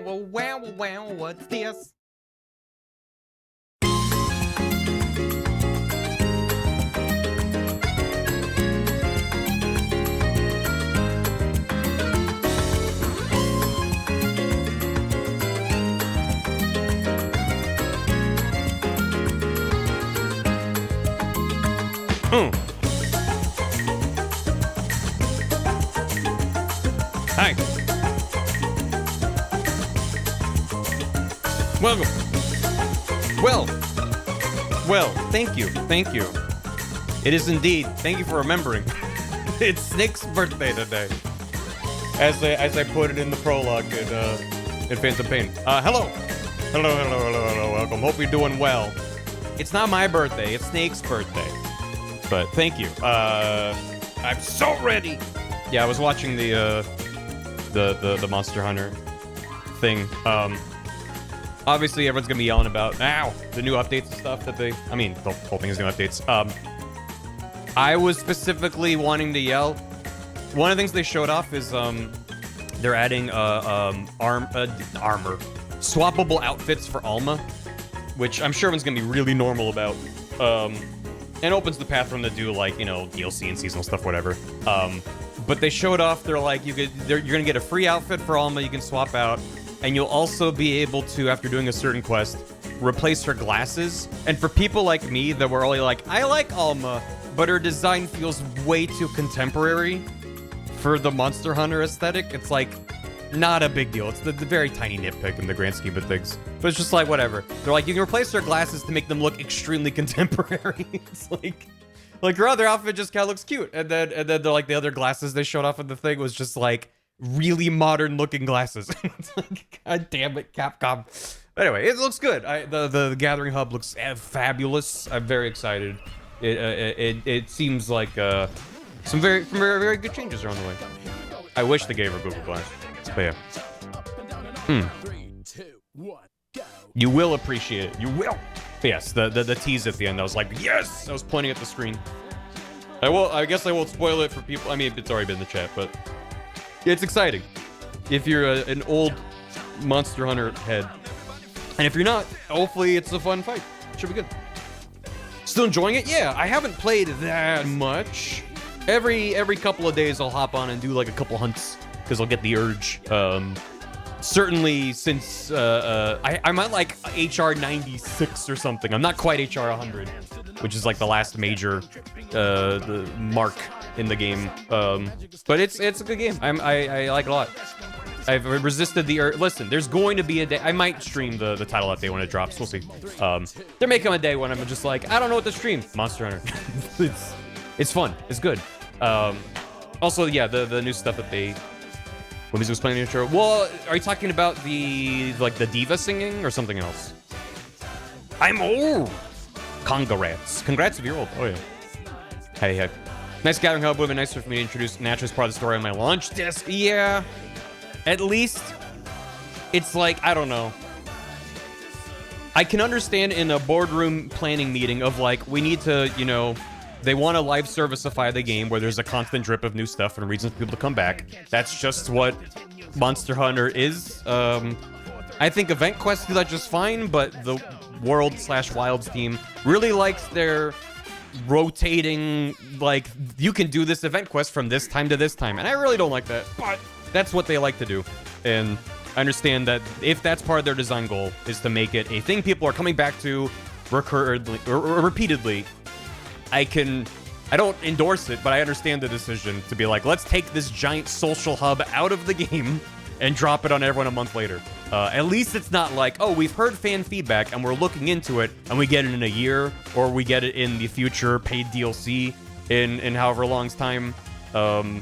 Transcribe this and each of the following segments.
what's this? Hi. Welcome. Well, thank you. It is indeed. Thank you for remembering. It's Snake's birthday today. As I put it in the prologue in Phantom Pain. Hello. Welcome. Hope you're doing well. It's not my birthday, it's Snake's birthday. But thank you. I'm so ready. Yeah, I was watching the Monster Hunter thing. Obviously everyone's gonna be yelling about the new updates and stuff that the whole thing is new updates. I was specifically wanting to yell. One of the things they showed off is they're adding armor swappable outfits for Alma, which I'm sure everyone's gonna be really normal about. And opens the path for them to do, like, you know, DLC and seasonal stuff, whatever. But they showed off, they're like, you're gonna get a free outfit for Alma you can swap out, and you'll also be able to, after doing a certain quest, replace her glasses. And for people like me that were only like, I like Alma, but her design feels way too contemporary for the Monster Hunter aesthetic, it's like, not a big deal. It's the very tiny nitpick in the grand scheme of things. But it's just like, whatever. They're like, you can replace her glasses to make them look extremely contemporary. It's like her other outfit just kind of looks cute. And then they're like, the other glasses they showed off in the thing was just like really modern looking glasses. It's like, God damn it, Capcom. But anyway, it looks good. The Gathering Hub looks fabulous. I'm very excited. It seems like some very good changes are on the way. I wish they gave her Google Glass. But yeah. You will appreciate it. You will. But yes, the tease at the end, I was like, yes! I was pointing at the screen. I guess I won't spoil it for people. I mean, it's already been in the chat, but it's exciting. If you're an old Monster Hunter head. And if you're not, hopefully it's a fun fight. It should be good. Still enjoying it? Yeah, I haven't played that much. Every couple of days I'll hop on and do like a couple hunts, because I'll get the urge. Certainly since I'm at like HR 96 or something. I'm not quite HR 100, which is like the last major the mark in the game. But it's a good game. I like it a lot. I've resisted the urge. Listen, there's going to be a day. I might stream the title update when it drops. We'll see. There may come a day when I'm just like, I don't know what to stream. Monster Hunter. It's fun. It's good. Also, yeah, the new stuff that they... When he was playing the intro. Well, are you talking about the diva singing or something else? I'm old. Congrats. Congrats if you're old. Oh, yeah. Hey. Nice Gathering Hub. Would have been nicer for me to introduce Natural as part of the story on my launch disc. Yeah. At least, it's like, I don't know. I can understand in a boardroom planning meeting of like, we need to, you know... They want to live serviceify the game where there's a constant drip of new stuff and reasons for people to come back. That's just what Monster Hunter is. I think Event Quests do that just fine, but the World/Wilds team really likes their rotating, like, you can do this event quest from this time to this time. And I really don't like that, but that's what they like to do. And I understand that if that's part of their design goal, is to make it a thing people are coming back to repeatedly, I don't endorse it, but I understand the decision to be like, let's take this giant social hub out of the game and drop it on everyone a month later. At least it's not like, oh, we've heard fan feedback and we're looking into it and we get it in a year, or we get it in the future paid DLC in however long's time. So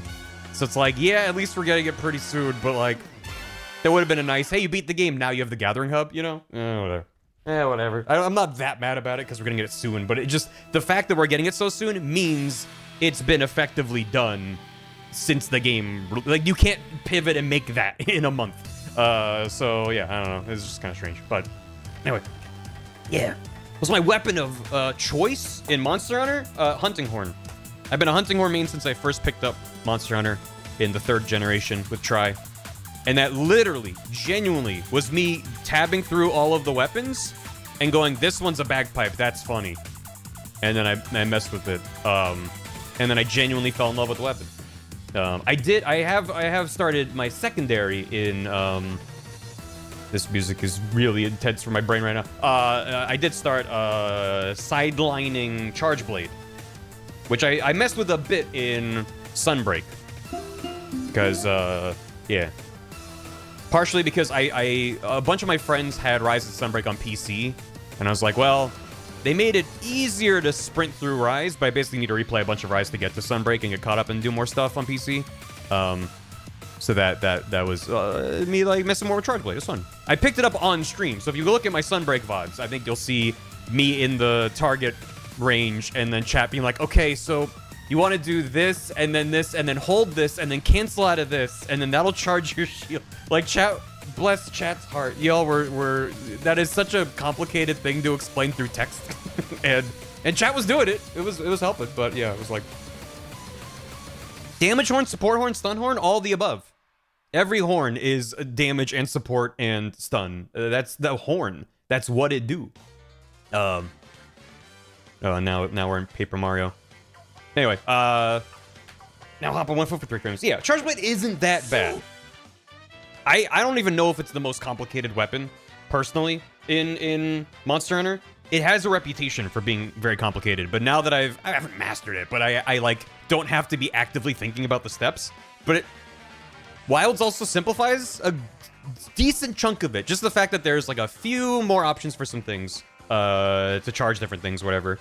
it's like, yeah, at least we're getting it pretty soon, but like, that would have been a nice, hey, you beat the game, now you have the Gathering Hub, you know? Whatever. Whatever. I'm not that mad about it because we're gonna get it soon, but it just, the fact that we're getting it so soon means it's been effectively done since the game. Like, you can't pivot and make that in a month. So yeah, I don't know. It's just kind of strange, but anyway. Yeah. Was my weapon of choice in Monster Hunter? Hunting Horn. I've been a Hunting Horn main since I first picked up Monster Hunter in the 3rd generation with Tri. And that literally, genuinely, was me tabbing through all of the weapons and going, this one's a bagpipe, that's funny. And then I messed with it. And then I genuinely fell in love with the weapon. I have started my secondary in, this music is really intense for my brain right now. I did start, sidelining Charge Blade, which I messed with a bit in Sunbreak. Because, yeah. Partially because a bunch of my friends had Rise of Sunbreak on PC, and I was like, well, they made it easier to sprint through Rise, but I basically need to replay a bunch of Rise to get to Sunbreak and get caught up and do more stuff on PC. So that was me like messing more with Charge Blade. It was fun. I picked it up on stream, so if you look at my Sunbreak VODs, I think you'll see me in the target range, and then chat being like, okay, so you want to do this, and then hold this, and then cancel out of this, and then that'll charge your shield. Like, chat, bless chat's heart. Y'all were that is such a complicated thing to explain through text. and chat was doing it. It was helping, but yeah, it was like damage horn, support horn, stun horn, all the above. Every horn is damage and support and stun. That's the horn. That's what it do. Oh, now we're in Paper Mario. Anyway, now hop on 1 foot for 3 frames. Yeah, Charge Blade isn't that bad. I don't even know if it's the most complicated weapon, personally, in Monster Hunter. It has a reputation for being very complicated, but now that I haven't mastered it, but I like, don't have to be actively thinking about the steps. But Wilds also simplifies a decent chunk of it. Just the fact that there's like a few more options for some things, to charge different things, whatever.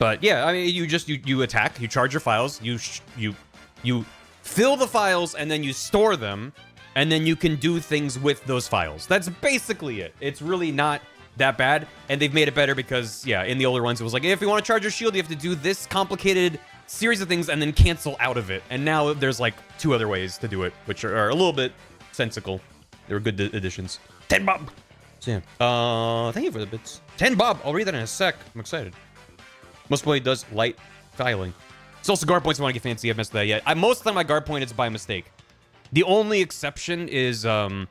But yeah, I mean, you attack, you charge your files, you fill the files, and then you store them, and then you can do things with those files. That's basically it. It's really not that bad, and they've made it better because, yeah, in the older ones, it was like, if you want to charge your shield, you have to do this complicated series of things and then cancel out of it. And now there's like 2 other ways to do it, which are a little bit sensical. They were good additions. 10 Bob! So yeah, thank you for the bits. 10 Bob! I'll read that in a sec. I'm excited. Most Blade does light filing. It's also guard points if you want to get fancy. I haven't messed with that yet. Most of the time, my guard point is by mistake. The only exception is, I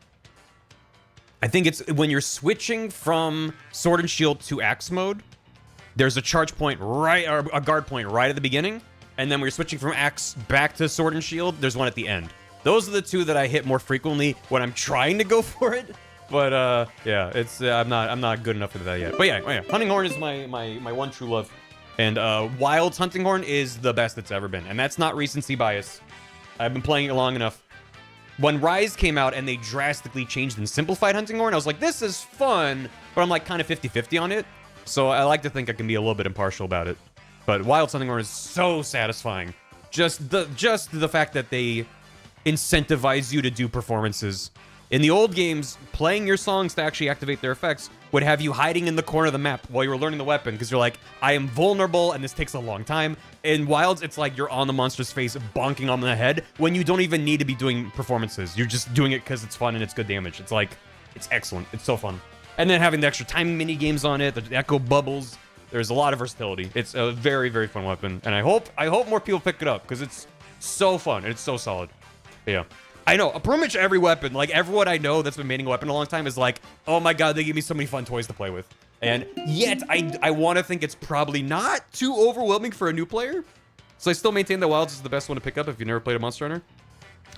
think it's when you're switching from Sword and Shield to Axe mode, there's a charge point right, or a guard point right at the beginning. And then when you're switching from Axe back to Sword and Shield, there's one at the end. Those are the 2 that I hit more frequently when I'm trying to go for it. But, yeah, it's, I'm not good enough for that yet. But yeah, Hunting Horn is my one true love. And Wild's Hunting Horn is the best it's ever been. And that's not recency bias. I've been playing it long enough. When Rise came out and they drastically changed and simplified Hunting Horn, I was like, this is fun. But I'm like kind of 50-50 on it. So I like to think I can be a little bit impartial about it. But Wild's Hunting Horn is so satisfying. Just the fact that they incentivize you to do performances. In the old games, playing your songs to actually activate their effects would have you hiding in the corner of the map while you were learning the weapon, because you're like, I am vulnerable and this takes a long time. In Wilds, it's like you're on the monster's face bonking on the head when you don't even need to be doing performances. You're just doing it because it's fun and it's good damage. It's like, it's excellent. It's so fun. And then having the extra timing mini games on it, the echo bubbles, there's a lot of versatility. It's a very, very fun weapon. And I hope more people pick it up because it's so fun and it's so solid. But yeah. I know, pretty much every weapon, like everyone I know that's been making a weapon a long time is like, oh my god, they give me so many fun toys to play with. And yet, I want to think it's probably not too overwhelming for a new player. So I still maintain that Wilds is the best one to pick up if you've never played a Monster Hunter.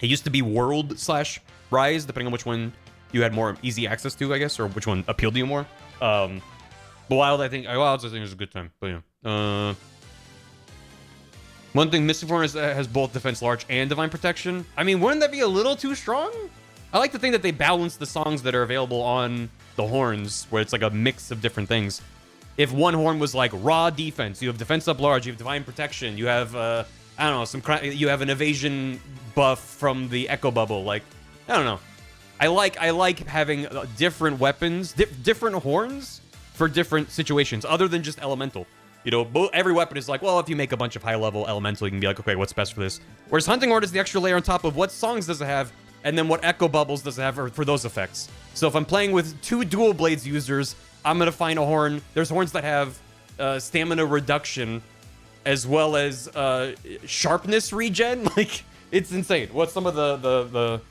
It used to be World/Rise, depending on which one you had more easy access to, I guess, or which one appealed to you more. But Wilds, I think is a good time. But yeah. One thing missing for it is that it has both Defense Large and Divine Protection. I mean, wouldn't that be a little too strong? I like to think that they balance the songs that are available on the horns, where it's like a mix of different things. If one horn was like raw defense, you have Defense up large, you have Divine Protection, you have, I don't know, you have an evasion buff from the Echo Bubble. Like, I don't know. I like having different weapons, different horns for different situations, other than just elemental. You know, every weapon is like, well, if you make a bunch of high-level elemental, you can be like, okay, what's best for this? Whereas Hunting Horn is the extra layer on top of what songs does it have, and then what echo bubbles does it have for those effects. So if I'm playing with 2 dual blades users, I'm going to find a horn. There's horns that have stamina reduction as well as sharpness regen. Like, it's insane. What's some of the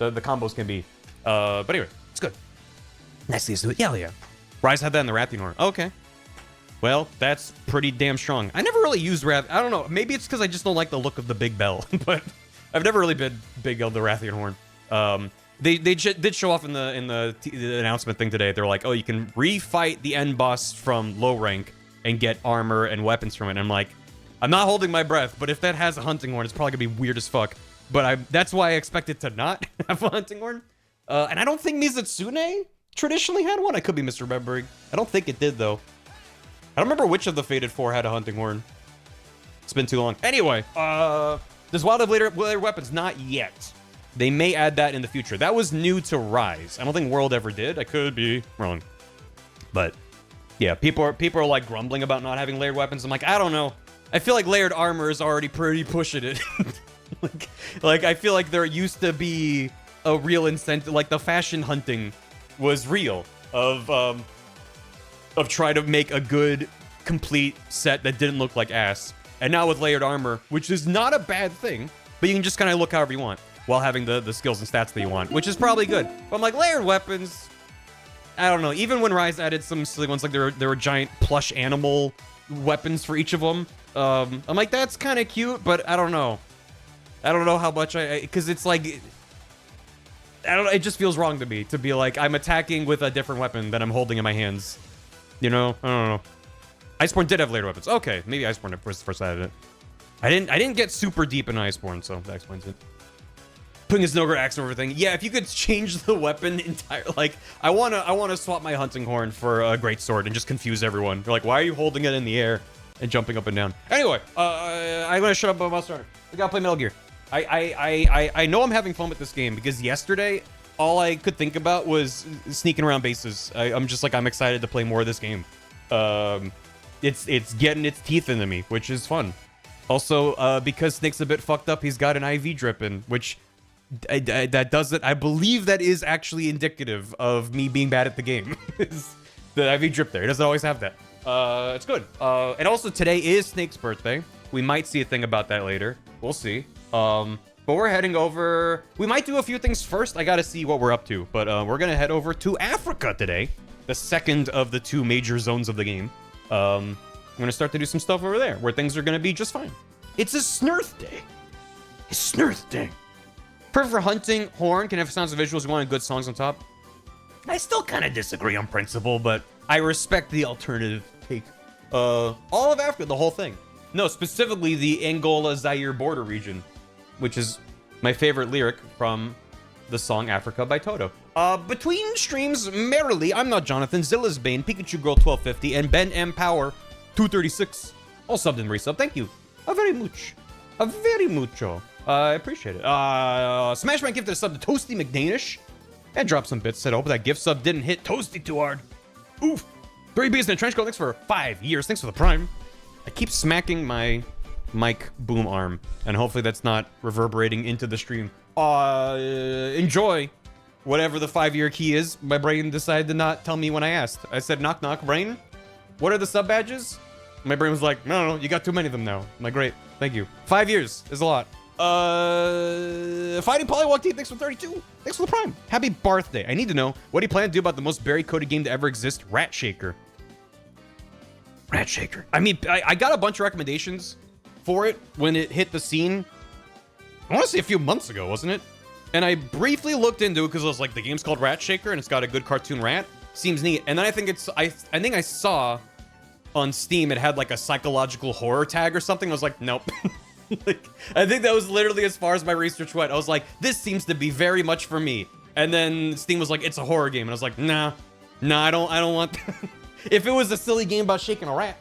the combos can be. But anyway, it's good. Next thing is do it. Yeah. Rise had that in the Rathian horn. Okay. Well, that's pretty damn strong. I never really used Wrath. I don't know. Maybe it's because I just don't like the look of the big bell. But I've never really been big on the Rathian horn. They did show off in the announcement thing today. They're like, oh, you can refight the end boss from low rank and get armor and weapons from it. And I'm like, I'm not holding my breath, but if that has a hunting horn, it's probably gonna be weird as fuck. But that's why I expect it to not have a hunting horn. And I don't think Mizutsune traditionally had one. I could be misremembering. I don't think it did, though. I don't remember which of the Fated 4 had a hunting horn. It's been too long. Anyway, does Wild have later weapons? Not yet. They may add that in the future. That was new to Rise. I don't think World ever did. I could be wrong. But yeah, people are like grumbling about not having layered weapons. I'm like, I don't know. I feel like layered armor is already pretty pushing it. like I feel like there used to be a real incentive, like the fashion hunting was real of trying to make a good complete set that didn't look like ass. And now with layered armor, which is not a bad thing, but you can just kind of look however you want while having the skills and stats that you want, which is probably good. But I'm like, layered weapons, I don't know. Even when Rise added some silly ones, like there were giant plush animal weapons for each of them. I'm like, that's kind of cute, but I don't know. I don't know how much because it's like, I don't know, it just feels wrong to me to be like, I'm attacking with a different weapon that I'm holding in my hands. You know? I don't know. Iceborne did have layered weapons. Okay, maybe Iceborne first added it. I didn't get super deep in Iceborne, so that explains it. Putting his Nogre axe over everything. Yeah, if you could change the weapon entire, like, I wanna swap my hunting horn for a great sword and just confuse everyone. You're like, why are you holding it in the air and jumping up and down? Anyway, I'm gonna shut up about Monster Hunter. We gotta play Metal Gear. I know I'm having fun with this game because yesterday all I could think about was sneaking around bases. I'm just like, I'm excited to play more of this game. It's getting its teeth into me, which is fun. Also, because Snake's a bit fucked up, he's got an IV drip in, which that doesn't. I believe that is actually indicative of me being bad at the game. The IV drip there. He doesn't always have that. It's good. And also today is Snake's birthday. We might see a thing about that later. We'll see. But we're heading over. We might do a few things first. I gotta see what we're up to. But we're gonna head over to Africa today, the second of the two major zones of the game. I'm gonna start to do some stuff over there where things are gonna be just fine. It's a Snurth day. It's Snurth day. Perfect for hunting. Horn can have sounds and visuals. You want good songs on top. I still kind of disagree on principle, but I respect the alternative take. All of Africa, the whole thing. No, specifically the Angola-Zaire border region, which is my favorite lyric from the song Africa by Toto. Between streams, merrily, I'm not Jonathan, Zilla's Bane, Pikachu Girl 1250, and Ben M Power 236. All subbed and resub. Thank you. A very much. A very mucho. I appreciate it. Smashman gifted a sub to Toasty McDanish. And dropped some bits. Said, I hope that gift sub didn't hit Toasty too hard. Oof. 3B's in a trench coat. Thanks for 5 years. Thanks for the prime. I keep smacking my mic boom arm, and hopefully that's not reverberating into the stream. Enjoy whatever the 5-year key is. My brain decided to not tell me when I asked. I said, knock, knock, brain. What are the sub badges? My brain was like, no, you got too many of them now. I'm like, great, thank you. 5 years is a lot. Fighting Polywalk Team, thanks for 32. Thanks for the prime. Happy birthday. I need to know, what do you plan to do about the most Barry-coded game to ever exist, Rat Shaker? Rat Shaker. I mean, I got a bunch of recommendations for it when it hit the scene. I want to say a few months ago, wasn't it? And I briefly looked into it because I was like, the game's called Rat Shaker and it's got a good cartoon rat. Seems neat. And then I think I think I saw on Steam it had like a psychological horror tag or something. I was like, nope. Like, I think that was literally as far as my research went. I was like, this seems to be very much for me. And then Steam was like, it's a horror game. And I was like, nah, I don't want if it was a silly game about shaking a rat,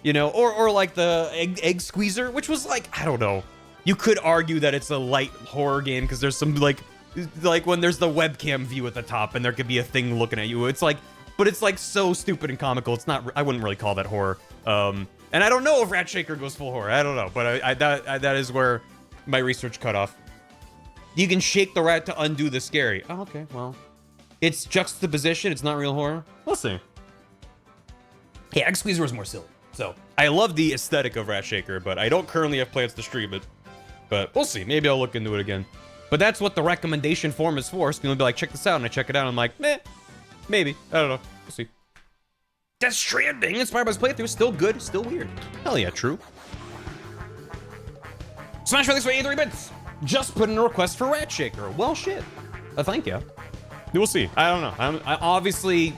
you know, or like the egg squeezer, which was like, I don't know. You could argue that it's a light horror game because there's some like when there's the webcam view at the top and there could be a thing looking at you. It's like, but it's like so stupid and comical. It's not, I wouldn't really call that horror. And I don't know if Rat Shaker goes full horror. I don't know, but that is where my research cut off. You can shake the rat to undo the scary. Oh, okay, well, it's juxtaposition. It's not real horror. We'll see. Yeah, Egg Squeezer was more silly. So I love the aesthetic of Rat Shaker, but I don't currently have plans to stream it. But we'll see. Maybe I'll look into it again. But that's what the recommendation form is for. So people will be like, check this out, and I check it out, and I'm like, meh, maybe. I don't know. We'll see. Death Stranding, inspired by his playthrough, still good, still weird. Hell yeah, true. Smash for thanks for 83 bits. Just put in a request for Rat Shaker. Well, shit. Thank you. We'll see. I don't know. Obviously,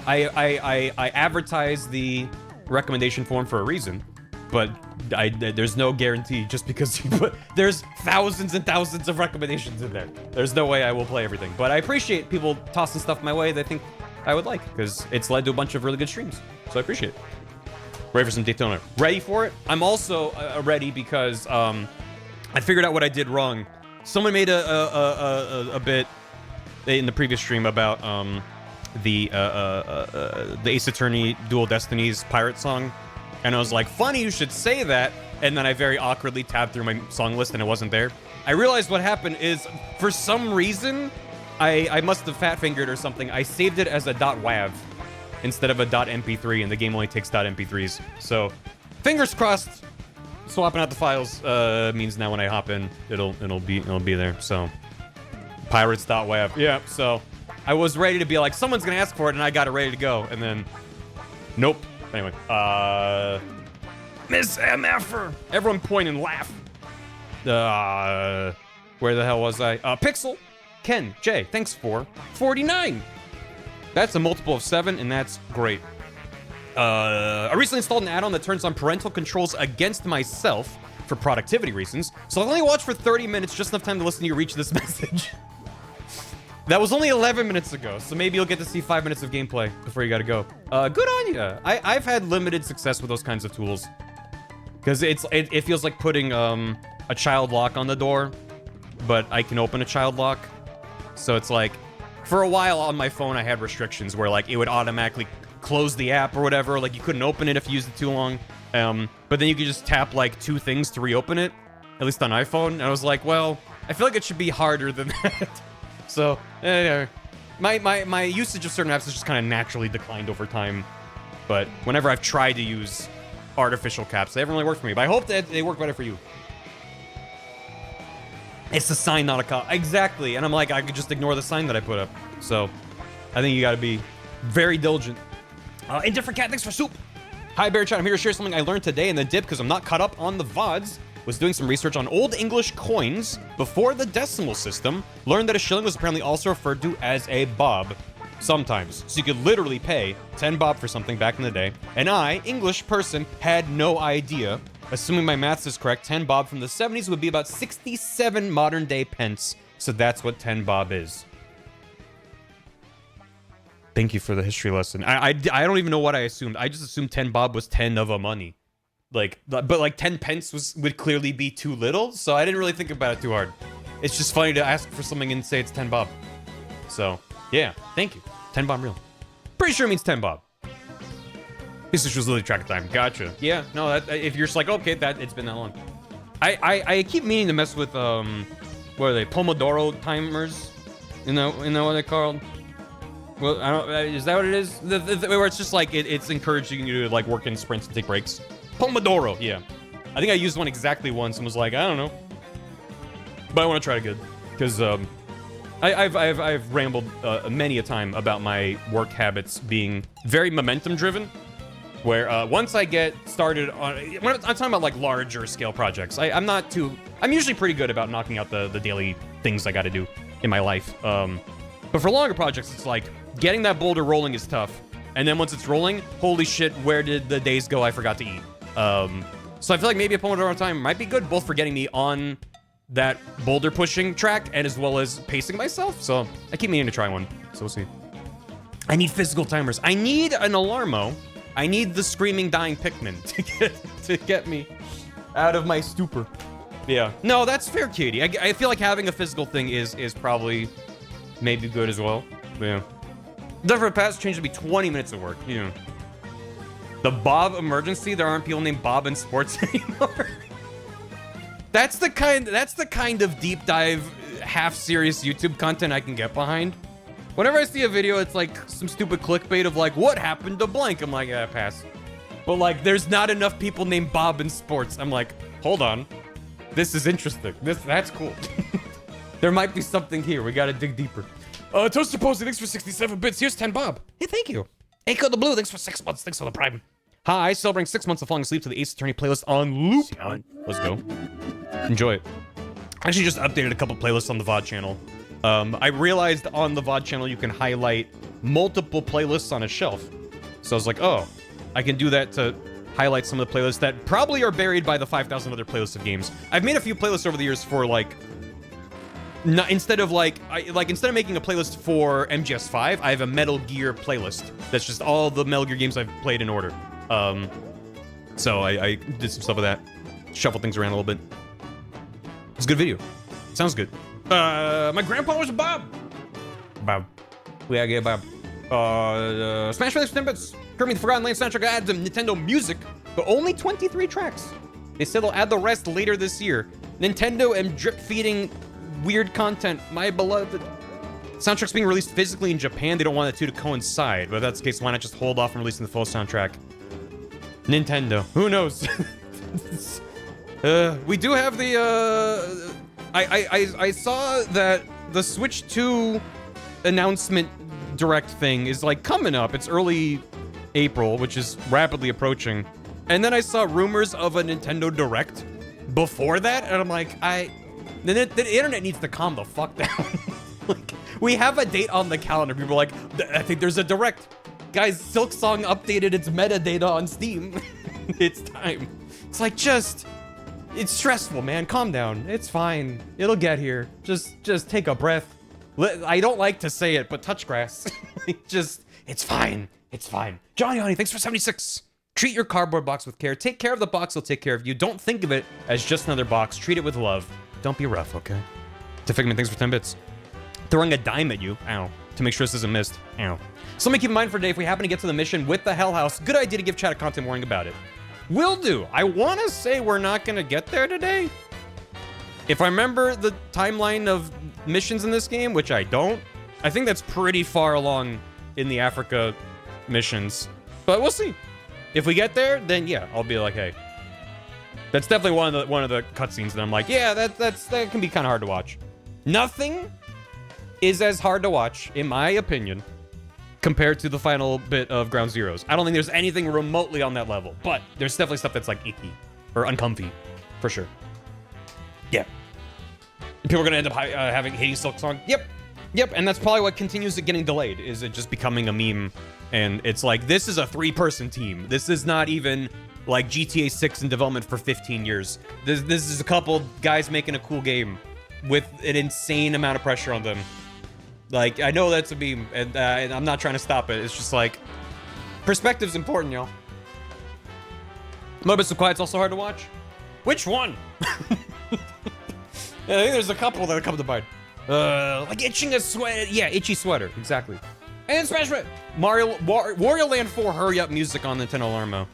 I advertise the recommendation form for a reason, but there's no guarantee just because you put, there's thousands and thousands of recommendations in there. There's no way I will play everything, but I appreciate people tossing stuff my way they think I would like, because it's led to a bunch of really good streams, so I appreciate it. Ready for some Daytona? Ready for it? I'm also ready because I figured out what I did wrong. Someone made a bit in the previous stream about the Ace Attorney Dual Destinies pirate song, and I was like, funny you should say that, and then I very awkwardly tabbed through my song list and it wasn't there. I realized what happened is, for some reason, I must have fat-fingered or something. I saved it as a .wav instead of a .mp3, and the game only takes .mp3s. So, fingers crossed, swapping out the files means now when I hop in, it'll be there. So, pirates.wav. Yeah, so I was ready to be like, someone's gonna ask for it, and I got it ready to go, and then nope. Anyway, Miss MFer. Everyone point and laugh. Where the hell was I? Pixel. Ken J. Thanks for 49. That's a multiple of 7, and that's great. I recently installed an add-on that turns on parental controls against myself for productivity reasons, so I'll only watch for 30 minutes, just enough time to listen to you reach this message. That was only 11 minutes ago, so maybe you'll get to see 5 minutes of gameplay before you gotta go. Good on you. I've had limited success with those kinds of tools, because it feels like putting a child lock on the door, but I can open a child lock. So it's like, for a while on my phone, I had restrictions where like it would automatically close the app or whatever. Like you couldn't open it if you used it too long. But then you could just tap like 2 things to reopen it, at least on iPhone. And I was like, well, I feel like it should be harder than that. So, my usage of certain apps has just kind of naturally declined over time. But whenever I've tried to use artificial caps, they haven't really worked for me. But I hope that they work better for you. It's the sign, not a cop. Exactly. And I'm like, I could just ignore the sign that I put up. So, I think you gotta be very diligent. Indifferent Cat, thanks for soup. Hi, Bear Chat. I'm here to share something I learned today in the dip because I'm not caught up on the VODs. Was doing some research on Old English coins before the decimal system. Learned that a shilling was apparently also referred to as a bob sometimes. So you could literally pay 10 bob for something back in the day. And I, English person, had no idea. Assuming my maths is correct, 10 bob from the 70s would be about 67 modern day pence. So that's what 10 bob is. Thank you for the history lesson. I don't even know what I assumed. I just assumed 10 bob was 10 of a money. Like, but like 10 pence would clearly be too little. So I didn't really think about it too hard. It's just funny to ask for something and say it's 10 bob. So yeah, thank you. 10 bob real. Pretty sure it means 10 bob. This was literally track of time. Gotcha. Yeah, no, if you're just like, okay, it's been that long. I keep meaning to mess with, what are they, Pomodoro timers? You know what they're called? Well, I don't, is that what it is? Where it's just like, it's encouraging you to like work in sprints and take breaks. Pomodoro, yeah. I think I used one exactly once and was like, I don't know. But I want to try it again. Because, I've rambled many a time about my work habits being very momentum driven. Where once I get started on, when I'm talking about like larger scale projects, I'm usually pretty good about knocking out the daily things I got to do in my life. But for longer projects, it's like getting that boulder rolling is tough. And then once it's rolling, holy shit, where did the days go I forgot to eat? So I feel like maybe a Pomodoro time might be good, both for getting me on that boulder pushing track and as well as pacing myself. So I keep meaning to try one. So we'll see. I need physical timers. I need an alarmo. I need the screaming dying Pikmin to get me out of my stupor. Yeah. No, that's fair, Katie. I feel like having a physical thing is probably maybe good as well. Yeah. The for past change to be 20 minutes of work. Yeah. The Bob emergency. There aren't people named Bob in sports anymore. That's the kind of deep dive, half serious YouTube content I can get behind. Whenever I see a video, it's like some stupid clickbait of like, what happened to blank? I'm like, yeah, pass. But like, there's not enough people named Bob in sports. I'm like, hold on. This is interesting. That's cool. There might be something here. We gotta dig deeper. Toaster Posey, thanks for 67 bits. Here's 10 bob. Hey, thank you. Echo the Blue, thanks for 6 months. Thanks for the prime. Hi, celebrating 6 months of falling asleep to the Ace Attorney playlist on loop. Let's go. Enjoy it. I actually just updated a couple playlists on the VOD channel. I realized on the VOD channel you can highlight multiple playlists on a shelf. So I was like, oh, I can do that to highlight some of the playlists that probably are buried by the 5,000 other playlists of games. I've made a few playlists over the years for like, instead of making a playlist for MGS5, I have a Metal Gear playlist that's just all the Metal Gear games I've played in order. So I did some stuff with that, shuffle things around a little bit. It's a good video. Sounds good. My grandpa was a Bob. Bob. We gotta get Bob. Smash Brothers 10 bits. Kirby the Forgotten Land soundtrack adds Nintendo Music, but only 23 tracks. They said they'll add the rest later this year. Nintendo and drip feeding weird content. My beloved. Soundtrack's being released physically in Japan. They don't want the two to coincide, but if that's the case, why not just hold off on releasing the full soundtrack? Nintendo. Who knows? We do have the, I saw that the Switch 2 announcement direct thing is like coming up. It's early April, which is rapidly approaching. And then I saw rumors of a Nintendo Direct before that, and I'm like, the internet needs to calm the fuck down. Like, we have a date on the calendar. People are like, I think there's a Direct. Guys, Silksong updated its metadata on Steam. It's time. It's like, it's stressful, man. Calm down. It's fine. It'll get here. Just take a breath. I don't like to say it, but touch grass. It's fine. It's fine. Johnny Honey, thanks for 76. Treat your cardboard box with care. Take care of the box, it'll take care of you. Don't think of it as just another box. Treat it with love. Don't be rough, okay? To Figment, thanks for 10 bits. Throwing a dime at you. Ow. To make sure this isn't missed. Ow. Something to keep in mind for today, if we happen to get to the mission with the Hell House, good idea to give chat a content warning about it. Will do. I want to say we're not going to get there today. If I remember the timeline of missions in this game, which I don't, I think that's pretty far along in the Africa missions. But we'll see. If we get there, then yeah, I'll be like, hey. That's definitely one of the cutscenes that I'm like, yeah, that can be kind of hard to watch. Nothing is as hard to watch, in my opinion, compared to the final bit of Ground Zeroes. I don't think there's anything remotely on that level, but there's definitely stuff that's like icky or uncomfy, for sure. Yeah. People are gonna end up hating Silksong. Yep, and that's probably what continues it getting delayed, is it just becoming a meme. And it's like, this is a 3-person team. This is not even like GTA 6 in development for 15 years. This is a couple guys making a cool game with an insane amount of pressure on them. Like, I know that's a meme, and I'm not trying to stop it. It's just like, perspective's important, y'all. Moments of Quiet's also hard to watch. Which one? Yeah, I think there's a couple that come to mind. Like itching a sweat. Yeah, itchy sweater. Exactly. And Smash Bros. Wario Land 4 hurry up music on Nintendo Alarmo.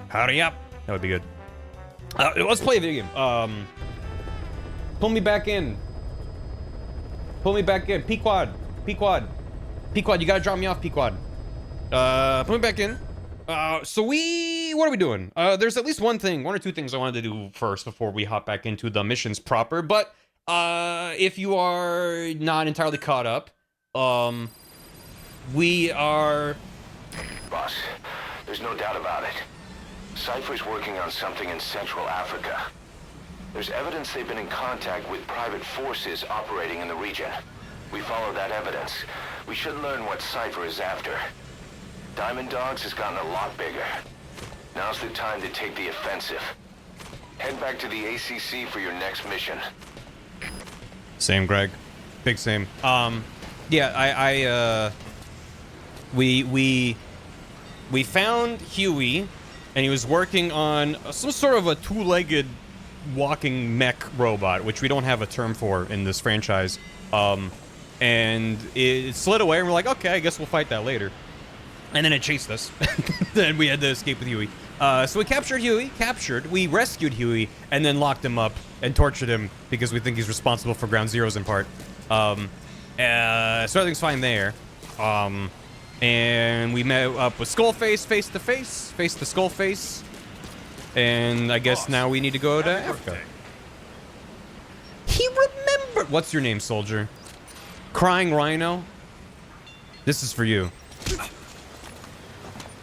Hurry up. That would be good. Let's play a video game. Pull me back in. Pull me back in. P-Quad. P-Quad. P-Quad, you gotta drop me off, P-Quad. Pull me back in. So what are we doing? There's at least one or two things I wanted to do first before we hop back into the missions proper. But, if you are not entirely caught up, we are... Boss, there's no doubt about it. Cypher's working on something in Central Africa. There's evidence they've been in contact with private forces operating in the region. We follow that evidence. We should learn what Cypher is after. Diamond Dogs has gotten a lot bigger. Now's the time to take the offensive. Head back to the ACC for your next mission. Same, Greg. Big same. Yeah, we found Huey, and he was working on some sort of a two-legged walking mech robot, which we don't have a term for in this franchise. And it slid away, and we're like, okay, I guess we'll fight that later. And then it chased us. Then we had to escape with Huey. So we captured Huey, we rescued Huey, and then locked him up and tortured him because we think he's responsible for Ground Zeroes in part. So everything's fine there. And we met up with Skullface face to Skullface. And I guess now we need to go to Africa. He What's your name, soldier? Crying Rhino? This is for you.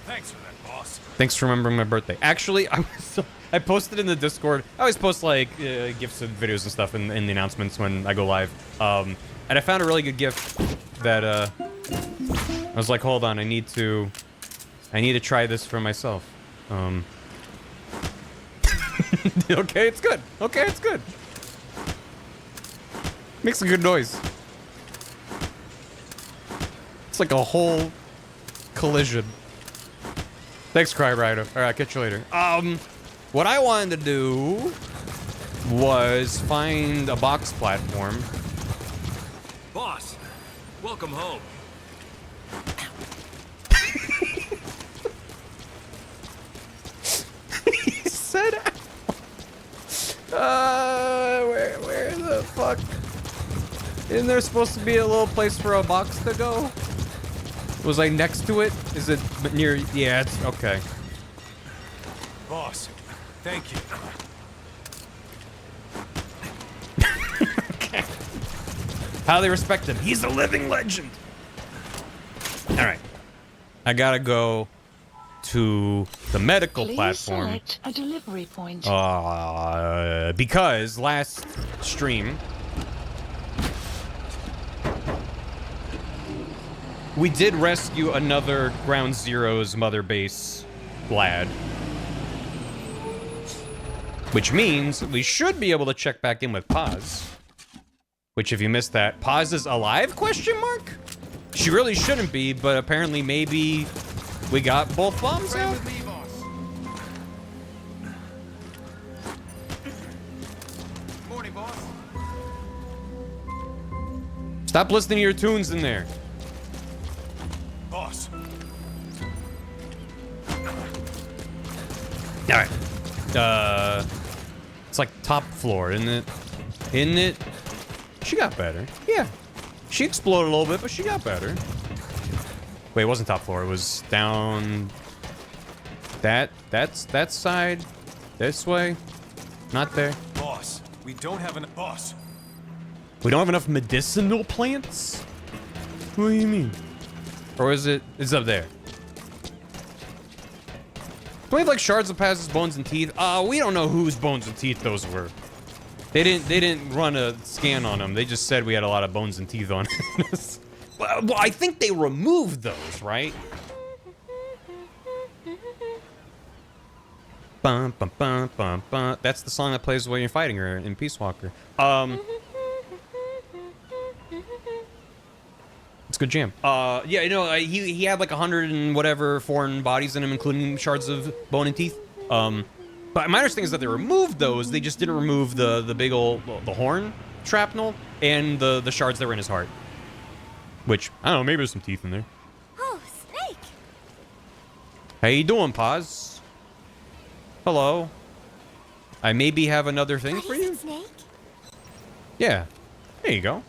Thanks for that, boss. Thanks for remembering my birthday. Actually, I posted in the Discord. I always post like gifs and videos and stuff in the announcements when I go live. And I found a really good gift that I was like, hold on, I need to try this for myself. Okay, it's good. Okay, it's good. Makes a good noise. It's like a whole collision. Thanks, Cry Rider. All right, catch you later. What I wanted to do was find a box platform. Boss, welcome home. He said, where the fuck? Isn't there supposed to be a little place for a box to go? Was I next to it? Is it near? Yeah, it's okay. Boss, thank you. Okay. How they respect him. He's a living legend. All right. I gotta go to the medical platform. Select a delivery point. Because last stream we did rescue another Ground Zero's mother base lad. Which means we should be able to check back in with Paz. Which, if you missed that, Paz is alive, question mark? She really shouldn't be, but apparently maybe we got both bombs out. Morning, boss. Stop listening to your tunes in there. Boss. All right. It's like top floor, isn't it? Isn't it? She got better. Yeah. She exploded a little bit, but she got better. Wait, it wasn't top floor. It was down that's that side. This way. Not there. Boss, we don't have enough. Boss. We don't have enough medicinal plants? What do you mean? Or is it? It's up there. Do we have like shards of Paz's bones and teeth? We don't know whose bones and teeth those were. They didn't run a scan on them. They just said we had a lot of bones and teeth on us. Well, I think they removed those, right? Bum, bum, bum, bum, bum. That's the song that plays when you're fighting her in Peace Walker. It's a good jam. Yeah, you know, he had like 100 and whatever foreign bodies in him, including shards of bone and teeth. But my understanding is that they removed those. They just didn't remove the big old the horn shrapnel and the shards that were in his heart. Which I don't know. Maybe there's some teeth in there. Oh, Snake! How you doing, Paz? Hello. I maybe have another thing What for is you. it, Snake? Yeah. There you go.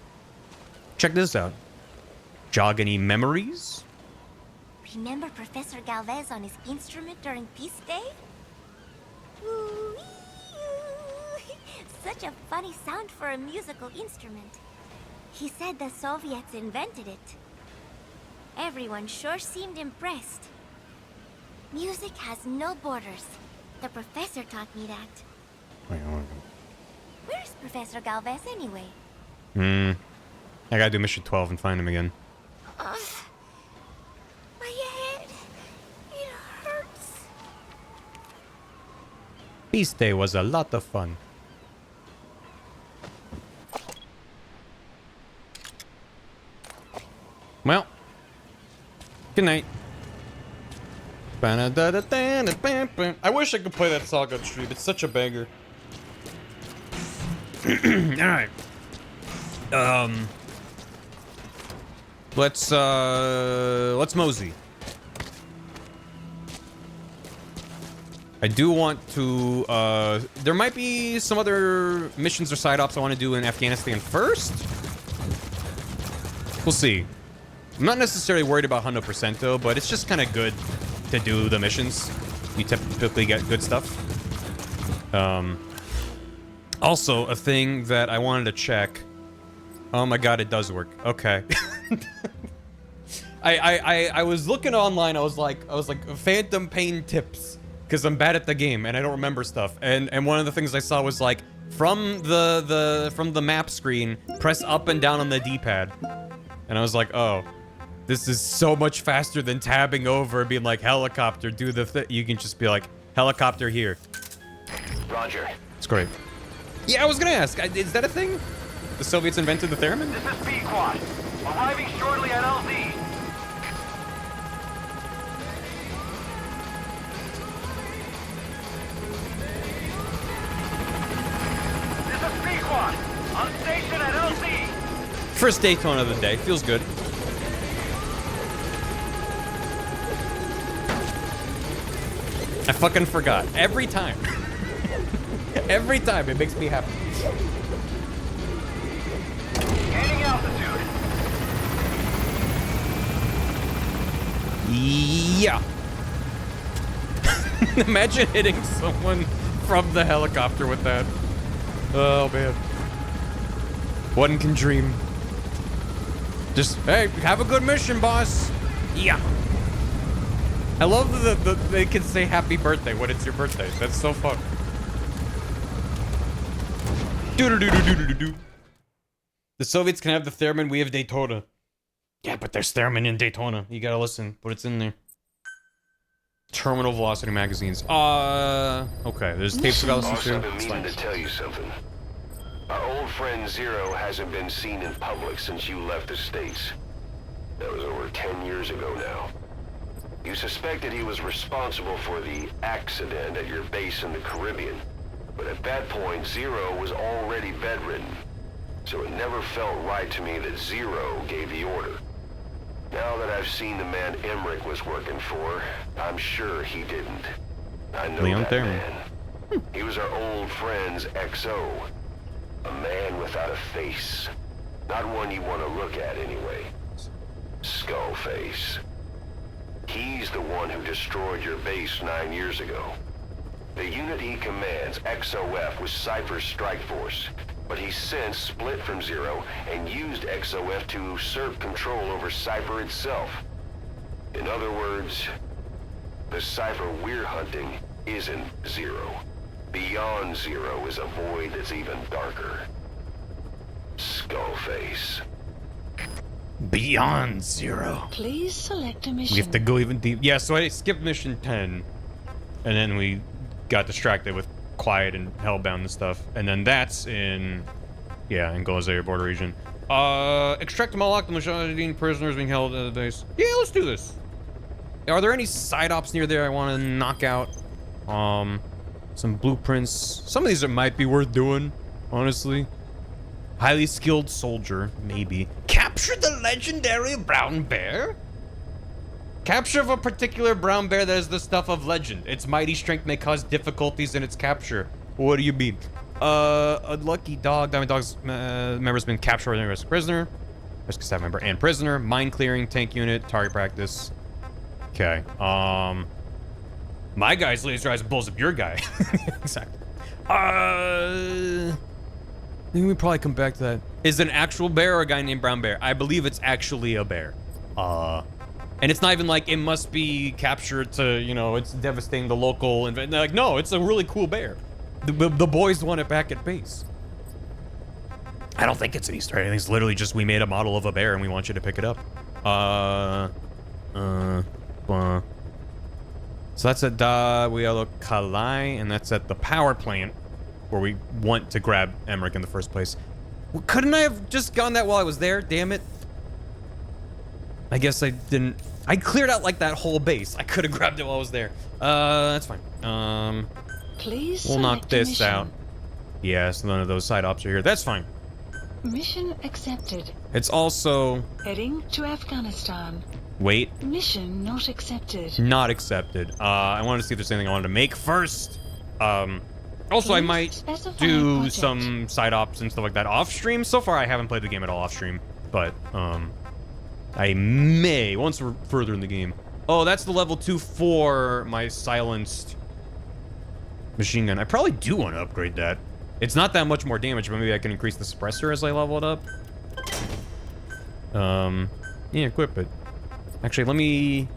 Check this out. Jog any memories? Remember Professor Galvez on his instrument during Peace Day? Ooh-wee-oo. Such a funny sound for a musical instrument. He said the Soviets invented it. Everyone sure seemed impressed. Music has no borders. The professor taught me that. Where's Professor Galvez anyway? I gotta do mission 12 and find him again. My head. It hurts. Peace Day was a lot of fun. Well, good night. I wish I could play that song on stream. It's such a banger. Alright. Let's mosey. I do want to, there might be some other missions or side ops I want to do in Afghanistan first. We'll see. I'm not necessarily worried about 100% though, but it's just kind of good to do the missions. You typically get good stuff. Also, a thing that I wanted to check Oh my god, it does work. Okay. I was looking online. I was like phantom pain tips because I'm bad at the game and I don't remember stuff. And one of the things I saw was like from the map screen, press up and down on the D-pad. And I was like, oh, this is so much faster than tabbing over and being like helicopter, do the thing. You can just be like helicopter here. Roger. It's great. Yeah, I was gonna ask, is that a thing? The Soviets invented the theremin? This is B-Quad. Arriving shortly at LZ. This is B-Quad. On station at LZ. First Daytona of the day. Feels good. I fucking forgot. Every time. Every time. It makes me happy. Gaining altitude. Yeah. Imagine hitting someone from the helicopter with that. Oh, man. One can dream. Just, hey, have a good mission, boss. Yeah. I love that they can say happy birthday when it's your birthday. That's so fun. Do-do-do-do-do-do-do. The Soviets can have the theremin, we have Daytona. Yeah, but there's theremin in Daytona. You gotta listen, but it's in there. Terminal velocity magazines. Okay, there's tapes about Boss, listen I've to. been meaning to tell you something. Our old friend Zero hasn't been seen in public since you left the States. That was over 10 years ago now. You suspected he was responsible for the accident at your base in the Caribbean. But at that point, Zero was already bedridden. So it never felt right to me that Zero gave the order. Now that I've seen the man Emmerich was working for, I'm sure he didn't. I know Leon that Theron. man. He was our old friend's XO. A man without a face. Not one you want to look at anyway. Skullface. He's the one who destroyed your base 9 years ago. The unit he commands, XOF, was Cypher's strike force, but he's since split from Zero and used XOF to usurp control over Cypher itself. In other words, the Cypher we're hunting isn't Zero. Beyond Zero is a void that's even darker. Skullface. Beyond Zero. Please select a mission. We have to go even deep. Yeah, so I skipped mission 10. And then we got distracted with Quiet and Hellbound and stuff. And then that's in... Yeah, Angola-Zaire border region. Extract them all, lock the Mujahideen prisoners being held at the base. Yeah, let's do this. Are there any side ops near there I want to knock out? Some blueprints. Some of these might be worth doing, honestly. Highly skilled soldier, maybe. Capture the legendary brown bear? Capture of a particular brown bear that is the stuff of legend. Its mighty strength may cause difficulties in its capture. What do you mean? Unlucky dog. Diamond Dog's member's been captured as a prisoner. Rescue staff member and prisoner. Mine clearing, tank unit, target practice. Okay. My guy's laser eyes blows up your guy. Exactly. I think we probably come back to that. Is it an actual bear or a guy named Brown Bear? I believe it's actually a bear. And it's not even like it must be captured to, you know, it's devastating the local. And like, no, it's a really cool bear. The boys want it back at base. I don't think it's an Easter egg. I think it's literally just we made a model of a bear and we want you to pick it up. So that's at Kalai, and that's at the power plant where we want to grab Emmerich in the first place. Well, couldn't I have just gone that while I was there? Damn it. I guess I didn't. I cleared out like that whole base. I could have grabbed it while I was there. That's fine. Please we'll knock select a this mission. out. Yes, none of those side ops are here. That's fine. Mission accepted. It's also... Heading to Afghanistan. Wait. Mission not accepted. Not accepted. I wanted to see if there's anything I wanted to make first. Also, I Please might specify do project. some side ops and stuff like that off stream. So far, I haven't played the game at all off stream, but I may once we're further in the game. Oh, that's the level 2 for my silenced machine gun. I probably do want to upgrade that. It's not that much more damage, but maybe I can increase the suppressor as I level it up. Yeah, equip it. Actually, let me...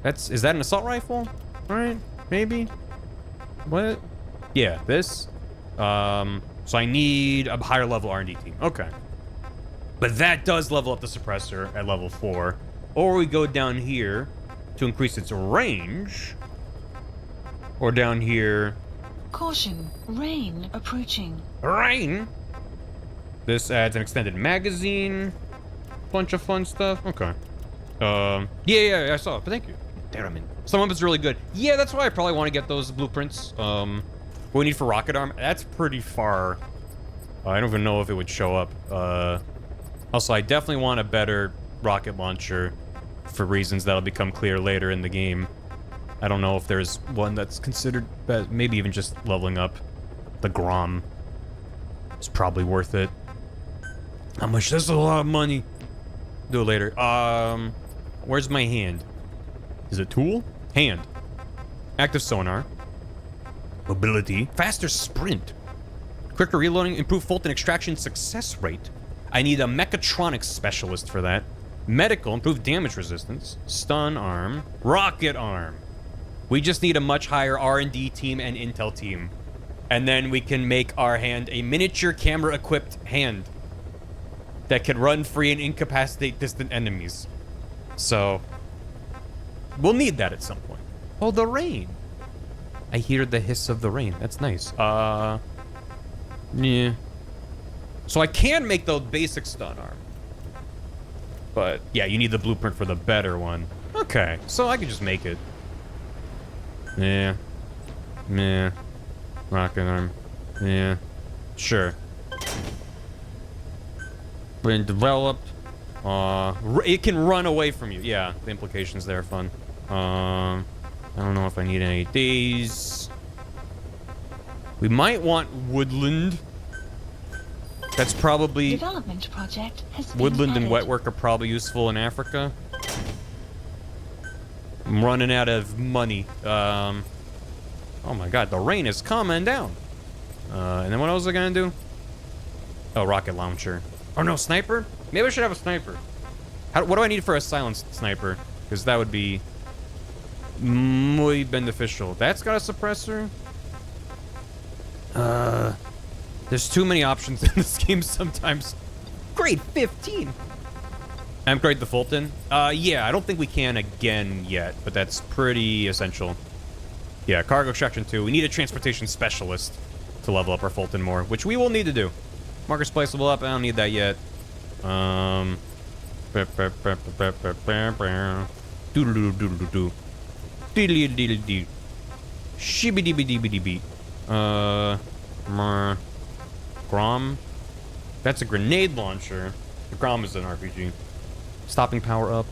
Is that an assault rifle? Alright, maybe? What? Yeah, this. So I need a higher level R&D team. Okay. But that does level up the suppressor at level 4. Or we go down here to increase its range. Or down here... Caution, rain approaching. Rain! This adds an extended magazine. Bunch of fun stuff. Okay. Yeah, I saw it, but thank you. Damn it. Some of it's really good. Yeah, that's why I probably want to get those blueprints. What we need for rocket arm, that's pretty far. I don't even know if it would show up. Also, I definitely want a better rocket launcher for reasons that'll become clear later in the game. I don't know if there's one that's considered best. Maybe even just leveling up the Grom is probably worth it. How much? That's a lot of money. Do it later. Where's my hand? Is it tool? Hand. Active sonar. Mobility. Faster sprint. Quicker reloading. Improved Fulton extraction success rate. I need a mechatronics specialist for that. Medical. Improved damage resistance. Stun arm. Rocket arm. We just need a much higher R&D team and intel team. And then we can make our hand a miniature camera-equipped hand that can run free and incapacitate distant enemies. So, we'll need that at some point. Oh, the rain. I hear the hiss of the rain. That's nice. Yeah. So I can make the basic stun arm. But, yeah, you need the blueprint for the better one. Okay, so I can just make it. Yeah. Meh. Rocket arm. Yeah. Sure. Been developed. It can run away from you. Yeah, the implications there are fun. I don't know if I need any of these. We might want woodland. That's probably... Development project has been Woodland and added. wet work are probably useful in Africa. I'm running out of money. Oh my god, the rain is calming down. And then what else was I gonna do? Oh, rocket launcher. Oh no, sniper? Maybe I should have a sniper. What do I need for a silenced sniper? Because that would be muy beneficial. That's got a suppressor? There's too many options in this game sometimes. Grade 15. Upgrade the Fulton? Yeah, I don't think we can again yet, but that's pretty essential. Yeah, cargo extraction 2. We need a transportation specialist to level up our Fulton more, which we will need to do. Marker spliceable up. I don't need that yet. Doodle-doo-doodle-doo-doo. Diddle-dee-diddle-dee. Shibby-dibby-dibby-dibby. Grom. That's a grenade launcher. The Grom is an RPG. Stopping power up.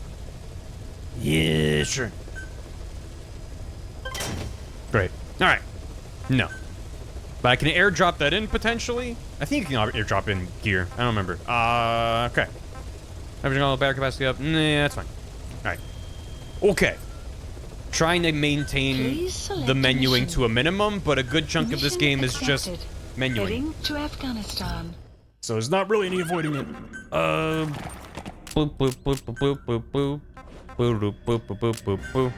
Yeah, sure. Great. Alright. No. But I can airdrop that in, potentially. I think you can airdrop in gear. I don't remember. Okay. Averaging all the battery capacity up. Nah, that's fine. Alright. Okay. Trying to maintain the menuing to a minimum, but a good chunk of this game is just menuing. Heading to Afghanistan. So there's not really any avoiding it. Boop, boop, boop, boop, boop, boop, boop. Boop, boop, boop, boop, boop, boop,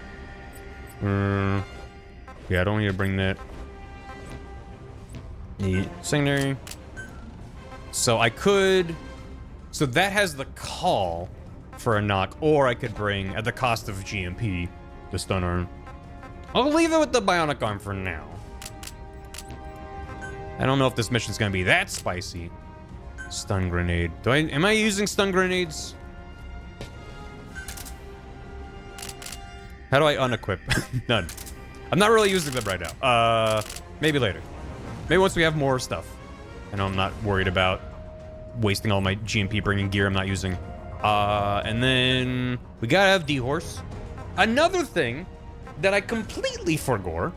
boop. Yeah, I don't need to bring that. The secondary. So I could... So that has the call for a knock, or I could bring, at the cost of GMP, the stun arm. I'll leave it with the bionic arm for now. I don't know if this mission's gonna be that spicy. Stun grenade. Am I using stun grenades? How do I unequip? None. I'm not really using them right now. Maybe later. Maybe once we have more stuff. I know I'm not worried about wasting all my GMP bringing gear I'm not using. And then we gotta have D-Horse. Another thing that I completely forgot.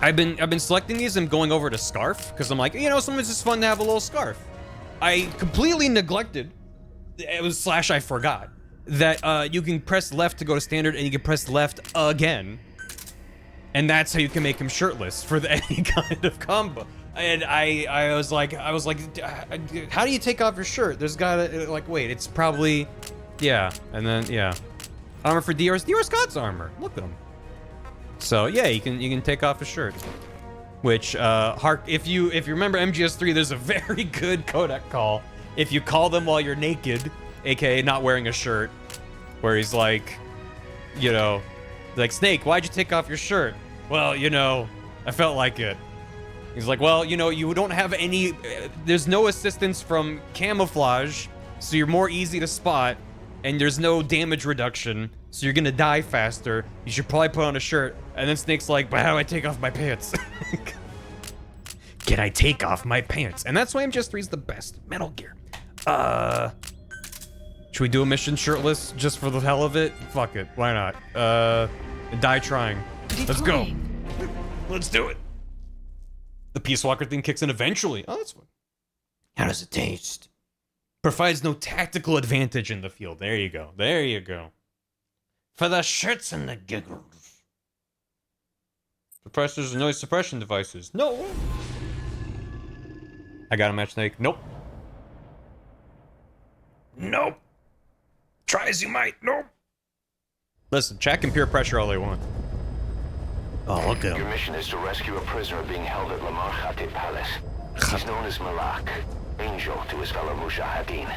I've been selecting these and going over to Scarf because I'm like, you know, sometimes it's fun to have a little scarf. I completely neglected. It was / I forgot that you can press left to go to standard and you can press left again. And that's how you can make him shirtless for any kind of combo. And I was like, how do you take off your shirt? There's gotta, like, wait, it's probably, yeah. And then, yeah. Armor for Dior's Scott's armor. Look at him. So yeah, you can take off his shirt. Which, if you remember MGS3, there's a very good codec call. If you call them while you're naked, aka not wearing a shirt, where he's like, you know, like, Snake, why'd you take off your shirt? Well, you know, I felt like it. He's like, well, you know, you don't have any, there's no assistance from camouflage, so you're more easy to spot, and there's no damage reduction, so you're gonna die faster. You should probably put on a shirt. And then Snake's like, but how do I take off my pants? Can I take off my pants? And that's why MGS3 is the best. Metal Gear. Should we do a mission shirtless just for the hell of it? Fuck it, why not? Die trying. Let's go. Let's do it. The Peace Walker thing kicks in eventually. Oh, that's fun. How does it taste? Provides no tactical advantage in the field. There you go. There you go. For the shits and the giggles. Suppressors and noise suppression devices. No. I got a match, Snake. Nope. Nope. Try as you might. Nope. Listen, chat can peer pressure all they want. Oh, look at him. Your mission is to rescue a prisoner being held at Lamar Khatib Palace. He's known as Malak, angel to his fellow Mujahideen.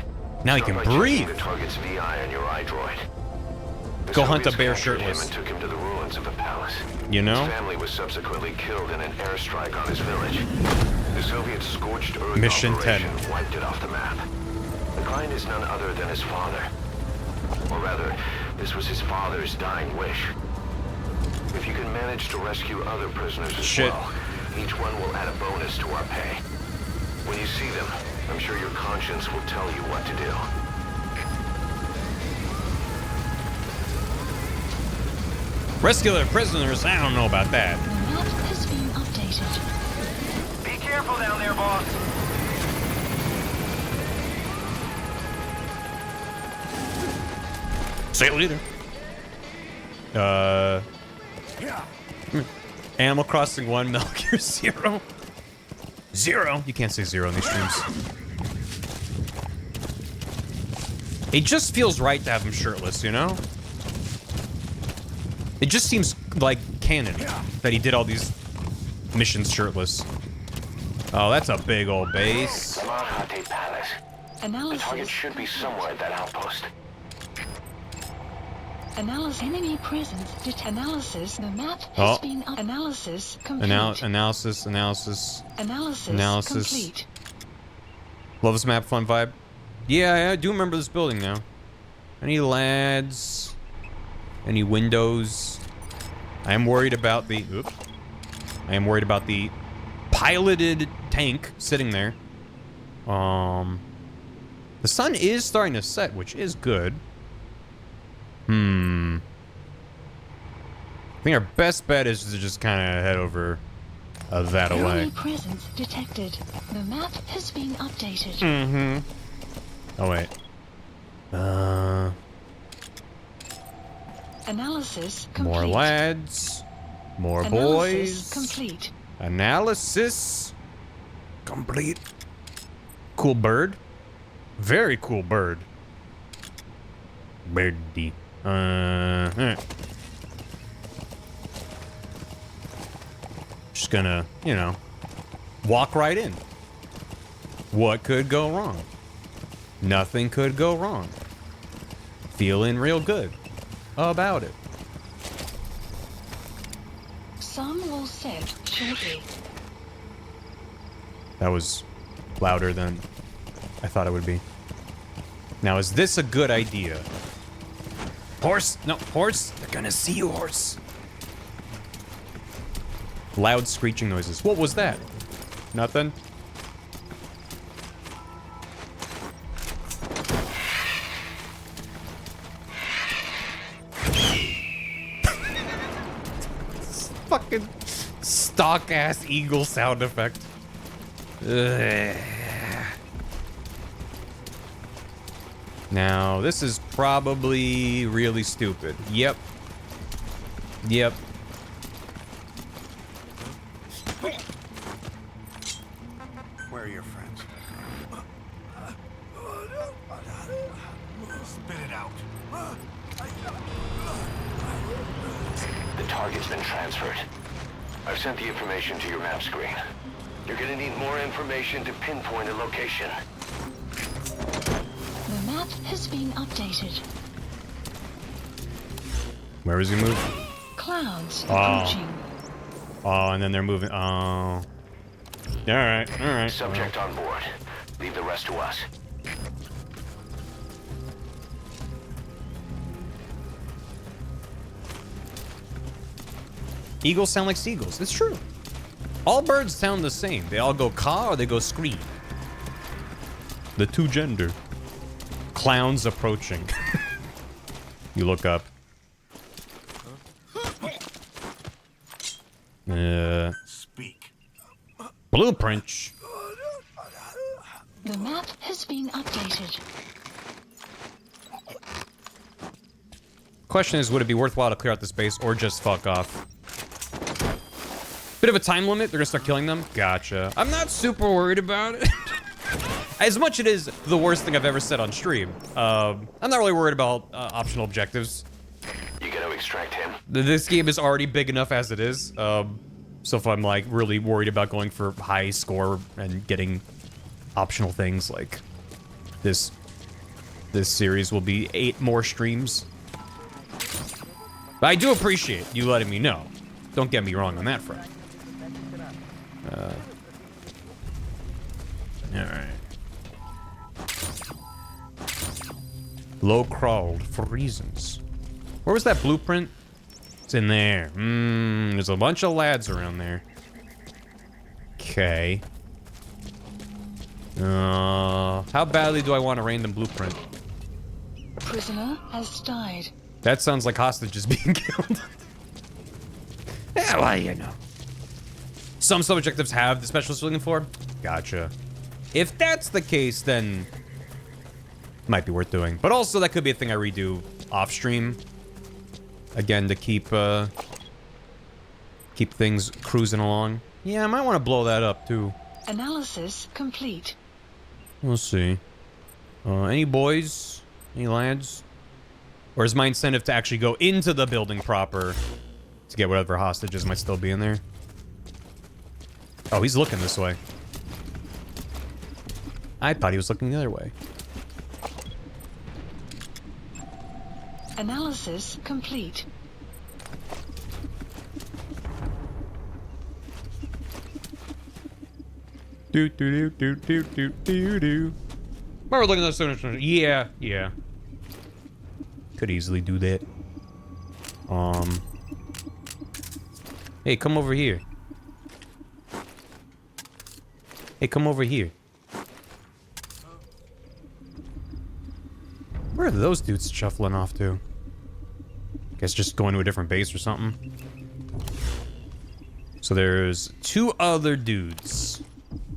Now he can breathe. The target's VI on your iDroid. Go hunt a bear shirtless. And took him to the ruins of the palace. You know? His family was subsequently killed in an airstrike on his village. The Soviet scorched earth Mission operation 10. wiped it off the map. The client is none other than his father. Or rather, this was his father's dying wish. If you can manage to rescue other prisoners as well, each one will add a bonus to our pay. When you see them, I'm sure your conscience will tell you what to do. Rescue their prisoners? I don't know about that. The map has been updated. Be careful down there, boss. Say it later. Animal Crossing 1, Metal Gear 0. 0? You can't say 0 in these streams. It just feels right to have him shirtless, you know? It just seems like canon that he did all these missions shirtless. Oh, that's a big old base. Lamar Khatib Palace. The target Analysis. should be somewhere at that outpost. Analysis. Enemy presence. Analysis. The map has been analysis complete. Analysis. Analysis complete. Love this map, fun vibe. Yeah, I do remember this building now. Any lads? Any windows? I am worried about the... Oops. I am worried about the piloted tank sitting there. The sun is starting to set, which is good. I think our best bet is to just kind of head over that away. Enemy presence detected. The map has been updated. Oh, wait. Analysis complete. More lads. More Analysis boys. complete. Analysis complete. Cool bird. Very cool bird. Birdie. Just gonna, you know, walk right in. What could go wrong? Nothing could go wrong. Feeling real good about it. Sun will set shortly. That was louder than I thought it would be. Now, is this a good idea? Horse? No, horse. They're gonna see you, horse. Loud screeching noises. What was that? Nothing? Fucking stock ass eagle sound effect. Ugh. Now, this is probably really stupid. Yep. your friends. Spit it out. The target's been transferred. I've sent the information to your map screen. You're gonna need more information to pinpoint a location. The map has been updated. Where is he moving? Clouds Oh. approaching. Oh, and then they're moving. Oh. Alright, alright. Subject on board. Leave the rest to us. Eagles sound like seagulls. It's true. All birds sound the same. They all go caw or they go scream. The two gender. Clowns approaching. You look up. Speak. Blueprint. The map has been updated. Question is, would it be worthwhile to clear out the space or just fuck off? Bit of a time limit. They're gonna start killing them. Gotcha. I'm not super worried about it. As much it is the worst thing I've ever said on stream. I'm not really worried about optional objectives. You gonna extract him? This game is already big enough as it is. So if I'm like really worried about going for high score and getting optional things like this series will be 8 more streams. But I do appreciate you letting me know. Don't get me wrong on that front. Alright. Low crawled for reasons. Where was that blueprint? It's in there. There's a bunch of lads around there. Okay. How badly do I want a random blueprint? Prisoner has died. That sounds like hostages being killed. Yeah, well, you know. Some sub-objectives have the specialist looking for. Gotcha. If that's the case, then might be worth doing. But also, that could be a thing I redo off-stream. Again, to keep things cruising along. Yeah, I might want to blow that up, too. Analysis complete. We'll see. Any boys? Any lads? Or is my incentive to actually go into the building proper to get whatever hostages might still be in there? Oh, he's looking this way. I thought he was looking the other way. Analysis complete. Do do do do do do do. We're looking at this. Yeah, yeah. Could easily do that. Hey, come over here. Hey, come over here. Where are those dudes shuffling off to? Guess just going to a different base or something. So there's 2 other dudes.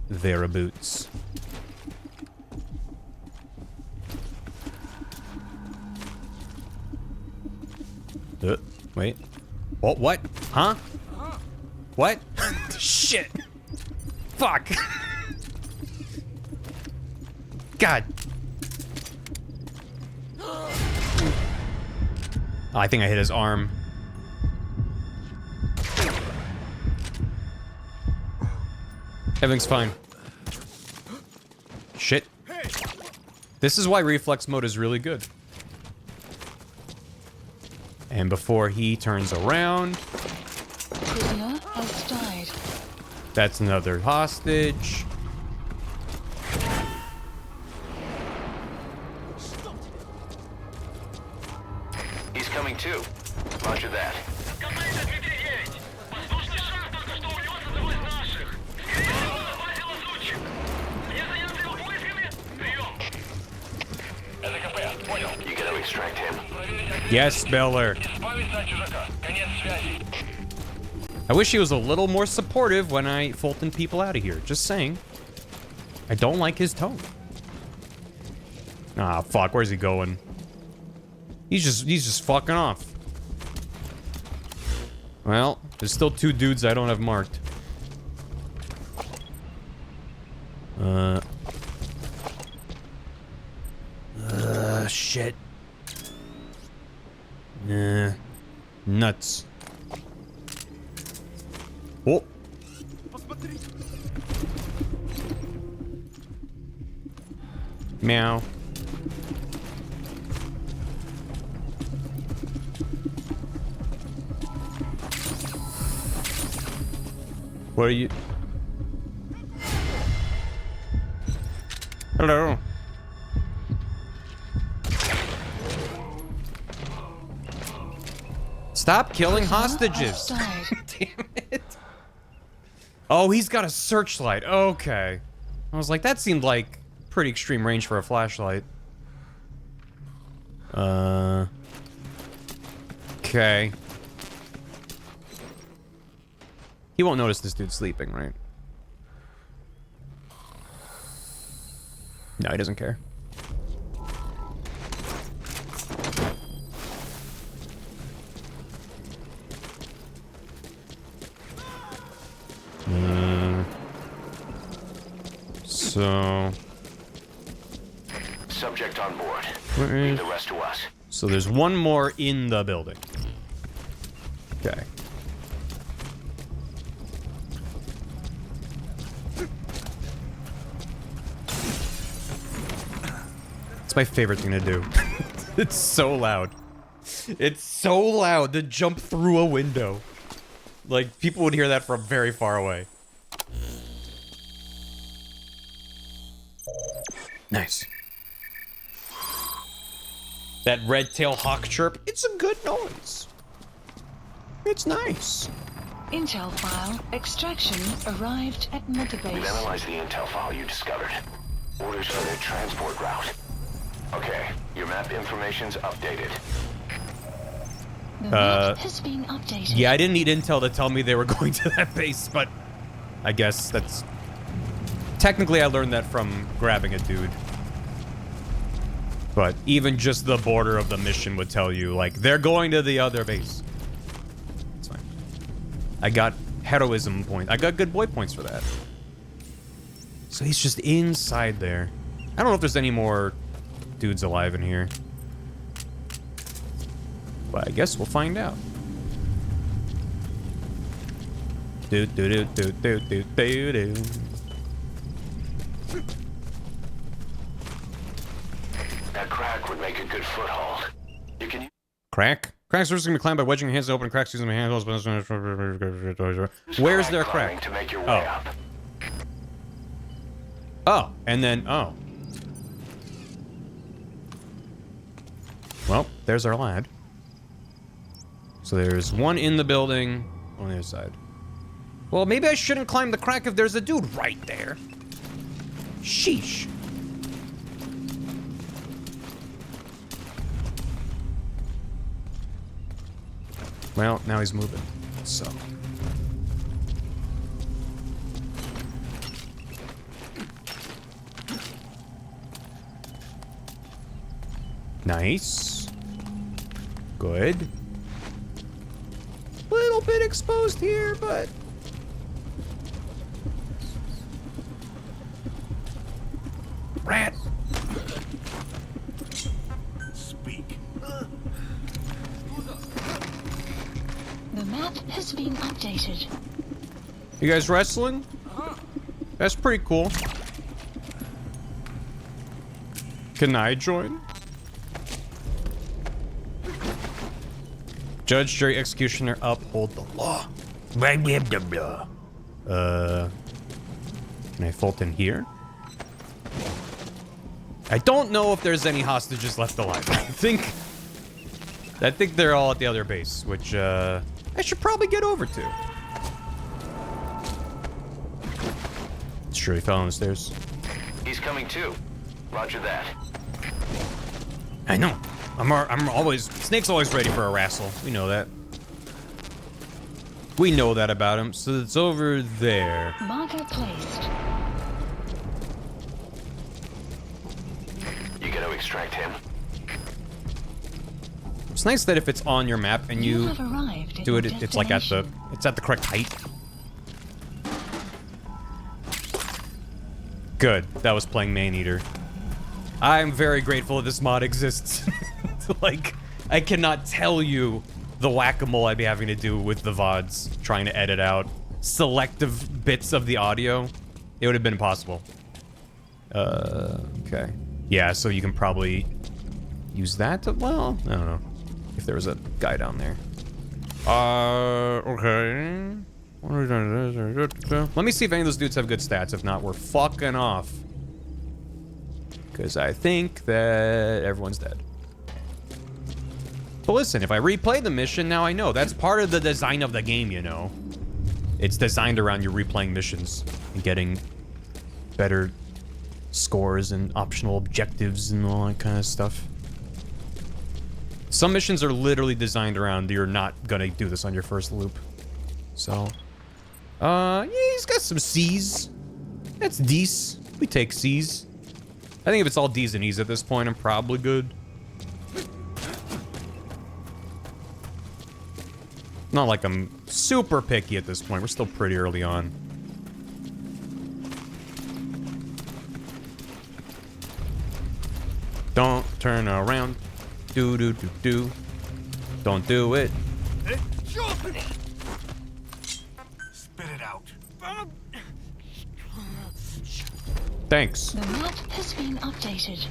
Thereabouts. Wait. Oh, what? Huh? What? Shit. Fuck. God. Oh, I think I hit his arm. Everything's fine. Shit. This is why reflex mode is really good. And before he turns around... Prisoner has died. That's another hostage. He's coming too. Roger that. You gonna extract him? Yes, Beller. I wish he was a little more supportive when I Fulton people out of here. Just saying. I don't like his tone. Ah, fuck. Where's he going? He's just fucking off. Well, there's still 2 dudes I don't have marked. Nuts. Oh. Meow. What are you? Hello. Stop killing hostages. Damn it. Oh, he's got a searchlight. Okay. I was like, that seemed like pretty extreme range for a flashlight. Okay. He won't notice this dude's sleeping, right? No, he doesn't care. So... Subject on board. Where Leave is... the rest to us. So there's one more in the building. Okay. It's my favorite thing to do. It's so loud. It's so loud to jump through a window. Like, people would hear that from very far away. Nice. That red-tail hawk chirp, it's a good noise. It's nice. Intel file extraction arrived at We've Metabase. analyzed the intel file you discovered. Orders for their transport route. Okay, your map information's updated. The map has been updated. Yeah, I didn't need intel to tell me they were going to that base, but I guess that's... Technically, I learned that from grabbing a dude. But even just the border of the mission would tell you, like, they're going to the other base. It's fine. I got heroism points. I got good boy points for that. So he's just inside there. I don't know if there's any more dudes alive in here. But I guess we'll find out. Do do do do do do do do. That crack would make a good foothold. You can... Crack? Crack surface can be climbed by wedging your hands to open cracks using the handles. Where's their crack? To make your way up. Oh, and then, oh. Well, there's our lad. So there's one in the building on the other side. Well, maybe I shouldn't climb the crack if there's a dude right there. Sheesh. Well, now he's moving, so. Nice. Good. Little bit exposed here, but... Rat! Speak. The map has been updated. You guys wrestling? That's pretty cool. Can I join? Judge, jury, executioner, uphold the law. Blah, blah, blah, blah. Can I fold in here? I don't know if there's any hostages left alive. I think they're all at the other base, which, I should probably get over to. It's true, he fell on the stairs. He's coming too. Roger that. I know. I'm always... Snake's always ready for a wrestle. We know that. We know that about him. So it's over there. Marker placed. You gotta extract him. It's nice that if it's on your map and you have arrived at do it, your it's like at the... destination. It's at the correct height. Good. That was playing Maneater. I'm very grateful that this mod exists. Like, I cannot tell you the whack-a-mole I'd be having to do with the VODs, trying to edit out selective bits of the audio. It would have been impossible. Okay. Yeah, so you can probably use that to, well, I don't know. If there was a guy down there. Okay. Let me see if any of those dudes have good stats. If not, we're fucking off. Because I think that everyone's dead. But listen, if I replay the mission, now I know. That's part of the design of the game, you know. It's designed around you replaying missions and getting better scores and optional objectives and all that kind of stuff. Some missions are literally designed around you're not gonna do this on your first loop. So, yeah, he's got some C's. That's D's. We take C's. I think if it's all D's and E's at this point, I'm probably good. Not like I'm super picky at this point. We're still pretty early on. Don't turn around. Do do do do. Don't do it. Spit it out. The Thanks. map has been updated.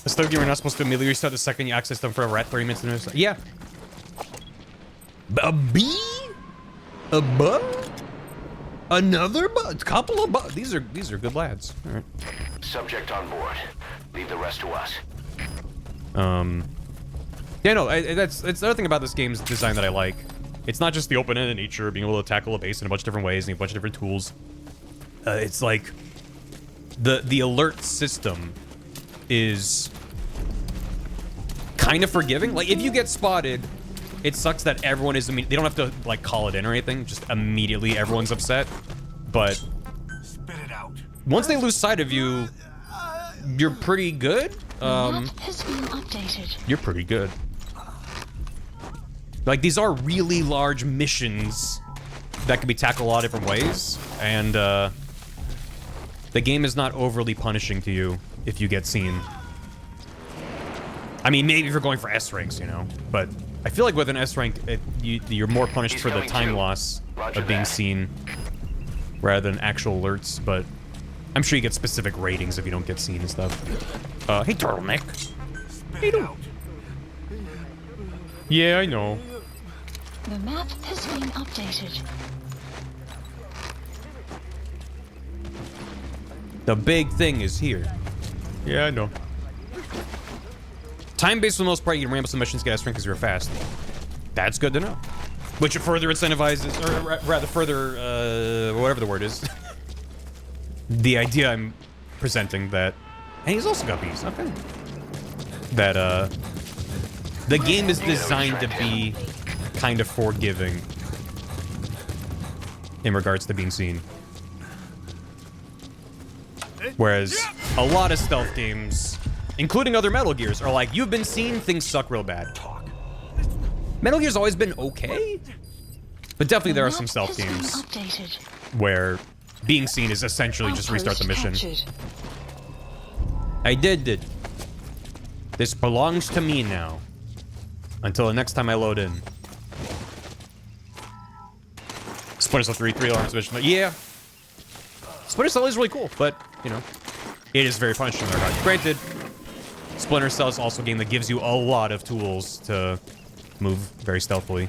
A slow game, you're not supposed to immediately restart the second you access them for a rat 30 minutes in a yeah. A bee? A bug? Another bug? A couple of bugs. These are good lads. All right. Subject on board. Leave the rest to us. Yeah, no, that's the other thing about this game's design that I like. It's not just the open-ended nature, being able to tackle a base in a bunch of different ways and a bunch of different tools. It's like the alert system is kind of forgiving. Like, if you get spotted, it sucks that everyone is, they don't have to, like, call it in or anything. Just immediately everyone's upset. But Spit it out. once they lose sight of you, you're pretty good. The map has been updated. You're pretty good. Like, these are really large missions that can be tackled a lot of different ways. And, the game is not overly punishing to you if you get seen. I mean, maybe if you're going for S ranks, you know, but I feel like with an S rank, you're more punished for the time loss of being seen rather than actual alerts, but I'm sure you get specific ratings if you don't get seen and stuff. Hey, Turtleneck. Spit it out. Yeah, I know. The map has been updated. The big thing is here. Yeah, I know. Time-based for the most part, you can ramp up some missions, get S rank because you're fast. That's good to know. Which further incentivizes, or rather further, whatever the word is. The idea I'm presenting that, and he's also got bees, okay. That, the game is designed to be kind of forgiving in regards to being seen. Whereas a lot of stealth games, including other Metal Gears, are like, you've been seen, things suck real bad. Metal Gear's always been okay, but definitely there are some stealth games where being seen is essentially just restart the mission. I did it. This belongs to me now. Until the next time I load in. Splinter Cell 3 alarms mission. Yeah. Splinter Cell is really cool, but, you know, it is very punishing in their regard. Granted, Splinter Cell is also a game that gives you a lot of tools to move very stealthily.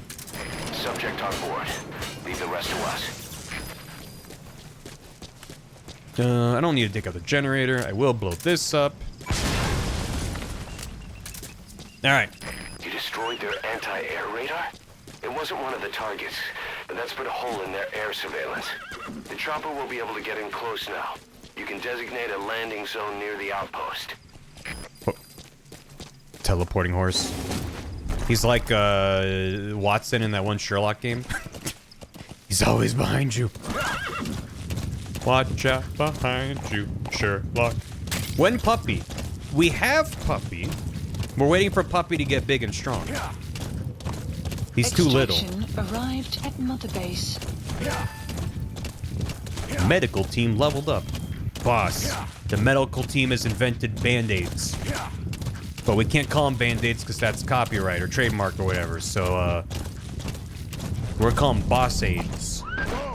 Subject on board. Leave the rest to us. I don't need to dig up the generator. I will blow this up. Alright. You destroyed their anti-air radar? It wasn't one of the targets, but that's put a hole in their air surveillance. The chopper will be able to get in close now. You can designate a landing zone near the outpost. Oh. Teleporting horse. He's like Watson in that one Sherlock game. He's always behind you. Watch out behind you, Sherlock. When Puppy? We have Puppy. We're waiting for Puppy to get big and strong. He's too little. Arrived at Mother Base. Medical team leveled up. Boss. The medical team has invented band-aids. But we can't call them band-aids because that's copyright or trademark or whatever. So, we're calling them boss aids.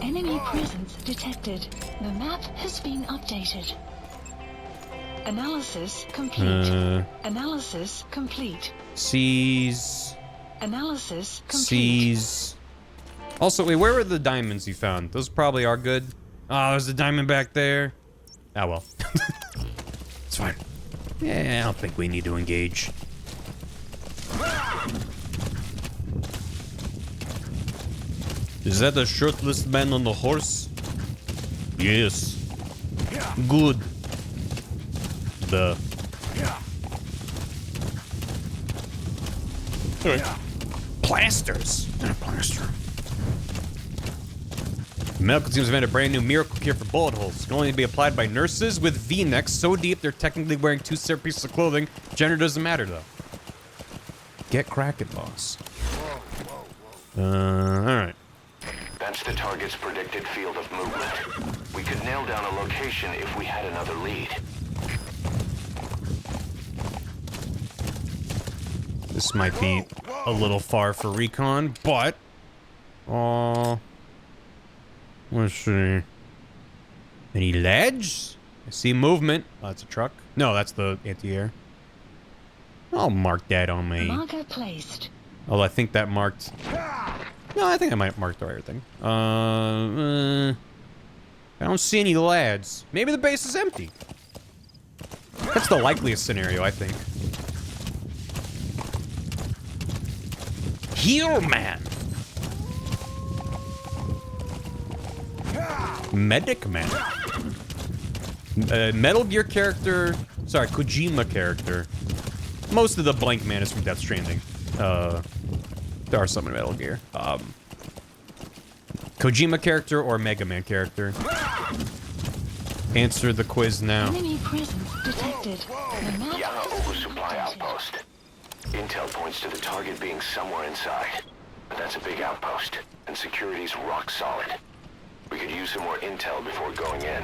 Enemy presence detected. The map has been updated. Analysis complete. Analysis complete. Seize. Analysis complete. Seize. Also, wait, where were the diamonds you found? Those probably are good. Oh, there's a diamond back there. Ah, well. It's fine. Yeah, I don't think we need to engage. Is that a shirtless man on the horse? Yes. Good. The. Plasters. Not a plaster. The medical team's invented a brand new miracle cure for bullet holes. It can only be applied by nurses with V-necks so deep they're technically wearing 2 separate pieces of clothing. Gender doesn't matter though. Get cracking, boss. Alright. That's the target's predicted field of movement. We could nail down a location if we had another lead. This might be a little far for recon, but... let's see. Any ledge? I see movement. Oh, that's a truck. No, that's the anti-air. I'll mark that on me. Marker placed. Oh, I think that marked... No, I think I might mark the right thing. I don't see any lads. Maybe the base is empty. That's the likeliest scenario, I think. Heal man. Medic man. Metal Gear character. Sorry, Kojima character. Most of the blank man is from Death Stranding. There are some in Metal Gear. Kojima character or Mega Man character? Answer the quiz now. Enemy presence detected. The map Yana has been oversupply updated. outpost. Intel points to the target being somewhere inside. But that's a big outpost, and security's rock solid. We could use some more intel before going in.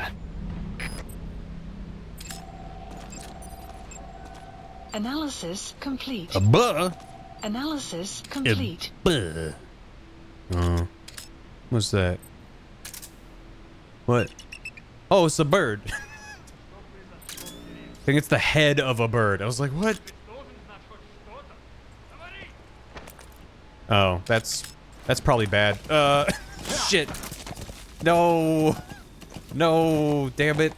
Analysis complete. Buh. Analysis complete. Buh. What's that? What? Oh, it's a bird. I think it's the head of a bird. I was like, what? Oh, that's probably bad. Shit. No. No, damn it.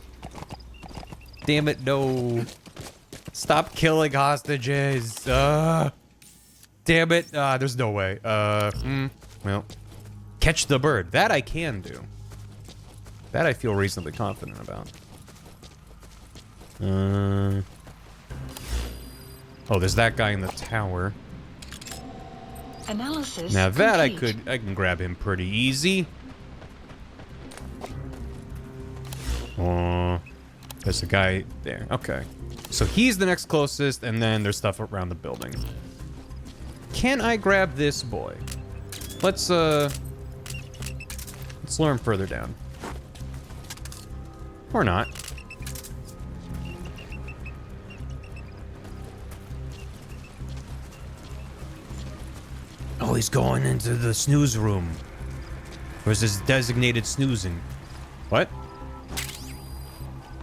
Damn it, no. Stop killing hostages. Damn it. There's no way. Well. Catch the bird. That I can do. That I feel reasonably confident about. Oh, there's that guy in the tower. Analysis Now that complete. I can grab him pretty easy. Oh, there's a guy there. Okay. So he's the next closest, and then there's stuff around the building. Can I grab this boy? Let's lure him further down. Or not. Oh, he's going into the snooze room. Where's his designated snoozing? What?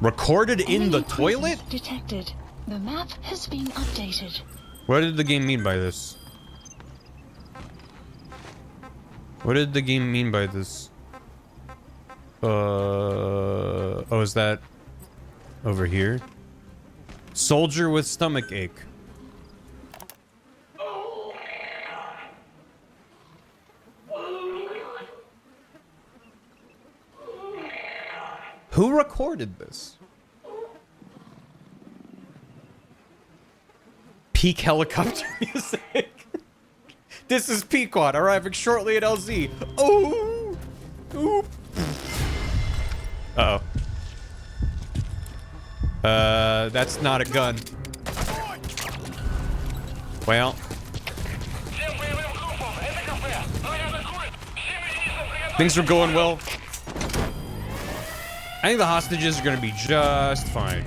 Recorded in the Enemy toilet? presence detected. The map has been updated. What did the game mean by this? What did the game mean by this? Oh, is that over here? Soldier with stomach ache. Who recorded this? Peak helicopter music. This is Pequod arriving shortly at LZ. Oh! Ooh. Uh-oh. That's not a gun. Well. Things are going well. I think the hostages are gonna be just fine.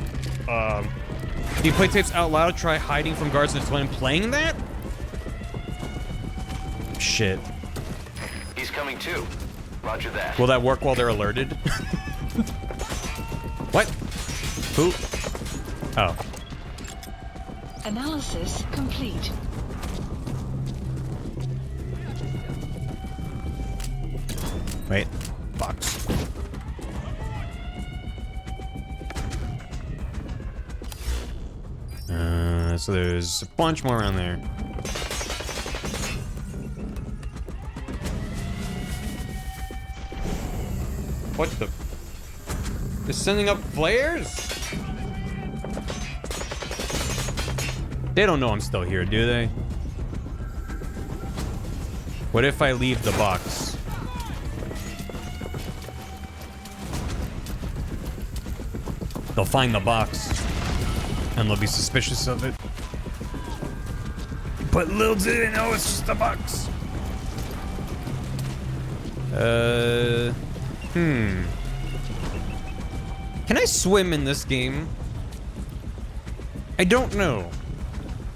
Do you play tapes out loud? Try hiding from guards and when playing that? Shit. He's coming too. Roger that. Will that work while they're alerted? What? Who? Oh. Analysis complete. Wait. Box. So there's a bunch more around there. What the? They're sending up flares? They don't know I'm still here, do they? What if I leave the box? They'll find the box. And they'll be suspicious of it. But little do they know it's just a box. Can I swim in this game? I don't know.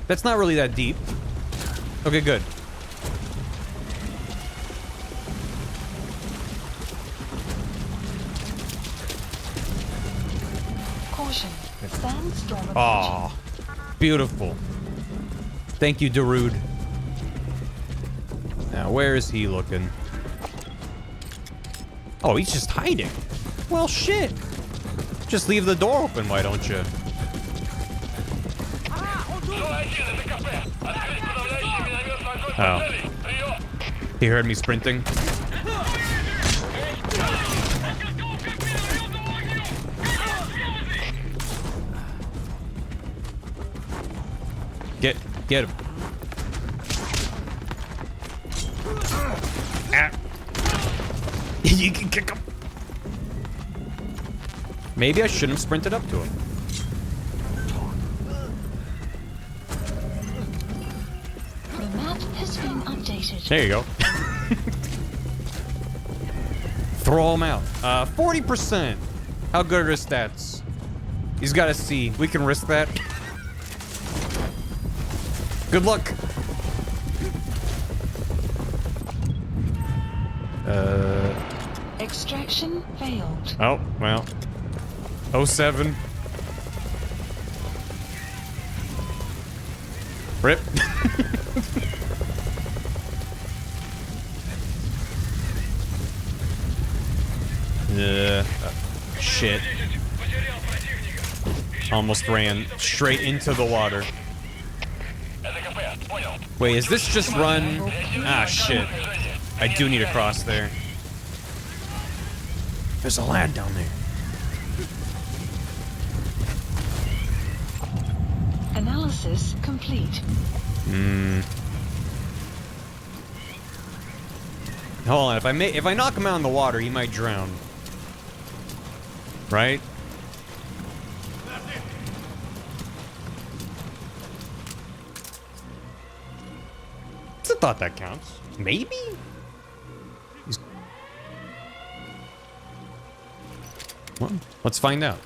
That's not really that deep. Okay, good. Caution. Sandstorm approaching. Aw, beautiful. Thank you, Darude. Now, where is he looking? Oh, he's just hiding. Well, shit. Just leave the door open, why don't you? Oh. He heard me sprinting. Get him. Ah. You can kick him. Maybe I shouldn't have sprinted up to him. The map has been updated. There you go. Throw him out. 40%. How good are his stats? He's got a C. We can risk that. Good luck. Extraction failed. Oh, well. 07. Rip. Shit. Almost ran straight into the water. Wait, is this just run? Ah, shit. I do need to cross there. There's a lad down there. Analysis complete. Hold on, if I knock him out in the water, he might drown. Right? It's a thought that counts. Maybe? Well, let's find out.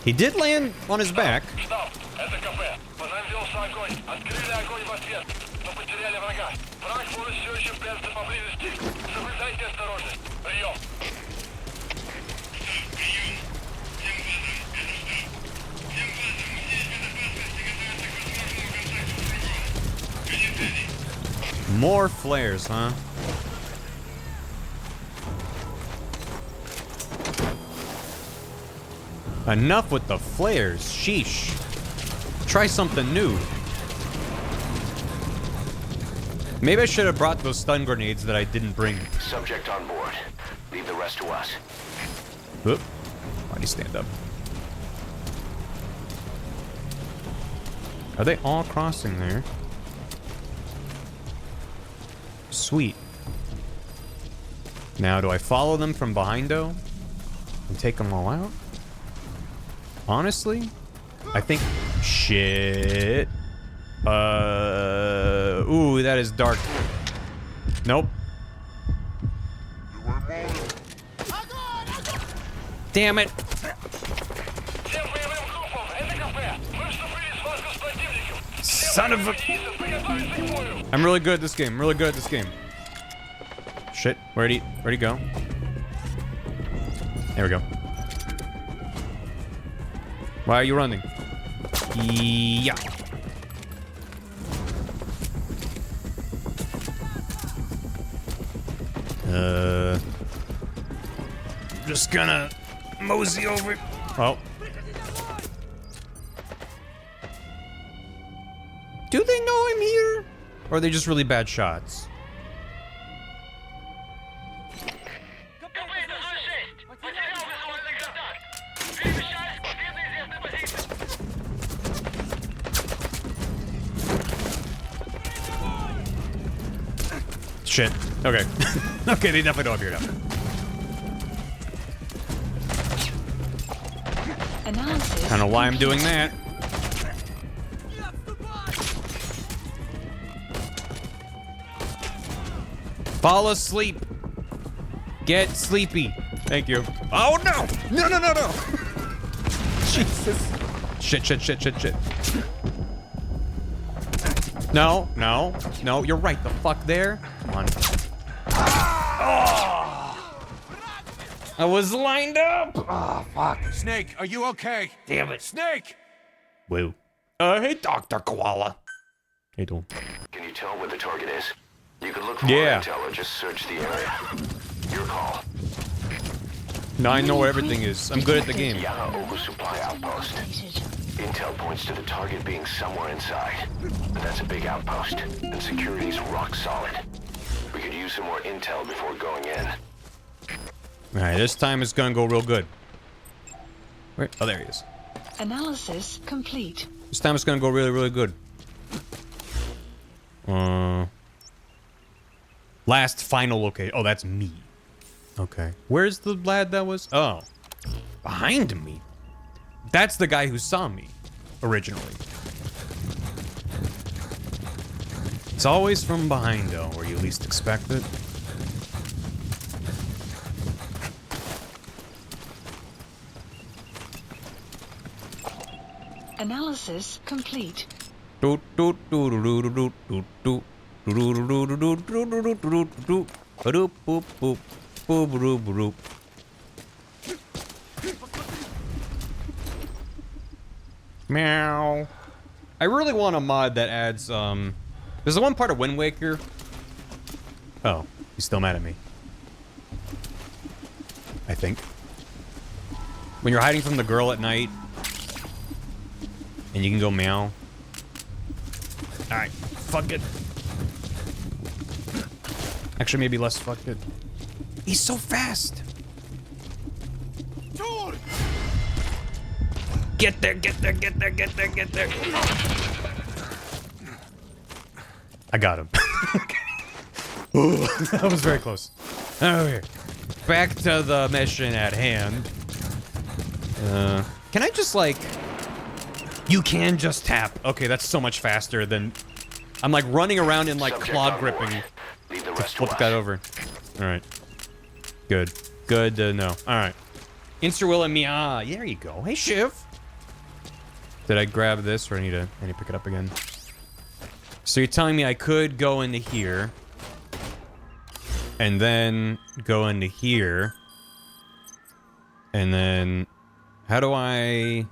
He did land on his back. More flares, huh? Enough with the flares, sheesh. Try something new. Maybe I should have brought those stun grenades that I didn't bring. Subject on board. Leave the rest to us. Oop. Why'd he stand up? Are they all crossing there? Sweet. Now, do I follow them from behind, though? And take them all out? Honestly, I think... Shit. Ooh, that is dark. Nope. Damn it. Son of a... I'm really good at this game. I'm really good at this game. Shit. Where'd he go? There we go. Why are you running? Yeah. Just gonna mosey over. Oh. Do they know I'm here? Or are they just really bad shots? Shit. Okay. Okay, they definitely know I'm here now. Analysis. I don't know why I'm doing that. Fall asleep. Get sleepy. Thank you. Oh no! No, no, no, no! Jesus. Shit, shit, shit, shit, shit. No, no, no, you're right the fuck there. Come on. Oh! I was lined up! Oh, fuck. Snake, are you okay? Damn it. Snake! Woo. Hey, Dr. Koala. How you doing? Can you tell where the target is? You can look for Yeah. intel or just search the area. Your call. No, I know where everything is. I'm good at the game. Yana oversupply outpost. Intel points to the target being somewhere inside. But that's a big outpost, and security's rock solid. We could use some more intel before going in. Alright, this time it's gonna go real good. Where? Oh, there he is. Analysis complete. This time it's gonna go really, really good. Last final location. Oh, that's me. Okay. Where's the lad that was? Oh. Behind me. That's the guy who saw me originally. It's always from behind, though, where you least expect it. Analysis complete. Doot, doot, doot, doot, doot, doot, doot, doot. Meow. I really want a mod that adds, there's the one part of Wind Waker. Oh, he's still mad at me. I think. When you're hiding from the girl at night, and you can go meow. Alright, fuck it. Actually, maybe less fuck it. He's so fast. Get there, get there, get there, get there, get there. I got him. Ooh, that was very close. Okay. Back to the mission at hand. Can I just, like... You can just tap. Okay, that's so much faster than... I'm, like, running around in, like, Subject claw on gripping board. Leave the to rest to flip us. that over. Alright. Good. Good to know. Alright. Insta-Will and me. Ah, there you go. Hey, Shiv. Did I grab this, or I need to pick it up again? So you're telling me I could go into here, and then go into here, and then how do I?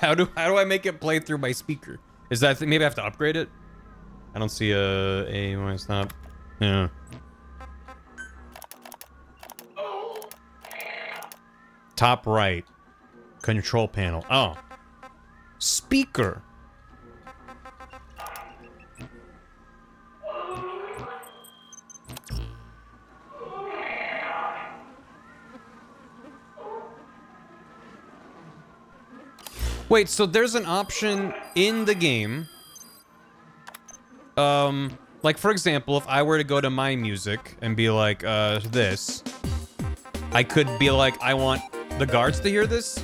how do I make it play through my speaker? Is that maybe I have to upgrade it? I don't see why it's not. Yeah. Top right. Control panel. Oh. Speaker. Wait, so there's an option in the game. Like for example, if I were to go to my music and be like, this. I could be like, I want the guards to hear this.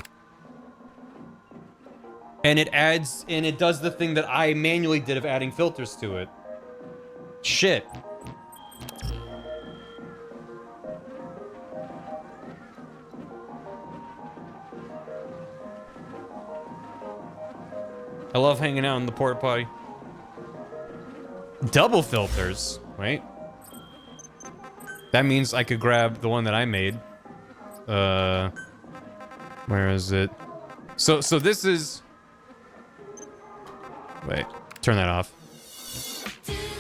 And it adds, and it does the thing that I manually did of adding filters to it. Shit. I love hanging out in the porta potty. Double filters. Wait. That means I could grab the one that I made. Where is it? So this is... Wait, turn that off.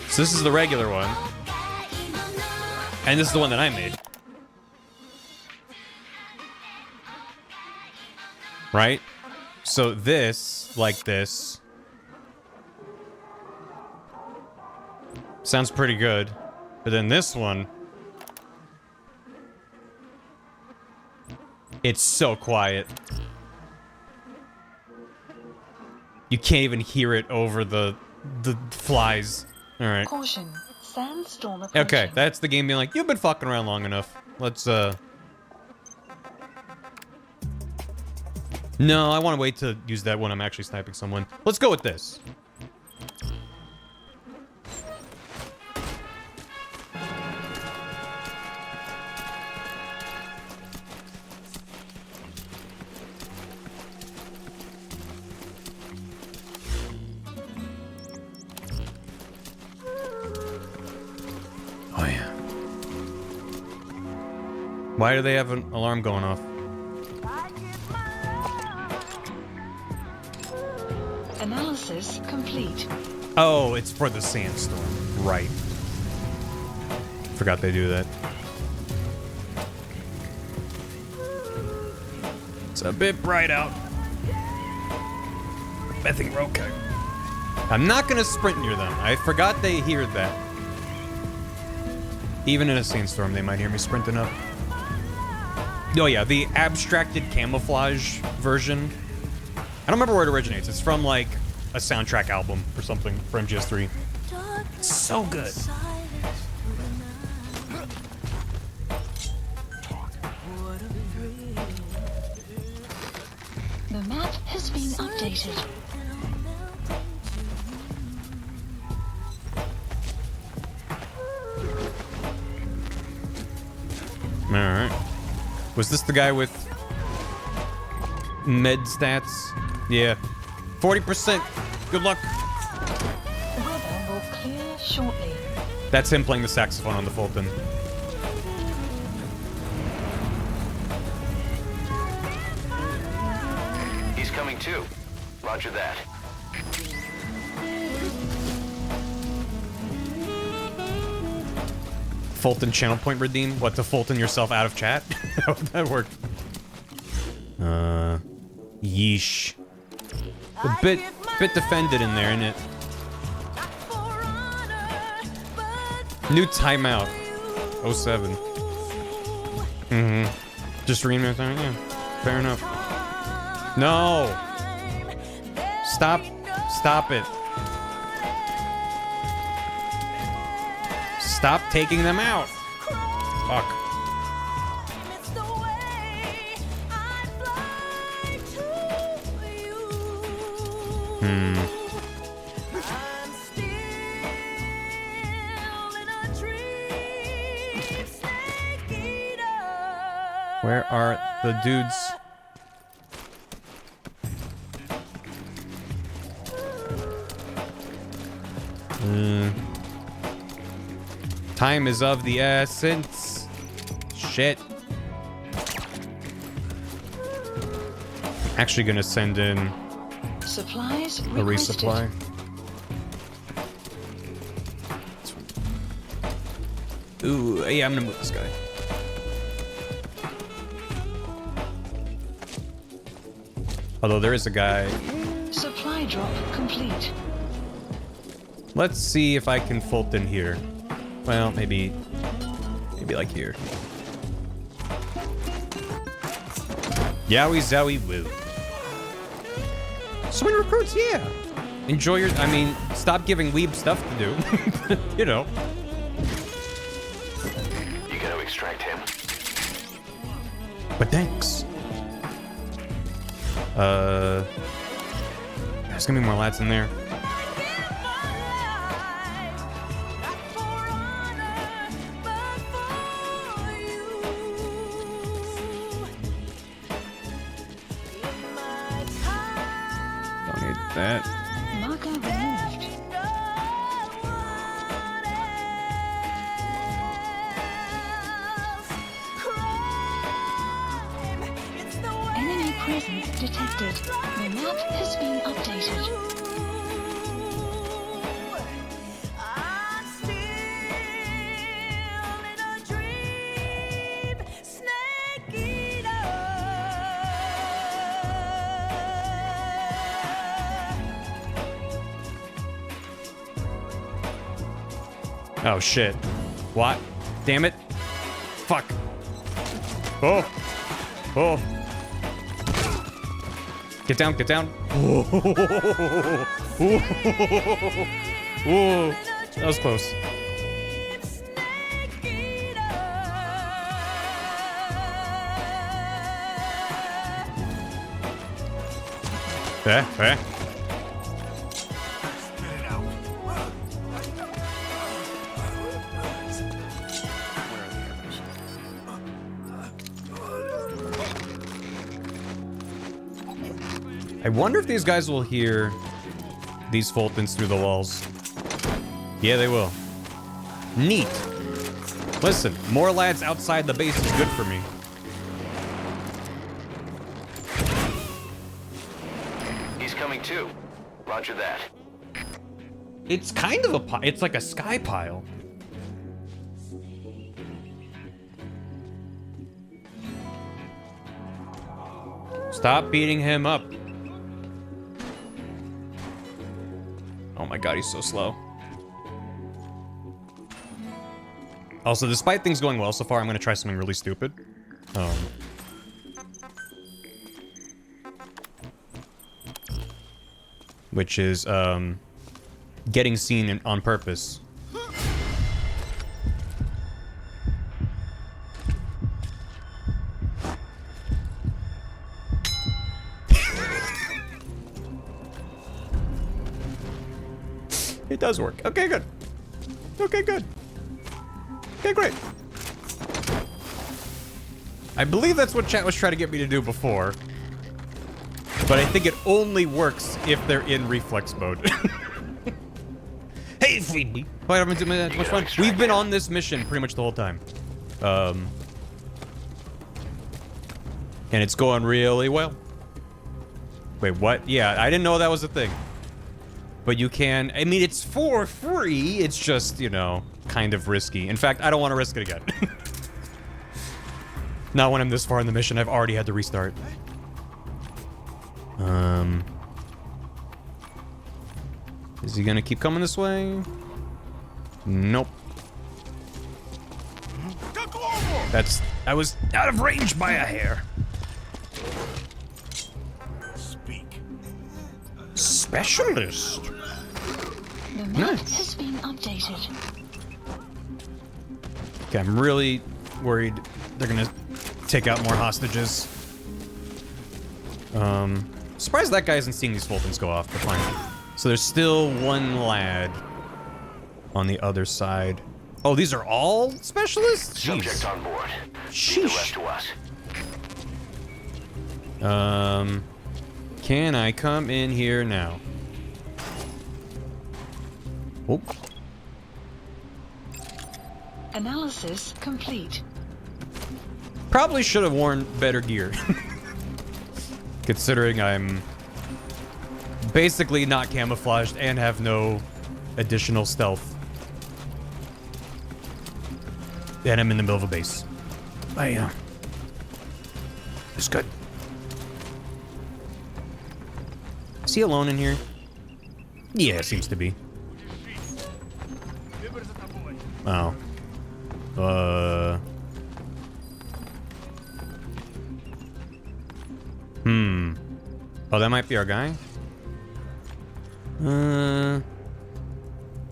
So this is the regular one. And this is the one that I made. Right? So this, like this. Sounds pretty good. But then this one... It's so quiet. You can't even hear it over the flies. All right. Caution. Sandstorm approaching. Okay, that's the game being like, you've been fucking around long enough. Let's No, I want to wait to use that when I'm actually sniping someone. Let's go with this. Oh, yeah. Why do they have an alarm going off? Analysis complete. Oh, it's for the sandstorm. Right. Forgot they do that. It's a bit bright out. I think we're okay. I'm not gonna sprint near them. I forgot they hear that. Even in a sandstorm, they might hear me sprinting up. Oh yeah, the abstracted camouflage version. I don't remember where it originates. It's from like a soundtrack album or something for MGS3. It's so good. The map has been updated. Alright. Was this the guy with med stats? Yeah. 40%. Good luck. Weather will clear shortly. That's him playing the saxophone on the Fulton. He's coming too. Roger that. Fulton channel point redeem? What, to Fulton yourself out of chat? How would that work? Yeesh. A bit defended in there, isn't it? New timeout. 07. Mm-hmm. Just reading it there? Yeah. Fair enough. No! Stop it. Stop taking them out. Fuck. Where are the dudes? Time is of the essence. Shit. Actually gonna send in Supplies a requested. resupply. Ooh, yeah, I'm gonna move this guy. Although there is a guy. Supply drop complete. Let's see if I can Fulton here. Well, maybe like here. Yowie zowie woo. So many recruits, yeah. Enjoy your, I mean, stop giving weeb stuff to do. You know. You gotta extract him. But thanks. There's gonna be more lads in there. Don't need that. Marker removed. Enemy presence detected. The map has been updated. Oh shit. What? Damn it. Fuck. Oh. Oh. Get down, get down. Whoa. Whoa. That was close. Eh. Spit it out. I wonder if these guys will hear these Fultons through the walls. Yeah, they will. Neat. Listen, more lads outside the base is good for me. He's coming too. Roger that. It's kind of a it's like a sky pile. Stop beating him up. Oh my god, he's so slow. Also, despite things going well so far, I'm gonna try something really stupid. Which is, getting seen on purpose. It does work. Okay, good. Okay, good. Okay, great. I believe that's what chat was trying to get me to do before. But I think it only works if they're in reflex mode. Hey, Phoebe! Why haven't we had much fun? We've been on this mission pretty much the whole time. And it's going really well. Wait, what? Yeah, I didn't know that was a thing. But you can, I mean, it's for free. It's just, you know, kind of risky. In fact, I don't want to risk it again. Not when I'm this far in the mission. I've already had to restart. Is he gonna keep coming this way? Nope. I was out of range by a hair. Speak. Specialist. The map has been updated. Okay, I'm really worried they're gonna take out more hostages. Surprised that guy isn't seeing these Fultons go off, but fine. So there's still one lad on the other side. Oh, these are all specialists? Jeez. Subject on board. Leave the rest Sheesh. to us. Can I come in here now? Oh. Analysis complete. Probably should have worn better gear. Considering I'm basically not camouflaged and have no additional stealth. And I'm in the middle of a base. It's good. Is he alone in here? Yeah, it seems to be. Oh. Oh, that might be our guy? I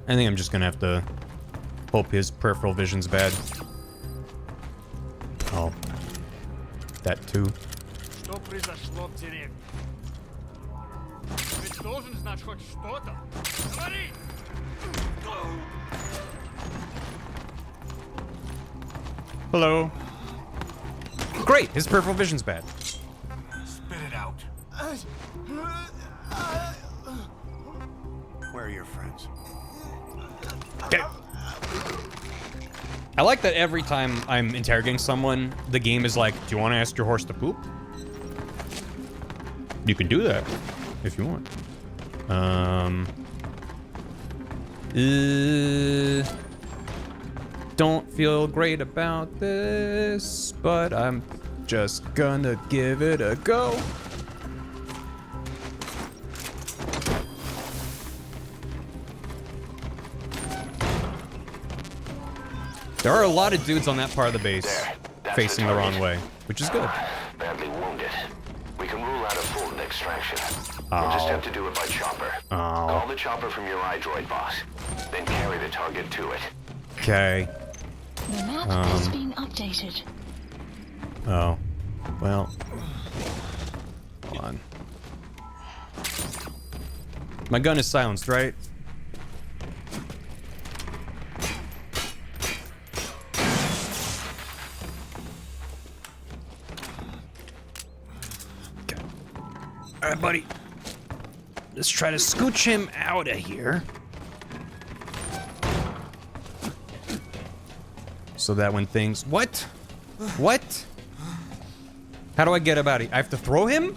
think I'm just gonna have to hope his peripheral vision's bad. Oh. That too. Что произошло в деревне? Ведь должен знать хоть что-то. Говори! Hello. Great, his peripheral vision's bad. Spit it out. Where are your friends? Okay. I like that every time I'm interrogating someone, the game is like, do you want to ask your horse to poop? You can do that if you want. Don't feel great about this, but I'm just gonna give it a go. There are a lot of dudes on that part of the base facing the wrong way, which is good. Badly wounded. We can rule out a full extraction. We'll just have to do it by chopper. Call the chopper from your iDroid boss, then carry the target to it. Okay. The map has been updated. Oh. Well. Hold on. My gun is silenced, right? Okay. Alright, buddy. Let's try to scooch him out of here. So that when things... What? What? How do I get about it? I have to throw him?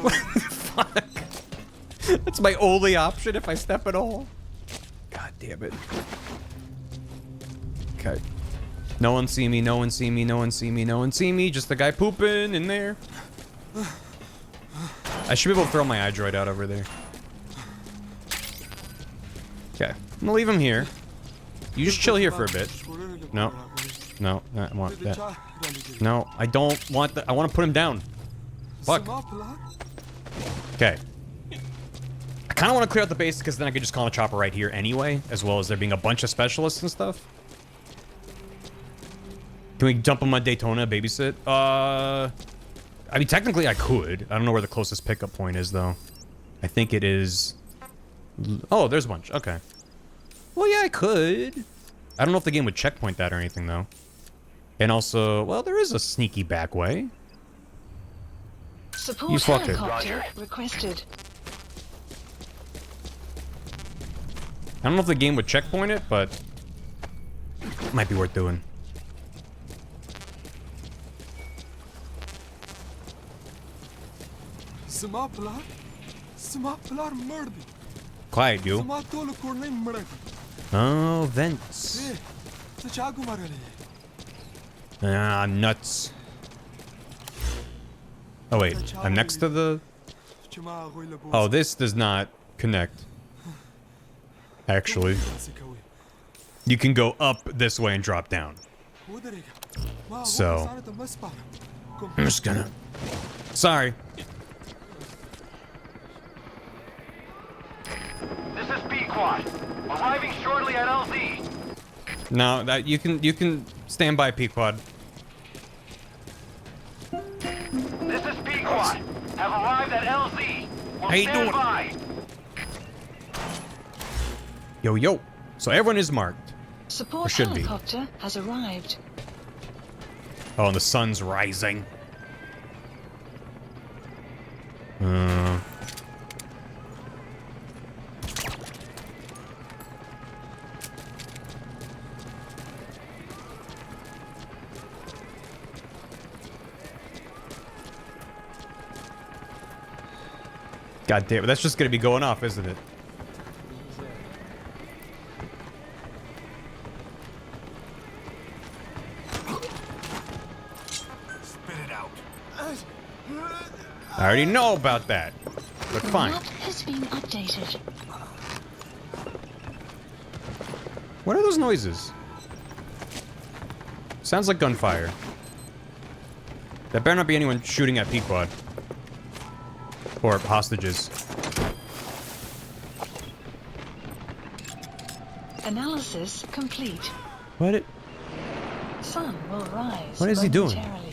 What the fuck? That's my only option if I step at all. God damn it. Okay. No one see me, no one see me, no one see me, no one see me. Just the guy pooping in there. I should be able to throw my iDroid out over there. Okay. I'm gonna leave him here. You just chill here for a bit. No. No, I want that. No, I don't want that. I want to put him down. Fuck. Okay. I kind of want to clear out the base because then I could just call a chopper right here anyway, as well as there being a bunch of specialists and stuff. Can we dump him on Daytona, babysit? I mean, technically I could. I don't know where the closest pickup point is, though. I think it is... Oh, there's a bunch. Okay. Well, yeah, I could. I don't know if the game would checkpoint that or anything, though. And also, well, there is a sneaky back way. Support You fucked it. helicopter requested. I don't know if the game would checkpoint it, but... It might be worth doing. Quiet, you. Oh, vents. Ah, nuts. Oh, wait. I'm next to the... Oh, this does not connect. Actually. You can go up this way and drop down. So... I'm just gonna... Sorry. This is Pequod. Arriving shortly at LZ. No, that you can stand by, Pequod. This is Pequod. Have arrived at LZ. We'll How you stand doing? by. Yo, yo. So everyone is marked. Support should be. helicopter has arrived. Oh, and the sun's rising. God damn it, that's just gonna be going off, isn't it? Spit it out. I already know about that. But The fine. map has been updated. What are those noises? Sounds like gunfire. That better not be anyone shooting at Pequod. Or hostages. Analysis complete. What? Sun will rise. What is he doing? momentarily.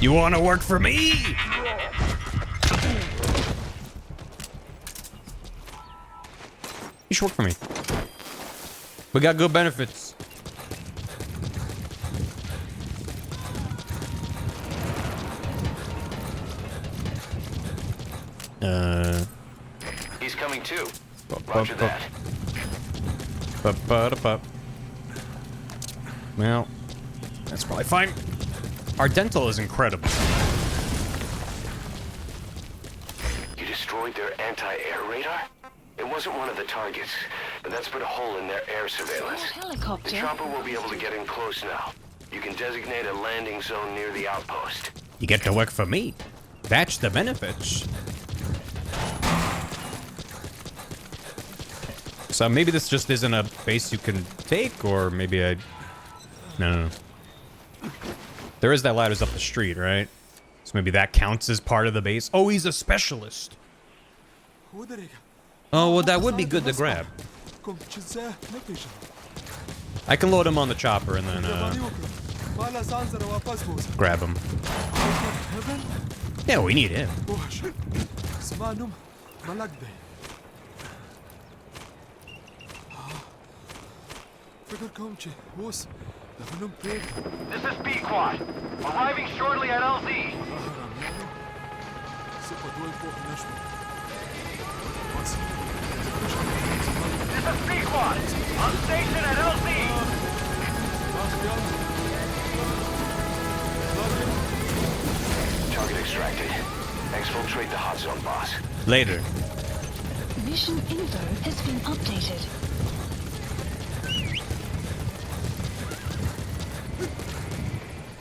You want to work for me? You should work for me. We got good benefits. He's coming too. Roger that. Well, that's probably fine. Our dental is incredible. You destroyed their anti-air radar? It wasn't one of the targets, but that's put a hole in their air surveillance. Helicopter. The chopper will be able to get in close now. You can designate a landing zone near the outpost. You get to work for me. That's the benefits. So maybe this just isn't a base you can take, or maybe I... No. There is that ladder's up the street, right? So maybe that counts as part of the base. Oh, he's a specialist. Oh, well, that would be good to grab. I can load him on the chopper and then, grab him. Yeah, we need him. This is Pequod. Arriving shortly at LZ. This is Pequod. On station at LZ. Target extracted. Exfiltrate the hot zone, boss. Later. Mission info has been updated.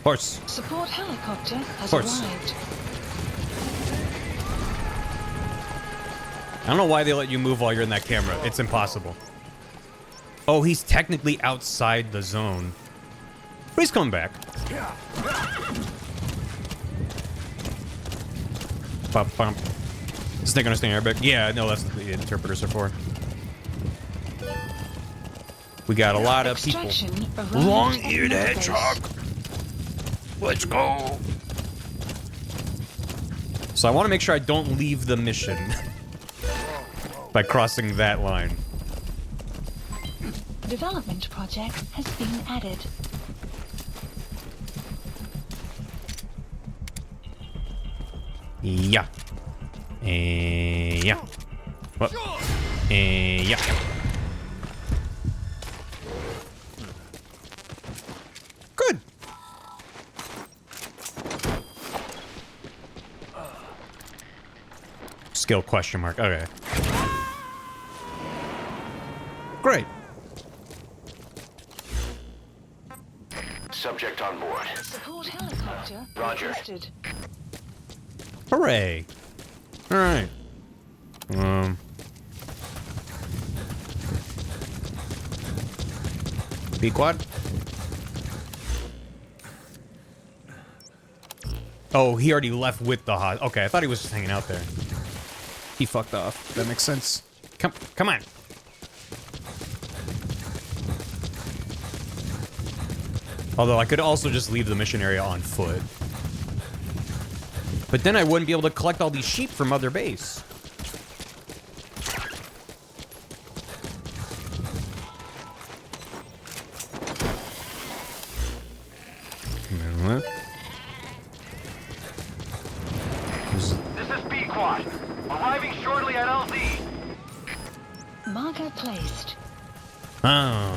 Horse. Support helicopter has Horse. arrived. I don't know why they let you move while you're in that camera. It's impossible. Oh, he's technically outside the zone. But he's coming back. Bump, bump. Is they gonna stay in Arabic? Yeah, no, that's what the interpreters are for. We got a lot of people. Extraction arrived Long-eared at North hedgehog. Let's go. So I want to make sure I don't leave the mission by crossing that line. Base. Development project has been added. Yeah. Yeah. What? Yeah. Good. Skill question mark. Okay. Great. Subject on board. Support helicopter Roger. requested. Hooray. All right. Pequod? Oh, he already left with the hot. Okay, I thought he was just hanging out there. He fucked off. That makes sense. Come on. Although I could also just leave the mission area on foot. But then I wouldn't be able to collect all these sheep from other base. This is Pequod. Arriving shortly at LZ. Marker placed. Oh.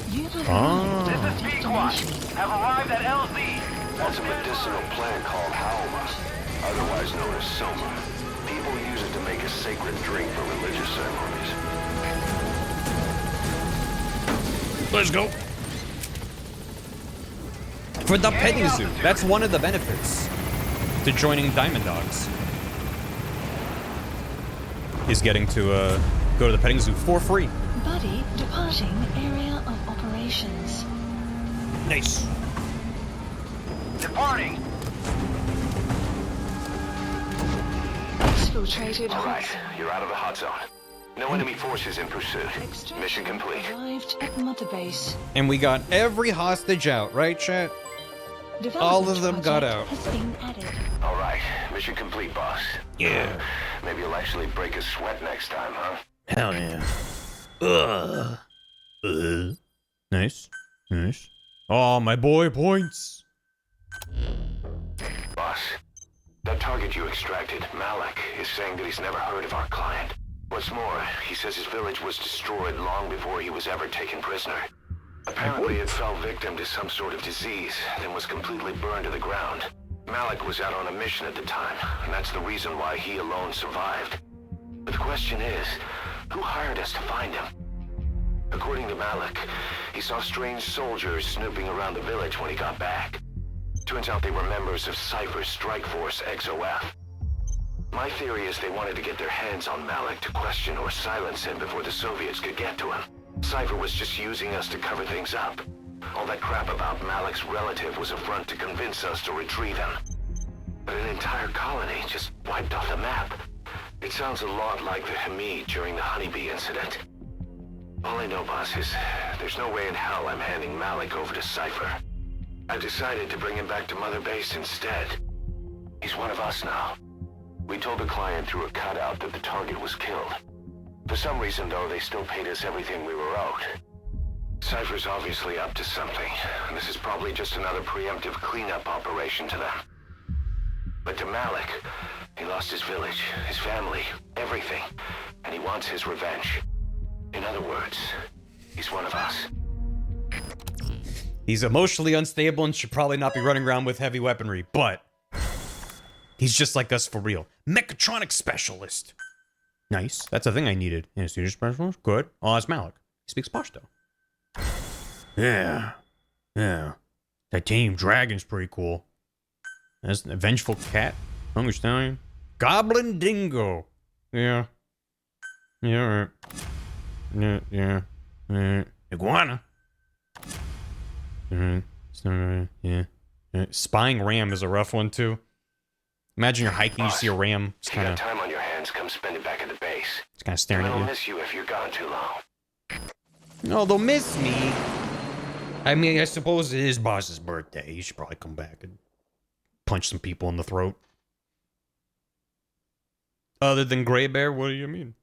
You've This arrived is at Pequod. destination. Have arrived at LZ. That's a medicinal plant called Haoma, otherwise known as Soma. People use it to make a sacred drink for religious ceremonies. Let's go. For the petting zoo. That's one of the benefits to joining Diamond Dogs. Is getting to go to the petting zoo for free. Buddy departing area of operations. Nice. Departing. Exfiltrated All right, hot zone. you're out of the hot zone. No enemy forces in pursuit. Extraction Mission complete. arrived at Mother Base. And we got every hostage out, right, chat? All of them got out. Has been added. All right, mission complete, boss. Yeah. Maybe you'll actually break a sweat next time, huh? Hell yeah. Nice. Nice. Oh, my boy points. Boss, that target you extracted, Malik, is saying that he's never heard of our client. What's more, he says his village was destroyed long before he was ever taken prisoner. Apparently it fell victim to some sort of disease, then was completely burned to the ground. Malik was out on a mission at the time, and that's the reason why he alone survived. But the question is, who hired us to find him? According to Malik, he saw strange soldiers snooping around the village when he got back. Turns out they were members of Cypher's strike force, XOF. My theory is they wanted to get their hands on Malik to question or silence him before the Soviets could get to him. Cypher was just using us to cover things up. All that crap about Malik's relative was a front to convince us to retrieve him. But an entire colony just wiped off the map. It sounds a lot like the Hamid during the honeybee incident. All I know, boss, is there's no way in hell I'm handing Malik over to Cypher. I've decided to bring him back to Mother Base instead. He's one of us now. We told the client through a cutout that the target was killed. For some reason, though, they still paid us everything we were owed. Cypher's obviously up to something, and this is probably just another preemptive cleanup operation to them. But to Malik, he lost his village, his family, everything, and he wants his revenge. In other words, he's one of us. He's emotionally unstable and should probably not be running around with heavy weaponry, but he's just like us for real. Mechatronic specialist. Nice. That's a thing I needed. Anesthesia specialist? Good. Oh, it's Malik. He speaks Pashto. Yeah. Yeah. Titanium Dragon's pretty cool. That's a vengeful cat. Hungry stallion. Goblin dingo. Yeah. Yeah, right. Yeah, yeah. Iguana. Yeah. Spying ram is a rough one too. Imagine you're hiking, you see a ram. It's If you got kind of time on your hands, come spend it back at the base. it's kind of staring I'll at you. miss you if you're gone too long. No, they'll miss me. I mean, I suppose it is boss's birthday. He should probably come back and punch some people in the throat. Other than Gray Bear, what do you mean?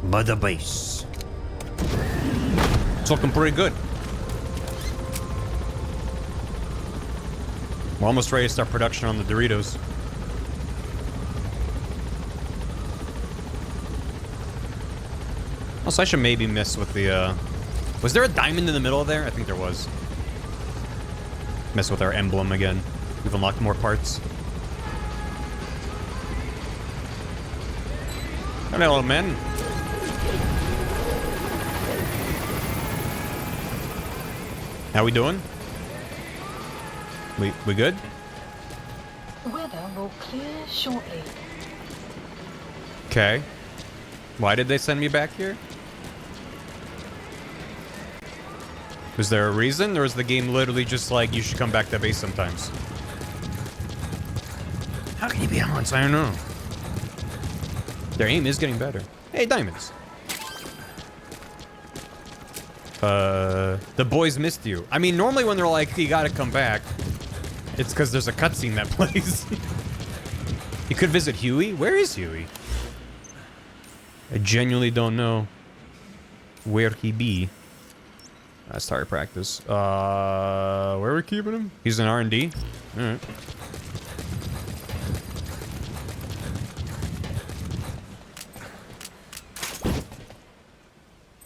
Mother Base. It's looking pretty good. We're almost ready to start production on the Doritos. Also, I should maybe mess with the, was there a diamond in the middle there? I think there was. Mess with our emblem again. We've unlocked more parts. Hello, men. How we doing? We good? Weather will clear shortly. Okay. Why did they send me back here? Was there a reason, or is the game literally just like, you should come back to base sometimes? How can you be honest? I don't know. Their aim is getting better. Hey, diamonds. The boys missed you. I mean, normally when they're like, you gotta come back, it's because there's a cutscene that plays. You could visit Huey? Where is Huey? I genuinely don't know where he be. That's target practice. Where are we keeping him? He's in R&D? Alright.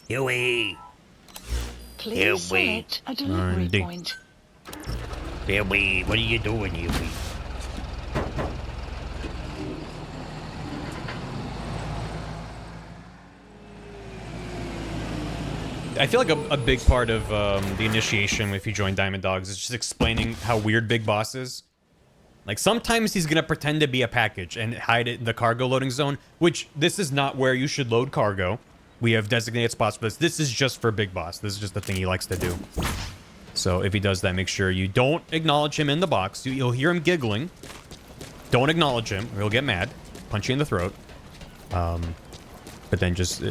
Huey! Please select a delivery R&D. point. Huey, what are you doing, Huey? I feel like a big part of the initiation if you join Diamond Dogs is just explaining how weird Big Boss is. Like, sometimes he's gonna pretend to be a package and hide it in the cargo loading zone, which this is not where you should load cargo. we have designated spots for this. This is just for Big Boss. This is just the thing he likes to do. So if he does that, make sure you don't acknowledge him in the box. You'll hear him giggling. Don't acknowledge him, or he'll get mad. Punch you in the throat. But then just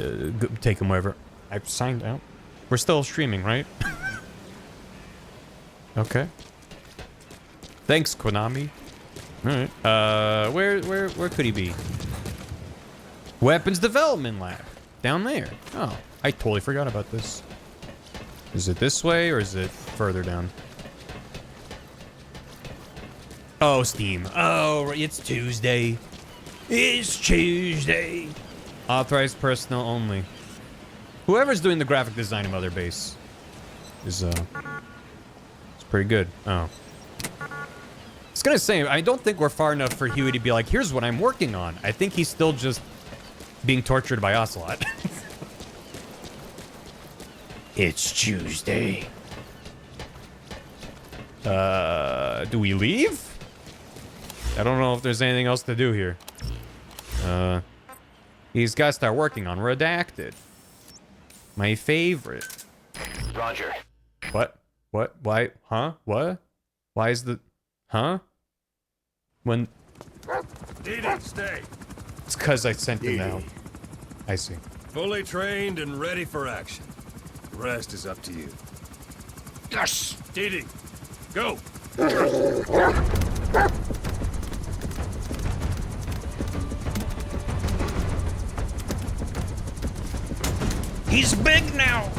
take him wherever. I've signed out. We're still streaming, right? Okay. Thanks, Konami. All right. Where could he be? Weapons Development Lab. Down there. Oh, I totally forgot about this. Is it this way or is it further down? Oh, Steam. Oh, it's Tuesday. It's Tuesday. Authorized personnel only. Whoever's doing the graphic design of Mother Base is it's pretty good. Oh. I was gonna say, I don't think we're far enough for Huey to be like, here's what I'm working on. I think he's still just being tortured by Ocelot. It's Tuesday. Do we leave? I don't know if there's anything else to do here. He's got to start working on Redacted. My favorite. Roger. What? What? Why? Huh? What? Why is the... Huh? When... Didi, stay. It's because I sent him out. I see. Fully trained and ready for action. The rest is up to you. Yes! Didi, go! He's big now!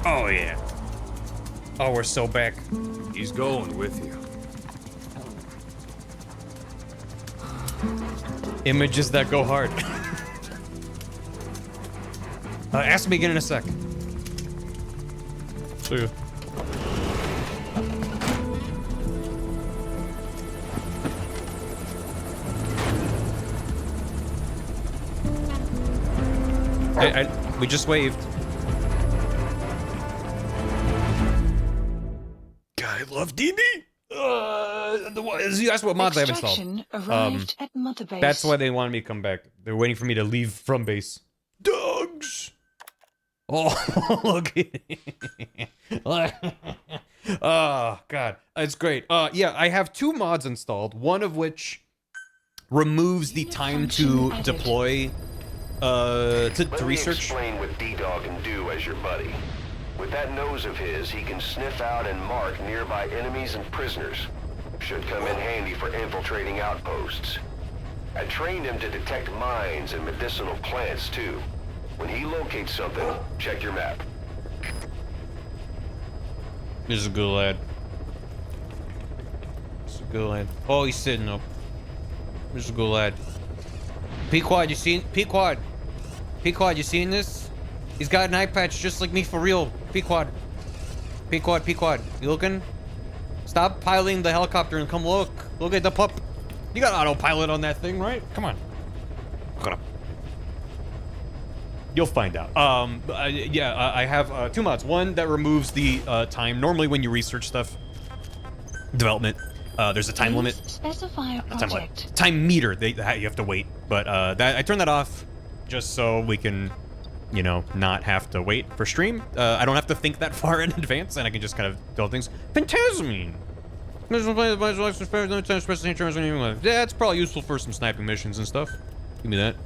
Oh, yeah. Oh, we're so back. He's going with you. Images that go hard. Ask me again in a sec. See ya. We just waved. God, I love DD. You asked what mods I have installed. Arrived at Mother Base. That's why they wanted me to come back. They're waiting for me to leave from base. Dogs. Oh, look at it. Oh, God. It's great. Yeah, I have 2 mods installed, one of which removes the time to deploy to research. Let me explain what D-Dog can do as your buddy. With that nose of his, he can sniff out and mark nearby enemies and prisoners. Should come in handy for infiltrating outposts. I trained him to detect mines and medicinal plants, too. When he locates something, check your map. This is a good lad. This is a good lad. Oh, he's sitting up. This is a good lad. P-Quad, you seen? P-Quad. P-Quad, you seen this? He's got an eye patch just like me for real. P-Quad. P-Quad, P-Quad. You looking? Stop piloting the helicopter and come look. Look at the pup. You got autopilot on that thing, right? Come on. Look it up. You'll find out. Yeah, I have 2 mods. One that removes the time. Normally when you research stuff, development, there's a time limit. Specify a project. Time meter. You have to wait. But I turned that off just so we can, you know, not have to wait for stream. I don't have to think that far in advance, and I can just kind of build things. Phantasmine. Yeah, it's probably useful for some sniping missions and stuff. Give me that.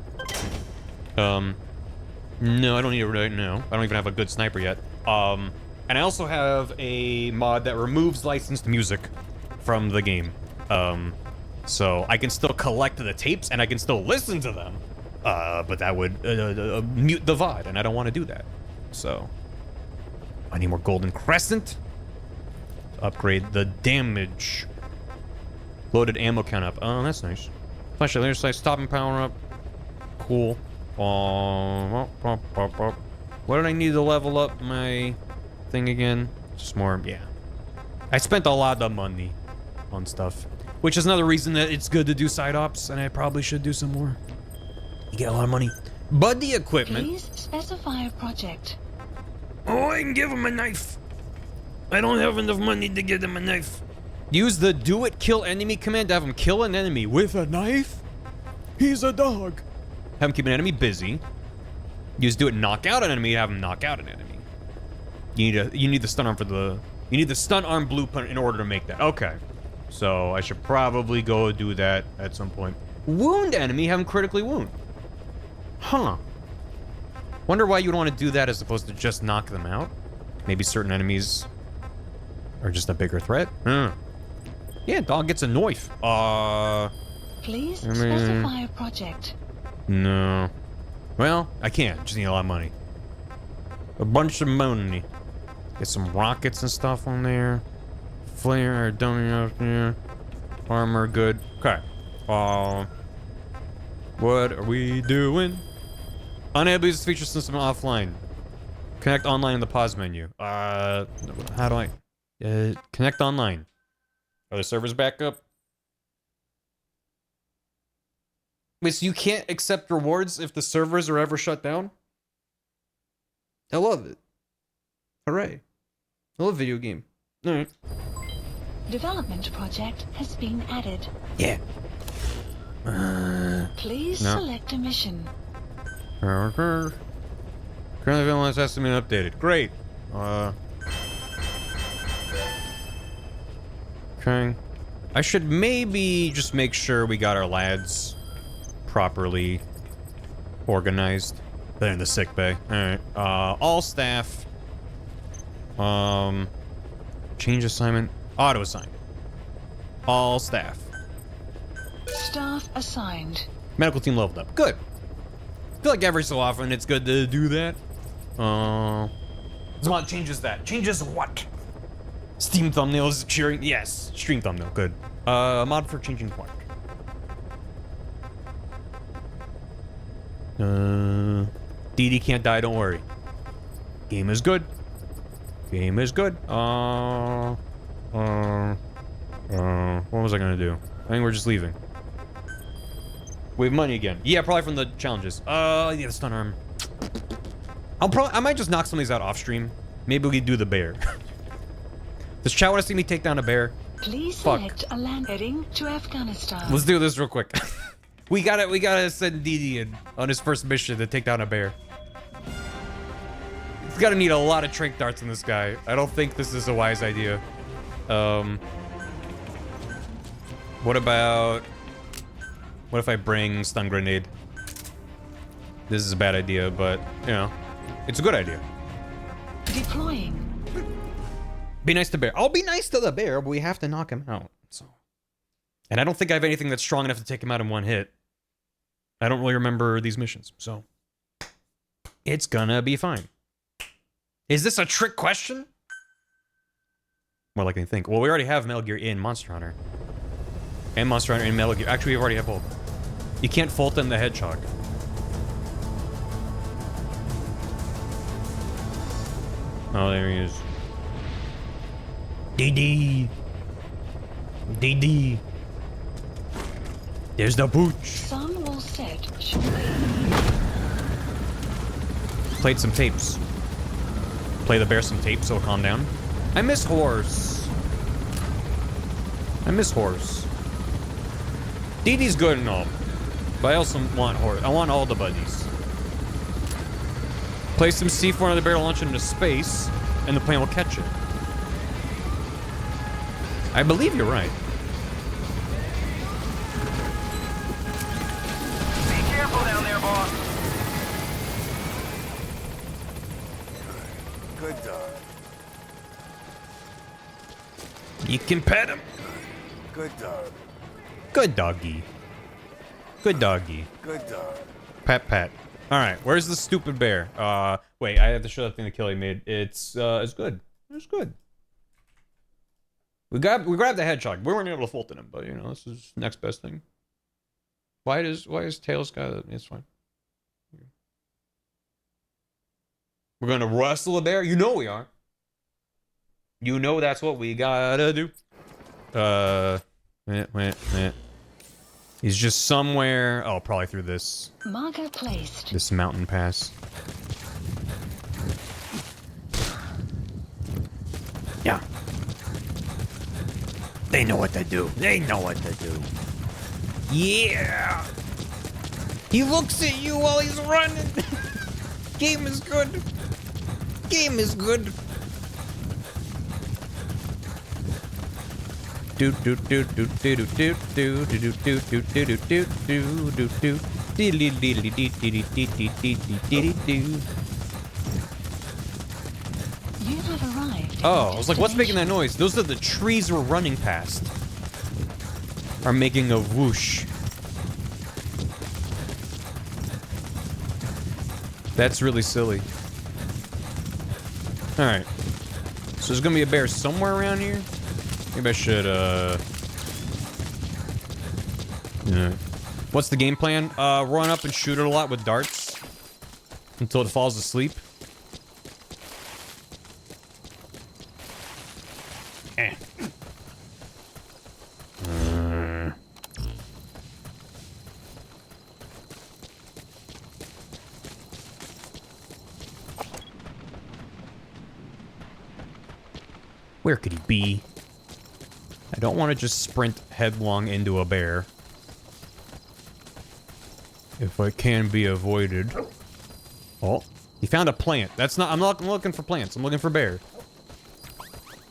No, I don't need it right now. I don't even have a good sniper yet. And I also have a mod that removes licensed music from the game. So I can still collect the tapes and I can still listen to them. But that would mute the VOD, and I don't want to do that. So I need more Golden Crescent. Upgrade the damage. Loaded ammo count up. Oh, that's nice. Flashlight, laser sight, stopping power up. Cool. What did I need to level up my thing again? Just more, yeah. I spent a lot of money on stuff, which is another reason that it's good to do side ops, and I probably should do some more. You get a lot of money. Buddy equipment. Please specify a project. Oh, I can give him a knife. I don't have enough money to give him a knife. Use the do it kill enemy command to have him kill an enemy with a knife? He's a dog. Have him keep an enemy busy. You just do it, knock out an enemy, have him knock out an enemy. You need the stun arm you need the stun arm blueprint in order to make that. Okay. So I should probably go do that at some point. Wound enemy, have him critically wound. Huh. Wonder why you'd want to do that as opposed to just knock them out. Maybe certain enemies are just a bigger threat. Yeah, dog gets a knife. Please specify a project. No. Well, I can't. Just need a lot of money. A bunch of money. Get some rockets and stuff on there. Flare, dummy up there. Armor, good. Okay. What are we doing? Unable to use feature system offline. Connect online in the pause menu. How do I... connect online. Are the servers back up? Wait, so you can't accept rewards if the servers are ever shut down? I love it. Hooray. I love video game. Alright. Development project has been added. Yeah. Please select a mission. Currently available has been updated. Great. Okay. I should maybe just make sure we got our lads properly organized. They're in the sick bay. Alright. All staff. Change assignment. Auto assign. All staff. Staff assigned. Medical team leveled up. Good. I feel like every so often it's good to do that. So what changes that? Changes what? Steam thumbnails cheering. Yes. Stream thumbnail. Good. Mod for changing point. DD can't die, don't worry. Game is good. Game is good. What was I gonna do? I think we're just leaving. We have money again. Yeah, probably from the challenges. Yeah, the stun arm. I might just knock some of these out off stream. Maybe we do the bear. Does chat want to see me take down a bear? Please select a land heading to Afghanistan. Let's do this real quick. we gotta send DD in on his first mission to take down a bear. He's gotta need a lot of trank darts in this guy. I don't think this is a wise idea. What if I bring stun grenade? This is a bad idea, but, you know, it's a good idea. Deploying. Be nice to bear. I'll be nice to the bear, but we have to knock him out. So, and I don't think I have anything that's strong enough to take him out in one hit. I don't really remember these missions, so it's gonna be fine. Is this a trick question? More likely to think. Well, we already have Metal Gear in Monster Hunter. And Monster Hunter in Metal Gear. Actually, we already have both. You can't Fulton the Hedgehog. Oh, there he is. DD. DD. There's the pooch. Sun will set shortly. Played some tapes. Play the bear some tapes so it'll calm down. I miss horse. I miss horse. DD's good and all, but I also want horse. I want all the buddies. Place some C4 on the bear to launch it into space, and the plane will catch it. I believe you're right. Be careful down there, boss. Good dog. You can pet him. Good dog. Good doggy. Good doggy. Good dog. Pat pat. Alright, where's the stupid bear? Wait, I have to show that thing that Kelly made. It's good. It's good. We grabbed the hedgehog. We weren't able to Fulton him, but you know, this is next best thing. Why is Tails got it's fine. We're gonna wrestle a bear? You know we are. You know that's what we gotta do. He's just somewhere. Oh, probably through this. Marker placed. This mountain pass. Yeah. They know what to do. They know what to do. Yeah. He looks at you while he's running. Game is good. Game is good. Do do do do do do do do do do do do do do do do. You have arrived. Oh, I was like, what's making that noise? Those are the trees we're running past. Are making a whoosh. That's really silly. Alright. So there's gonna be a bear somewhere around here? Maybe I should, yeah. What's the game plan? Run up and shoot it a lot with darts. Until it falls asleep. Eh. Where could he be? I don't want to just sprint headlong into a bear. If I can be avoided. Oh, he found a plant. That's not, I'm not looking for plants. I'm looking for bear.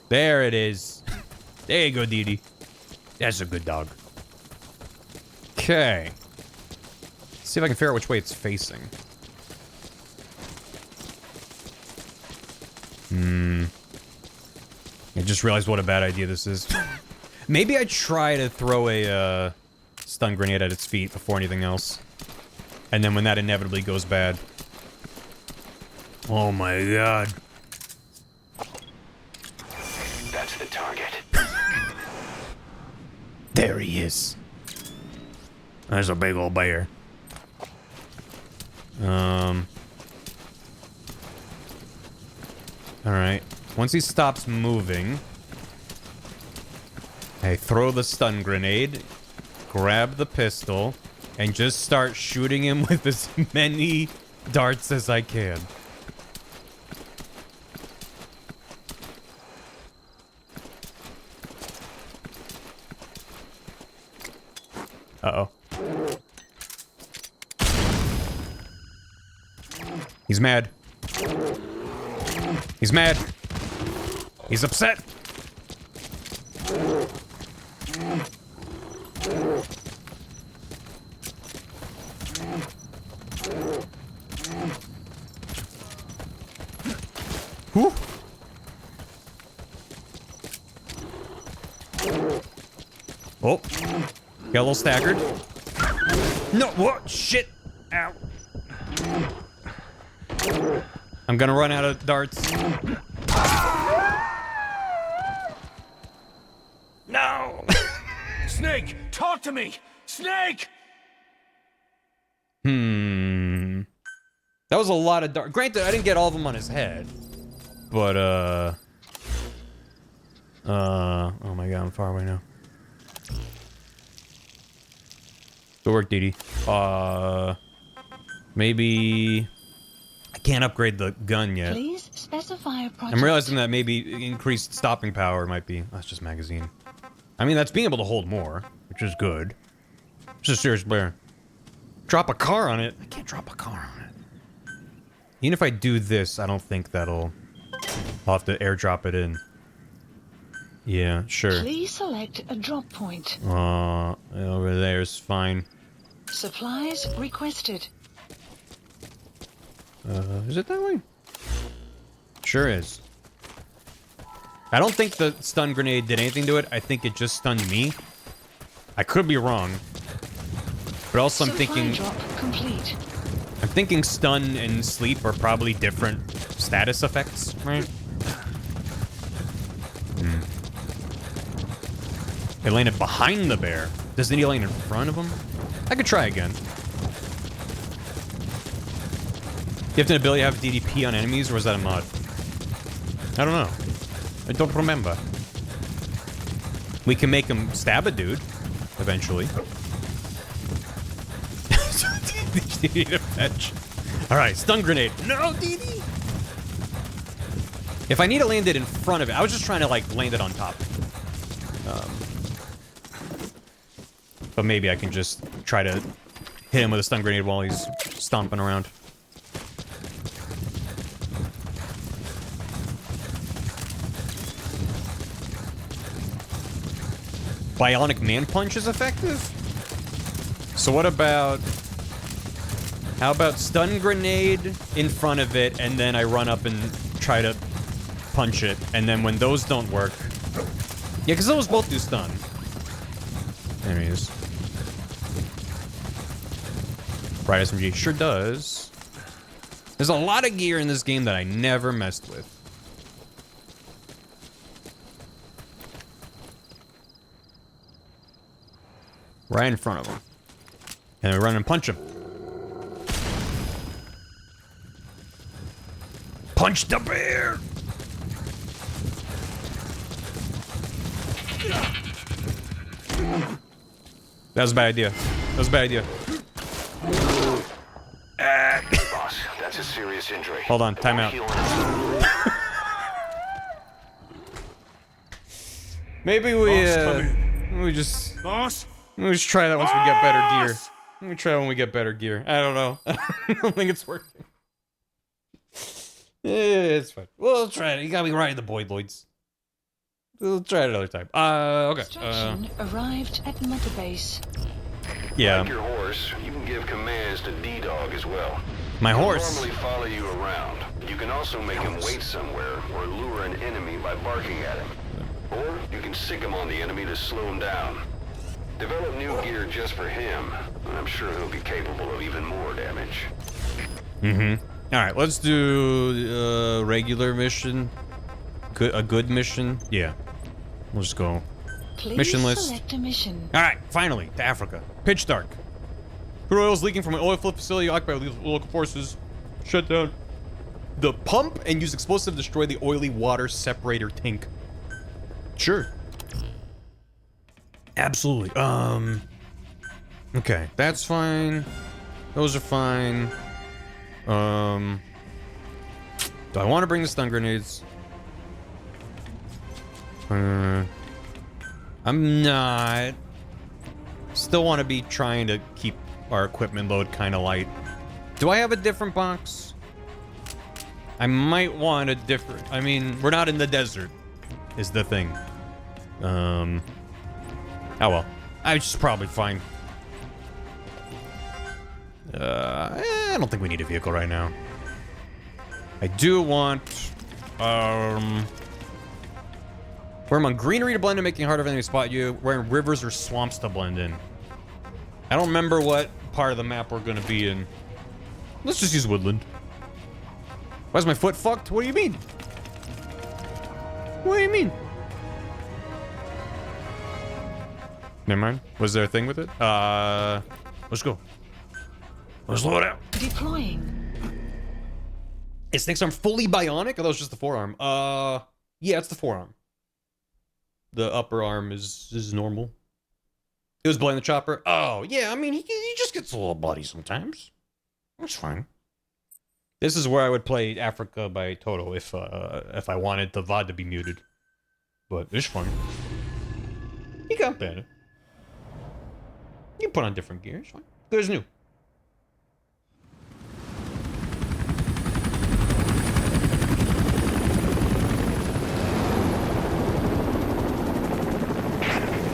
There it is. There you go, Dee Dee. That's a good dog. Okay. See if I can figure out which way it's facing. I just realized what a bad idea this is. Maybe I try to throw a stun grenade at its feet before anything else. And then when that inevitably goes bad. Oh my god. That's the target. There he is. There's a big old bear. Alright. Once he stops moving, I throw the stun grenade, grab the pistol, and just start shooting him with as many darts as I can. Uh-oh. He's mad. He's mad. He's upset. Whew. Oh. Got a little staggered. No, what? Shit. Ow. I'm gonna run out of darts. No. Snake, talk to me! Snake! That was a lot of darts. Granted, I didn't get all of them on his head. But, oh my god, I'm far away now. Good work, Dee Dee. Maybe... I can't upgrade the gun yet. Please specify a project. I'm realizing that maybe increased stopping power might be... That's just magazine. I mean, that's being able to hold more, which is good. It's a serious bear. Drop a car on it? I can't drop a car on it. Even if I do this, I don't think that'll... I'll have to airdrop it in. Yeah, sure. Please select a drop point. Over there's fine. Supplies requested. Is it that way? Sure is. I don't think the stun grenade did anything to it. I think it just stunned me. I could be wrong. But also I'm thinking... drop complete. I'm thinking stun and sleep are probably different status effects, right? It landed behind the bear. Doesn't he land in front of him? I could try again. You have an ability to have DDP on enemies, or is that a mod? I don't know. I don't remember. We can make him stab a dude, eventually. DD to fetch. Alright, stun grenade. No, DD! If I need to land it in front of it, I was just trying to, like, land it on top. But maybe I can just try to hit him with a stun grenade while he's stomping around. Bionic Man Punch is effective? So what about... How about stun grenade in front of it, and then I run up and try to punch it, and then when those don't work... Yeah, because those both do stun. There he is. Right, SMG sure does. There's a lot of gear in this game that I never messed with. Right in front of him. And we run and punch him. Punch the bear! That was a bad idea. That was a bad idea. Boss, that's a serious injury. Hold on, time out. Maybe we just try that once we get better gear. Let me try when we get better gear. I don't know. I don't think it's working. Yeah, it's fine. We'll try it. You got me riding the Boydloids. We'll try it another time. Okay. Instruction arrived at Mother Base. Yeah. Like your horse, you can give commands to D-Dog as well. My He'll horse. normally follow you around. You can also make him wait somewhere or lure an enemy by barking at him. Or you can sick him on the enemy to slow him down. Develop new gear just for him, and I'm sure he'll be capable of even more damage. Mm-hmm. Alright, let's do regular mission. A good mission. Yeah. We'll just go. Please Mission list. select a mission. Alright, finally, to Africa. Pitch dark. Crude oil is leaking from an oil field facility occupied by local forces. Shut down the pump and use explosive to destroy the oily water separator tank. Sure. Absolutely. Okay, that's fine. Those are fine. Do I want to bring the stun grenades? I'm not. Still want to be trying to keep our equipment load kind of light. Do I have a different box? I might want a different... I mean, we're not in the desert, is the thing. Oh well. I should probably fine. I don't think we need a vehicle right now. I do want... We're among greenery to blend in, making it harder for anyone to spot you. We're in rivers or swamps to blend in. I don't remember what part of the map we're gonna be in. Let's just use woodland. Why is my foot fucked? What do you mean? What do you mean? Never mind. Was there a thing with it? Let's go. Let's load out. Deploying. Is Snake's arm fully bionic? Or that was just the forearm? Yeah, it's the forearm. The upper arm is normal. It was Blaine the Chopper. Oh, yeah, I mean, he just gets a little bloody sometimes. That's fine. This is where I would play Africa by Toto if I wanted the VOD to be muted. But it's fun. He got better. You can put on different gear, it's fine. Good as new.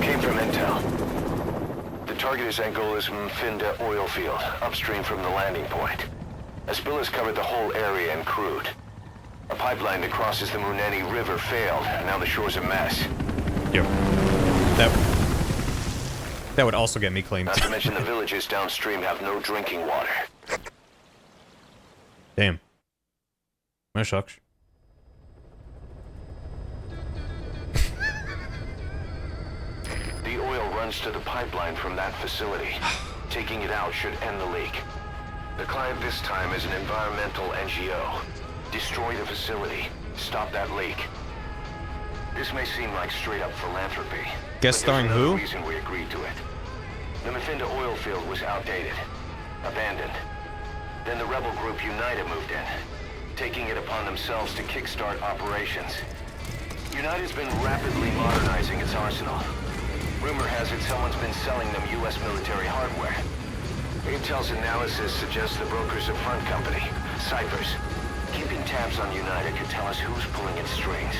Came from intel. The target is Angola's Mfinda oil field, upstream from the landing point. A spill has covered the whole area and crude. A pipeline that crosses the Muneni River failed, and now the shore's a mess. Yep. That would also get me claimed. Not to mention the villages downstream have no drinking water. Damn. That sucks. The oil runs to the pipeline from that facility. Taking it out should end the leak. The client this time is an environmental NGO. Destroy the facility. Stop that leak. This may seem like straight-up philanthropy. Guest starring who? There's another reason we agreed to it. The Mfinda oil field was outdated. Abandoned. Then the rebel group United moved in, taking it upon themselves to kickstart operations. United's been rapidly modernizing its arsenal. Rumor has it someone's been selling them U.S. military hardware. Intel's analysis suggests the broker's a front company, Cyphers. Keeping tabs on United can tell us who's pulling its strings.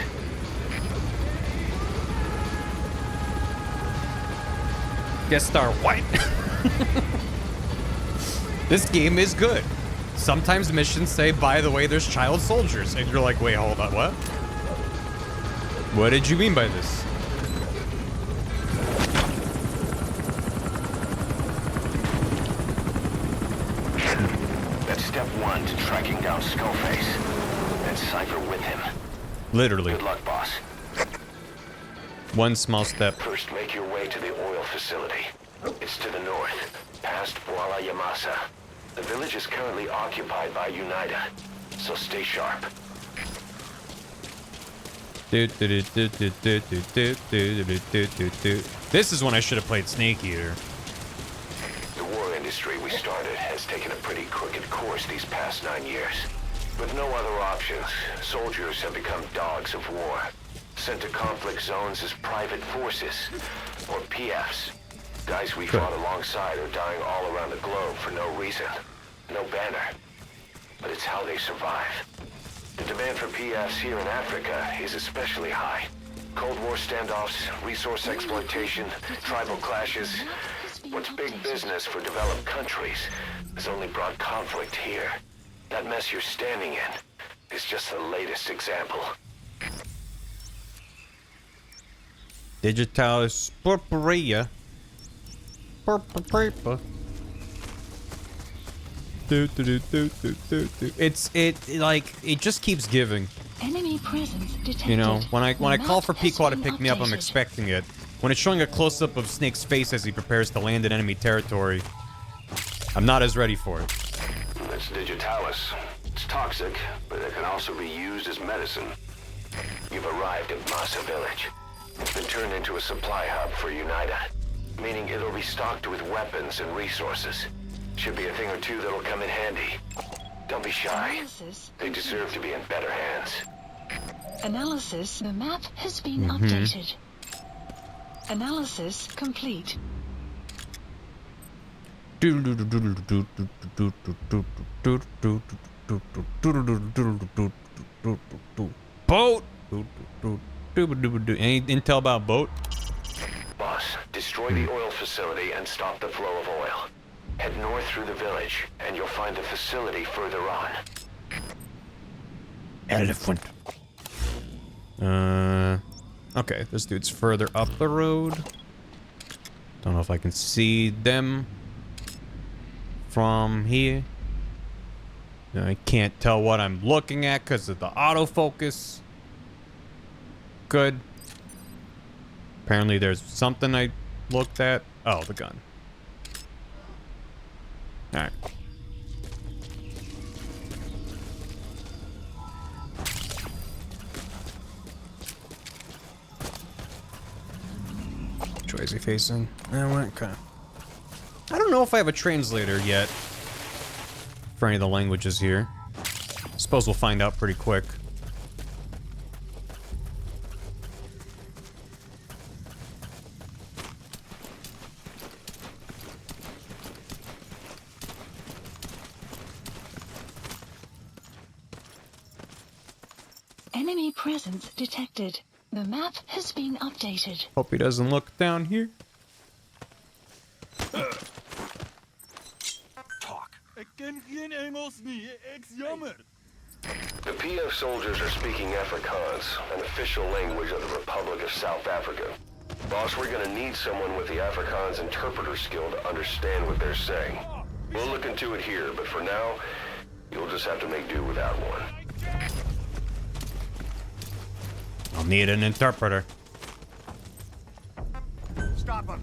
Guest star what? This game is good. Sometimes missions say, by the way, there's child soldiers. And you're like, wait, hold on, what? What did you mean by this? That's step one to tracking down Skullface. And Cypher with him. Literally. Good luck, boss. One small step. First, make your way to the oil facility. It's to the north, past Walla Yamasa. The village is currently occupied by Unida, so stay sharp. This is when I should have played Snake Eater. The war industry we started has taken a pretty crooked course these past 9 years. With no other options, soldiers have become dogs of war, sent to conflict zones as private forces, or PFs. Guys we fought alongside are dying all around the globe for no reason. No banner. But it's how they survive. The demand for PFs here in Africa is especially high. Cold War standoffs, resource exploitation, tribal clashes. What's big business for developed countries has only brought conflict here. That mess you're standing in is just the latest example. Digitalis purpurea. Purple paper. It just keeps giving. Enemy presence detected. You know, when I call for Pequod to been pick me up, I'm updated. expecting it. When it's showing a close-up of Snake's face as he prepares to land in enemy territory, I'm not as ready for it. That's Digitalis. It's toxic, but it can also be used as medicine. You've arrived at Masa Village. It's been turned into a supply hub for Unida, meaning it'll be stocked with weapons and resources. Should be a thing or two that'll come in handy. Don't be shy. Analysis. They deserve to be in better hands. Analysis. The map has been updated. Analysis complete. Boat. Any intel about boat? Boss, destroy the oil facility and stop the flow of oil. Head north through the village, and you'll find the facility further on. Elephant. Okay, this dude's further up the road. Don't know if I can see them from here. I can't tell what I'm looking at because of the autofocus. Good. Apparently there's something I looked at. Oh, the gun. Alright. Which way is he facing? Okay. I don't know if I have a translator yet for any of the languages here. Suppose we'll find out pretty quick. Enemy presence detected. The map has been updated. Hope he doesn't look down here. The PF soldiers are speaking Afrikaans, an official language of the Republic of South Africa. Boss, we're gonna need someone with the Afrikaans interpreter skill to understand what they're saying. We'll look into it here, but for now, you'll just have to make do without one. I'll need an interpreter. Stop him.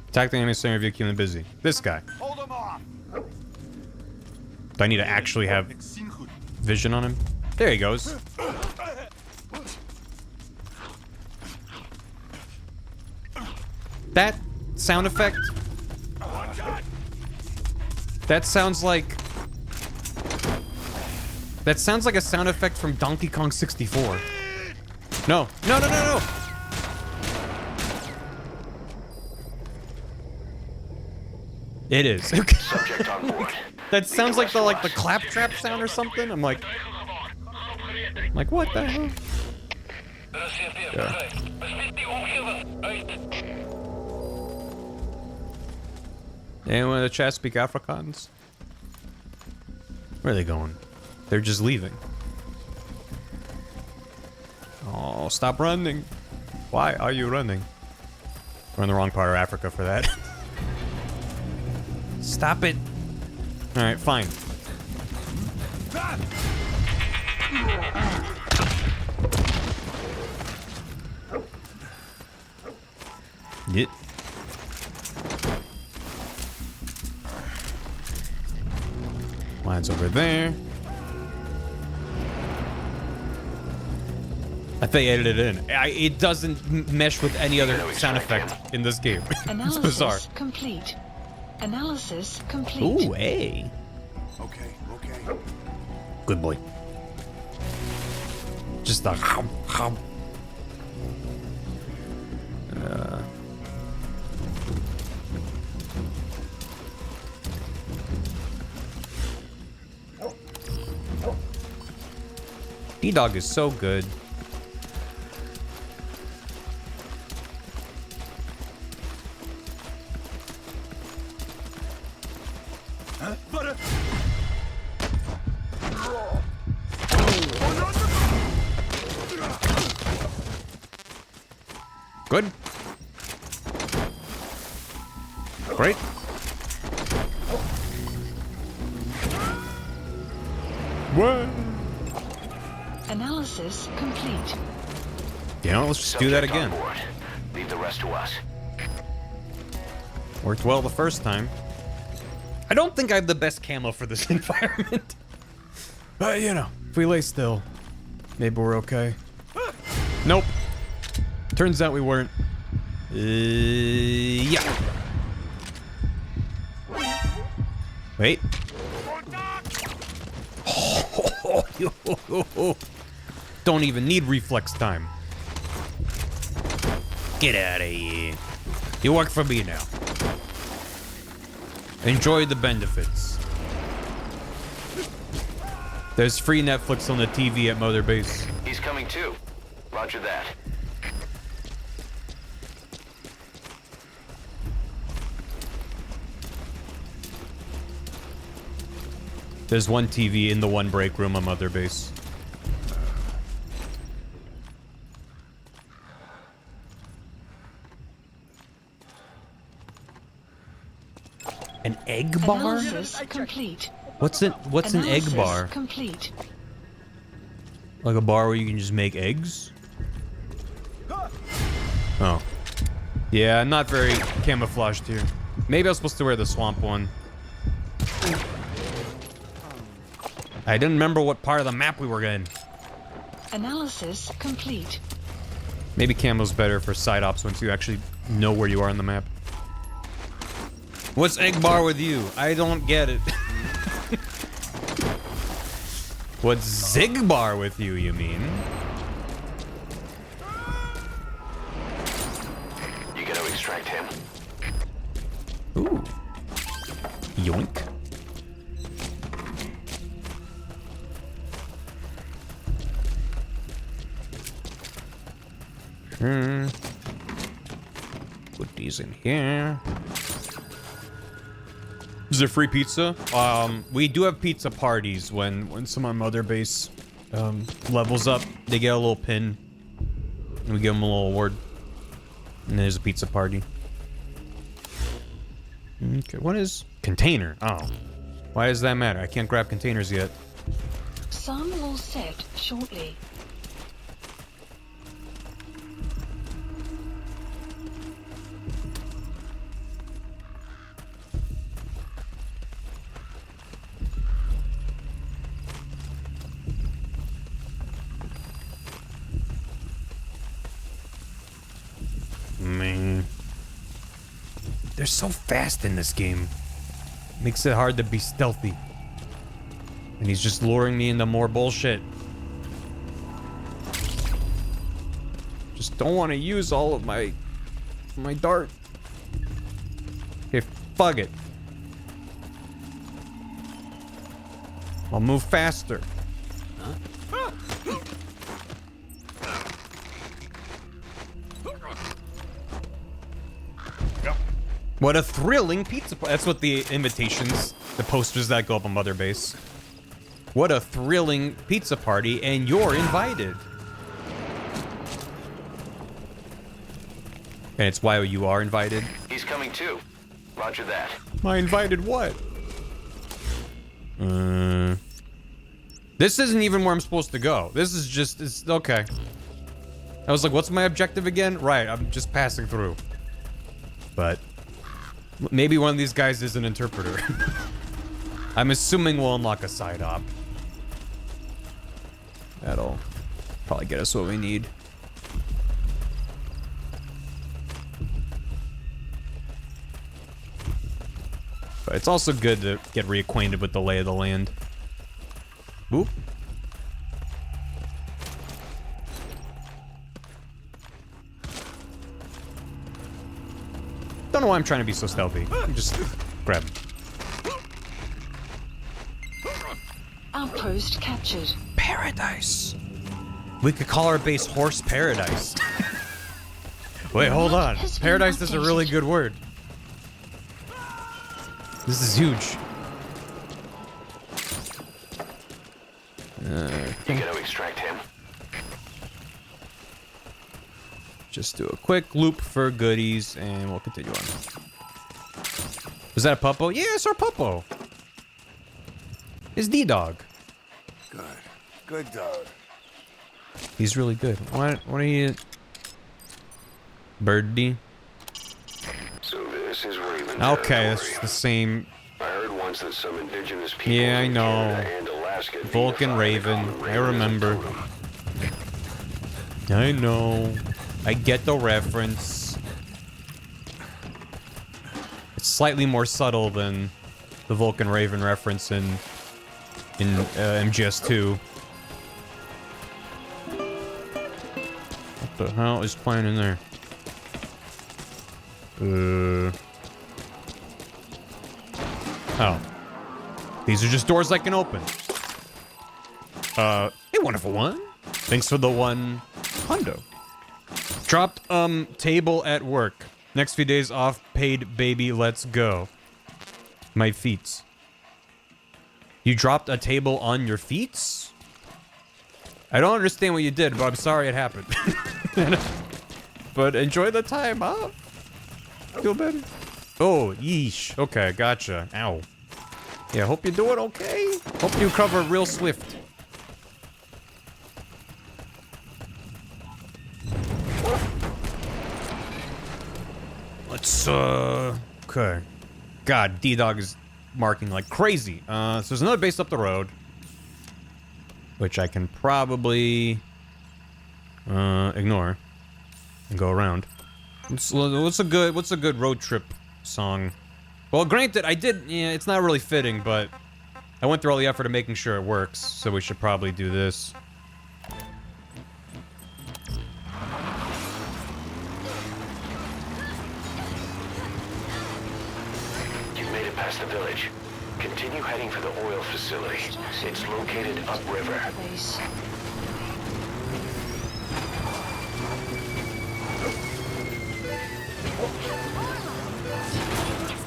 Attack the enemy center if you're keeping busy. This guy. Hold him off. Do I need to actually have vision on him? There he goes. That sound effect? That sounds like... That sounds like a sound effect from Donkey Kong 64. No. No, no, no, no! It is. Subject on board. That sounds like the claptrap sound or something. I'm like, what the hell? Yeah. Anyone in the chat speak Afrikaans? Where are they going? They're just leaving. Oh, stop running. Why are you running? We're in the wrong part of Africa for that. Stop it. Alright, fine. Yep. Line's over there. I think I edited it in. It doesn't mesh with any other sound effect in this game. It's bizarre. Complete. Analysis complete. Ooh, hey. Okay, okay. Good boy. Just a hum. D-Dog is so good. Good. Great. What? Analysis complete. You know, let's just do that again. Leave the rest to us. Worked well the first time. I don't think I have the best camo for this environment. But, you know, if we lay still, maybe we're okay. Nope. Turns out we weren't. Yeah. Wait. Don't even need reflex time. Get out of here. You work for me now. Enjoy the benefits. There's free Netflix on the TV at Mother Base. He's coming too. Roger that. There's one TV in the one break room on Mother Base. An egg bar? Analysis complete. What's an egg bar? Complete. Like a bar where you can just make eggs? Oh. Yeah, not very camouflaged here. Maybe I was supposed to wear the swamp one. I didn't remember what part of the map we were in. Analysis complete. Maybe camo's better for side ops once you actually know where you are on the map. What's egg bar with you? I don't get it. What's zig bar with you, you mean? You gotta extract him. Ooh. Yoink. Put these in here. Is there free pizza? We do have pizza parties when someone on Mother Base levels up. They get a little pin, and we give them a little award. And there's a pizza party. Okay, what is container? Oh, why does that matter? I can't grab containers yet. Some will set shortly. Man, they're so fast in this game. Makes it hard to be stealthy. And he's just luring me into more bullshit. Just don't want to use all of my dart. Okay, fuck it. I'll move faster. What a thrilling pizza party. That's what the invitations, the posters that go up on Mother Base. What a thrilling pizza party, and you're invited. And it's why you are invited. He's coming too. Roger that. I invited what? This isn't even where I'm supposed to go. This is just, it's okay. I was like, what's my objective again? Right, I'm just passing through. But maybe one of these guys is an interpreter. I'm assuming we'll unlock a side op. That'll probably get us what we need. But it's also good to get reacquainted with the lay of the land. Oop. Don't know why I'm trying to be so stealthy. Just grab. Outpost captured. Paradise. We could call our base Horse Paradise. Wait, hold on. Paradise is a really good word. This is huge. You gotta extract him. Just do a quick loop for goodies, and we'll continue on. Was that a puppo? Yeah, it's our puppo. It's D-Dog. Good. Good dog. He's really good. What are you... Birdie? So this is Raven. Okay, that's the same... I heard once that some indigenous people Yeah, I in know. Canada and Alaska Vulcan deified the Raven. common I raven as a remember. totem. I know. I get the reference. It's slightly more subtle than the Vulcan Raven reference in MGS2. What the hell is playing in there? Oh. These are just doors I can open. Hey, wonderful one. Thanks for the one hundo. Dropped, table at work. Next few days off, paid baby, let's go. My feets. You dropped a table on your feet? I don't understand what you did, but I'm sorry it happened. But enjoy the time off. Feel better. Oh, yeesh. Okay, gotcha. Ow. Yeah, hope you're doing okay. Hope you recover real swift. Let's, okay. God, D-Dog is marking like crazy. So there's another base up the road. Which I can probably, ignore. And go around. What's a good road trip song? Well, granted, I did, yeah, it's not really fitting, but I went through all the effort of making sure it works, so we should probably do this. You've made it past the village. Continue heading for the oil facility. It's located upriver. Base.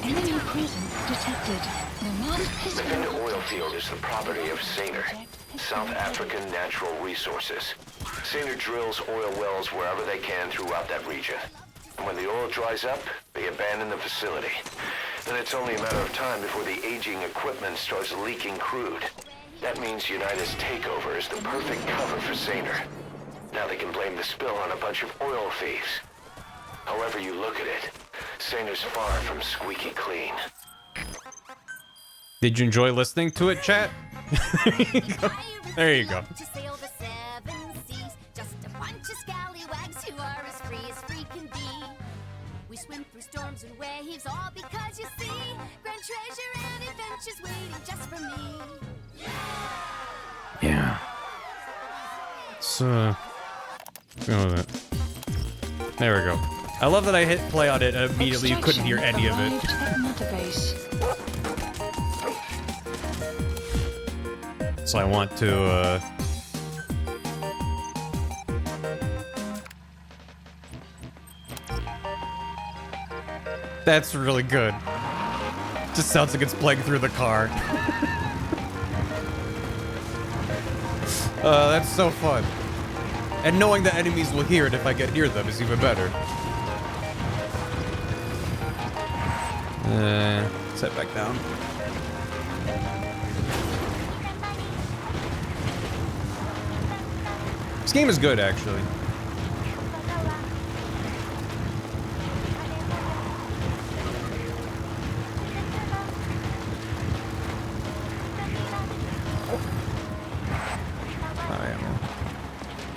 Enemy presence detected. The map has The been Vinda oil field is the property of Saner, South African Natural Resources. Saner drills oil wells wherever they can throughout that region. And when the oil dries up, they abandon the facility. Then it's only a matter of time before the aging equipment starts leaking crude. That means United's takeover is the perfect cover for Saner. Now they can blame the spill on a bunch of oil thieves. However you look at it, Saner's far from squeaky clean. Did you enjoy listening to it, chat? There you go. To sail the seven seas, just a bunch of scallywags who are as free can be. We swim through storms and waves, all because you see grand treasure and adventures waiting just for me. Yeah. So, go with it. There we go. I love that I hit play on it and immediately you couldn't hear any of it. So I want to, That's really good. Just sounds like it's playing through the car. That's so fun. And knowing that enemies will hear it if I get near them is even better. Set back down. This game is good, actually.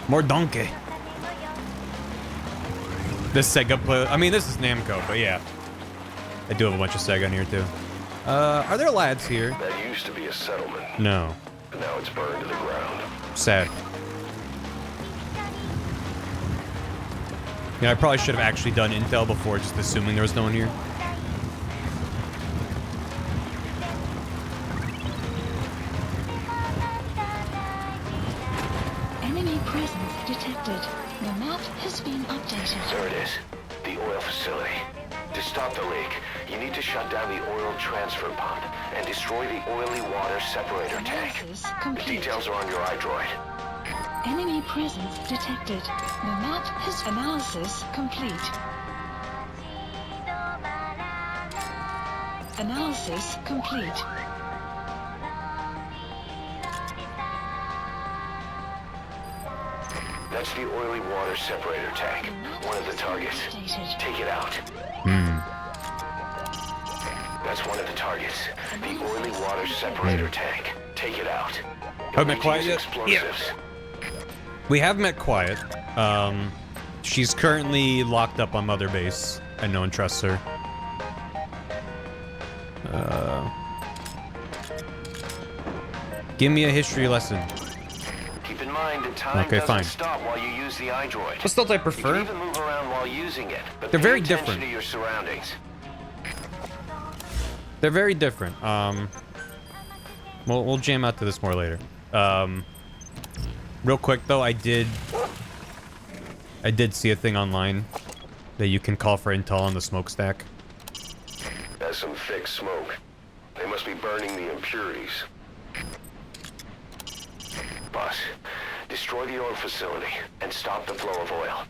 More donkey. This Sega play. I mean, this is Namco, but yeah. I do have a bunch of Sega in here, too. Are there lads here? That used to be a settlement. No. But now it's burned to the ground. Sad. Yeah, I probably should have actually done intel before just assuming there was no one here. Enemy presence detected. The map has been updated. There it is. The oil facility. To stop the leak, you need to shut down the oil transfer pump and destroy the oily water separator tank. Analysis The complete. details are on your iDroid. Enemy presence detected. The map has analysis complete. Analysis complete. That's the oily water separator tank. One of the targets. Updated. Take it out. That's one of the targets. The oily water separator tank. Take it out. Have met Quiet yet? Explosives. We have met Quiet. She's currently locked up on Mother Base, and no one trusts her. Give me a history lesson. Keep in mind that time Okay, doesn't fine. stop while you use the iDroid. What stilt I You prefer? can even move around while using it, but They're pay very attention different. to your surroundings. They're very different. We'll jam out to this more later. Real quick though, I did see a thing online that you can call for intel on the smokestack. That's some thick smoke. They must be burning the impurities. Boss, destroy the oil facility and stop the flow of oil.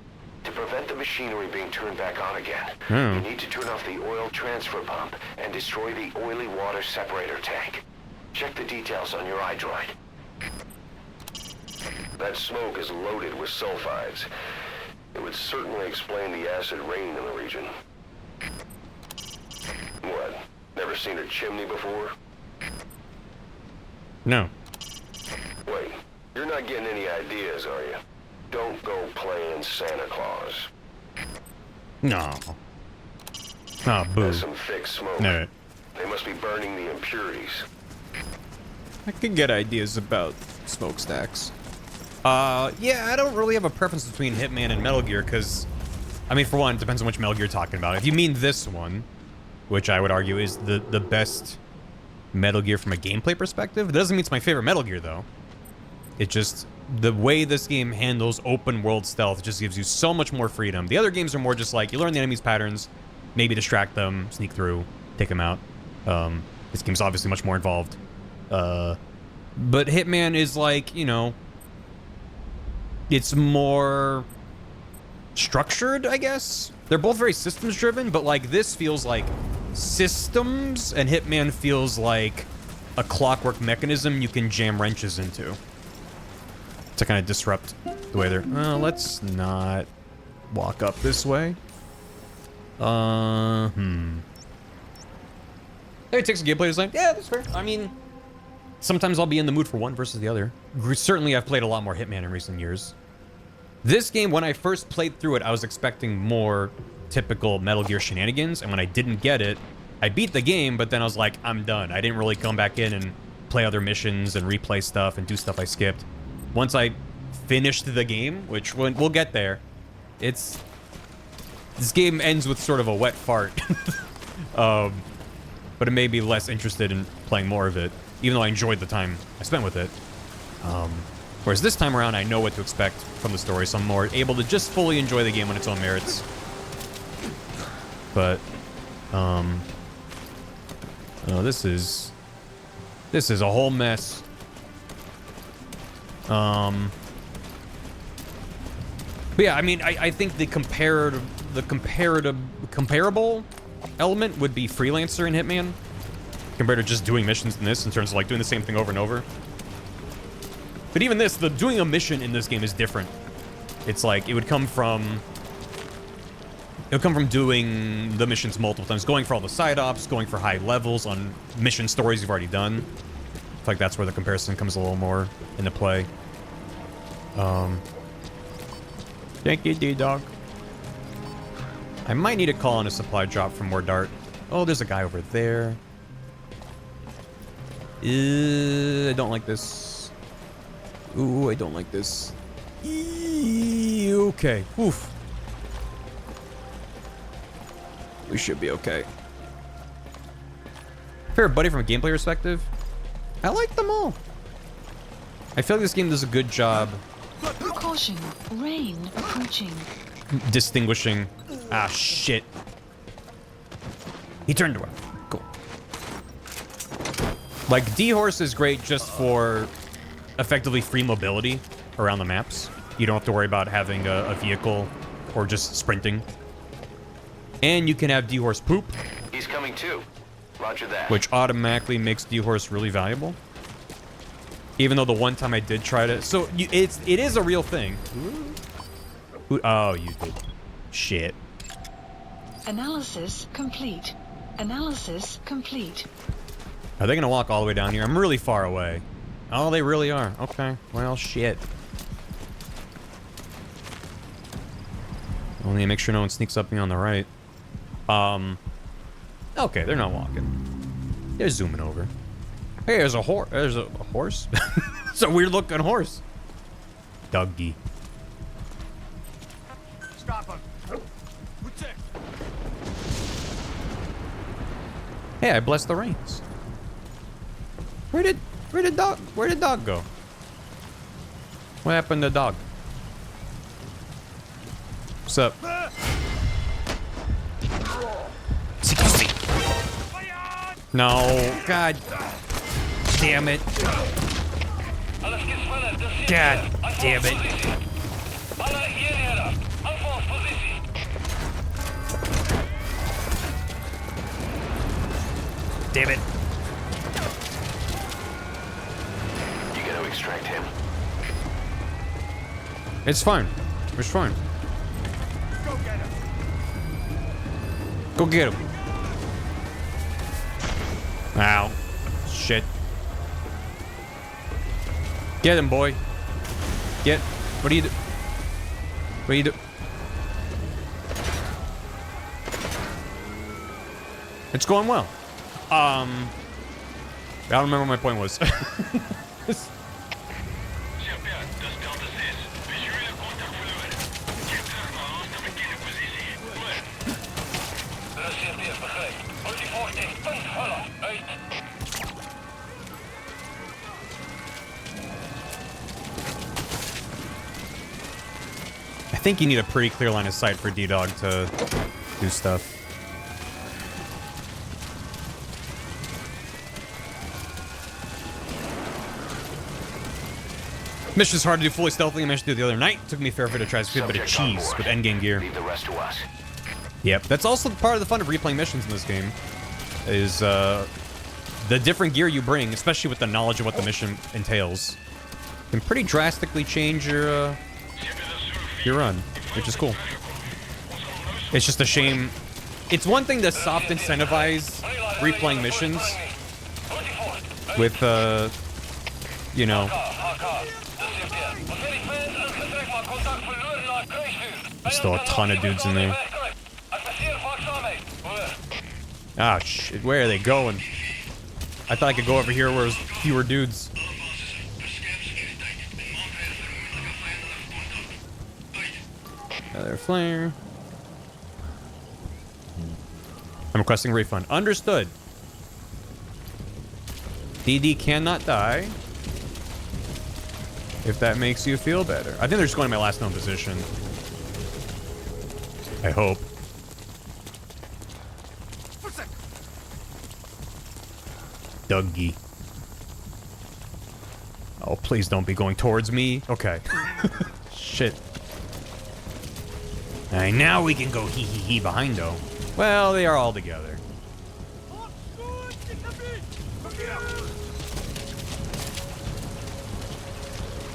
To prevent the machinery being turned back on again, you need to turn off the oil transfer pump and destroy the oily water separator tank. Check the details on your iDroid. That smoke is loaded with sulfides. It would certainly explain the acid rain in the region. What? Never seen a chimney before? No. Wait, you're not getting any ideas, are you? Don't go playing Santa Claus. No. Ah, boo. That's some thick smoke. No. They must be burning the impurities. I can get ideas about smokestacks. Yeah, I don't really have a preference between Hitman and Metal Gear, because, I mean, for one, it depends on which Metal Gear you're talking about. If you mean this one, which I would argue is the best Metal Gear from a gameplay perspective, it doesn't mean it's my favorite Metal Gear, though. It just, the way this game handles open world stealth just gives you so much more freedom. The other games are more just like, you learn the enemy's patterns, maybe distract them, sneak through, take them out. This game's obviously much more involved. But Hitman is like, you know, it's more structured, I guess. They're both very systems driven, but like this feels like systems and Hitman feels like a clockwork mechanism you can jam wrenches into to kind of disrupt the way they're... let's not walk up this way. Hey, it takes a gameplay design. Yeah, that's fair. I mean, sometimes I'll be in the mood for one versus the other. Certainly, I've played a lot more Hitman in recent years. This game, when I first played through it, I was expecting more typical Metal Gear shenanigans, and when I didn't get it, I beat the game, but then I was like, I'm done. I didn't really come back in and replay other missions and replay stuff and do stuff I skipped. Once I finished the game, which we'll get there, this game ends with sort of a wet fart. But it made me less interested in playing more of it, even though I enjoyed the time I spent with it. Whereas this time around, I know what to expect from the story, so I'm more able to just fully enjoy the game on its own merits. But, oh, this is a whole mess. But yeah, I mean, I think the comparable element would be Freelancer in Hitman, compared to just doing missions in this, in terms of like doing the same thing over and over. But even this, doing a mission in this game is different. It's like, it would come from doing the missions multiple times, going for all the side ops, going for high levels on mission stories you've already done. I feel like that's where the comparison comes a little more into play. Thank you, D-Dog. I might need to call in a supply drop for more dart. Oh, there's a guy over there. I don't like this. Ooh, I don't like this. Okay. Oof. We should be okay. Fair buddy, from a gameplay perspective, I like them all. I feel like this game does a good job. Caution, rain approaching. Distinguishing. Ah, shit. He turned around. Cool. Like, D-Horse is great just for effectively free mobility around the maps. You don't have to worry about having a vehicle or just sprinting. And you can have D-Horse poop. He's coming too. Roger that. Which automatically makes D-Horse really valuable. Even though the one time I did try to... So, it is a real thing. Oh, you did. Shit. Analysis complete. Analysis complete. Are they going to walk all the way down here? I'm really far away. Oh, they really are. Okay. Well, shit. Only make sure no one sneaks up me on the right. Okay, they're not walking. They're zooming over. Hey, there's a horse. There's a horse? It's a weird looking horse. Dougie. Stop him. Hey, I blessed the reins. Where did dog go? What happened to dog? What's up? No, god damn it. God damn it. Damn it. You got to extract him. It's fine. It's fine. Go get him. Go get him. Ow. Shit. Get him, boy. Get. What do you do? What do you do? It's going well. I don't remember what my point was. I think you need a pretty clear line of sight for D-Dog to do stuff. Mission's hard to do fully stealthily. I managed to do it the other night. Took me a fair bit of try to a bit of cheese with endgame gear. Leave the rest to us. Yep, that's also part of the fun of replaying missions in this game. Is the different gear you bring, especially with the knowledge of what the mission entails, can pretty drastically change your run, which is cool. It's just a shame. It's one thing to soft incentivize replaying missions with, you know, there's still a ton of dudes in there. Ah, shit, where are they going? I thought I could go over here where there's fewer dudes. Another flare. I'm requesting a refund. Understood. DD cannot die. If that makes you feel better. I think they're just going to my last known position. I hope. Dougie. Oh, please don't be going towards me. Okay. Shit. Alright, now we can go hee behind though. Well, they are all together.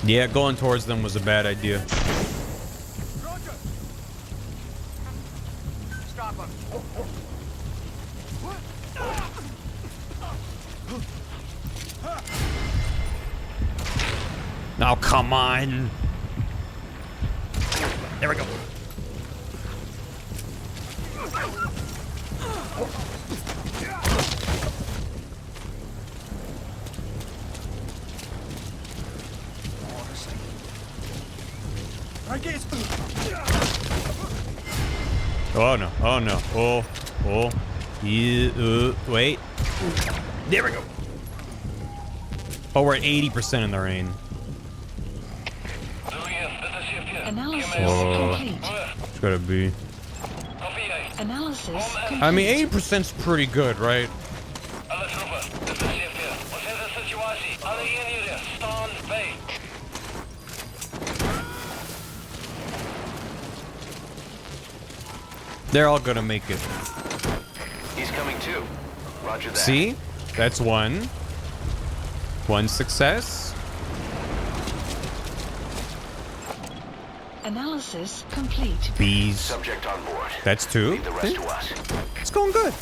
Yeah, going towards them was a bad idea. Roger. Stop him. Oh, come on. There we go. Oh no, oh no, oh, yeah, wait. There we go. Oh, we're at 80% in the rain. Analysis complete. It's gotta be. Analysis complete. I mean, 80%'s pretty good, right? They're all gonna make it. He's coming too. Roger that. See? That's one. One success. Analysis complete. Bees. Subject on board. That's two. Leave the rest to us. It's going good.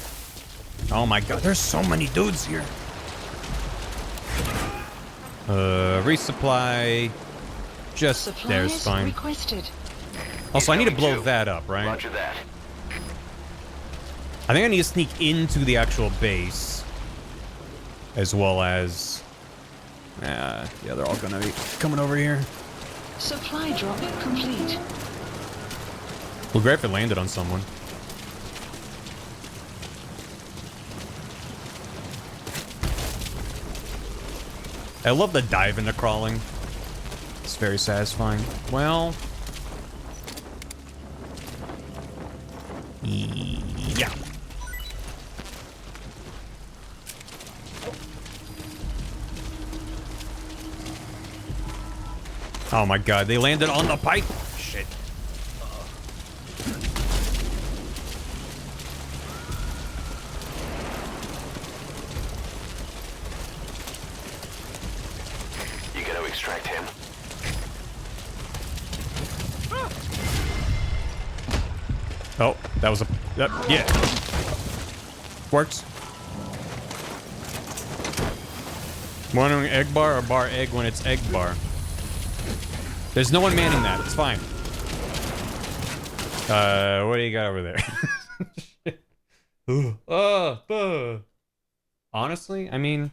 Oh my god, there's so many dudes here. Resupply. Just Supplies there's fine. requested. Also, I need to blow too. that up, right? Roger that. I think I need to sneak into the actual base. As well as... yeah, they're all gonna be coming over here. Supply drop complete. Well, great if it landed on someone. I love the dive into crawling. It's very satisfying. Well... yeah. Oh my god, they landed on the pipe. Shit. You got to extract him. Oh, that was a... yeah. Works. Wondering egg bar or bar egg when it's egg bar? There's no one manning that. It's fine. What do you got over there? Honestly, I mean...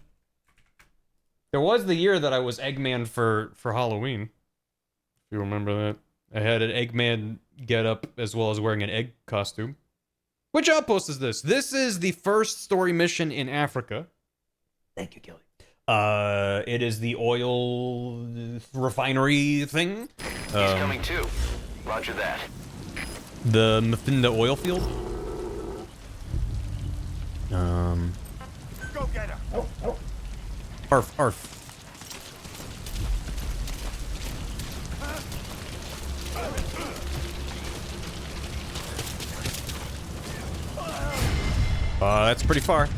there was the year that I was Eggman for Halloween. If you remember that. I had an Eggman getup as well as wearing an egg costume. Which outpost is this? This is the first story mission in Africa. Thank you, Gilly. It is the oil refinery thing. He's coming too. Roger that. The Mfinda oil field. Go get her. Arf, arf. That's pretty far.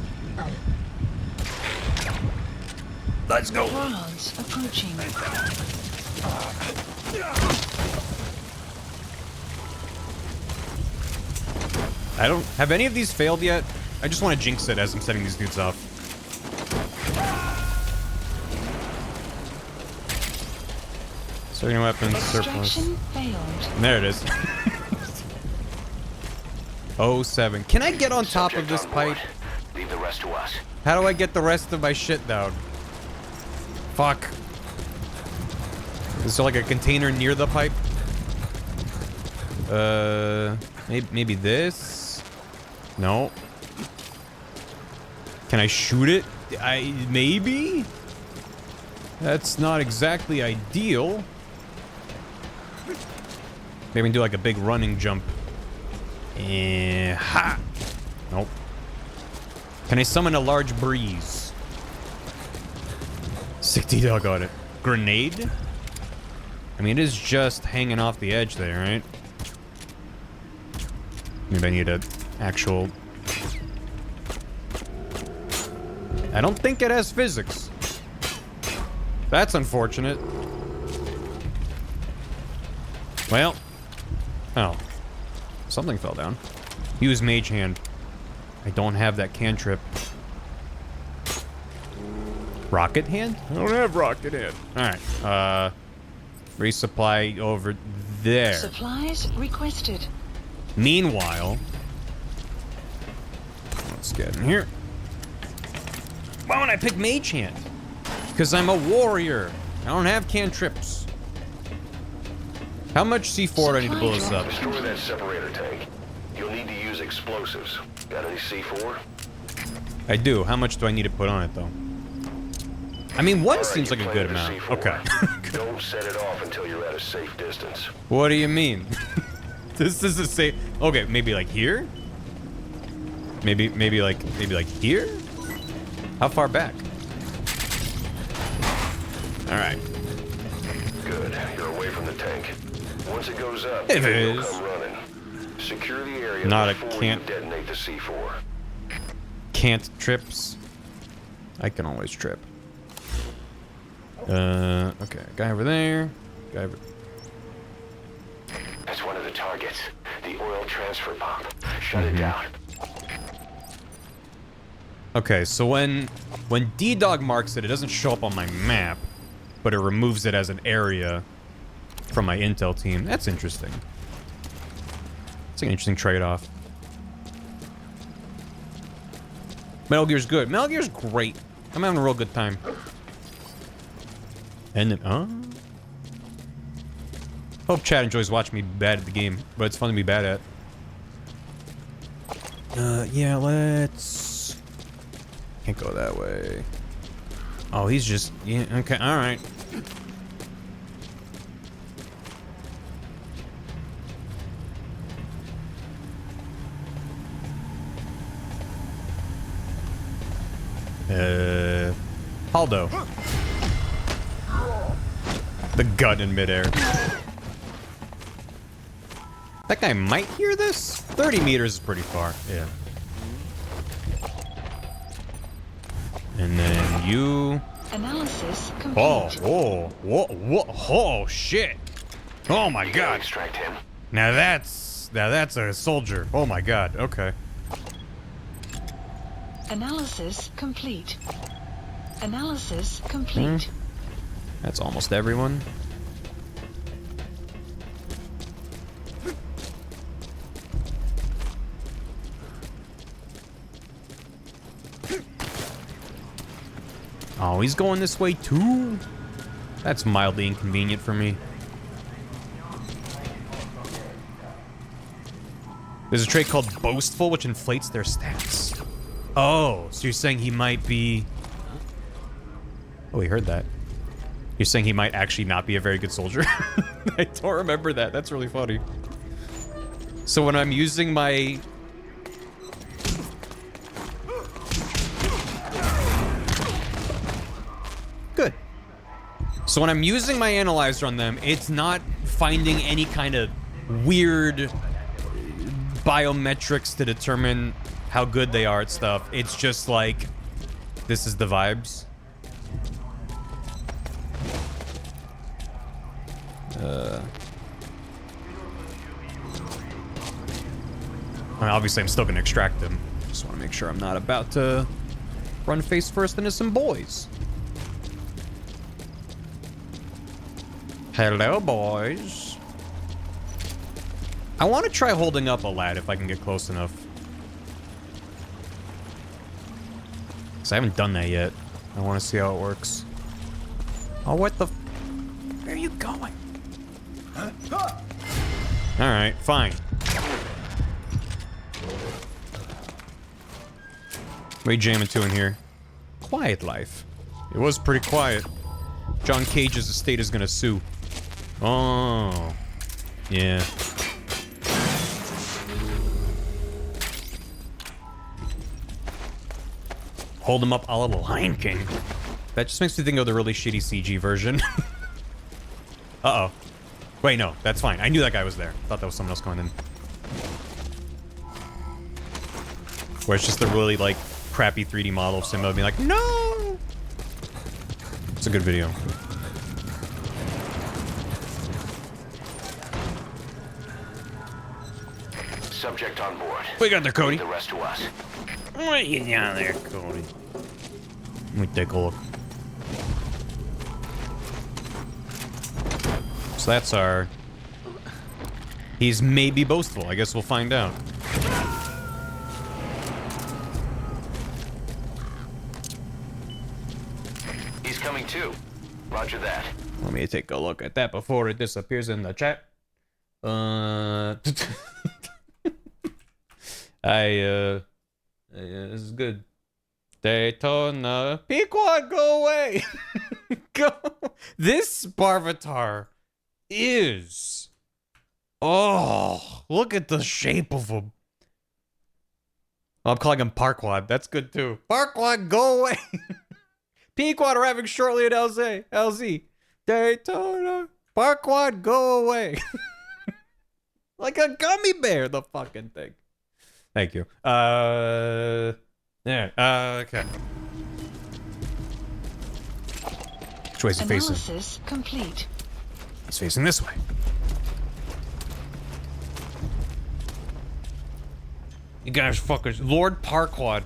Let's go. Warlords approaching. I don't... have any of these failed yet? I just want to jinx it as I'm setting these dudes up. Certain weapons, surplus. Extraction failed. There it is. 07. Can I get on top of this pipe? Leave the rest to us. How do I get the rest of my shit down? Fuck. Is there like a container near the pipe? Maybe this? No. Can I shoot it? Maybe? That's not exactly ideal. Maybe I can do like a big running jump. Ha! Nope. Can I summon a large breeze? Sick D-Dog on it. Grenade? I mean, it is just hanging off the edge there, right? Maybe I need an actual... I don't think it has physics. That's unfortunate. Well. Oh. Something fell down. Use Mage Hand. I don't have that cantrip. Rocket Hand? I don't have Rocket Hand. Alright. Resupply over there. Supplies requested. Meanwhile... Let's get in here. Why don't I pick Mage Hand? Because I'm a warrior. I don't have cantrips. How much C4 do I need to blow this up? Destroy that separator tank. You'll need to use explosives. Got any C4? I do. How much do I need to put on it, though? I mean, one seems like a good amount. C4. Okay. Don't set it off until you're at a safe distance. What do you mean? This is a safe... Okay, maybe like here? Maybe like here? How far back? Alright. Good. You're away from the tank. Once it goes up, It you'll is. come running. Secure the area Not a before can't- you detonate the C4. Can't trips. I can always trip. Okay. Guy over there. Guy over... That's one of the targets. The oil transfer pump. Shut it down. Okay, so when D-Dog marks it, it doesn't show up on my map, but it removes it as an area from my intel team. That's interesting. It's an interesting trade-off. Metal Gear's good. Metal Gear's great. I'm having a real good time. And then, hope chat enjoys watching me be bad at the game, but it's fun to be bad at. Yeah, let's... Can't go that way. Oh, he's just... Yeah, okay, alright. Haldo. The gun in midair. That guy might hear this? 30 meters is pretty far, yeah. And then you... Analysis complete. Oh, shit. Oh my god. Extract him. Now that's a soldier. Oh my god, okay. Analysis complete. Analysis complete. That's almost everyone. Oh, he's going this way too? That's mildly inconvenient for me. There's a trait called Boastful, which inflates their stats. Oh, so you're saying he might be... Oh, he heard that. You're saying he might actually not be a very good soldier? I don't remember that. That's really funny. So when I'm using my... Good. So when I'm using my analyzer on them, it's not finding any kind of weird biometrics to determine how good they are at stuff. It's just like, this is the vibes. I mean, obviously, I'm still gonna extract them. Just want to make sure I'm not about to run face first into some boys. Hello, boys. I want to try holding up a lad if I can get close enough. Because I haven't done that yet. I want to see how it works. Oh, what the... Where are you going? Alright, fine. What are you jamming to in here? Quiet life. It was pretty quiet. John Cage's estate is gonna sue. Oh. Yeah. Hold him up a little Lion King. That just makes me think of the really shitty CG version. Uh-oh. Wait, no, that's fine. I knew that guy was there. Thought that was someone else going in. Where it's just a really, like, crappy 3D model of Simba being like, no! It's a good video. Subject on board. What you got there, Cody? Leave the rest to us. What you got there, Cody? Let me take a look. So that's our... He's maybe boastful. I guess we'll find out. He's coming too. Roger that. Let me take a look at that before it disappears in the chat. This is good. Daytona. Pequod, go away! Go! This Barvatar is... Oh, look at the shape of him. Oh, I'm calling him Parquad. That's good too. Parquad, go away! Pequod arriving shortly at LZ. Daytona. Parquad, go away! Like a gummy bear, the fucking thing. Thank you. There. Okay. Which way is he facing? Analysis complete. He's facing this way. You guys fuckers. Lord Parquad.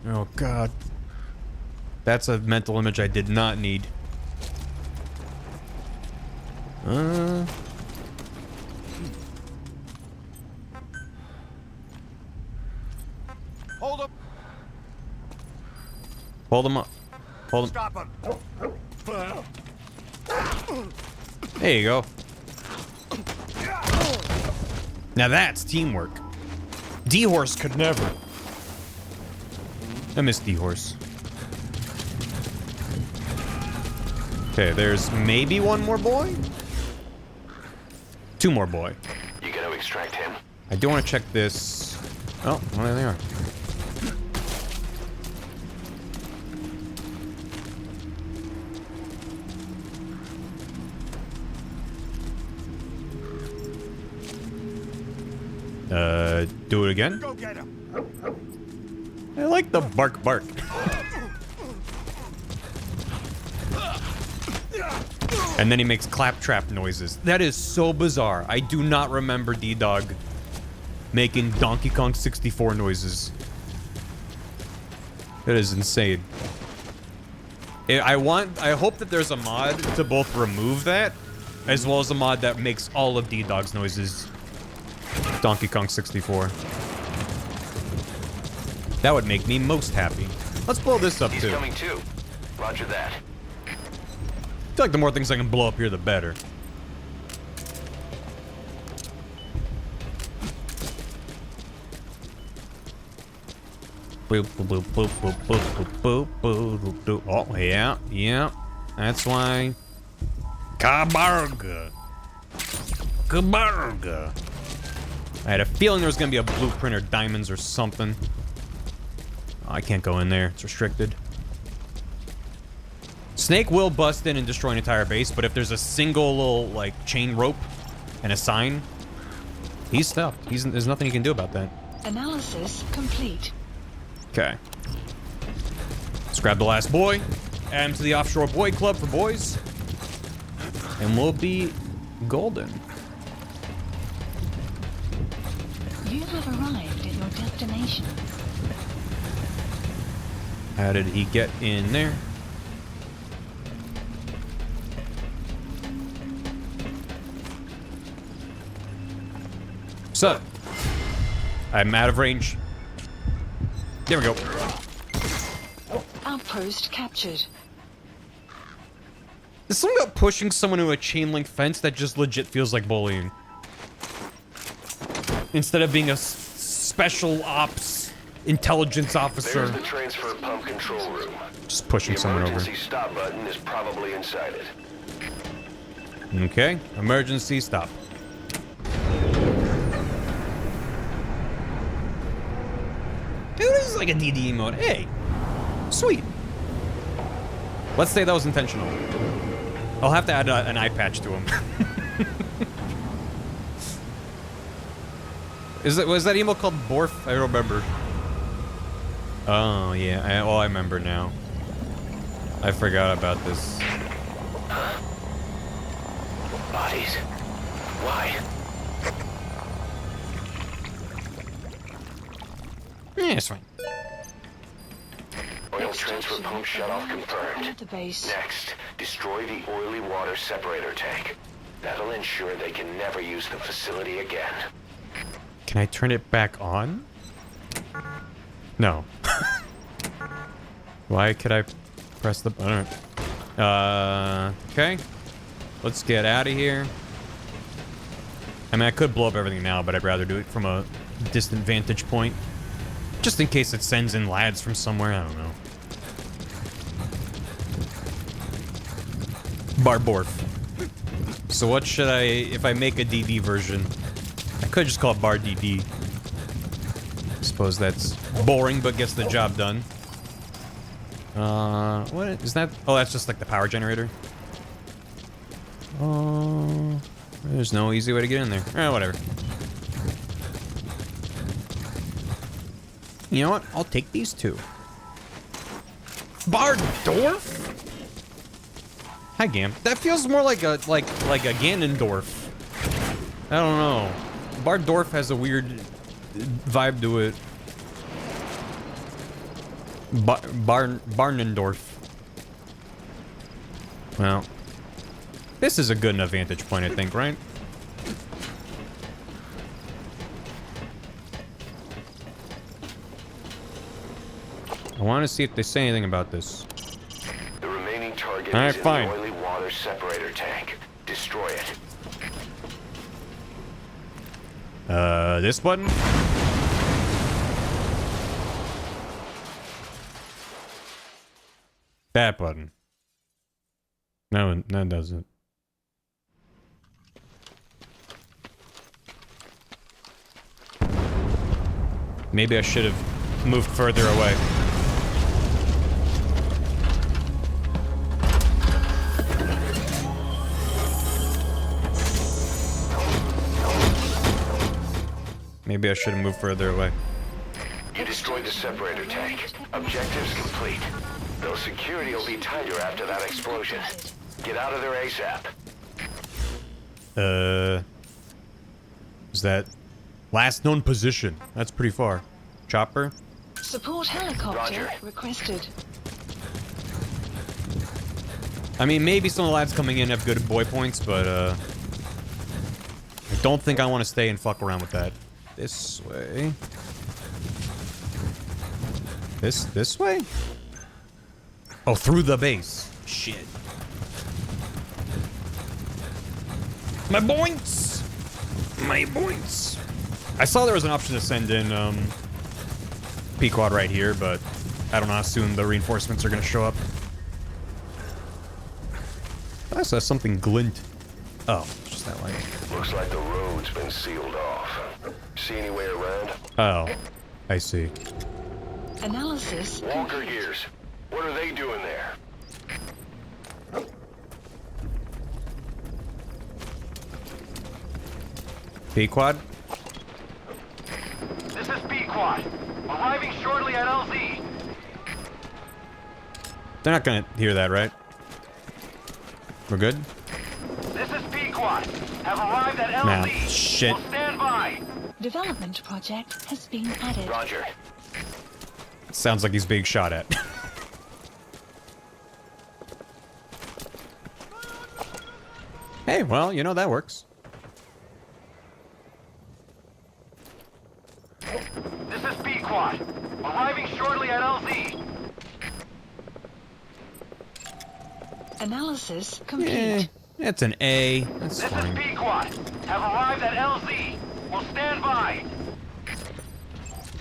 Oh, God. That's a mental image I did not need. Hold up. Hold him up. Hold him. Stop him. There you go. Now that's teamwork. D-Horse could never. I miss D-Horse. Okay, there's maybe one more boy? Two more boy. You gonna extract him? I do want to check this. Oh, well, there they are. Do it again? Go get him. I like the bark bark. And then he makes claptrap noises. That is so bizarre. I do not remember D-Dog making Donkey Kong 64 noises. That is insane. I hope that there's a mod to both remove that, as well as a mod that makes all of D-Dog's noises Donkey Kong 64. That would make me most happy. Let's blow this up, He's too. coming too. Roger that. I feel like the more things I can blow up here, the better. Boop, boop, boop, boop, boop, boop, boop, boop, boop. Oh, yeah, yeah. That's why. Kabarga. Kabarga. I had a feeling there was going to be a blueprint or diamonds or something. Oh, I can't go in there. It's restricted. Snake will bust in and destroy an entire base, but if there's a single little, like, chain rope and a sign, he's stuffed. There's nothing he can do about that. Analysis complete. Okay. Let's grab the last boy, add him to the Offshore Boy Club for boys, and we'll be golden. You have arrived at your destination. How did he get in there? So, I'm out of range. There we go. outpost captured. There's something about pushing someone to a chain link fence that just legit feels like bullying. Instead of being a special ops intelligence officer. There's the transfer pump control room. Just pushing someone over. The emergency stop button is probably inside it. Okay, emergency stop. Dude, this is like a DD mode. Hey, sweet. Let's say that was intentional. I'll have to add an eye patch to him. Was that emo called Borf? I don't remember. Oh yeah, I remember now. I forgot about this. Bodies. Why? Yeah, it's fine. Oil transfer pump shutoff confirmed. The base. Next, destroy the oily water separator tank. That'll ensure they can never use the facility again. Can I turn it back on? No. Why could I press the button? Okay. Let's get out of here. I mean, I could blow up everything now, but I'd rather do it from a distant vantage point. Just in case it sends in lads from somewhere, I don't know. Barborf. So what should I, if I make a DD version? I could just call it Bar DD. Suppose that's boring, but gets the job done. What is that? Oh, that's just like the power generator. Oh, there's no easy way to get in there. Whatever. You know what? I'll take these two. Bardorf? Hi, Gam. That feels more like a Ganondorf. I don't know. Bardorf has a weird vibe to it. Barnendorf. Well, this is a good enough vantage point, I think, right? I want to see if they say anything about this. The remaining target All right, is in fine. the oily water separator tank. Destroy it. This button? That button. No, that doesn't. Maybe I should have moved further away. Maybe I should have moved further away. You destroyed the separator tank. Objectives complete. Though security will be tighter after that explosion. Get out of there ASAP. Is that last known position? That's pretty far. Chopper? Support helicopter Roger. requested. I mean, maybe some of the lads coming in have good boy points, but, I don't think I want to stay and fuck around with that. This way. This way? Oh, through the base. Shit. My points! My points! I saw there was an option to send in, P-Quad right here, but I don't know how soon the reinforcements are gonna show up. I saw something glint. Oh, it's just that light. Looks like the road's been sealed off. See any way around? Oh, I see. Analysis Walker complete. gears. What are they doing there? P-Quad? This is B-Quad. Arriving shortly at LZ. They're not gonna hear that, right? We're good? This is B-Quad. Have arrived at LZ. Nah, shit. Will stand by. Development project has been added. Roger. Sounds like he's being shot at. Hey, well, you know, that works. This is B-Quad. Arriving shortly at LZ. Analysis complete. It's an A. That's This fine. is Pequod. Have arrived at LZ. Will stand by.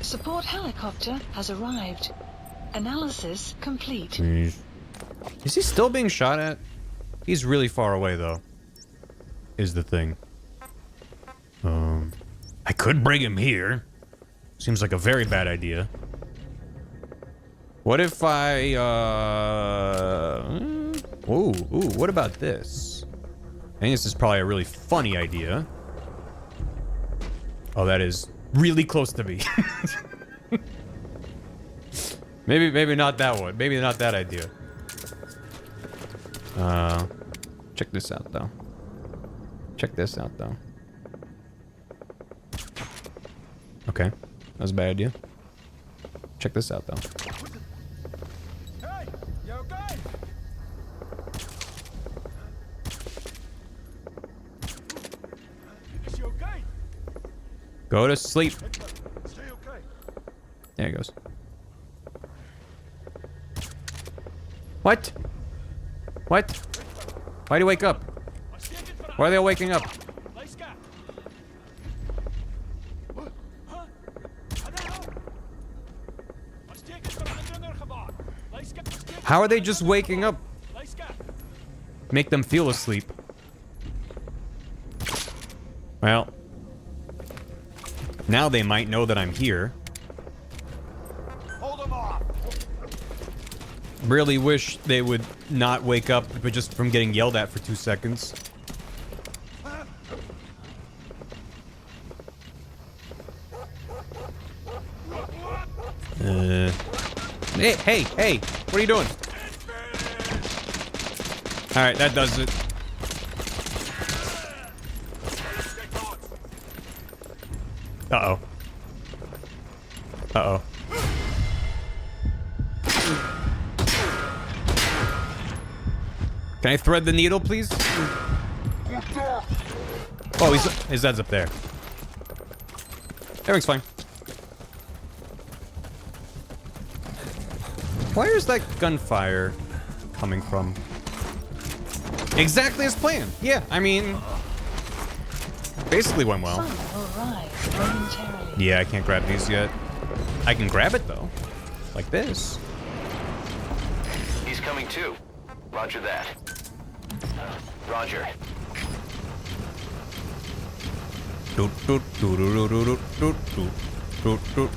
Support helicopter has arrived. Analysis complete. Is he still being shot at? He's really far away, though. Is the thing. I could bring him here. Seems like a very bad idea. What if I, Ooh, what about this? I think this is probably a really funny idea. Oh, that is really close to me. Maybe not that one. Maybe not that idea. Check this out, though. Check this out, though. Okay. That was a bad idea. Check this out, though. Hey, you okay? Is she okay? Go to sleep. Stay okay. There he goes. What? What? Why'd he wake up? Why are they all waking up? How are they just waking up? Make them feel asleep. Well, now they might know that I'm here. Hold them off. Really wish they would not wake up, but just from getting yelled at for 2 seconds. Hey, what are you doing? Alright, that does it. Uh-oh. Uh-oh. Can I thread the needle, please? Oh, his head's up there. Everything's fine. Where is that gunfire coming from? Exactly as planned. Yeah, I mean, basically went well. Yeah, I can't grab these yet. I can grab it though, like this. He's coming too. Roger that. Roger. Doot, doot, doot, doot, doot, doot, doot, doot, doot.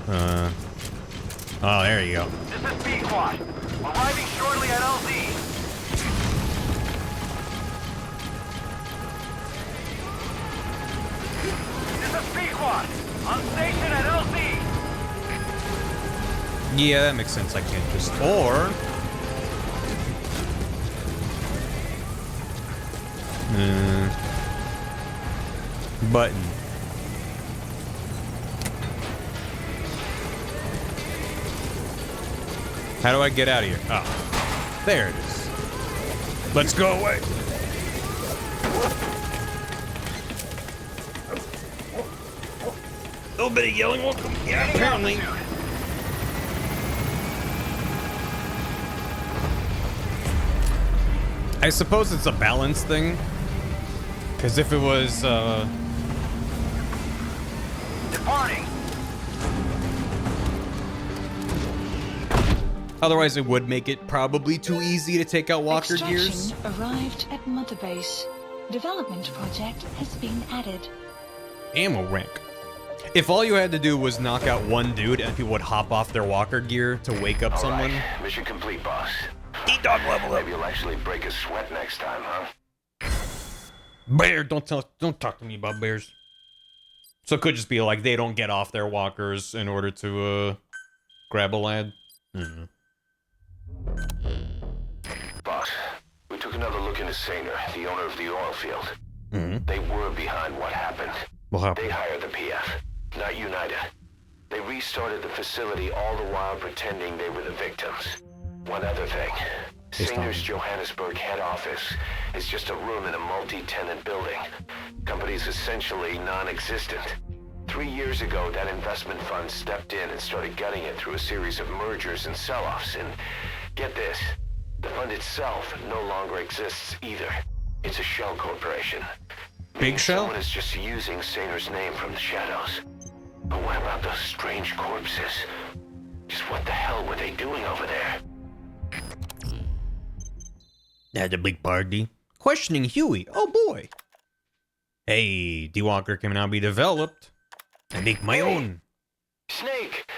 Oh, there you go. This is Pequod. Arriving shortly at LZ. This is Pequod. On station at LZ. Yeah, that makes sense. I can't just... Or... Button. How do I get out of here? Oh. There it is. Let's go away. A little bit of yelling won't come. Yeah, apparently. I suppose it's a balance thing. Because if it was, Departing. otherwise it would make it probably too easy to take out walker gears. Arrived at Mother Base. Development project has been added. Ammo rank. If all you had to do was knock out one dude and people would hop off their walker gear to wake up someone. Right. Mission complete, boss. E-Dog level up. Maybe you'll actually break a sweat next time, huh? Bear, don't talk to me about bears. So it could just be like they don't get off their walkers in order to grab a lad. Boss, we took another look into Saner, the owner of the oil field. They were behind what happened. What happened? They hired the PF, not United. They restarted the facility all the while pretending they were the victims. One other thing. Saner's Johannesburg head office is just a room in a multi-tenant building. Company's essentially non-existent. 3 years ago, that investment fund stepped in and started gutting it through a series of mergers and sell-offs. And get this, the fund itself no longer exists either. It's a shell corporation. Big shell? Someone is just using Saner's name from the shadows. But what about those strange corpses? Just what the hell were they doing over there? Had a big party. Questioning Huey. Oh boy. Hey, D-Walker can now be developed. I make my own. Snake,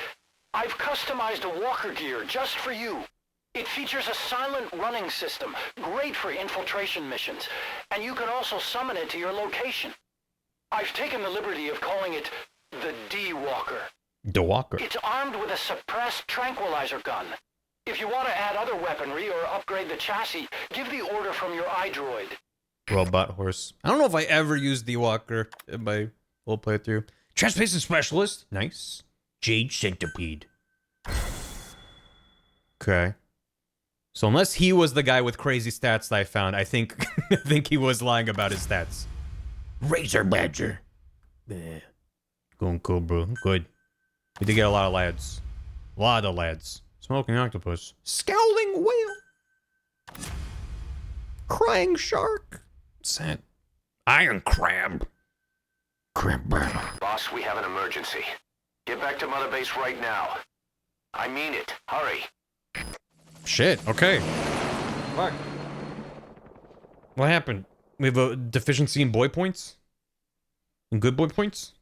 I've customized a walker gear just for you. It features a silent running system, great for infiltration missions, and you can also summon it to your location. I've taken the liberty of calling it the D-Walker. D-Walker. It's armed with a suppressed tranquilizer gun. If you want to add other weaponry or upgrade the chassis, give the order from your iDroid. Robot horse. I don't know if I ever used D-Walker in my whole playthrough. Transportation specialist. Nice. Jade centipede. Okay. So unless he was the guy with crazy stats that I found, I think I think he was lying about his stats. Razor Badger. Yeah. Going cool, bro. Good. We did get a lot of lads. A lot of lads. Smoking octopus. Scowling whale. Crying shark. Sand. Iron crab. Crab burner. Boss, we have an emergency. Get back to Mother Base right now. I mean it. Hurry. Shit, okay. Fuck. What happened? We have a deficiency in boy points? In good boy points?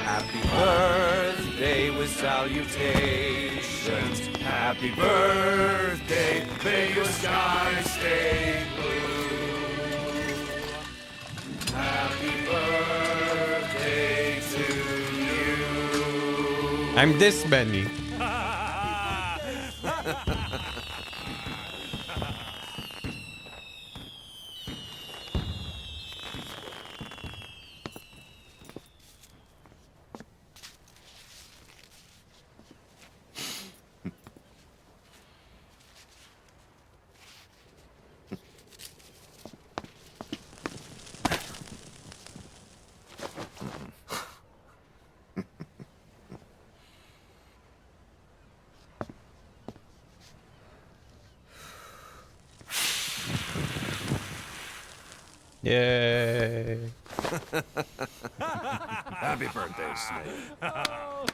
Happy birthday with salutations. Happy birthday, may your sky stay blue. Happy birthday to you. I'm this many. Yay. Happy birthday, Snake. Happy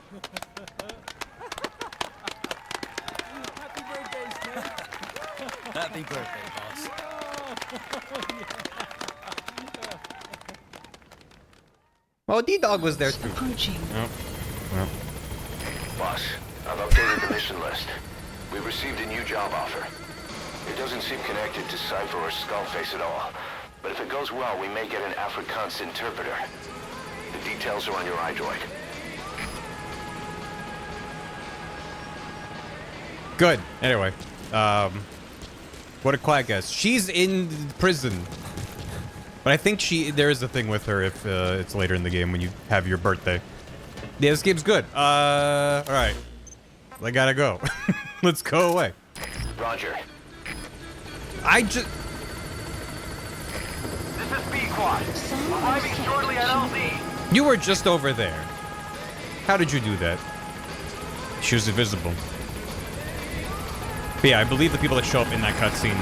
birthday, Snake. Happy birthday, boss. Oh, D-Dog was there too. Approaching. Oh. Well. Boss, I've updated the mission list. We received a new job offer. It doesn't seem connected to Cypher or Skullface at all. But if it goes well, we may get an Afrikaans interpreter. The details are on your iDroid. Good. Anyway, what a quiet guess. She's in prison, but I think there is a thing with her if it's later in the game when you have your birthday. Yeah, this game's good. All right, I gotta go. Let's go away. Roger. This is B-Quad. Arriving shortly at LZ. You were just over there. How did you do that? She was invisible. But yeah, I believe the people that show up in that cutscene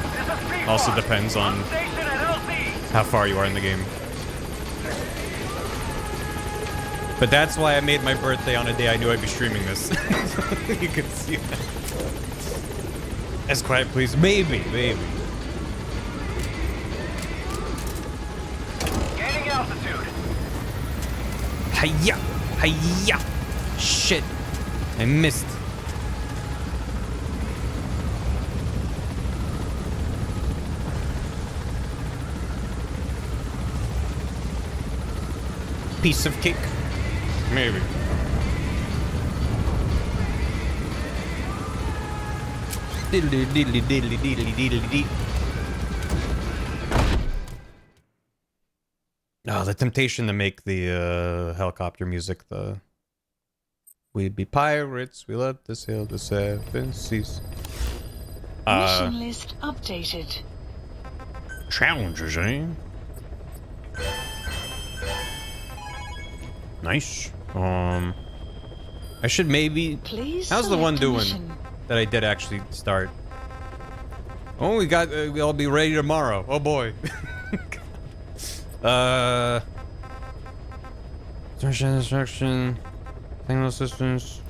also depends on how far you are in the game. But that's why I made my birthday on a day I knew I'd be streaming this. You can see that. As quiet, please. Maybe. Gaining altitude. Hiya! Hiya! Shit. I missed. Piece of cake. Maybe. Diddly diddly diddly diddly diddly dee. Oh, the temptation to make the helicopter music the we'd be pirates, we let the sail the seven seas. Mission list updated. Challenges, eh? Nice. I should maybe. Please how's the one doing mission. that I did actually start? Oh, we got. I'll be ready tomorrow. Oh boy. Instruction. Signal systems.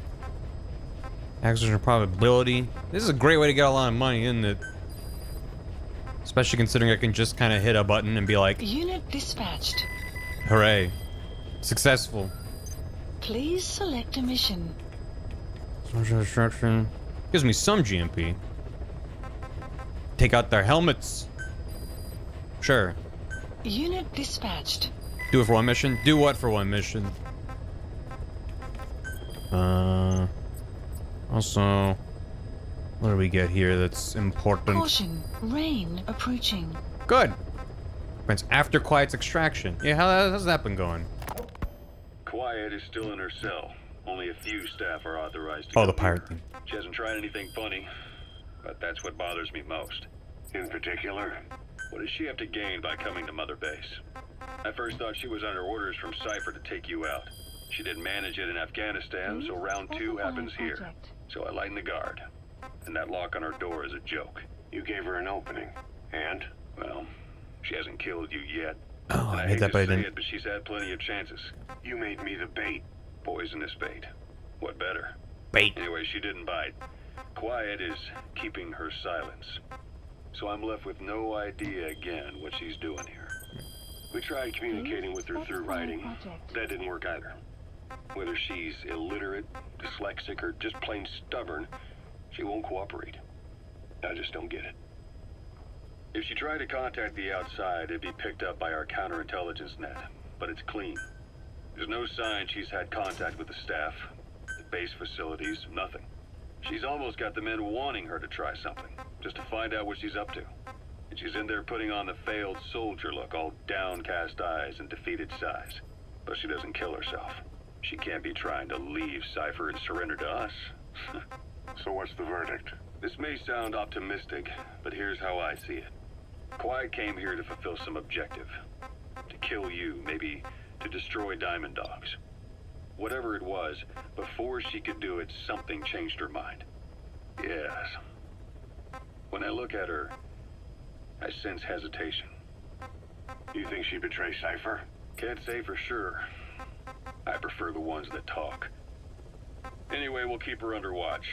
Acquisition probability. This is a great way to get a lot of money, isn't it? Especially considering I can just kind of hit a button and be like, Unit dispatched. hooray. Successful. Please select a mission. Social instruction. Gives me some GMP. Take out their helmets. Sure. Unit dispatched. Do it for one mission? Do what for one mission? Also, what do we get here that's important? Caution. Rain approaching. Good. Friends, after Quiet's extraction. Yeah, how's that been going? Quiet is still in her cell. Only a few staff are authorized to Oh, go the pirate near. thing. She hasn't tried anything funny, but that's what bothers me most. In particular, what does she have to gain by coming to Mother Base? I first thought she was under orders from Cypher to take you out. She didn't manage it in Afghanistan, so round 2 happens here. So I lighten the guard. And that lock on her door is a joke. You gave her an opening. And? Well, she hasn't killed you yet. Oh, And I I hate hate that, to but I say didn't. it, but she's had plenty of chances. You made me the bait. Poisonous bait. What better? Bait. Anyway, she didn't bite. Quiet is keeping her silence. So I'm left with no idea again what she's doing here. We tried communicating with her through writing. That didn't work either. Whether she's illiterate, dyslexic, or just plain stubborn, she won't cooperate. I just don't get it. If she tried to contact the outside, it'd be picked up by our counterintelligence net, but it's clean. There's no sign she's had contact with the staff, the base facilities, nothing. She's almost got the men wanting her to try something, just to find out what she's up to. And she's in there putting on the failed soldier look, all downcast eyes and defeated sighs. But she doesn't kill herself. She can't be trying to leave Cypher and surrender to us. So what's the verdict? This may sound optimistic, but here's how I see it. Quiet came here to fulfill some objective. To kill you, maybe to destroy Diamond Dogs. Whatever it was, before she could do it, something changed her mind. Yes. When I look at her, I sense hesitation. You think she betrayed Cypher? Can't say for sure. I prefer the ones that talk. Anyway, we'll keep her under watch.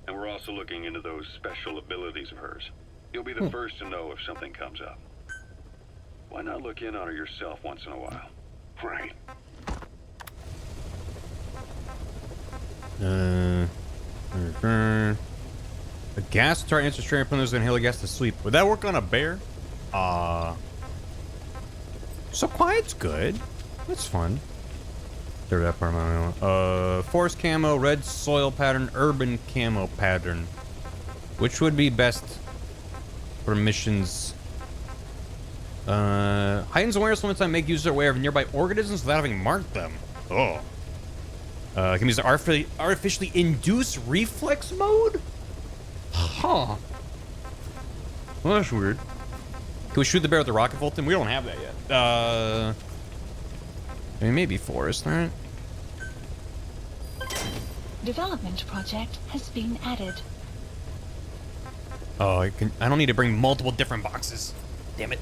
And we're also looking into those special abilities of hers. You'll be the first to know if something comes up. Why not look in on her yourself once in a while? Right. A gas start answer straight up when there's an inhale gas to sleep. Would that work on a bear? So Quiet's good. That's fun. Third that part of my forest camo, red soil pattern, urban camo pattern. Which would be best for missions? Heightens awareness limits on make user aware of nearby organisms without having marked them. Oh. Can use the artificially induced reflex mode? Huh. Well, that's weird. Can we shoot the bear with the rocket Fulton? We don't have that yet. I mean, maybe forest, right? Development project has been added. Oh, I don't need to bring multiple different boxes. Damn it.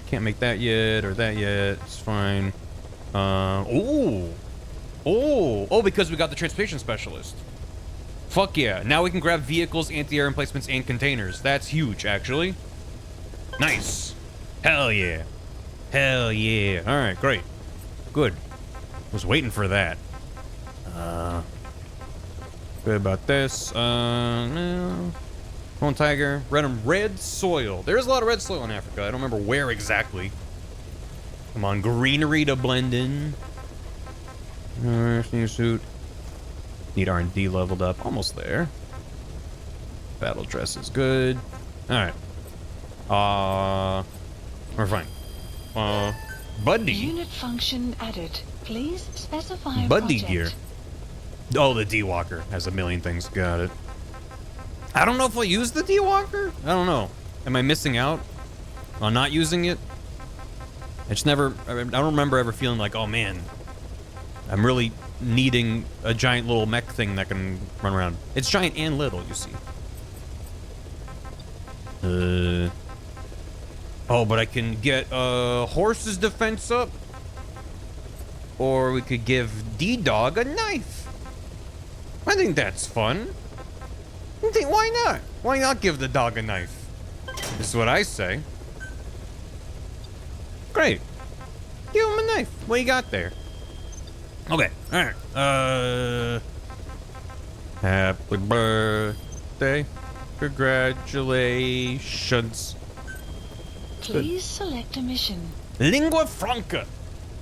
Can't make that yet or that yet. It's fine. Oh, because we got the transportation specialist. Fuck yeah. Now we can grab vehicles, anti-air emplacements, and containers. That's huge, actually. Nice. Hell yeah. Hell yeah. All right, great. Good. Was waiting for that. Good about this. No. Lone tiger. Red soil. There's a lot of red soil in Africa. I don't remember where exactly. Come on, greenery to blend in. New suit. Need R&D leveled up. Almost there. Battle dress is good. All right. We're fine. Buddy. Unit function added. Please specify Buddy project. gear. Oh, the D-Walker has a million things. Got it. I don't know if I'll use the D-Walker. I don't know. Am I missing out on not using it? I don't remember ever feeling like, oh man, I'm really needing a giant little mech thing that can run around. It's giant and little, you see. Oh, but I can get horse's defense up. Or we could give D-Dog a knife. I think that's fun. Why not? Why not give the dog a knife? This is what I say. Great. Give him a knife. What you got there? Okay. All right. Happy birthday. Congratulations. Please select a mission. Lingua Franca.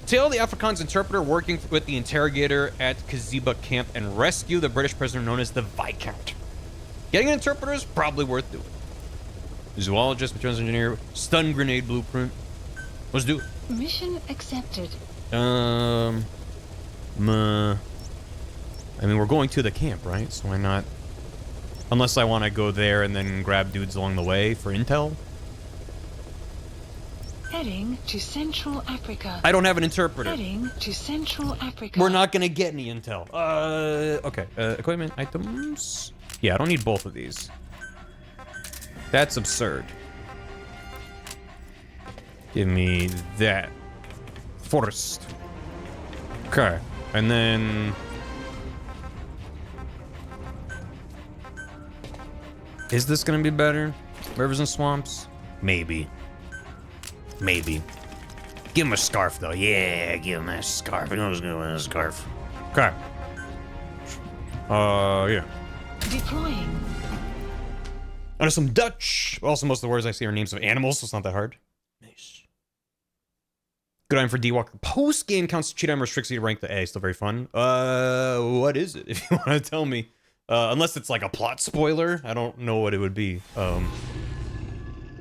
Tell the Afrikaans interpreter working with the interrogator at Kaziba camp and rescue the British prisoner known as the Viscount. Getting an interpreter is probably worth doing. Zoologist, materials engineer, stun grenade blueprint. Let's do it. Mission accepted. I mean, we're going to the camp, right? So why not? Unless I want to go there and then grab dudes along the way for intel. Heading to Central Africa. I don't have an interpreter. Heading to Central Africa. We're not gonna get any intel. Okay. Equipment items. Yeah, I don't need both of these. That's absurd. Give me that first. Okay, and then is this gonna be better? Rivers and swamps? Maybe. Maybe. Give him a scarf, though. Yeah, give him a scarf. I know who's gonna win a scarf. Okay. Yeah. Deploying. Under some Dutch. Also, most of the words I see are names of animals, so it's not that hard. Nice. Good item for D-Walker. Post-game counts cheat item restricts you to rank the A. Still very fun. What is it? If you want to tell me. Unless it's like a plot spoiler. I don't know what it would be.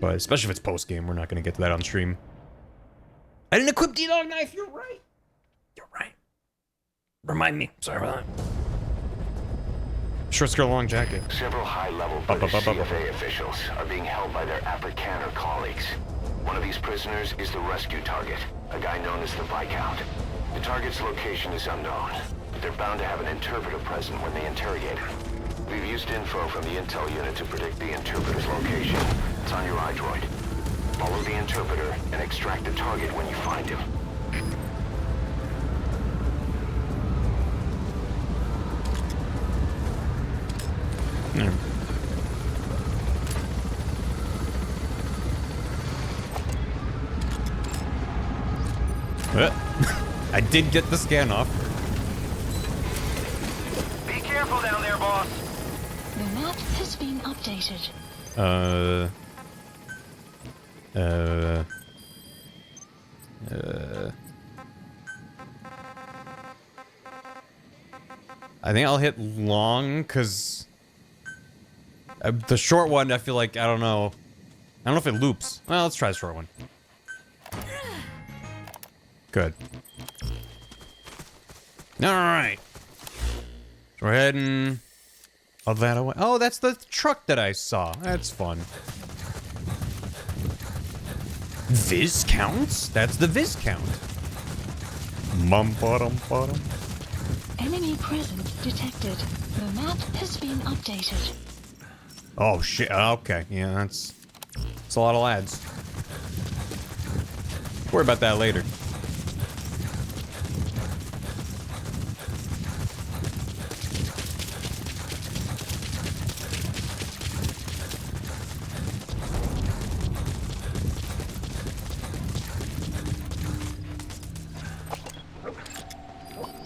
But especially if it's post-game, we're not going to get to that on stream. I didn't equip D-Dog knife. You're right. You're right. Remind me. Sorry about that. Short skirt, long jacket. Several high-level British CFA officials are being held by their Afrikaner colleagues. One of these prisoners is the rescue target, a guy known as the Viscount. The target's location is unknown, but they're bound to have an interpreter present when they interrogate him. We've used info from the intel unit to predict the interpreter's location. It's on your iDroid. Follow the interpreter and extract the target when you find him. I did get the scan off. Be careful down there, boss. The map has been updated. I think I'll hit long, because the short one, I feel like, I don't know. I don't know if it loops. Well, let's try the short one. Good. Alright. So we're heading... Oh, that away. Oh, that's the truck that I saw. That's fun. Viscounts? That's the Viscount. Bum-ba-dum-ba-dum. Enemy presence detected. The map has been updated. Oh, shit. Okay. Yeah, that's a lot of lads. Worry about that later.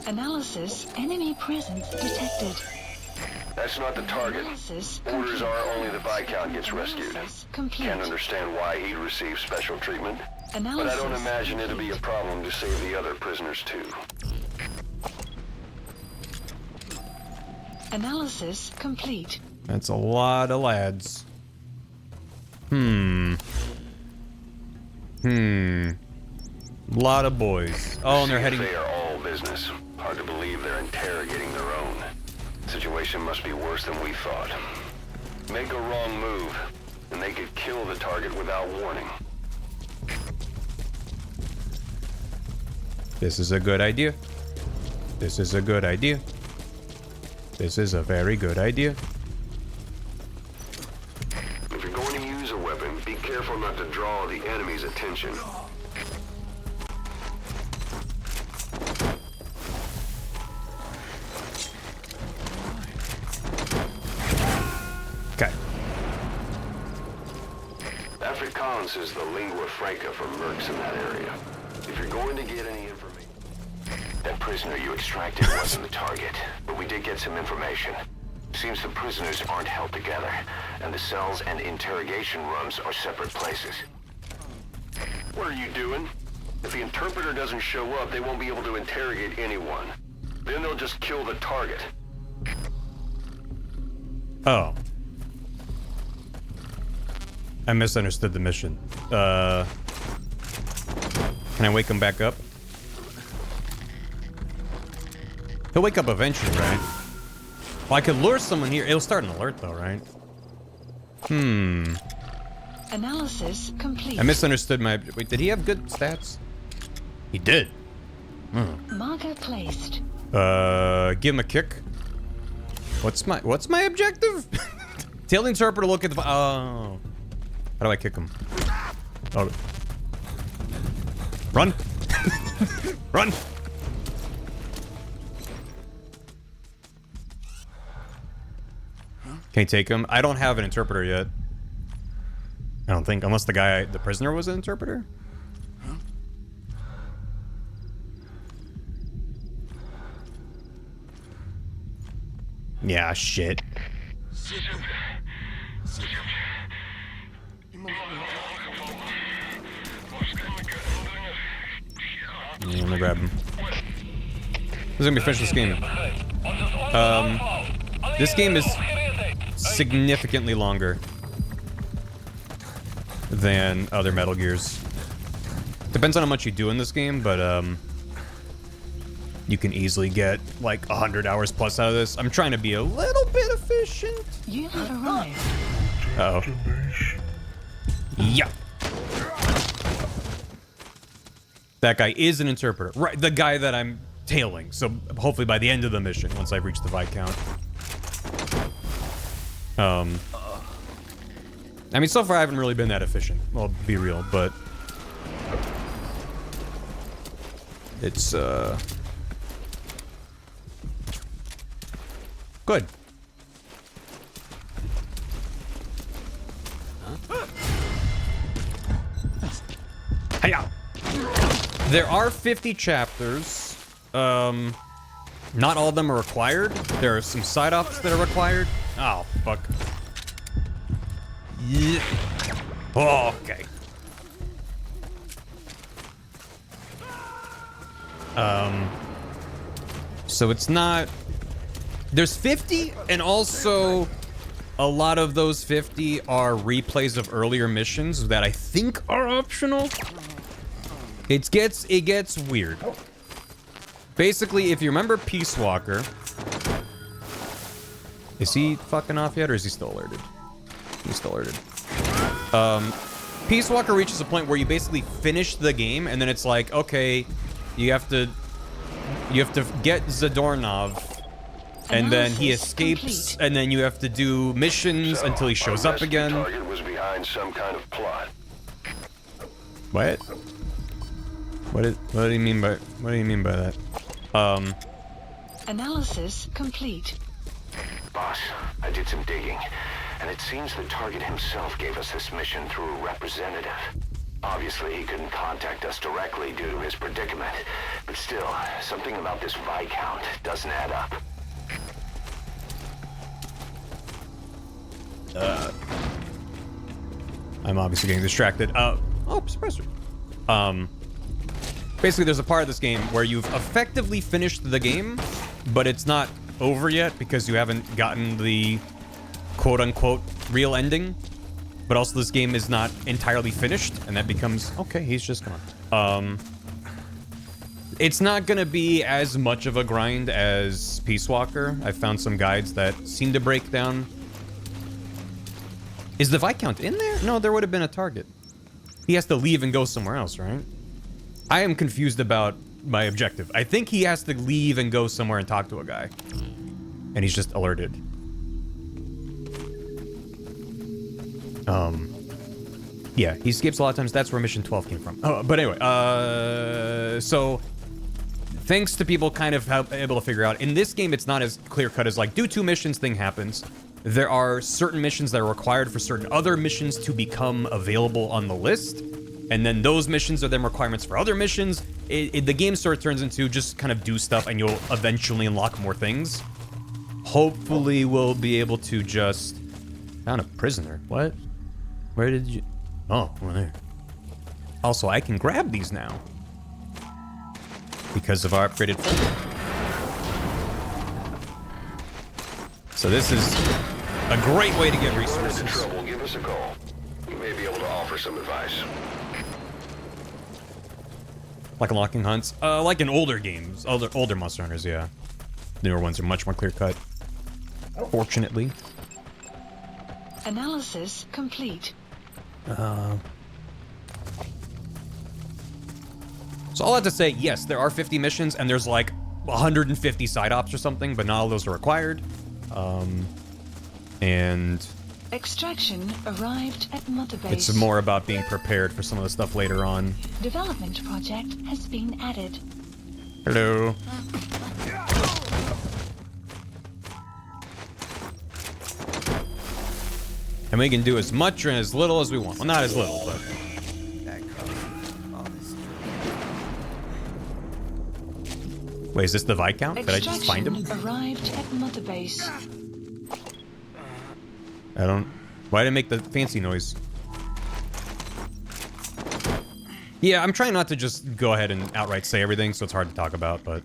Analysis. Enemy presence detected. That's not the target. Orders are only the Viscount gets rescued. Can't understand why he'd receive special treatment. But I don't imagine it'll be a problem to save the other prisoners too. Analysis complete. That's a lot of lads. Lot of boys. Oh, and they're heading... They are all business. Hard to believe they're interrogating their own. Situation must be worse than we thought. Make a wrong move, and they could kill the target without warning. This is a good idea. This is a good idea. This is a very good idea. If you're going to use a weapon, be careful not to draw the enemy's attention. Okay. Afrikaans is the lingua franca for mercs in that area. If you're going to get any information... That prisoner you extracted wasn't the target, but we did get some information. Seems the prisoners aren't held together, and the cells and interrogation rooms are separate places. What are you doing? If the interpreter doesn't show up, they won't be able to interrogate anyone. Then they'll just kill the target. Oh. I misunderstood the mission. Can I wake him back up? He'll wake up eventually, right? Well, I could lure someone here. It'll start an alert, though, right? Analysis complete. I misunderstood my... Wait, did he have good stats? He did. Marker placed. Give him a kick. What's my objective? Tell the interpreter to look at the... Oh. How do I kick him? Oh. Run! Run! Can you take him? I don't have an interpreter yet. I don't think, unless the prisoner was an interpreter. Yeah, shit. Yeah, I'm gonna grab him. This is gonna be finished this game. This game is significantly longer than other Metal Gears. Depends on how much you do in this game, but you can easily get like 100 hours plus out of this. I'm trying to be a little bit efficient. You have arrived. Uh-oh. Yeah. That guy is an interpreter. Right, the guy that I'm tailing. So hopefully by the end of the mission, once I've reached the Viscount. I mean, so far I haven't really been that efficient. I'll be real, but... It's, good. Hiya! There are 50 chapters. Not all of them are required. There are some side ops that are required. Oh, fuck. Yeah. Oh, okay. So it's not... There's 50, and also a lot of those 50 are replays of earlier missions that I think are optional. It gets weird. Basically, if you remember Peace Walker... Is he fucking off yet, or is he still alerted? He's still alerted. Peace Walker reaches a point where you basically finish the game, and then it's like, okay, you have to get Zadornov, and then he escapes, and then you have to do missions until he shows up again. Target was behind some kind of plot. What? What do you mean by that? Analysis complete. Boss, I did some digging, and it seems the target himself gave us this mission through a representative. Obviously, he couldn't contact us directly due to his predicament, but still, something about this Viscount doesn't add up. I'm obviously getting distracted. Oh, suppressor. Basically, there's a part of this game where you've effectively finished the game, but it's not over yet because you haven't gotten the quote-unquote real ending. But also, this game is not entirely finished, and that becomes... Okay, he's just gone. It's not gonna be as much of a grind as Peace Walker. I found some guides that seem to break down... Is the Viscount in there? No, there would have been a target. He has to leave and go somewhere else, right? I am confused about my objective. I think he has to leave and go somewhere and talk to a guy. And he's just alerted. Yeah, he skips a lot of times. That's where mission 12 came from. Oh, but anyway, so thanks to people kind of able to figure out, in this game, it's not as clear-cut as like, do 2 missions, thing happens. There are certain missions that are required for certain other missions to become available on the list. And then those missions are then requirements for other missions. The game sort of turns into just kind of do stuff and you'll eventually unlock more things. Hopefully we'll be able to just... Found a prisoner. What? Where did you... Oh, over there. Also, I can grab these now. Because of our upgraded... So this is a great way to get resources. If you're in trouble, give us a call. We may be able to offer some advice. Like unlocking hunts? Like in older games. Older Monster Hunters, yeah. Newer ones are much more clear-cut. Fortunately. Analysis complete. So all I have to say, yes, there are 50 missions, and there's like 150 side ops or something, but not all those are required. And... Extraction arrived at Mother Base. It's more about being prepared for some of the stuff later on. Development project has been added. Hello. And we can do as much or as little as we want. Well, not as little, but... Wait, is this the Viscount? Did I just find him? Arrived at Mother Base. I don't... Why did it make the fancy noise? Yeah, I'm trying not to just go ahead and outright say everything, so it's hard to talk about, but...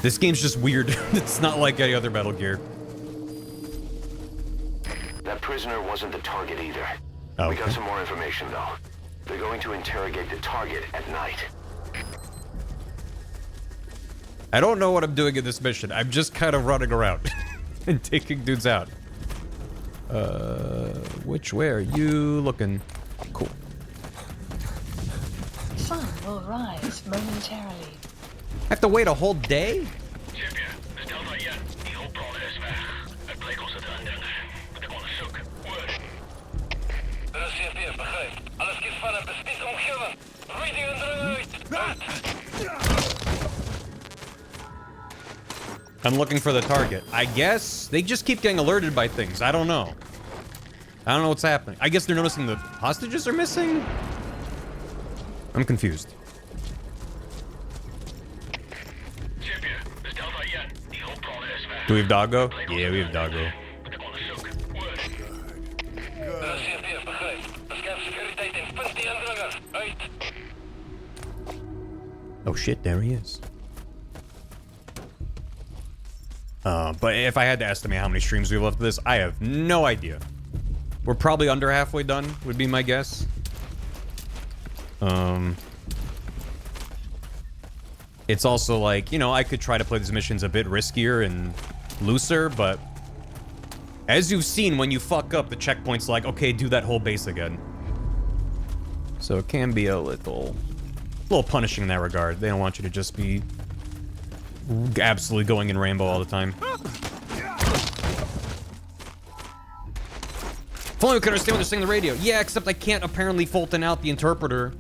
This game's just weird. It's not like any other Metal Gear. That prisoner wasn't the target either. Oh, We got some more information, though. They're going to interrogate the target at night. I don't know what I'm doing in this mission. I'm just kind of running around and taking dudes out. Which way are you looking? Cool. Sun will rise momentarily. I have to wait a whole day? I'm looking for the target. I guess they just keep getting alerted by things. I don't know. I don't know what's happening. I guess they're noticing the hostages are missing? I'm confused. Do we have Doggo? Yeah, we have Doggo. Oh shit, there he is. But if I had to estimate how many streams we've left of this, I have no idea. We're probably under halfway done, would be my guess. It's also like, you know, I could try to play these missions a bit riskier and looser, but as you've seen, when you fuck up, the checkpoint's like, okay, do that whole base again. So it can be a little punishing in that regard. They don't want you to just be absolutely going in Rambo all the time. If only we could understand what they're saying on the radio. Yeah, except I can't apparently Fulton out the interpreter.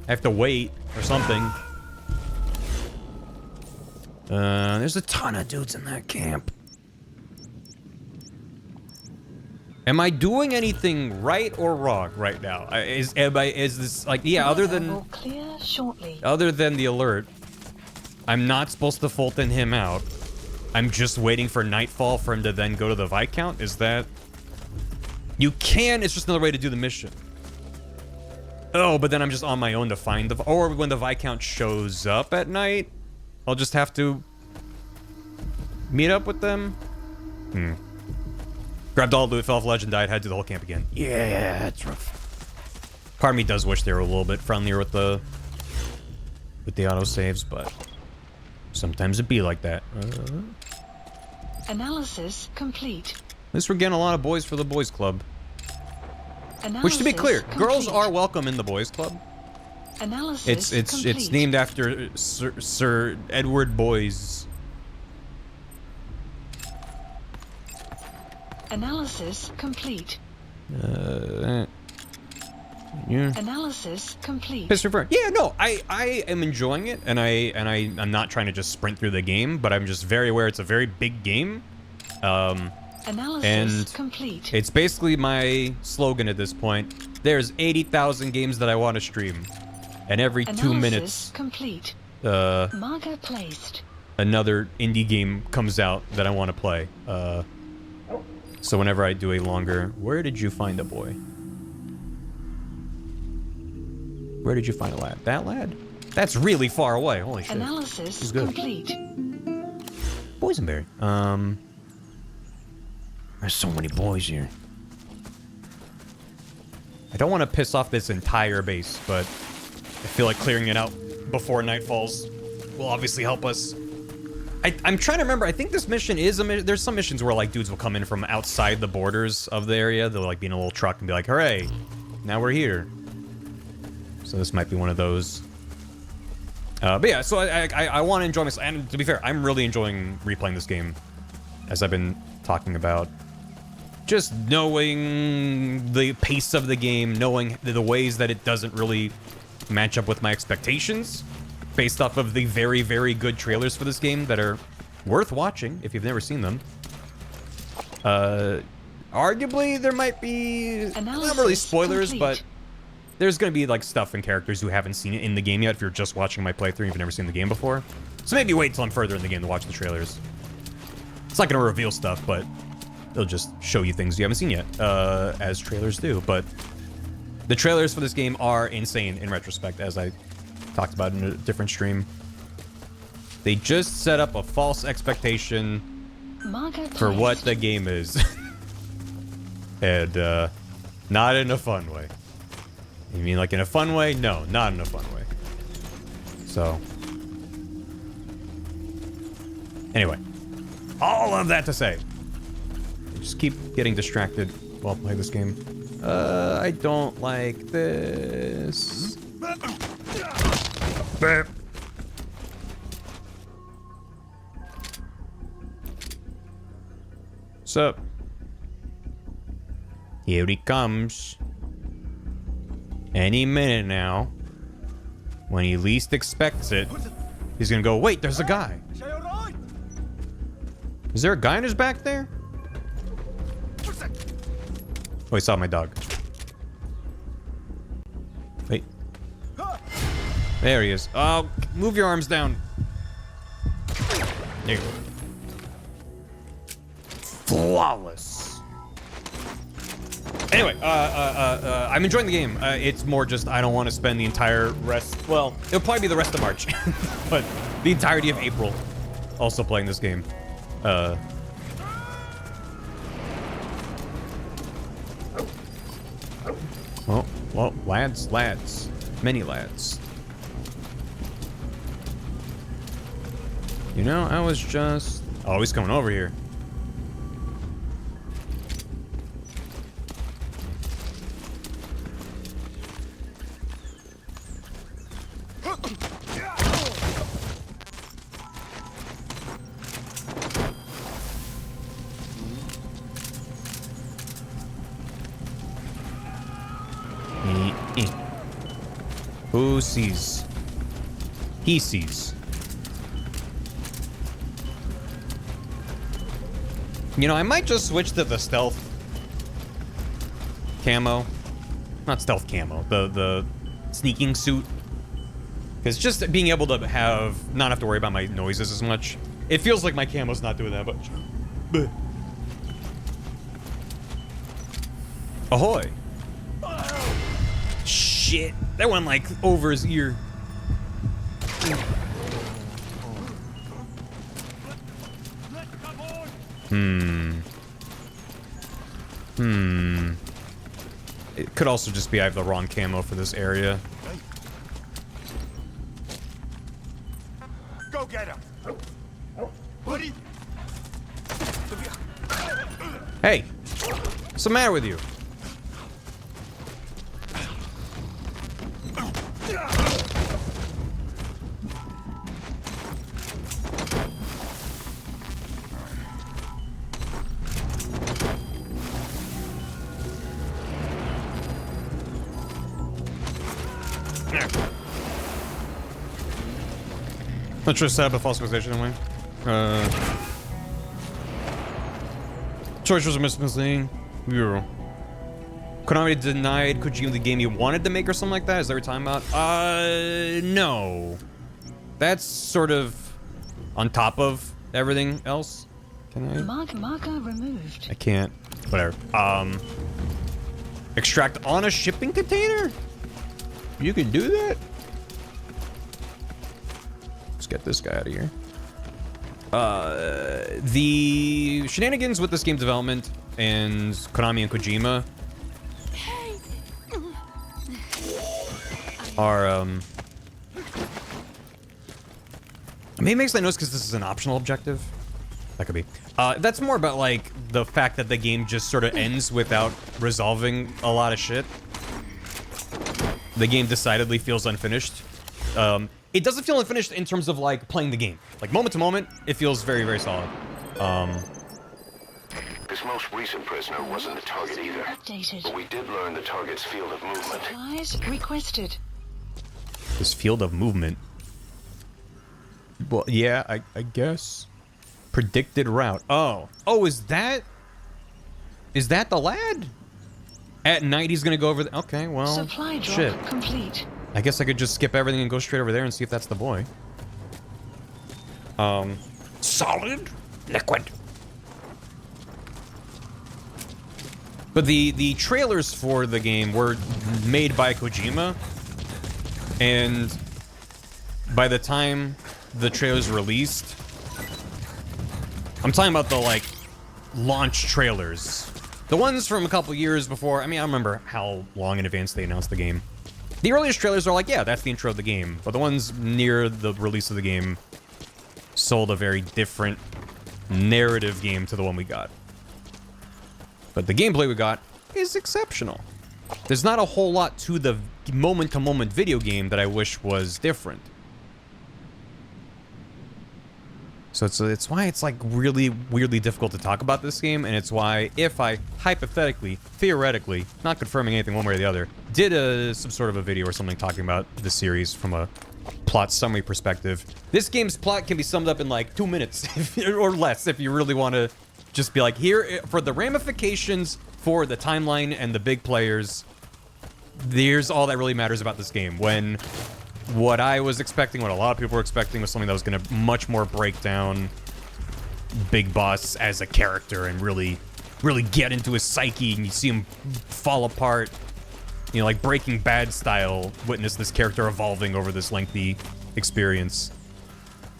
I have to wait or something. There's a ton of dudes in that camp. Am I doing anything right or wrong right now? Is this like, yeah, other than the alert, I'm not supposed to Fulton him out. I'm just waiting for nightfall for him to then go to the Viscount? Is that... You can, it's just another way to do the mission. Oh, but then I'm just on my own to find the... Or when the Viscount shows up at night, I'll just have to meet up with them. Grabbed all the loot, fell off ledge and died, had to do the whole camp again. Yeah, that's rough. Part of me does wish they were a little bit friendlier with the autosaves, but sometimes it be like that. Analysis complete. At least we're getting a lot of boys for the boys club. Analysis Which, to be clear, complete. girls are welcome in the boys club. Analysis It's named after Sir Edward Boys. Analysis complete. Yeah. Analysis complete. Piss refer. Yeah, no, I am enjoying it, and I'm not trying to just sprint through the game, but I'm just very aware it's a very big game. Analysis and complete. It's basically my slogan at this point. There's 80,000 games that I want to stream, and every Analysis 2 minutes, complete. Marker placed. Another indie game comes out that I want to play. So whenever I do a longer, where did you find a boy? Where did you find a lad? That lad? That's really far away. Holy shit. Analysis He's good. complete. Boysenberry. There's so many boys here. I don't want to piss off this entire base, but I feel like clearing it out before night falls will obviously help us. I'm trying to remember. I think this mission is a mission. There's some missions where like dudes will come in from outside the borders of the area. They'll like be in a little truck and be like, "Hooray! Now we're here." So this might be one of those. But yeah, so I want to enjoy myself. And to be fair, I'm really enjoying replaying this game, as I've been talking about. Just knowing the pace of the game, knowing the ways that it doesn't really match up with my expectations, based off of the very, very good trailers for this game that are worth watching if you've never seen them. Arguably, there might be not really spoilers, but there's going to be like stuff and characters who haven't seen it in the game yet if you're just watching my playthrough and you've never seen the game before. So maybe wait till I'm further in the game to watch the trailers. It's not going to reveal stuff, but they'll just show you things you haven't seen yet, as trailers do. But the trailers for this game are insane in retrospect, as I talked about in a different stream. They just set up a false expectation for what the game is. And, not in a fun way. You mean like in a fun way? No, not in a fun way. So. Anyway. All of that to say. I just keep getting distracted while playing this game. I don't like this. Burp. Sup? Here he comes. Any minute now. When he least expects it, he's gonna go, wait, there's a guy. Is there a guy in his back there? Oh, he saw my dog. Wait. There he is. Oh, move your arms down. There you go. Flawless. Anyway, I'm enjoying the game. It's more just I don't want to spend the entire rest... Well, it'll probably be the rest of March. But the entirety of April also playing this game. Well, lads. Many lads. You know, I was just... Oh, he's coming over here. Who sees? He sees. You know, I might just switch to the stealth camo. Not stealth camo, the sneaking suit. Because just being able to not have to worry about my noises as much. It feels like my camo's not doing that much. Bleh. Ahoy. Shit. That went like over his ear. It could also just be I have the wrong camo for this area. Go get him. Buddy. Hey, what's the matter with you? Not sure to set up a false accusation anyway. Choice was misleading. Konami denied Kojima the game he wanted to make or something like that? Is that what you're talking about? No. That's sort of on top of everything else. Can I? Marker removed. I can't. Whatever. Extract on a shipping container? You can do that? Let's get this guy out of here. The shenanigans with this game development and Konami and Kojima are, maybe it makes I notice because this is an optional objective. That could be. That's more about, like, the fact that the game just sort of ends without resolving a lot of shit. The game decidedly feels unfinished. It doesn't feel unfinished in terms of, like, playing the game. Like, moment to moment, it feels very, very solid. This most recent prisoner wasn't the target either. Updated. But we did learn the target's field of movement. Supplies requested. This field of movement. Well, yeah, I guess. Predicted route. Oh, is that the lad? At night he's gonna go over the, okay, well, Supply drop shit. complete. I guess I could just skip everything and go straight over there and see if that's the boy. Solid liquid. But the trailers for the game were made by Kojima, and by the time the trailers released, I'm talking about the, like, launch trailers. The ones from a couple years before, I mean, I don't remember how long in advance they announced the game. The earliest trailers are like, yeah, that's the intro of the game. But the ones near the release of the game sold a very different narrative game to the one we got. But the gameplay we got is exceptional. There's not a whole lot to the moment-to-moment video game that I wish was different. So it's why it's, like, really weirdly difficult to talk about this game, and it's why if I hypothetically, theoretically, not confirming anything one way or the other, did some sort of a video or something talking about the series from a plot summary perspective, this game's plot can be summed up in, like, 2 minutes or less if you really want to just be like, here, for the ramifications for the timeline and the big players, here's all that really matters about this game. When what I was expecting, what a lot of people were expecting, was something that was going to much more break down Big Boss as a character and really get into his psyche, and you see him fall apart. You know, like Breaking Bad style, witness this character evolving over this lengthy experience.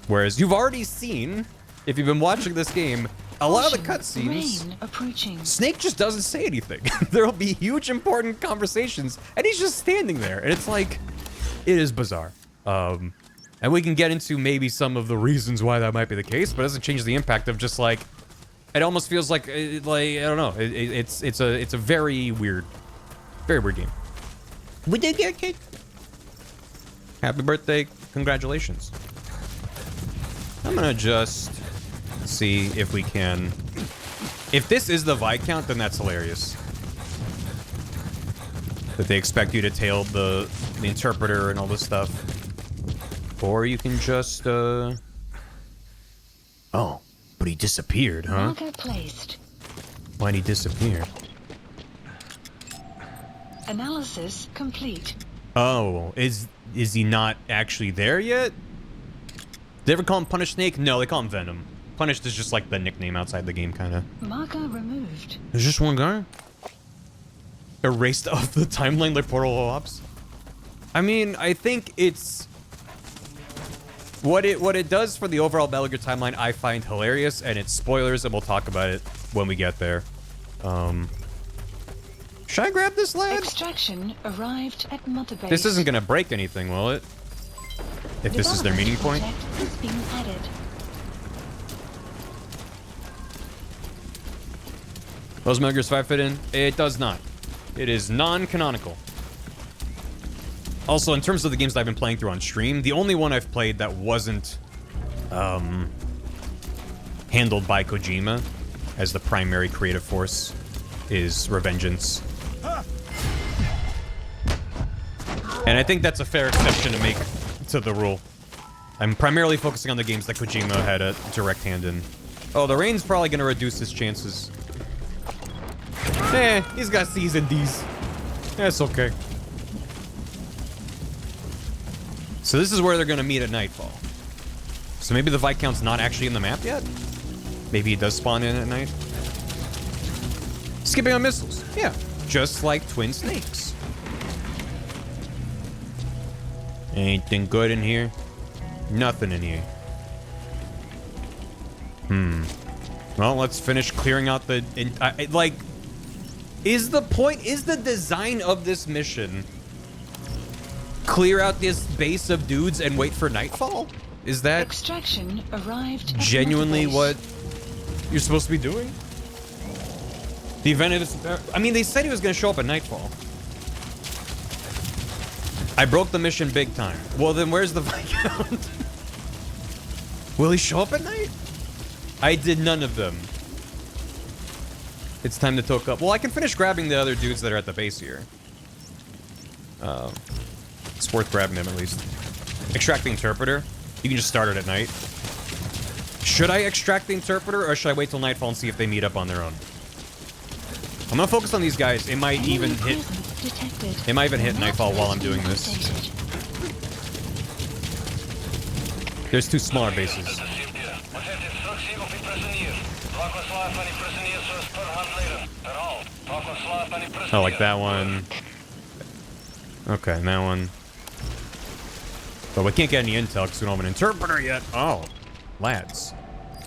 Whereas you've already seen, if you've been watching this game, a lot of the cutscenes, Snake just doesn't say anything. There'll be huge important conversations, and he's just standing there, and it's like, it is bizarre. And we can get into maybe some of the reasons why that might be the case, but it doesn't change the impact of just, like, it almost feels like I don't know. It's a very weird game. We did get a cake. Happy birthday! Congratulations. I'm gonna just see if we can. If this is the Viscount, then that's hilarious. That they expect you to tail the interpreter and all this stuff. Or you can just, Oh, but he disappeared, huh? Marker placed. Why'd he disappear? Analysis complete. Oh, is he not actually there yet? They ever call him Punish Snake? No, they call him Venom. Punished is just like the nickname outside the game, kind of. Marker removed. There's just one guy? Erased off the timeline like Portal Ops? I mean, I think it's... What it does for the overall Metal Gear timeline, I find hilarious, and it's spoilers, and we'll talk about it when we get there. Should I grab this lad? Extraction arrived at Mother Base. This isn't gonna break anything, will it? If this is their meeting point? Is being added. Does Metal Gear 5 fit in? It does not. It is non-canonical. Also, in terms of the games that I've been playing through on stream, the only one I've played that wasn't handled by Kojima as the primary creative force is Revengeance. And I think that's a fair exception to make to the rule. I'm primarily focusing on the games that Kojima had a direct hand in. Oh, the rain's probably going to reduce his chances. He's got C's and D's. That's okay. So this is where they're going to meet at nightfall. So maybe the Viscount's not actually in the map yet? Maybe he does spawn in at night? Skipping on missiles. Yeah, just like Twin Snakes. Anything good in here? Nothing in here. Well, let's finish clearing out the... is the design of this mission clear out this base of dudes and wait for nightfall? Is that extraction arrived genuinely what you're supposed to be doing? The event is... I mean, they said he was going to show up at nightfall. I broke the mission big time. Well, then where's the Viscount? Will he show up at night? I did none of them. It's time to toke up. Well, I can finish grabbing the other dudes that are at the base here. It's worth grabbing them at least. Extract the interpreter. You can just start it at night. Should I extract the interpreter or should I wait till nightfall and see if they meet up on their own? I'm gonna focus on these guys. It might even hit... It might even hit nightfall while I'm doing this. There's two smaller bases. Oh, like that one. Okay, and that one. But we can't get any intel because we don't have an interpreter yet. Oh, lads.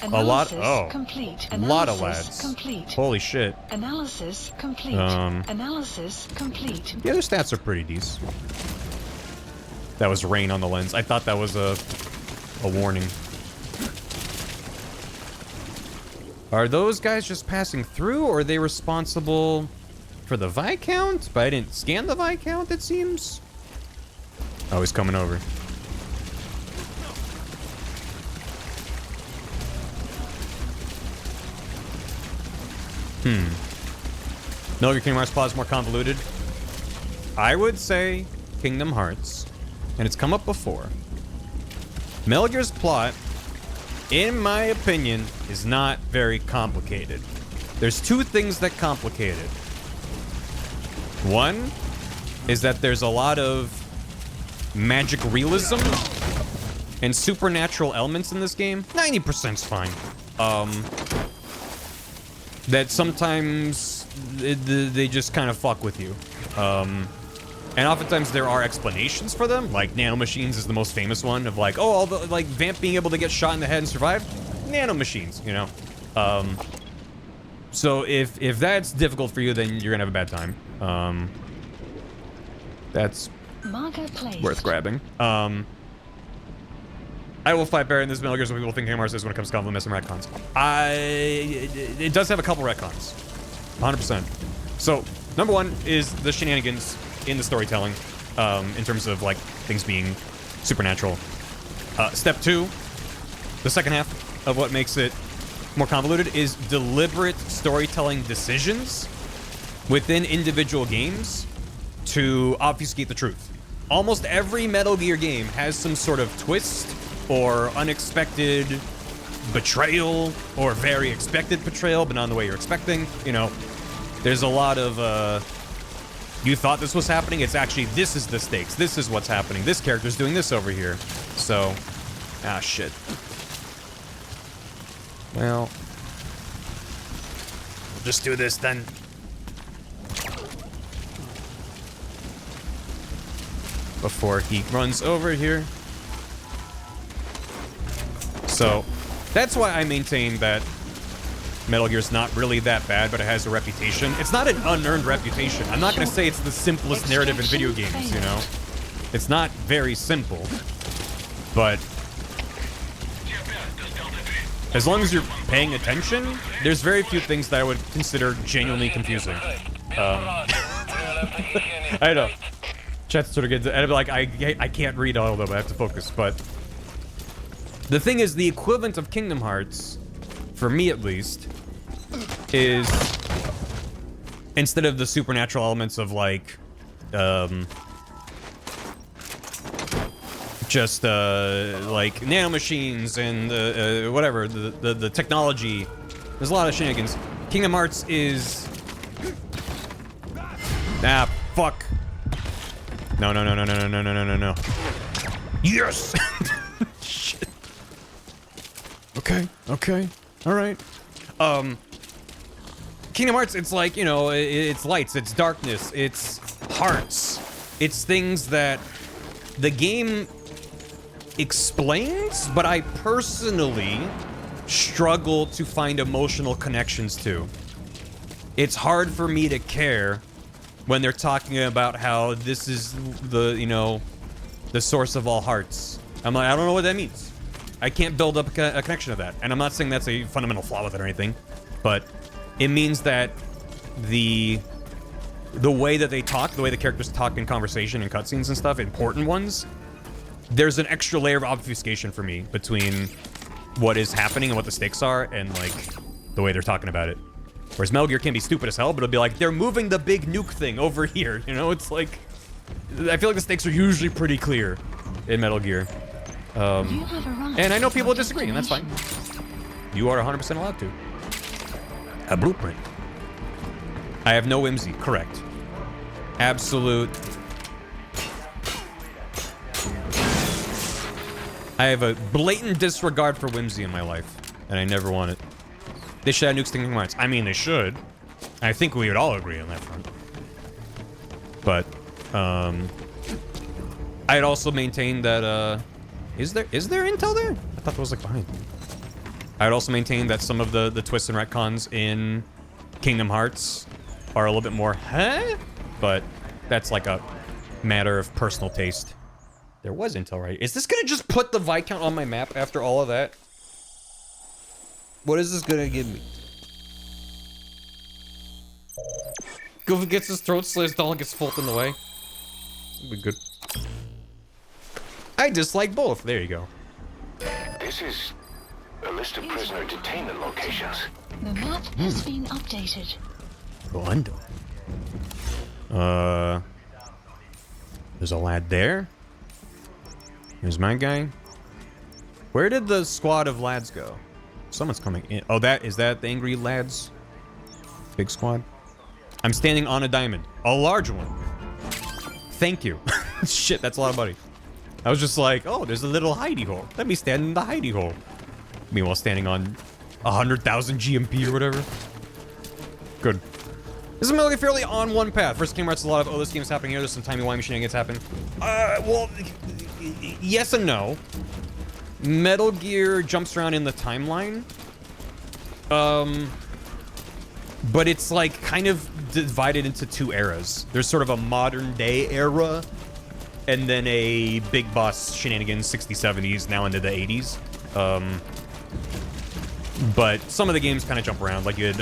Analysis a lot. Oh, complete. A lot of lads. Complete. Holy shit. Analysis complete. Analysis complete. The other stats are pretty decent. That was rain on the lens. I thought that was a warning. Are those guys just passing through, or are they responsible for the Viscount? But I didn't scan the Viscount, it seems. Oh, he's coming over. Metal Gear Kingdom Hearts plot is more convoluted. I would say Kingdom Hearts, and it's come up before. Metal Gear's plot, in my opinion, is not very complicated. There's two things that complicate it. One is that there's a lot of magic realism and supernatural elements in this game. 90%'s fine. That sometimes they just kind of fuck with you. And oftentimes there are explanations for them, like nanomachines is the most famous one of like, oh, all the, like, Vamp being able to get shot in the head and survive? Nanomachines, you know? So if that's difficult for you, then you're gonna have a bad time. That's worth grabbing. I will fight Barry in this Metal Gear, so people think Kingdom Hearts is when it comes to compliment and retcons. It does have a couple retcons. 100%. So, number one is the shenanigans in the storytelling, in terms of, like, things being supernatural. Step two, the second half of what makes it more convoluted, is deliberate storytelling decisions within individual games to obfuscate the truth. Almost every Metal Gear game has some sort of twist or unexpected betrayal or very expected betrayal, but not in the way you're expecting. You know, there's a lot of, you thought this was happening, it's actually, this is the stakes, this is what's happening, this character's doing this over here. So, shit. Well, we'll just do this then. Before he runs over here. So, that's why I maintain that Metal Gear's not really that bad, but it has a reputation. It's not an unearned reputation. I'm not going to say it's the simplest narrative in video games, you know? It's not very simple, but as long as you're paying attention, there's very few things that I would consider genuinely confusing. I know. Chat's sort of good. I'd be like, I can't read all of them, I have to focus, but the thing is, the equivalent of Kingdom Hearts, for me at least, is instead of the supernatural elements of like, just like nanomachines and whatever, the technology, there's a lot of shenanigans. Kingdom Hearts is, fuck. No. Yes! Shit. Okay. Alright. Kingdom Hearts, it's like, you know, it's lights, it's darkness, it's hearts. It's things that the game explains, but I personally struggle to find emotional connections to. It's hard for me to care when they're talking about how this is the, you know, the source of all hearts. I'm like, I don't know what that means. I can't build up a connection to that. And I'm not saying that's a fundamental flaw with it or anything, but it means that the way that they talk, the way the characters talk in conversation and cutscenes and stuff, important ones, there's an extra layer of obfuscation for me between what is happening and what the stakes are and, like, the way they're talking about it. Whereas Metal Gear can be stupid as hell, but it'll be like, they're moving the big nuke thing over here, you know? It's like, I feel like the stakes are usually pretty clear in Metal Gear. And I know people disagree, and that's fine. You are 100% allowed to. A blueprint. I have no whimsy, correct. Absolute. I have a blatant disregard for whimsy in my life, and I never want it. They should have nukes Kingdom Hearts. I mean, they should. I think we would all agree on that front. But, I'd also maintain that, is there intel there? I thought there was, like, behind. I'd also maintain that some of the twists and retcons in Kingdom Hearts are a little bit more, but that's like a matter of personal taste. There was intel, right? Is this gonna just put the Viscount on my map after all of that? What is this gonna give me? Goofy gets his throat slit, Dolan gets Fulton in the way. That'd be good. I dislike both. There you go. This is a list of prisoner detainment locations. The map has been updated. Rolando. There's a lad there. Here's my guy. Where did the squad of lads go? Someone's coming in. Oh, is that the angry lads? Big squad. I'm standing on a diamond. A large one. Thank you. Shit, that's a lot of money. I was just like, oh, there's a little hidey hole. Let me stand in the hidey hole. Meanwhile, standing on 100,000 GMP or whatever. Good. This is a fairly on one path. First Kingdom Hearts, a lot of, oh, this game's happening here. There's some timey-wimey shenanigans happen. Well, yes and no. Metal Gear jumps around in the timeline. But it's like kind of divided into two eras. There's sort of a modern day era, and then a big boss shenanigans, 60s, 70s, now into the 80s. But some of the games kind of jump around, like you had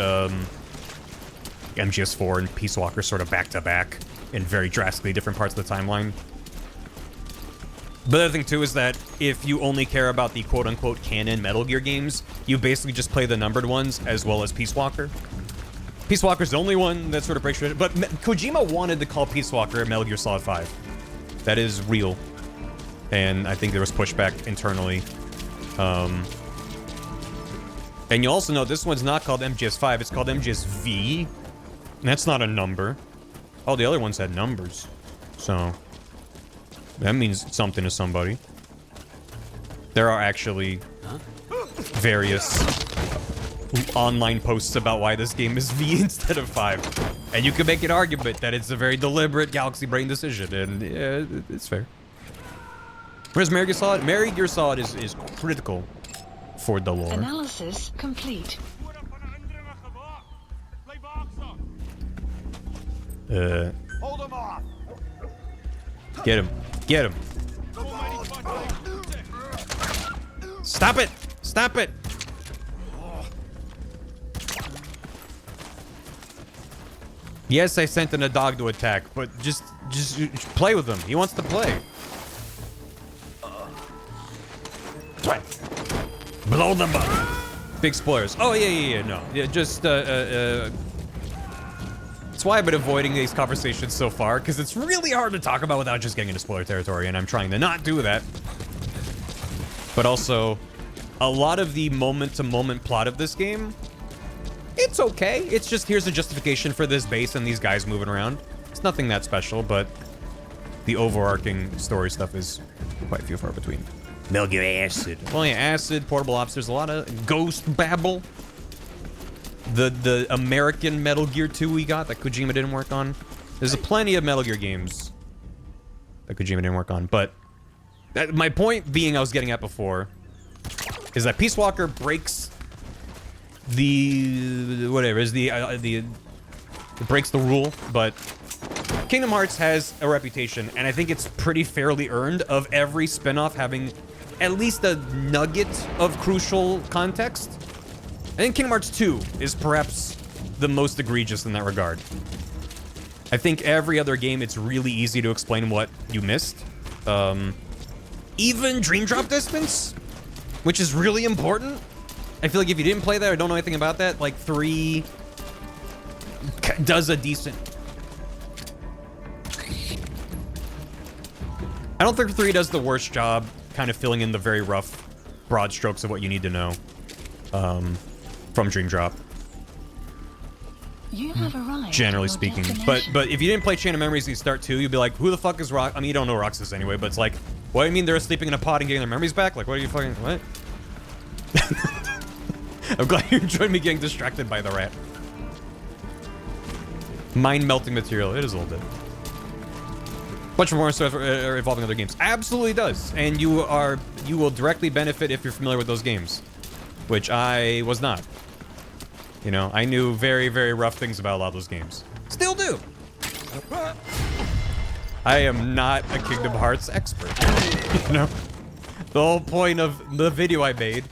MGS4 and Peace Walker sort of back to back in very drastically different parts of the timeline. But the other thing too is that if you only care about the quote-unquote canon Metal Gear games, you basically just play the numbered ones as well as Peace Walker. Peace Walker's the only one that sort of breaks it. But Kojima wanted to call Peace Walker Metal Gear Solid 5. That is real. And I think there was pushback internally. And you also know this one's not called MGS5, it's called MGS-V. And that's not a number. All the other ones had numbers. So, that means something to somebody. There are actually various online posts about why this game is V instead of 5. And you can make an argument that it's a very deliberate Galaxy Brain decision, and yeah, it's fair. Where's Metal Gear Solid? Metal Gear Solid is critical for the lore. Analysis complete. Hold him off. Get him. Get him. Stop it! Stop it! Yes, I sent in a dog to attack, but just play with him. He wants to play. Blow them up. Big spoilers. Oh, yeah, no. Yeah, just, that's why I've been avoiding these conversations so far, because it's really hard to talk about without just getting into spoiler territory, and I'm trying to not do that. But also, a lot of the moment-to-moment plot of this game, it's okay. It's just, here's a justification for this base and these guys moving around. It's nothing that special, but the overarching story stuff is quite few far between. Metal Gear Acid. Well, yeah, Acid, Portable Ops, there's a lot of ghost babble. The American Metal Gear 2 we got that Kojima didn't work on. There's plenty of Metal Gear games that Kojima didn't work on, but my point being I was getting at before is that Peace Walker breaks the whatever is it breaks the rule, but Kingdom Hearts has a reputation, and I think it's pretty fairly earned, of every spin-off having at least a nugget of crucial context. I think Kingdom Hearts 2 is perhaps the most egregious in that regard. I think every other game, it's really easy to explain what you missed. Even Dream Drop Distance, which is really important. I feel like if you didn't play that or don't know anything about that, like 3 does a decent... I don't think 3 does the worst job kind of filling in the very rough, broad strokes of what you need to know from Dream Drop. You have arrived, generally speaking. But if you didn't play Chain of Memories and you start 2, you'd be like, who the fuck is Rox? I mean, you don't know Rox is anyway, but it's like, what do you mean they're sleeping in a pod and getting their memories back? Like, what are you fucking, what? I'm glad you enjoyed me getting distracted by the rat. Mind-melting material. It is a little bit. Much more stuff involving other games. Absolutely does. And you will directly benefit if you're familiar with those games. Which I was not. You know, I knew very, very rough things about a lot of those games. Still do. I am not a Kingdom Hearts expert. You know? The whole point of the video I made,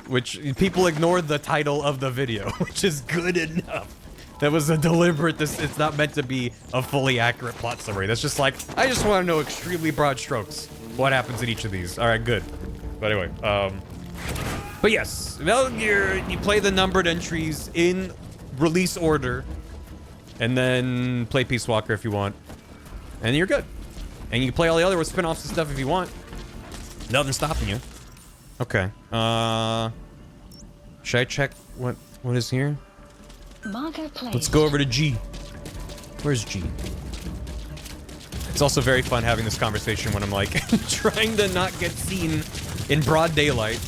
which people ignored the title of the video, which is good enough. That was a deliberate, it's not meant to be a fully accurate plot summary. That's just like, I just want to know extremely broad strokes what happens in each of these. All right, good. But anyway, but yes, Metal Gear, you play the numbered entries in release order, and then play Peace Walker if you want, and you're good. And you can play all the other spin-offs and stuff if you want. Nothing's stopping you. Okay. Should I check what is here? Let's go over to G. Where's G? It's also very fun having this conversation when I'm like trying to not get seen in broad daylight.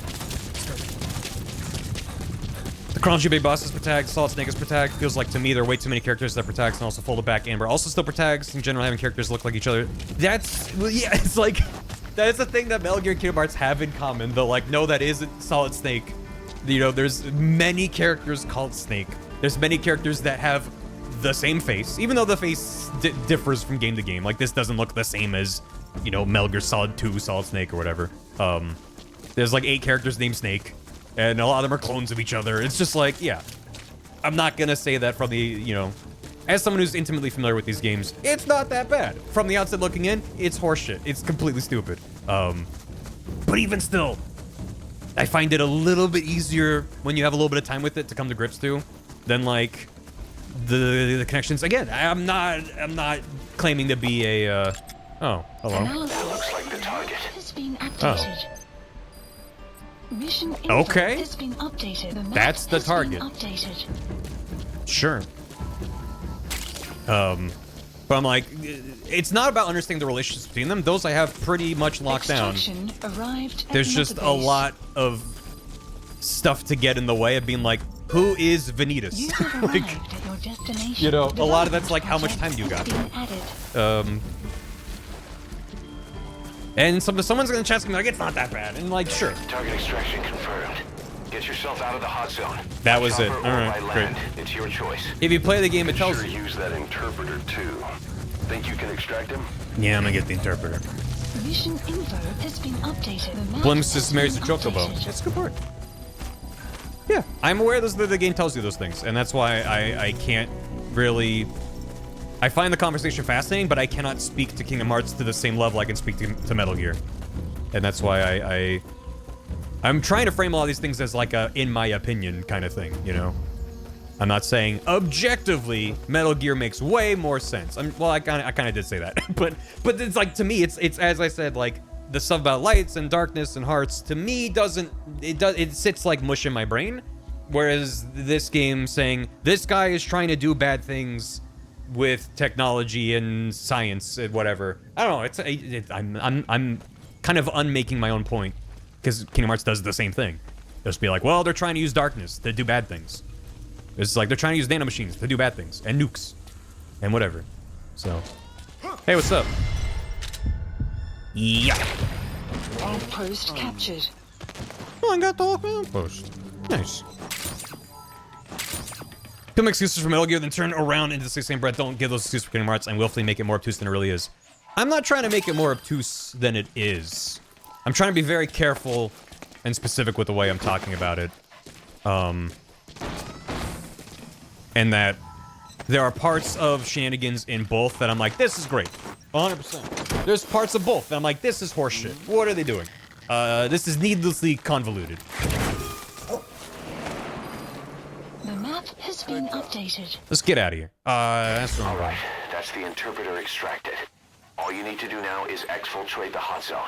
The chronology big bosses per tag, Solid Snake is per tag. Feels like to me there are way too many characters that per tags and also folded back. Amber also still per tags. In general, having characters look like each other. That's, well, yeah, it's like, that is the thing that Metal Gear and Kingdom Hearts have in common. Though, like, no, that isn't Solid Snake. You know, there's many characters called Snake. There's many characters that have the same face, even though the face differs from game to game. Like, this doesn't look the same as, you know, Metal Gear Solid 2, Solid Snake, or whatever. There's like 8 characters named Snake, and a lot of them are clones of each other. It's just like, yeah. I'm not gonna say that from the, you know, as someone who's intimately familiar with these games, it's not that bad. From the outside looking in, it's horseshit. It's completely stupid. But even still, I find it a little bit easier when you have a little bit of time with it to come to grips to, than like the connections. Again, I'm not claiming to be a, oh, hello. That looks like the target. Has been updated. Mission info Okay. has been updated. The map That's the has target. been updated. Sure. But I'm like, it's not about understanding the relationships between them. Those I have pretty much locked down. Arrived at There's just a lot of stuff to get in the way of being like, who is Vanitas? You have Like, arrived at your destination. you know, a lot of that's like, how much time do you got? And someone's gonna chat me like, it's not that bad, and like, sure. Target extraction confirmed. Get yourself out of the hot zone. That was it. Chopper All or right, by great. land. It's your choice. If you play the game, it tells Sure, you. use that interpreter too. Think you can extract him? Yeah, I'm gonna get the interpreter. Mission info has been updated. The map Blims has just marries a been chocobo. updated. That's a good part. Yeah, I'm aware the game tells you those things, and that's why I can't really... I find the conversation fascinating, but I cannot speak to Kingdom Hearts to the same level I can speak to Metal Gear. And that's why I'm trying to frame all these things as like a, in my opinion, kind of thing, you know? I'm not saying objectively Metal Gear makes way more sense. Well, I kind of did say that, but it's like, to me, it's as I said, like the stuff about lights and darkness and hearts to me it sits like mush in my brain, whereas this game saying this guy is trying to do bad things with technology and science and whatever. I don't know. I'm kind of unmaking my own point because Kingdom Hearts does the same thing. Just be like, well, they're trying to use darkness to do bad things. It's like they're trying to use nanomachines to do bad things and nukes and whatever. So, hey, what's up? Yeah. Outpost captured. Oh, I got the whole outpost. Nice. Don't make excuses for Metal Gear, then turn around into the same breath. Don't give those excuses for Kingdom Hearts and willfully make it more obtuse than it really is. I'm not trying to make it more obtuse than it is. I'm trying to be very careful and specific with the way I'm talking about it. And that there are parts of shenanigans in both that I'm like, this is great. 100%. There's parts of both that I'm like, this is horseshit. What are they doing? This is needlessly convoluted. The map has been updated. Let's get out of here. That's what I'm All right, that's the interpreter extracted. All you need to do now is exfiltrate the hot zone.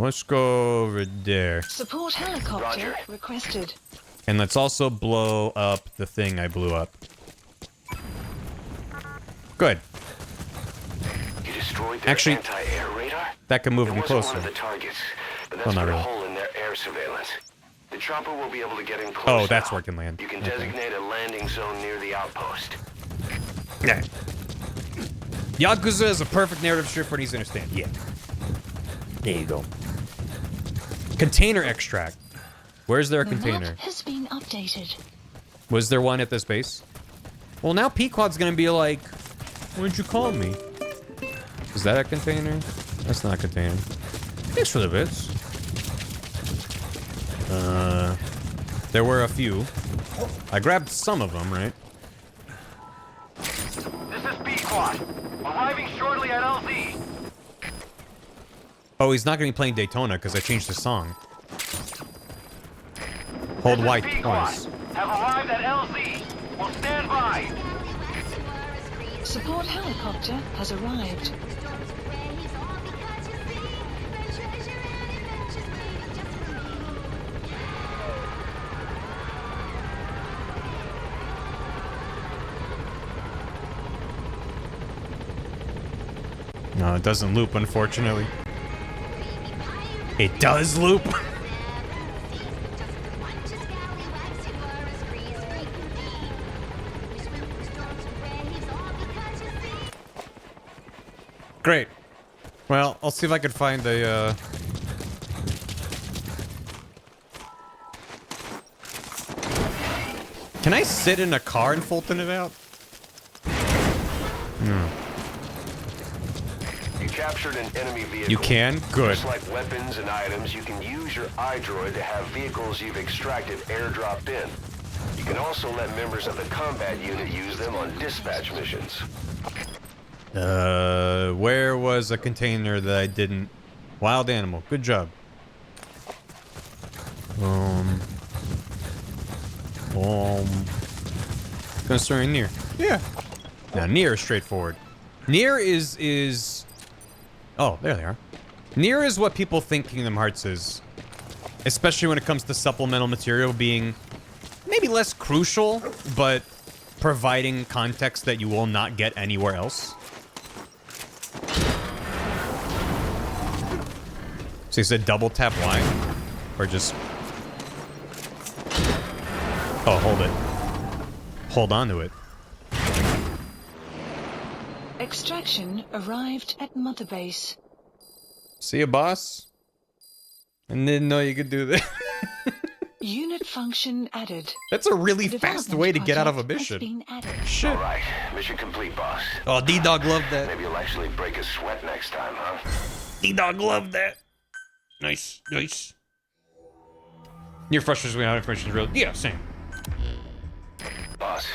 Let's go over there. Support helicopter Roger. requested. And let's also blow up the thing I blew up. Good. You destroyed their Actually, anti-air radar? that could move It them wasn't closer. one of the targets, but Oh, that's not put a really. hole in their air surveillance. The chopper will be able to get in close. Oh, that's now. where it can land. You can Okay. designate a landing zone near the outpost. Yeah. Yakuza is a perfect narrative strip for these to understand. Yeah. There you go. Container extract. Where's there a The container? map has been updated. Was there one at this base? Well, now Pequod's gonna be like, what'd you call me? Is that a container? That's not a container. Thanks for the bits. There were a few. I grabbed some of them, right? This is B-Quad. Arriving shortly at LZ. Oh, he's not gonna be playing Daytona because I changed the song. Hold This is white B-Quad. twice. Have arrived at LZ. Will stand by. Support helicopter has arrived. No, it doesn't loop, unfortunately. It does loop? Great. Well, I'll see if I can find a, Can I sit in a car and Fulton it out? No. You captured an enemy vehicle. You can? Good. Just like weapons and items, you can use your iDroid to have vehicles you've extracted airdropped in. You can also let members of the combat unit use them on dispatch missions. Where was a container that I didn't... Wild animal. Good job. Concerning Nier. Yeah. Now, Nier is straightforward. Nier is... Oh, there they are. Nier is what people think Kingdom Hearts is. Especially when it comes to supplemental material being maybe less crucial, but providing context that you will not get anywhere else. So you said double tap Y? Or just... Oh, hold it. Hold on to it. Extraction arrived at Mother Base. See ya, boss? I didn't know you could do that. Unit function added. That's a really fast way to get out of a mission. Shit. All right, mission complete, boss. Oh, D-Dog loved that. Maybe you'll actually break a sweat next time, huh? D-Dog loved that. Nice, nice. Your frustration with how information is real. Yeah, same. Boss,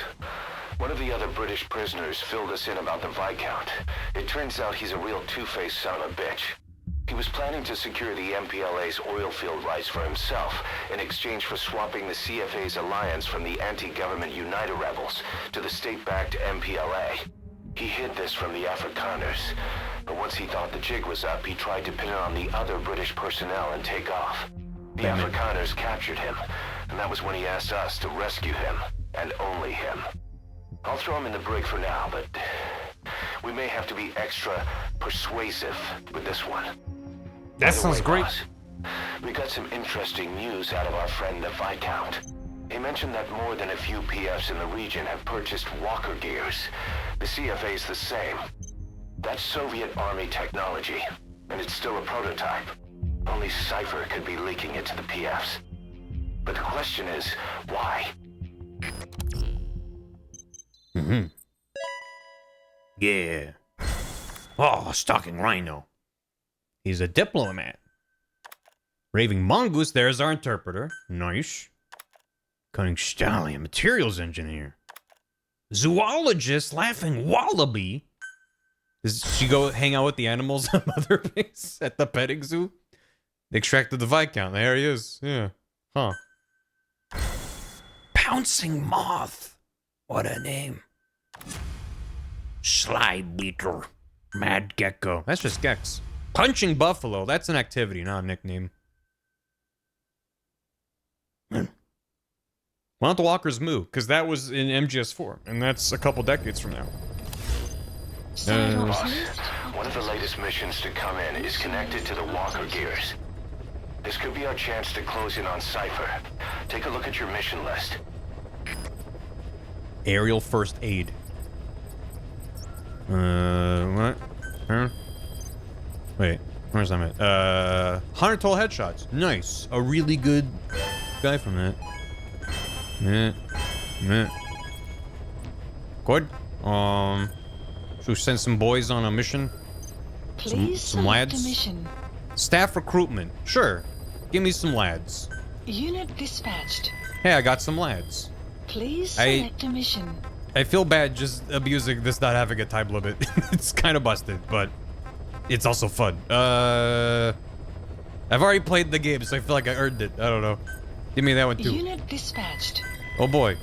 one of the other British prisoners filled us in about the Viscount. It turns out he's a real two-faced son of a bitch. He was planning to secure the MPLA's oil field rights for himself in exchange for swapping the CFA's alliance from the anti-government United rebels to the state-backed MPLA. He hid this from the Afrikaners, but once he thought the jig was up, he tried to pin it on the other British personnel and take off. The Afrikaners captured him, and that was when he asked us to rescue him, and only him. I'll throw him in the brig for now, but we may have to be extra persuasive with this one. That sounds great. Boss, we got some interesting news out of our friend the Viscount. He mentioned that more than a few PFs in the region have purchased walker gears. The CFA's the same. That's Soviet Army technology, and it's still a prototype. Only Cypher could be leaking it to the PFs. But the question is, why? Mm-hmm. Yeah. Oh, stalking Rhino. He's a diplomat. Raving Mongoose, there's our interpreter. Nice. Cunning Stallion, materials engineer. Zoologist, laughing wallaby. Does she go hang out with the animals on Mother Base at the petting zoo? They extracted the Viscount. There he is. Yeah. Huh. Pouncing Moth. What a name. Sly Beetle. Mad Gecko. That's just Gex. Punching Buffalo. That's an activity, not a nickname. Why don't the walkers move? Because that was in MGS4, and that's a couple decades from now. Boss, one of the latest missions to come in is connected to the walker gears. This could be our chance to close in on Cypher. Take a look at your mission list. Aerial first aid. What? Huh? Wait, where's that at? 100 total headshots. Nice. A really good guy from that. Good. Should we send some boys on a mission? Some lads? Mission. Staff recruitment. Sure. Give me some lads. Unit dispatched. Hey, I got some lads. Please select a mission. I feel bad just abusing this not having a time limit. It's kind of busted, but it's also fun. I've already played the game, so I feel like I earned it. I don't know. Give me that one too. Unit dispatched. Oh boy.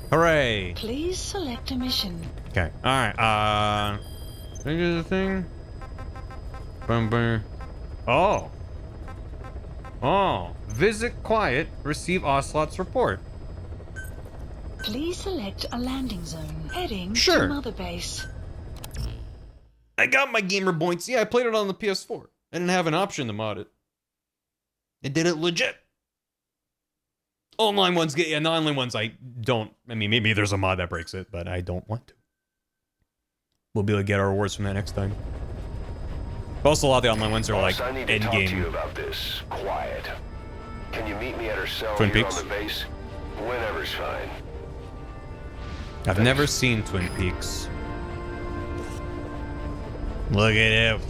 Hooray. Please select a mission. Okay. Alright, think of the thing. Boom, boom. Oh. Oh. Visit quiet. Receive Ocelot's report. Please select a landing zone. Heading Sure. to Mother Base. I got my gamer points. Yeah, I played it on the PS4. I didn't have an option to mod it. It did it legit. Online ones get, yeah, non-online ones I don't. I mean, maybe there's a mod that breaks it, but I don't want to. We'll be able to get our rewards from that next time. But also, a lot of the online ones are like I need to talk to you endgame. about this. Quiet. Can you meet me at her cell Twin here Peaks? on the base? Whenever's fine. I've never seen Twin Peaks. Look at him.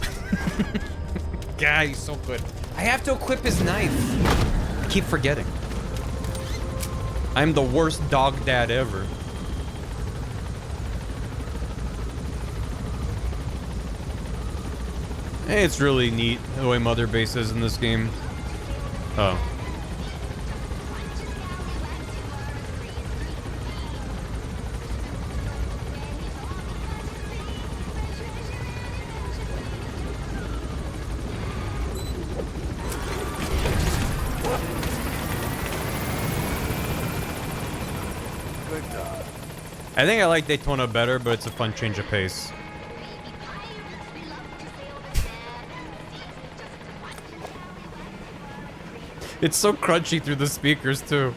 God, he's so good. I have to equip his knife. I keep forgetting. I'm the worst dog dad ever. Hey, it's really neat the way Mother Base is in this game. Oh. I think I like Daytona better, but it's a fun change of pace. It's so crunchy through the speakers, too.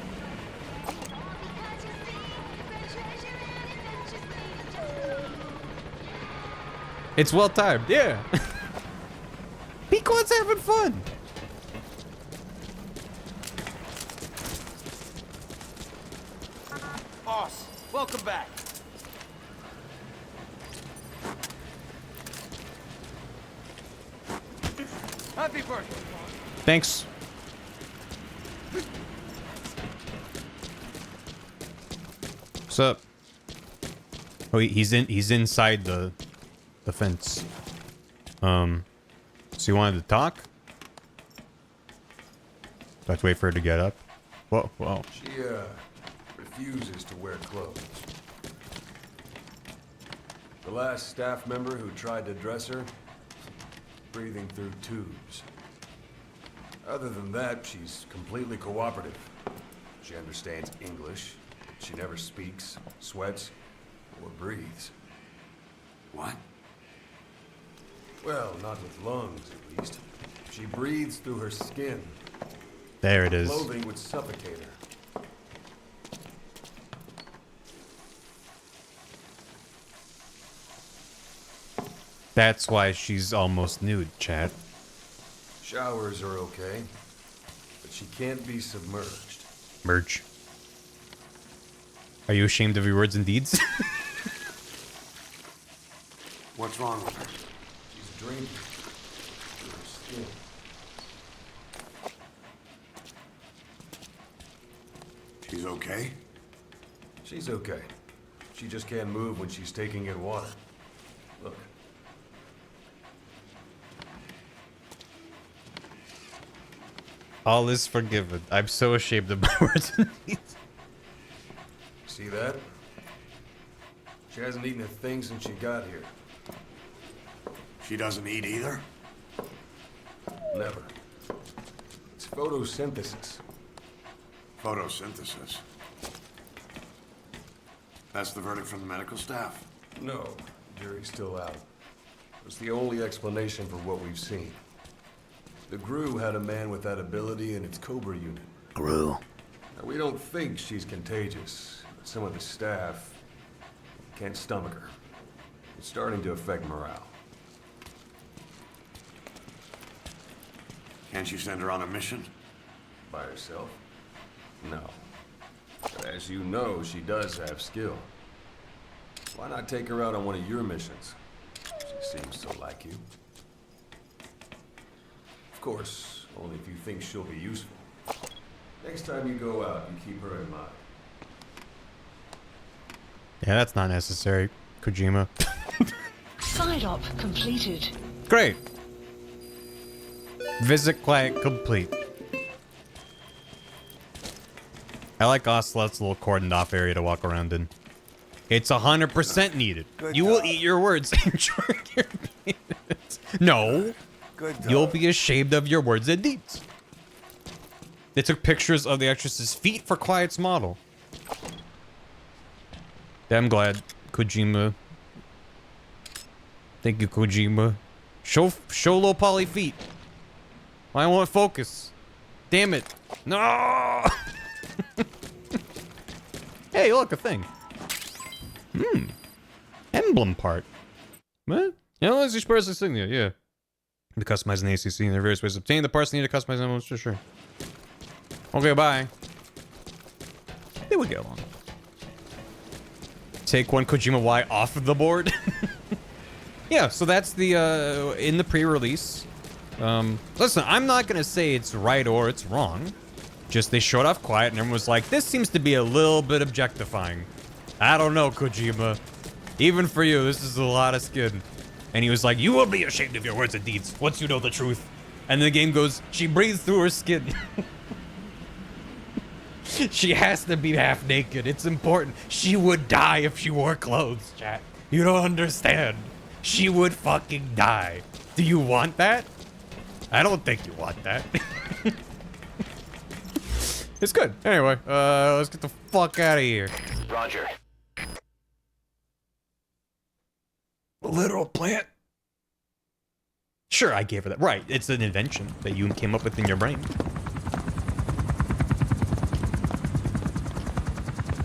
It's well timed, yeah. Pequod's having fun. Boss, welcome back. Happy birthday. Thanks. What's up? Oh, he's inside the fence. So you wanted to talk? Do I have to wait for her to get up? Whoa, whoa. She, refuses to wear clothes. The last staff member who tried to dress her, breathing through tubes. Other than that, she's completely cooperative. She understands English. She never speaks, sweats, or breathes. What? Well, not with lungs, at least. She breathes through her skin. There it is. Clothing would suffocate her. That's why she's almost nude, chat. Showers are okay, but she can't be submerged. Merge. Are you ashamed of your words and deeds? What's wrong with her? She's drinking through her skin. She's okay? She's okay. She just can't move when she's taking in water. Look. All is forgiven. I'm so ashamed of my words and deeds. See that? She hasn't eaten a thing since she got here. She doesn't eat either? Never. It's photosynthesis. Photosynthesis. That's the verdict from the medical staff? No, jury's still out. It was the only explanation for what we've seen. The GRU had a man with that ability in its Cobra unit. GRU? Now, we don't think she's contagious, but some of the staff can't stomach her. It's starting to affect morale. Can't you send her on a mission? By herself? No. But as you know, she does have skill. Why not take her out on one of your missions? She seems to like you. Of course, only if you think she'll be useful. Next time you go out, you keep her in mind. Yeah, that's not necessary, Kojima. Side op completed. Great. Visit client complete. I like Ocelot's little cordoned off area to walk around in. It's 100% needed. Good You will dog. eat your words and drink your peanuts. No. Good dog. You'll be ashamed of your words and deeds. They took pictures of the actress's feet for Quiet's model. Yeah, I'm glad, Kojima. Thank you, Kojima. Show low poly feet. I won't focus. Damn it. No! Hey, look, a thing. Emblem part. What? Yeah, let's just press this thing there, yeah. To customize an ACC, and there are various ways to obtain the parts needed to customize emblems, sure. Okay, bye. They would get along. Take one Kojima Y off of the board. Yeah, so that's the, in the pre-release. Listen, I'm not gonna say it's right or it's wrong. Just they showed off Quiet and everyone was like, this seems to be a little bit objectifying. I don't know, Kojima. Even for you, this is a lot of skin. And he was like, you will be ashamed of your words and deeds once you know the truth. And the game goes, she breathes through her skin. She has to be half naked. It's important. She would die if she wore clothes, chat. You don't understand. She would fucking die. Do you want that? I don't think you want that. It's good. Anyway, let's get the fuck out of here. Roger. literal plant? Sure, I gave her that. Right, it's an invention that you came up with in your brain.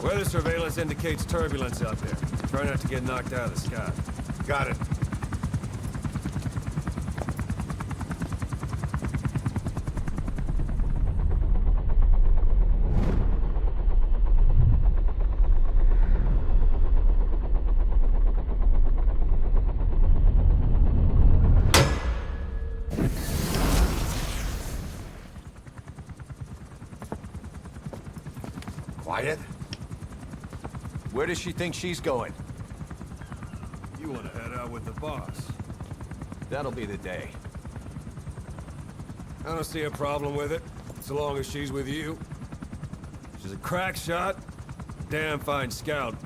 Weather surveillance indicates turbulence out there. Try not to get knocked out of the sky. Got it. Quiet. Where does she think she's going? You want to head out with the boss? That'll be the day. I don't see a problem with it, so long as she's with you. She's a crack shot, damn fine scout.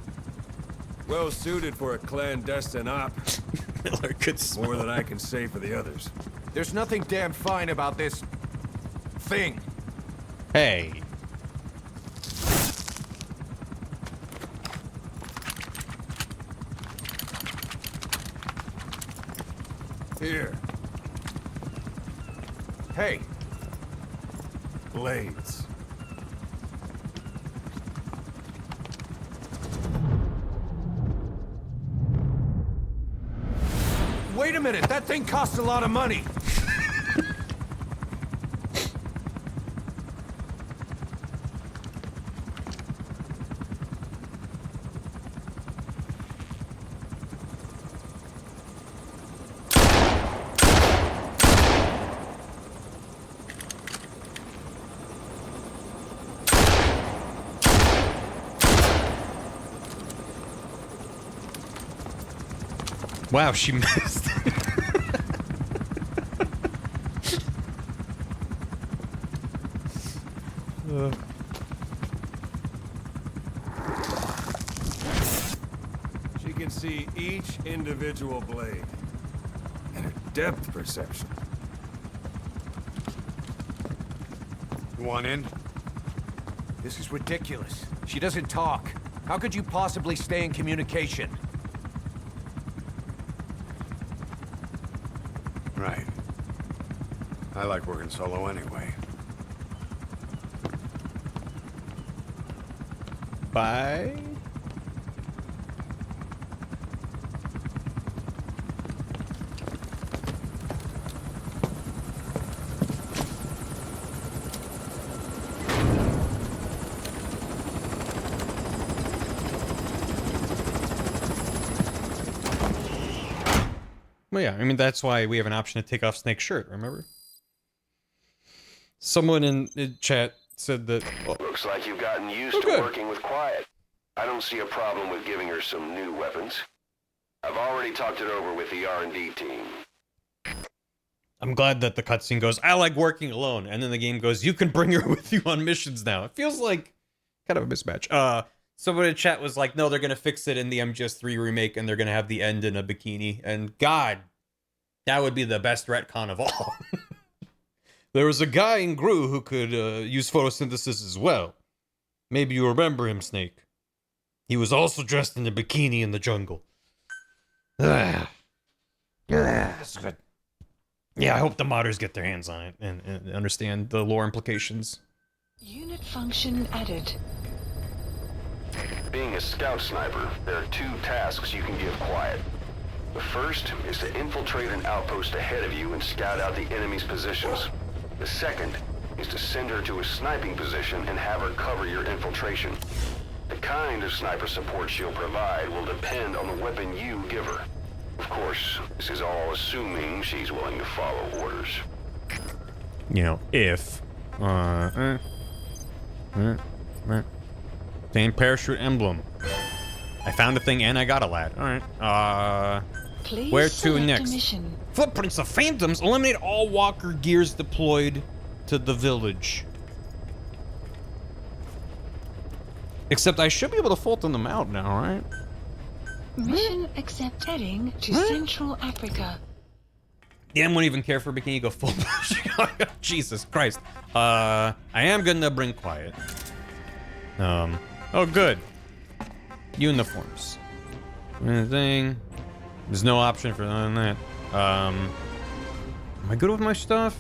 Well suited for a clandestine op. Miller could smell. More than I can say for the others. There's nothing damn fine about this thing. Hey. Here. Hey. Blades. Wait a minute, that thing costs a lot of money. Wow, she missed. She can see each individual blade. And her depth perception. You want in? This is ridiculous. She doesn't talk. How could you possibly stay in communication? Right. I like working solo anyway. Bye. Well, yeah, I mean, that's why we have an option to take off Snake's shirt, remember? Someone in the chat said that... Well, looks like you've gotten used to working with Quiet. I don't see a problem with giving her some new weapons. I've already talked it over with the R&D team. I'm glad that the cutscene goes, I like working alone, and then the game goes, you can bring her with you on missions now. It feels like kind of a mismatch. Someone in chat was like, no, they're gonna fix it in the MGS3 remake, and they're gonna have the end in a bikini. And God, that would be the best retcon of all. There was a guy in Gru who could use photosynthesis as well. Maybe you remember him, Snake. He was also dressed in a bikini in the jungle. That's good. Yeah, I hope the modders get their hands on it and understand the lore implications. Unit function added. Being a scout sniper, there are two tasks you can give Quiet. The first is to infiltrate an outpost ahead of you and scout out the enemy's positions. The second is to send her to a sniping position and have her cover your infiltration. The kind of sniper support she'll provide will depend on the weapon you give her. Of course, this is all assuming she's willing to follow orders. You know, if... Same parachute emblem. I found a thing and I got a lad. Alright. Please Where to next? Mission. Footprints of Phantoms. Eliminate all walker gears deployed to the village. Except I should be able to faulten them out now, right? Mission accept heading to Central Africa. The M won't even care for bikini, go full Jesus Christ. I am gonna bring Quiet. Oh good. Uniforms. Thing. There's no option for that. Am I good with my stuff?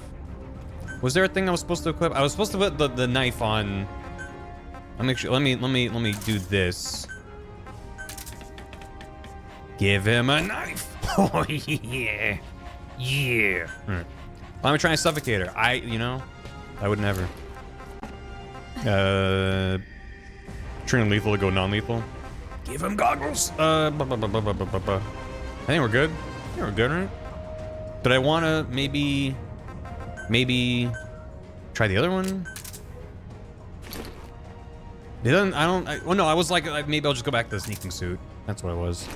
Was there a thing I was supposed to equip? I was supposed to put the knife on. Let me do this. Give him a knife. Oh yeah, yeah. Right. Why am I trying to suffocate her? I would never. Turn lethal to go non-lethal. Give him goggles. I think we're good. I think we're good, right? Did I want to maybe try the other one? Well, no, I was like, maybe I'll just go back to the sneaking suit. That's what it was.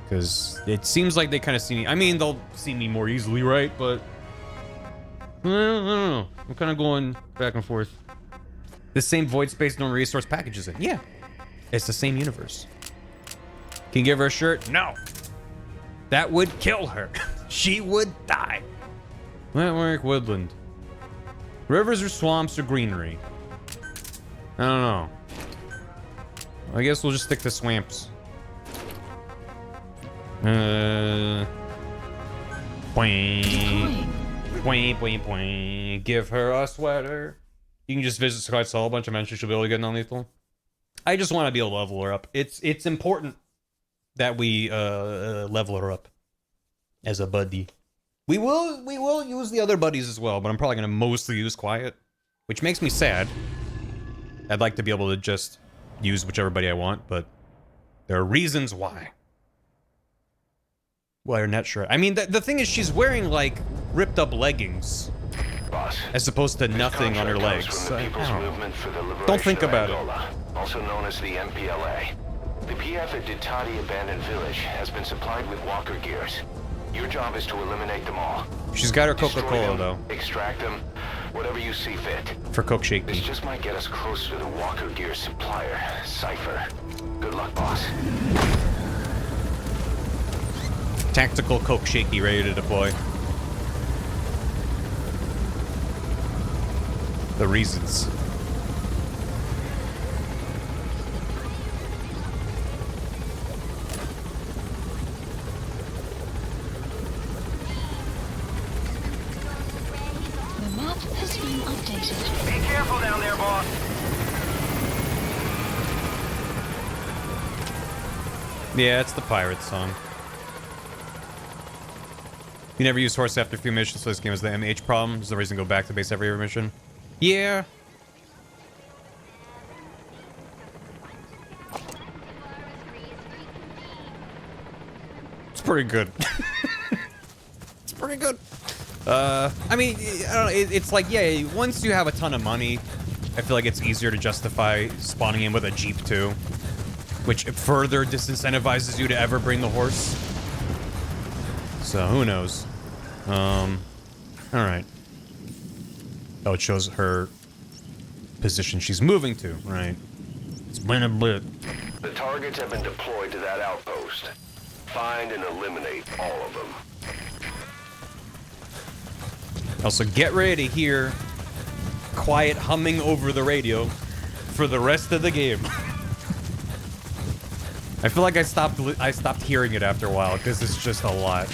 Because it seems like they kind of see me. I mean, they'll see me more easily, right? But I don't know. I'm kind of going back and forth. The same void space, no resource packages in. Yeah, it's the same universe. Can you give her a shirt? No. That would kill her. She would die. Wetwork, woodland. Rivers or swamps or greenery. I don't know. I guess we'll just stick to swamps. Boing. Boing, boing, boing. Give her a sweater. You can just visit Sky Sol a bunch. Eventually she'll be able to get non-lethal. I just want to be able to level her up. It's important that we level her up as a buddy. We will use the other buddies as well, but I'm probably gonna mostly use Quiet, which makes me sad. I'd like to be able to just use whichever buddy I want, but there are reasons why. Well, her net shirt. I mean, the thing is, she's wearing like ripped up leggings, Boss, as opposed to nothing on her legs. Don't think about it. Also known as the MPLA. The PF at Ditati Abandoned Village has been supplied with walker gears. Your job is to eliminate them all. She's got her Coca-Cola though. Extract them, whatever you see fit. For Coke Shaky. This just might get us closer to the walker gear supplier, Cypher. Good luck, boss. Tactical Coke Shaky ready to deploy. The reasons. The map has been updated. Be careful down there, boss. Yeah, it's the pirate song. You never use horse after a few missions, so this game is the MH problem. There's no reason to go back to base every mission. Yeah. It's pretty good. It's pretty good. I mean, I don't know, it's like, yeah, once you have a ton of money, I feel like it's easier to justify spawning in with a Jeep too, which further disincentivizes you to ever bring the horse. So who knows? Alright. Oh, it shows her position she's moving to, right? It's been a bit. The targets have been deployed to that outpost. Find and eliminate all of them. Also, get ready to hear Quiet humming over the radio for the rest of the game. I feel like I stopped hearing it after a while because it's just a lot.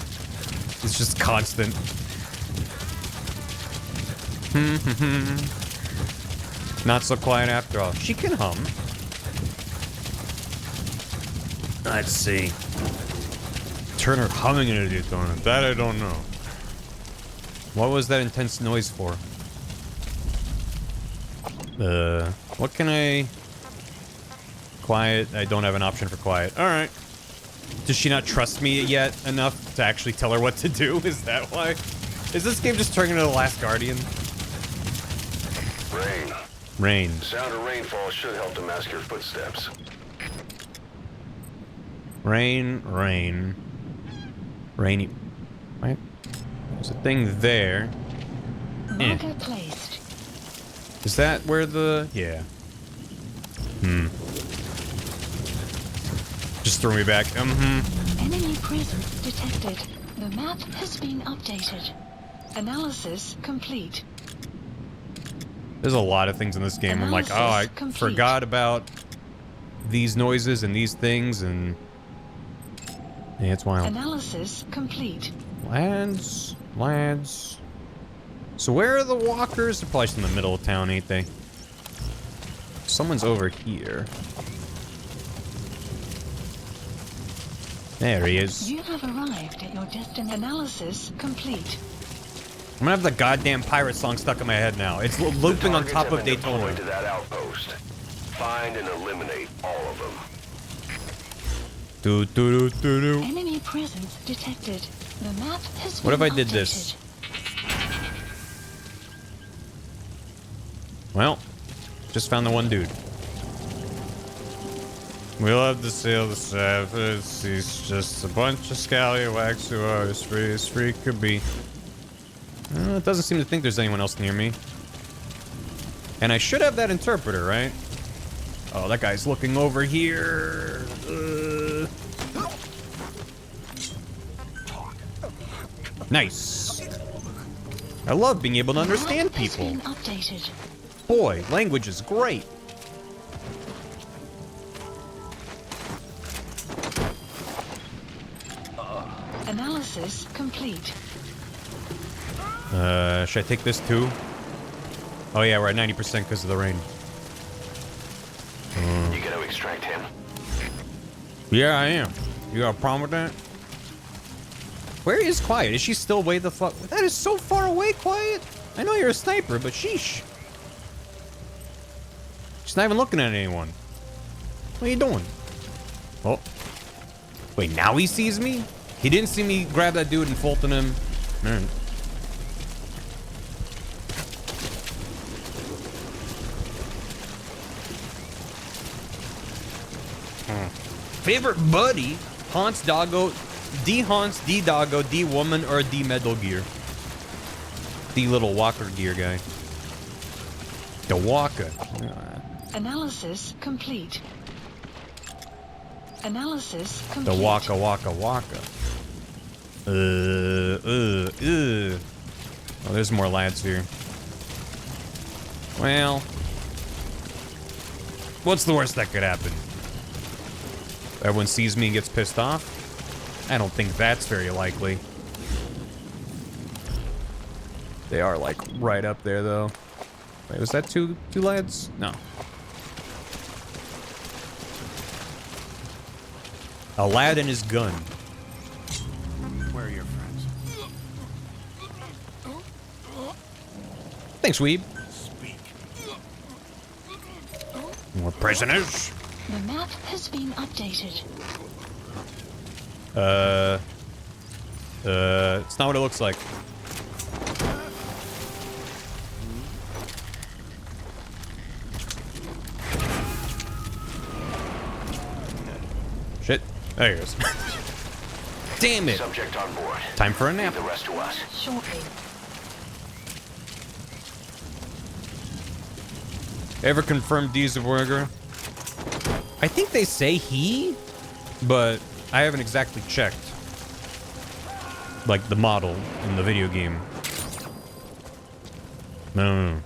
It's just constant. Not so quiet after all. She can hum. Let's see. Turn her humming into a donut. That I don't know. What was that intense noise for? What can I... Quiet. I don't have an option for quiet. Alright. Does she not trust me yet enough to actually tell her what to do? Is that why? Is this game just turning into The Last Guardian? Rain. Rain. The sound of rainfall should help to mask your footsteps. Rain, rain. Rainy. Right? There's a thing there. Marker placed. Is that where the... Yeah. Just throw me back. Enemy presence detected. The map has been updated. Analysis complete. There's a lot of things in this game. I'm like, oh, I forgot about these noises and these things, and Yeah, it's wild. Analysis complete. Lads. So where are the walkers? They're probably just in the middle of town, ain't they? Someone's over here. There he is. You have arrived at your destination. Analysis complete. I'm gonna have the goddamn pirate song stuck in my head now. It's looping on top of Daytona. To that outpost. Find and eliminate all of them. Enemy presence detected. The map has been What if I did updated. this? Well, just found the one dude. We'll have to sail the surface. He's just a bunch of scallywags who are as free could be. Well, it doesn't seem to think there's anyone else near me. And I should have that interpreter, right? Oh, that guy's looking over here. Nice. I love being able to understand people. Boy, language is great. Analysis complete. Should I take this too? Oh yeah, we're at 90% because of the rain. You gonna extract him? Yeah, I am. You got a problem with that? Where is Quiet? Is she still way the fuck? That is so far away, Quiet. I know you're a sniper, but sheesh. She's not even looking at anyone. What are you doing? Oh. Wait, now he sees me? He didn't see me grab that dude and Fulton him. Man. Favorite buddy? Haunts Doggo, D Haunts, D Doggo, D Woman, or D Metal Gear? D Little Walker Gear guy. The Walker. Analysis complete. Analysis complete. The Waka Waka Waka. Oh, there's more lads here. Well, what's the worst that could happen? Everyone sees me and gets pissed off? I don't think that's very likely. They are, like, right up there, though. Wait, was that two lads? No. A lad and his gun. Where are your friends? Thanks, Weeb. Speak. More prisoners. The map has been updated. It's not what it looks like. Shit. There he goes. Damn it. Subject on board. Time for a nap. Leave the rest to us. Shortly. Ever confirmed Dieselberger? I think they say he, but I haven't exactly checked. Like the model in the video game. No.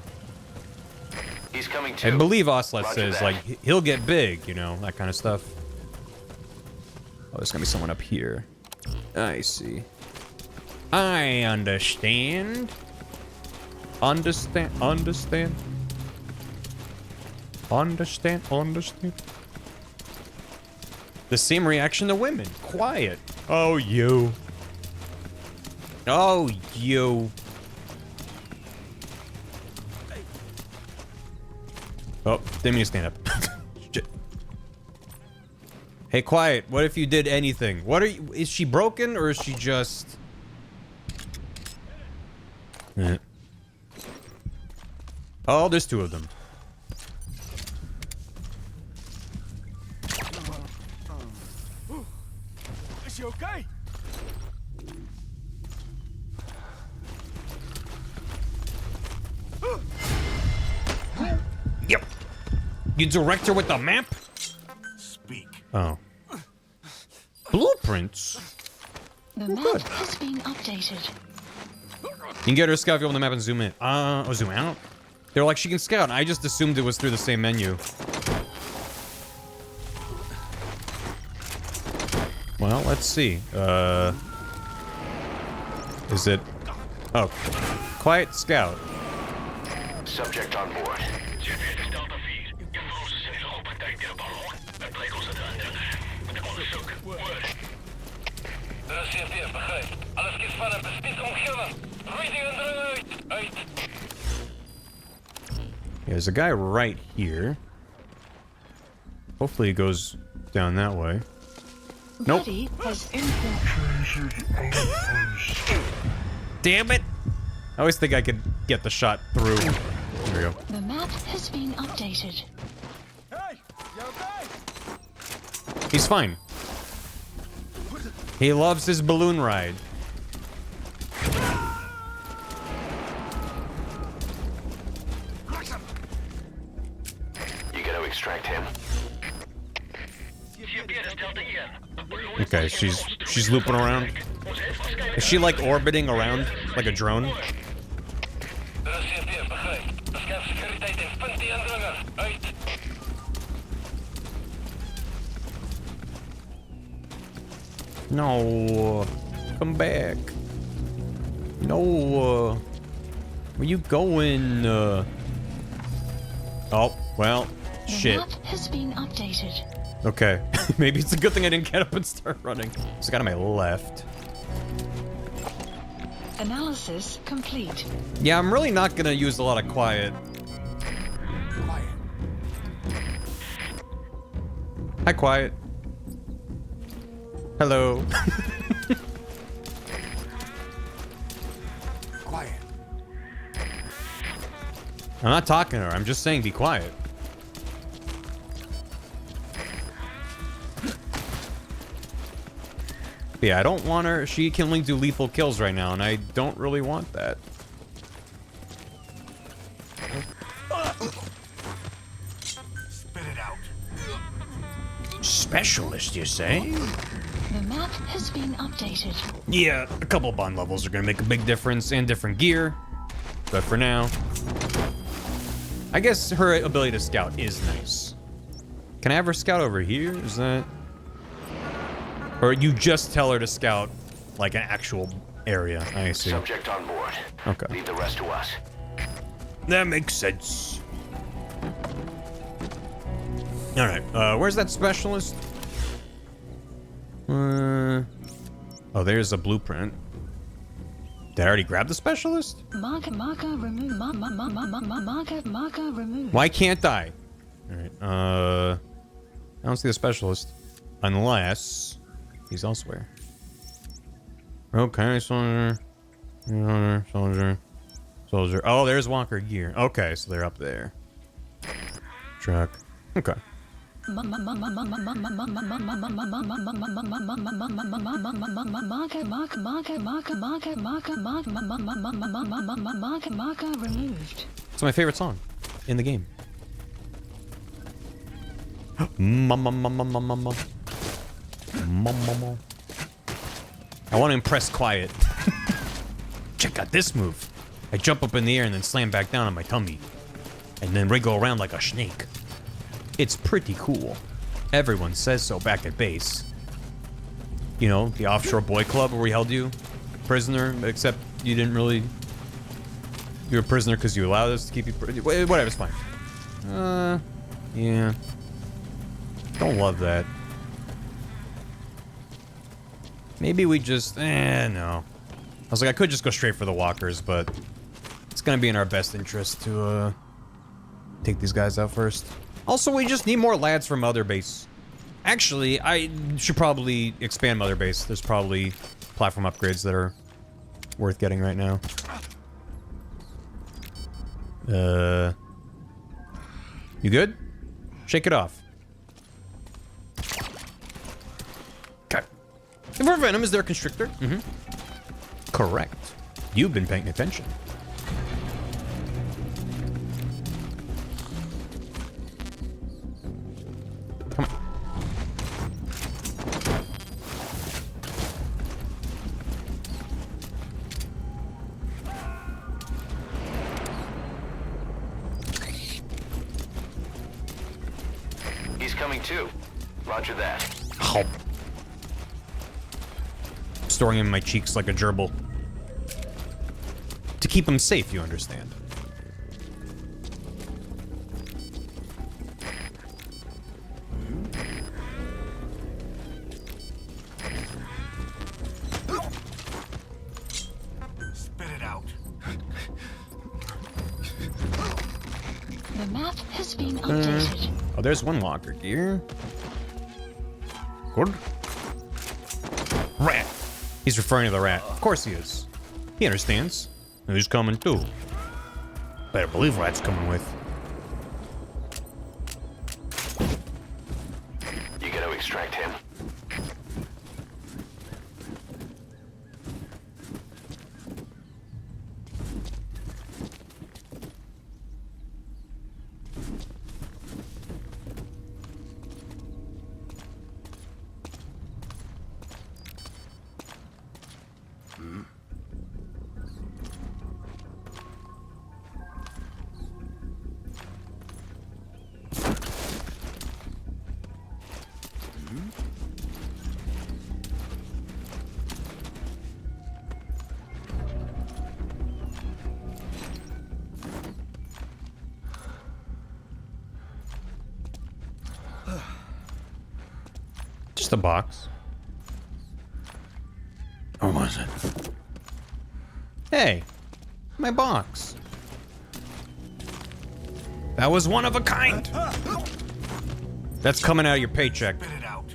He's coming too. I believe Oslet Roger says, that. like, he'll get big, you know, that kind of stuff. Oh, there's gonna be someone up here. I see. I understand. Understand. The same reaction to women. Quiet. Oh, you. Oh, you. Oh, didn't mean to stand up. Shit. Hey, Quiet, what if you did anything? What are you... Is she broken, or is she just... Oh, there's two of them. Is she okay? Yep. You direct her with the map? Speak. Oh. Blueprints? The map has been updated. You can get her to scout on the map and zoom in. Oh, zoom out? They're like, she can scout. I just assumed it was through the same menu. Well, let's see. Is it... Oh. Quiet Scout. Subject on board. Yeah, there's a guy right here. Hopefully he goes down that way. Nope. Buddy has infiltrated. Damn it! I always think I could get the shot through. There we go. The map has been updated. Hey, you okay? He's fine. He loves his balloon ride. You gotta extract him. Okay, she's looping around. Is she like orbiting around like a drone? No, come back. No, where you going? Oh, well, shit. The map has been updated. Okay, maybe it's a good thing I didn't get up and start running. There's a guy on my left. Analysis complete. Yeah, I'm really not gonna use a lot of quiet. Hi, quiet. Hello. Quiet. I'm not talking to her. I'm just saying be quiet. Yeah, I don't want her. She can only do lethal kills right now, and I don't really want that. Spit it out. Specialist, you say? The map has been updated. Yeah, a couple bond levels are gonna make a big difference and different gear. But for now, I guess her ability to scout is nice. Can I have her scout over here? Is that... Or you just tell her to scout like an actual area? I see. Subject on board. Okay. Leave the rest to us. That makes sense. All right. Where's that specialist? Oh, there's a blueprint. Did I already grab the specialist? Marker remove. Marker remove. Why can't I? All right. I don't see the specialist unless he's elsewhere. Okay, soldier. Soldier. Oh, there's Walker gear. Okay, so they're up there. Truck. Okay. Marker removed. It's my favorite song in the game. I want to impress Quiet. Check out this move. I jump up in the air and then slam back down on my tummy. And then wriggle around like a snake. It's pretty cool. Everyone says so back at base. You know, the offshore boy club where we held you prisoner, except you didn't really... You were a prisoner because you allowed us to keep you... Whatever, it's fine. Yeah. Don't love that. Maybe we just... no. I was like, I could just go straight for the walkers, but... It's gonna be in our best interest to, take these guys out first. Also, we just need more lads from Mother Base. Actually, I should probably expand Mother Base. There's probably platform upgrades that are worth getting right now. You good? Shake it off. Okay. For Venom, is there a constrictor? Mm-hmm. Correct. You've been paying attention. Come on. He's coming too. Roger that. Oh. storing him in my cheeks like a gerbil. To keep him safe, you understand. Spit it out. The map has been updated. Oh, there's one locker gear. Good. Rat. He's referring to the rat. Of course he is. He understands. Who's coming too? Better believe Rat's coming with. You gotta extract him. Just a box. Or was it? Hey, my box. That was one of a kind. That's coming out of your paycheck. Spit it out.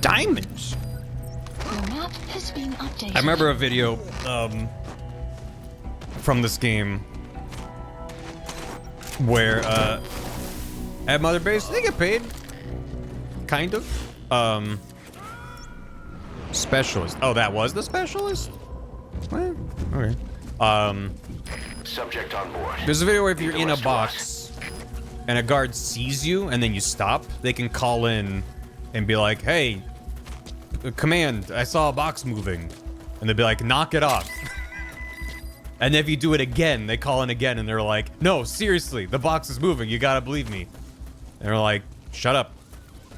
Diamonds. The map has been updated. I remember a video from this game where at Mother Base they get paid. Kind of. Specialist. Oh, that was the specialist? What? Okay. Subject on board. There's a video where if you're in a box and a guard sees you and then you stop, they can call in and be like, hey, command, I saw a box moving. And they'll be like, knock it off. And if you do it again, they call in again and they're like, no, seriously, the box is moving. You gotta believe me. And they're like, shut up.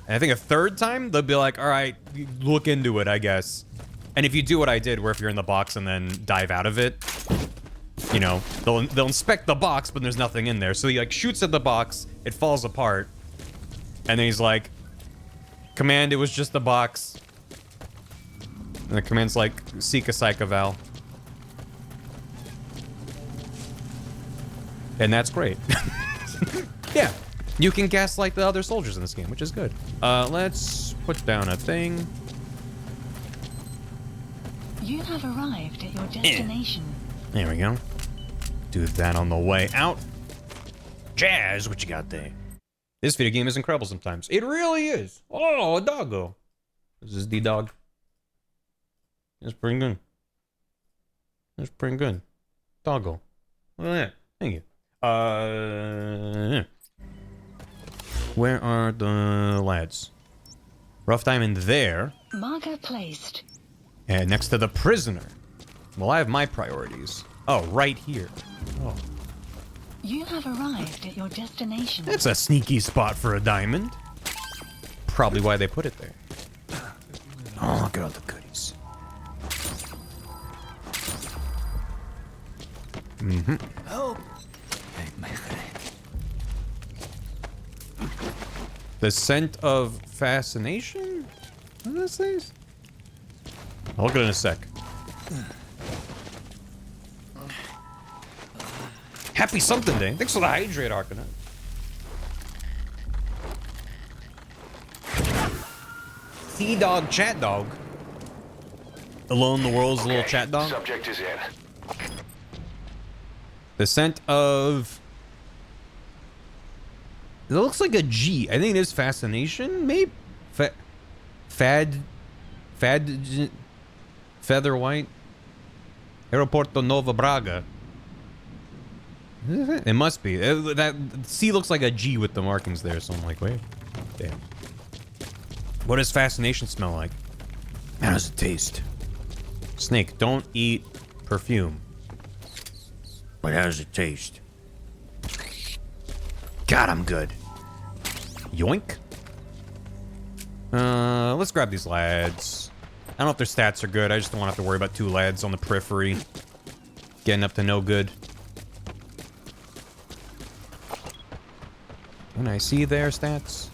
And I think a third time, they'll be like, all right, look into it, I guess. And if you do what I did, where if you're in the box and then dive out of it, you know, they'll inspect the box, but there's nothing in there. So he, like, shoots at the box, it falls apart, and then he's like, command, it was just a box. And the command's like, seek a psych eval. And that's great. Yeah. You can gaslight the other soldiers in this game, which is good. Let's put down a thing. You have arrived at your destination. There we go. Do that on the way out. Jazz, what you got there? This video game is incredible sometimes. It really is. Oh, a doggo. This is the dog. That's pretty good. That's pretty good. Doggo. Look at that. Thank you. Where are the lads? Rough diamond there. Marker placed. And next to the prisoner. Well, I have my priorities. Oh, right here. Oh. You have arrived at your destination. That's a sneaky spot for a diamond. Probably why they put it there. Oh, look at all the goodies. Mm-hmm. Oh. The scent of fascination? What does this say? I'll look at it in a sec. Happy something day. Thanks for the hydrate, Arcanine. Sea dog, chat dog. Alone the world's little chat dog. Subject is in. The scent of... It looks like a G. I think it is fascination, maybe? Feather white. Aeroporto Nova Braga. It must be. That C looks like a G with the markings there, so I'm like, wait. Damn. What does fascination smell like? How does it taste? Snake, don't eat perfume. But how does it taste? God, I'm good. Yoink. Let's grab these lads. I don't know if their stats are good. I just don't want to have to worry about two lads on the periphery getting up to no good. Can I see their stats?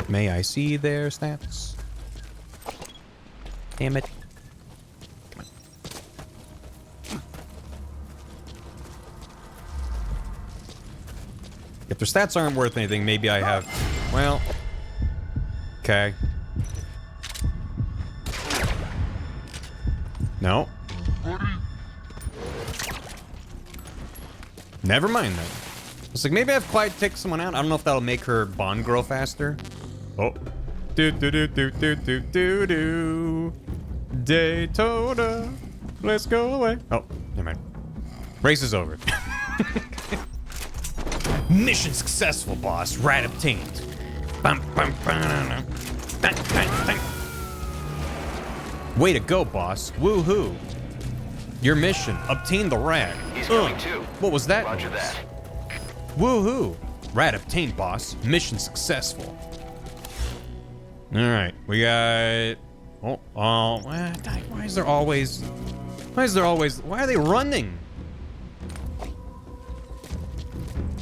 May I see their stats? Damn it. Come on. If their stats aren't worth anything, maybe I have... Well... Okay. No. Never mind then. It's like, maybe I have Clyde take someone out. I don't know if that'll make her bond grow faster. Oh. Do do do do do do do do. Daytona. Let's go away. Oh, never mind. Race is over. Mission successful, boss. Rat obtained. Bum, bum, bum. Dun, dun, dun. Way to go, boss. Woohoo. Your mission. Obtain the rat. He's coming too. What was that? Roger noise? that. Woohoo. Rat obtained, boss. Mission successful. Alright, we got... why is there always... Why are they running?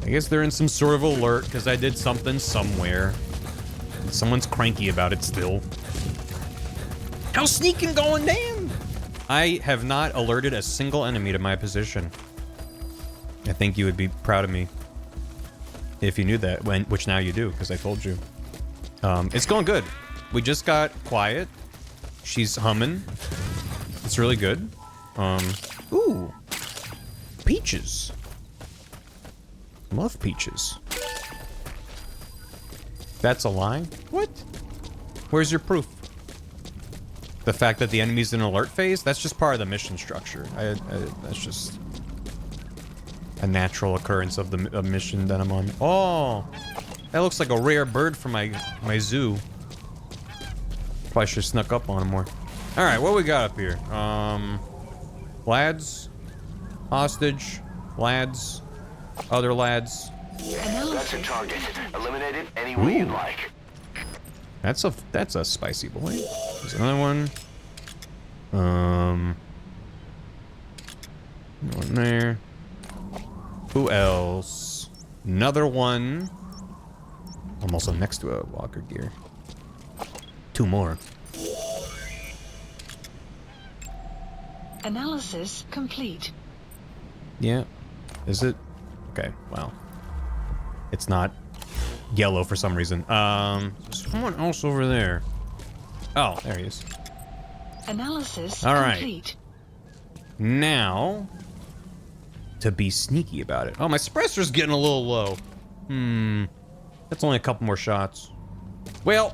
I guess they're in some sort of alert because I did something somewhere. Someone's cranky about it still. How's sneaking going down? I have not alerted a single enemy to my position. I think you would be proud of me if you knew that, which now you do, because I told you. It's going good. We just got quiet. She's humming. It's really good. Ooh. Peaches. Love peaches. That's a lie? What? Where's your proof? The fact that the enemy's in alert phase? That's just part of the mission structure. That's just a natural occurrence of the mission that I'm on. Oh, that looks like a rare bird from my zoo. Probably should have snuck up on him more. All right, what we got up here? Lads, hostage, lads, other lads. That's a target. Eliminate it any way you'd like. That's a spicy boy. There's another one. One there. Who else? Another one. I'm also next to a walker gear. Two more. Analysis complete. Yeah. Is it? Okay, well. It's not yellow for some reason. There's someone else over there. Oh, there he is. Analysis all right. complete. Now, to be sneaky about it. Oh, my suppressor's getting a little low. That's only a couple more shots. Well,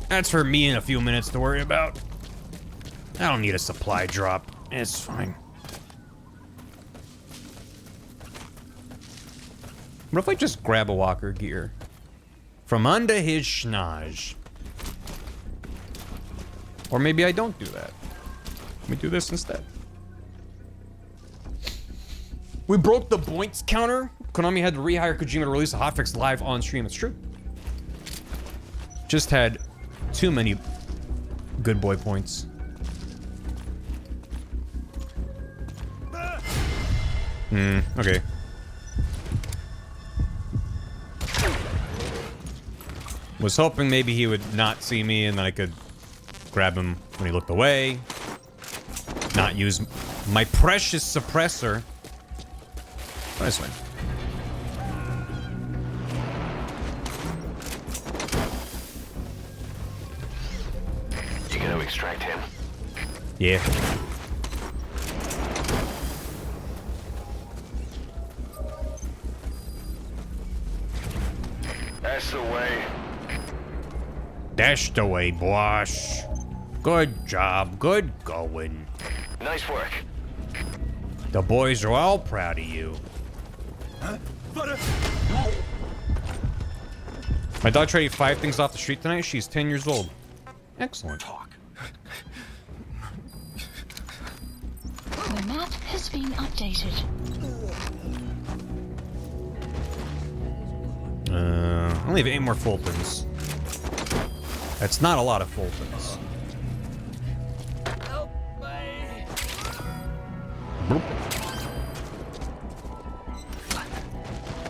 that's for me in a few minutes to worry about. I don't need a supply drop. It's fine. What if I just grab a walker gear from under his schnoz? Or maybe I don't do that. Let me do this instead. We broke the points counter. Konami had to rehire Kojima to release a hotfix live on stream. It's true. Just had too many good boy points. Okay. Was hoping maybe he would not see me and then I could grab him when he looked away. Not use my precious suppressor. Nice one. You gonna extract him? Yeah. That's the way. That's the way, boss. Good job. Good going. Nice work. The boys are all proud of you. My dog tried to eat 5 things off the street tonight. She's 10 years old. Excellent. The map has been updated. I only have 8 more Fultons. I That's not a lot of Fultons.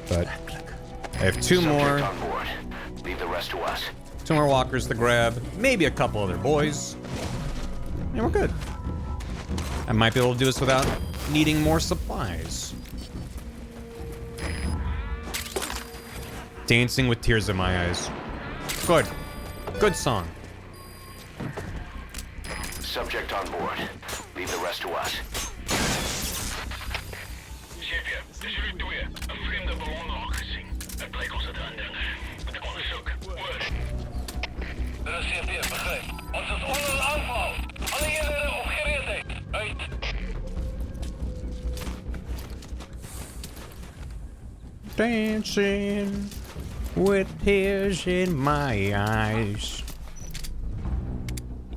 But I have two more. On board. Leave the rest to us. Two more walkers to grab. Maybe a couple other boys. And we're good. I might be able to do this without needing more supplies. Dancing with tears in my eyes. Good. Good song. Subject on board. Leave the rest to us. Chefje, het is jullie tweeën. Een vreemde ballon al gezien. Het bleek ons het aan met de onderzoek. De chefje, begrijp. Ons is onder een aanval. Alle jullie op gereedheid. Uit. Dancing with tears in my eyes.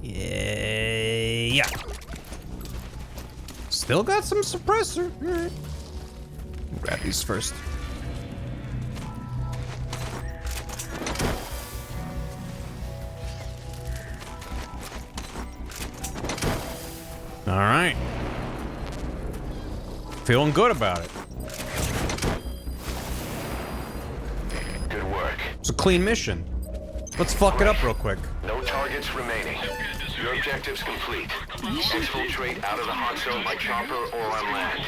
Yeah. Still got some suppressor. All right. Grab these first. All right. Feeling good about it. Good work. It's a clean mission. Let's fuck it up real quick. No targets remaining. Your objective's complete. Exfiltrate out of the hot zone by chopper or on land.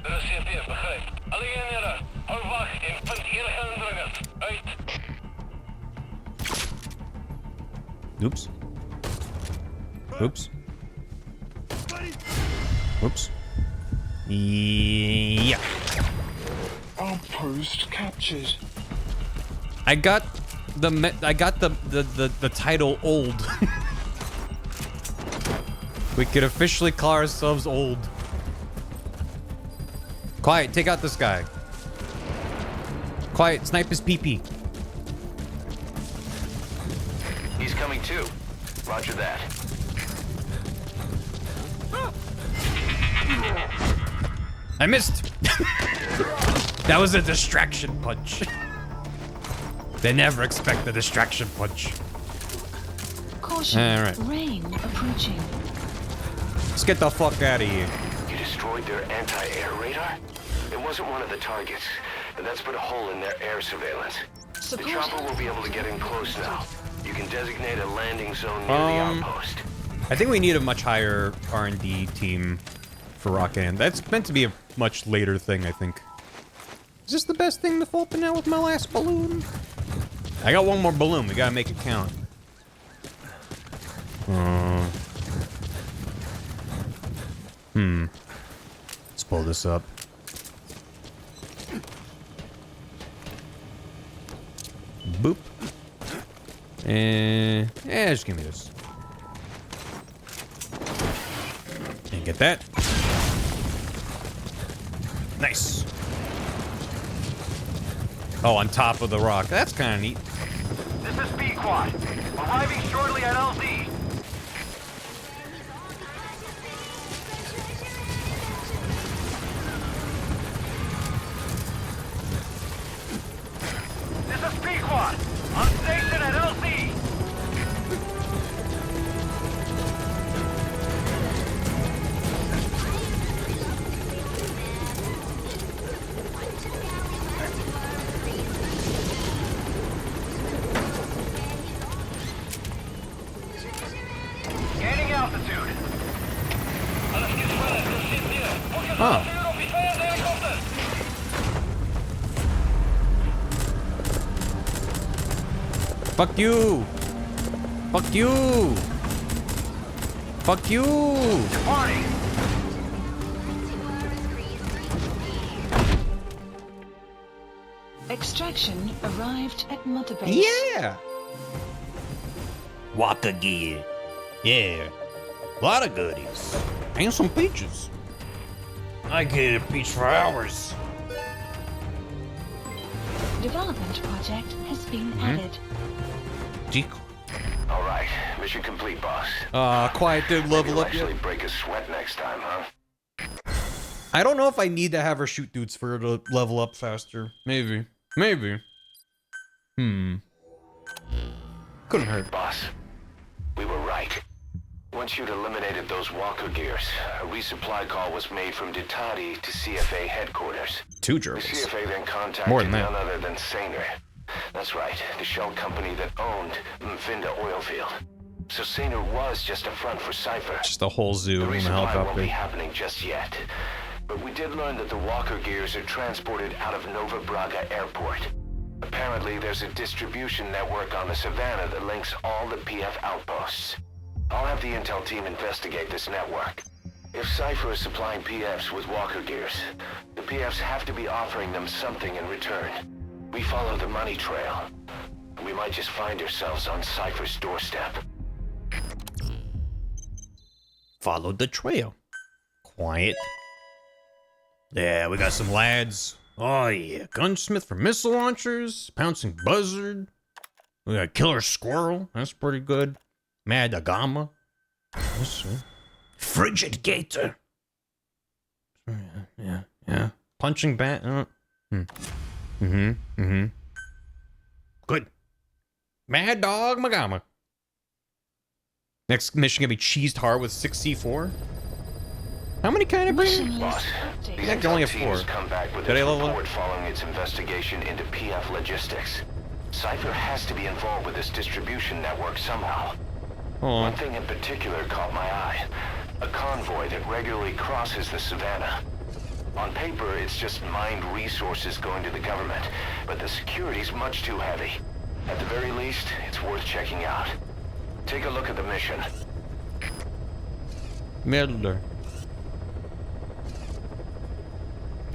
De chefje, begrijp. Alle jullie, hou wacht en punt hier gaan drukken. Uit. Oops. Oops. Oops. Yeah. Outpost captured. I got the title old. We could officially call ourselves old. Quiet, take out this guy. Quiet, snipe his pee-pee. He's coming too. Roger that. I missed. That was a distraction punch. They never expect the distraction punch. Caution. All right. Rain approaching. Let's get the fuck out of here. You destroyed their anti-air radar? It wasn't one of the targets, and that's put a hole in their air surveillance. The chopper will be able to get in close now. You can designate a landing zone near the outpost. I think we need a much higher R&D team for Rockin'. That's meant to be a much later thing, I think. Is this the best thing to open now with my last balloon? I got one more balloon. We gotta make it count. Let's pull this up. Boop. And just give me this. And get that. Nice. Oh, on top of the rock. That's kind of neat. This is P-Quad. Arriving shortly at LZ. This is P-Quad. On station at LZ. Gaining altitude. Oh. Fuck you. Fuck you. Fuck you. Departing. Extraction arrived at Mother Base. Yeah. Walker gear. Yeah. A lot of goodies. And some peaches. I could eat a peach for hours. Development project has been added. Decoy. All right, mission complete, boss. Quiet did level You'll up yet. actually break a sweat next time, huh? I don't know if I need to have her shoot dudes for her to level up faster. Maybe. Maybe. Couldn't hurt. Boss, we were right. Once you'd eliminated those walker gears, a resupply call was made from Ditati to CFA headquarters. 2 The gerbils. CFA then contacted More than that. none other than Sainer. That's right, the shell company that owned Mfinda Oilfield. So Sainer was just a front for Cypher. Just a whole zoo The in a resupply won't be helicopter. happening just yet. But we did learn that the walker gears are transported out of Nova Braga Airport. Apparently, there's a distribution network on the Savannah that links all the PF outposts. I'll have the intel team investigate this network. If Cypher is supplying PFs with walker gears, the PFs have to be offering them something in return. We follow the money trail. We might just find ourselves on Cypher's doorstep. Follow the trail. Quiet. Yeah, we got some lads. Oh yeah, gunsmith for missile launchers, pouncing buzzard. We got killer squirrel. That's pretty good. Mad Agama. Let's see. Frigid gator. Yeah. Punching bat. Good. Mad dog Magama. Next mission gonna be cheesed hard with 6C4. How many kind of bring? Boss, the I can only have intel team 4. has come back with Did I its level up? report following its investigation into PF logistics. Cypher has to be involved with this distribution network somehow. Oh. One thing in particular caught my eye. A convoy that regularly crosses the Savannah. On paper, it's just mined resources going to the government, but the security's much too heavy. At the very least, it's worth checking out. Take a look at the mission. Midler.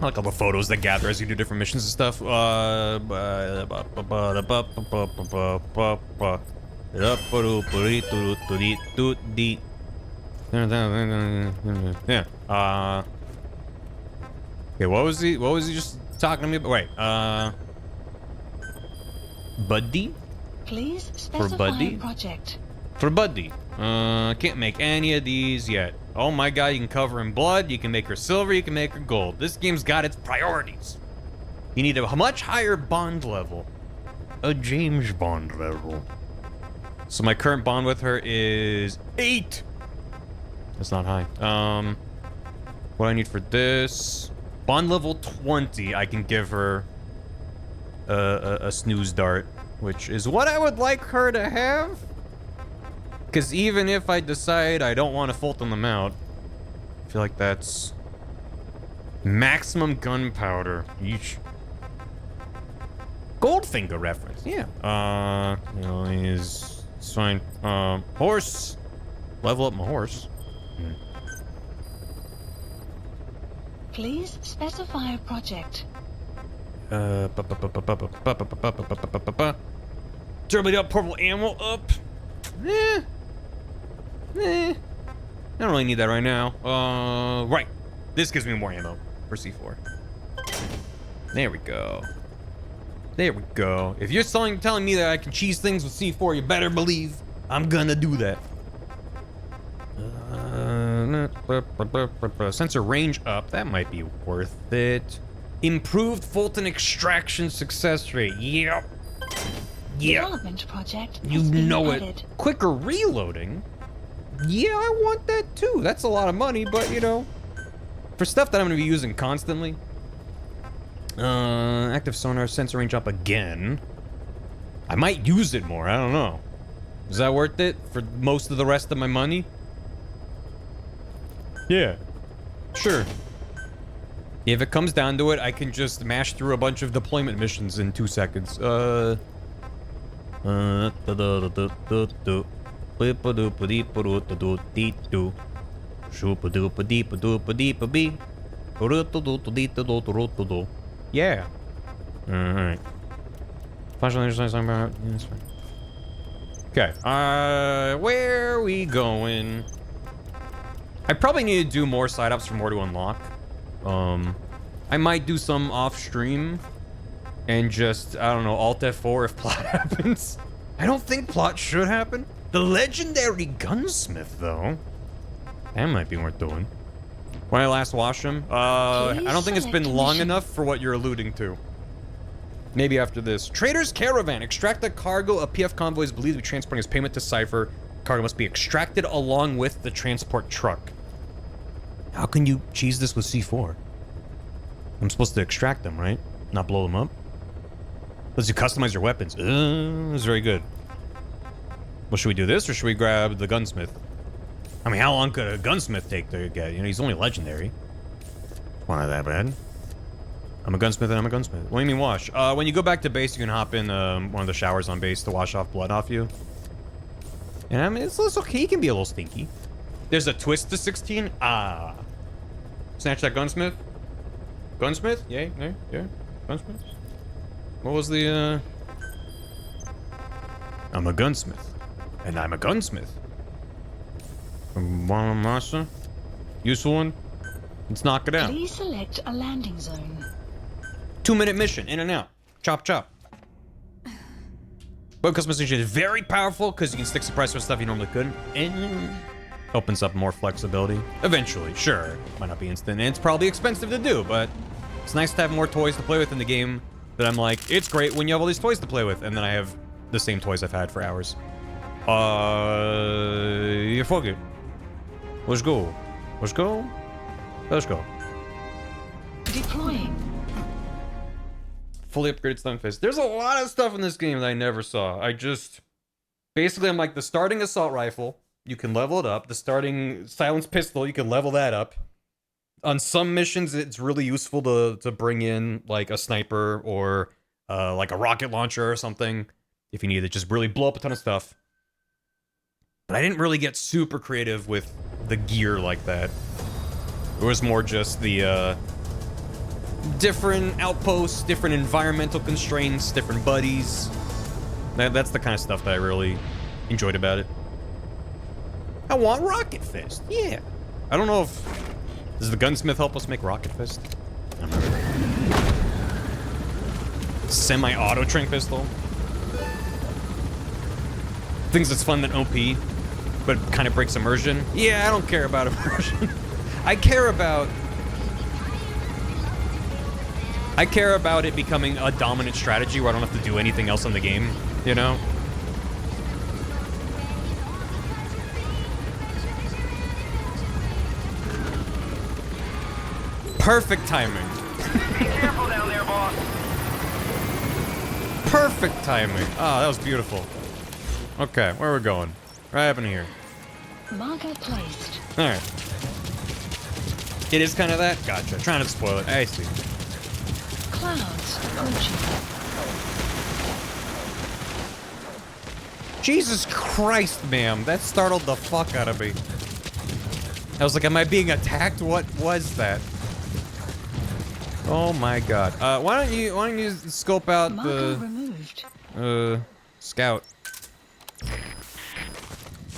I like all the photos that gather as you do different missions and stuff. Yeah. Okay, what was he just talking to me about? Wait, Buddy? Please For specify Buddy? project. For Buddy. Can't make any of these yet. Oh my god, you can cover in blood, you can make her silver, you can make her gold. This game's got its priorities. You need a much higher bond level. A James Bond level. So my current bond with her is 8. That's not high. What I need for this? Bond level 20, I can give her a snooze dart, which is what I would like her to have. Because even if I decide I don't want to Fulton them out, I feel like that's maximum gunpowder. Each Goldfinger reference, yeah. You know, it's fine. Horse. Level up my horse. Please specify project. Durability up, purple ammo up. I don't really need that right now. Right. This gives me more ammo for C4. There we go. There we go. If you're telling me that I can cheese things with C4, you better believe I'm gonna do that. Sensor range up. That might be worth it. Improved Fulton extraction success rate. Yep. Development project. You has been know added. it. Quicker reloading. Yeah, I want that too. That's a lot of money, but you know, for stuff that I'm gonna be using constantly. Active sonar, sensor range up again. I might use it more. I don't know. Is that worth it for most of the rest of my money? Yeah. Sure. If it comes down to it, I can just mash through a bunch of deployment missions in 2 seconds. Yeah. Alright. Okay. Where are we going? I probably need to do more side ups for more to unlock. I might do some off stream and just, I don't know, Alt F4 if plot happens. I don't think plot should happen. The legendary gunsmith, though. That might be worth doing. When I last watched him, I don't think it's been long enough for what you're alluding to. Maybe after this. Trader's Caravan. Extract the cargo a PF convoy is believed to be transporting as payment to Cypher. Cargo must be extracted along with the transport truck. How can you cheese this with C4? I'm supposed to extract them, right? Not blow them up? Let's you customize your weapons. That's very good. Well, should we do this or should we grab the gunsmith? I mean, how long could a gunsmith take to get? You know, he's only legendary. Well, not that bad. I'm a gunsmith and I'm a gunsmith. What do you mean wash? When you go back to base, you can hop in one of the showers on base to wash off blood off you. And I mean, it's okay. He can be a little stinky. There's a twist to 16. Ah. Snatch that gunsmith. Gunsmith? Yay, yeah. Gunsmith. What was the, I'm a gunsmith. And I'm a gunsmith. One master. Useful one. Let's knock it out. Please select a landing zone. 2-minute mission, in and out. Chop, chop. But customization is very powerful because you can stick suppressor with stuff you normally couldn't. And opens up more flexibility. Eventually, sure. Might not be instant. And it's probably expensive to do, but it's nice to have more toys to play with in the game that I'm like, it's great when you have all these toys to play with. And then I have the same toys I've had for hours. Yeah, fuck it. Let's go. Let's go. Let's go. Deploying. Fully upgraded stun fist. There's a lot of stuff in this game that I never saw. Basically, I'm like, the starting assault rifle, you can level it up. The starting silenced pistol, you can level that up. On some missions, it's really useful to bring in, like, a sniper or, like, a rocket launcher or something. If you need to just really blow up a ton of stuff. But I didn't really get super creative with the gear like that. It was more just the, different outposts, different environmental constraints, different buddies. That's the kind of stuff that I really enjoyed about it. I want Rocket Fist. Yeah. I don't know if... Does the gunsmith help us make Rocket Fist? I don't know. Semi-auto train pistol. Things that's fun than OP, but kind of breaks immersion. Yeah, I don't care about immersion. I care about it becoming a dominant strategy where I don't have to do anything else in the game, you know? Perfect timing. Be careful down there, boss. Perfect timing. Oh, that was beautiful. Okay, where are we going? What happened here? Marker placed. Alright. It is kind of that? Gotcha. Trying to spoil it. I see. Clouds approaching. Jesus Christ, ma'am. That startled the fuck out of me. I was like, am I being attacked? What was that? Oh my god. Why don't you scope out Marker removed. Scout.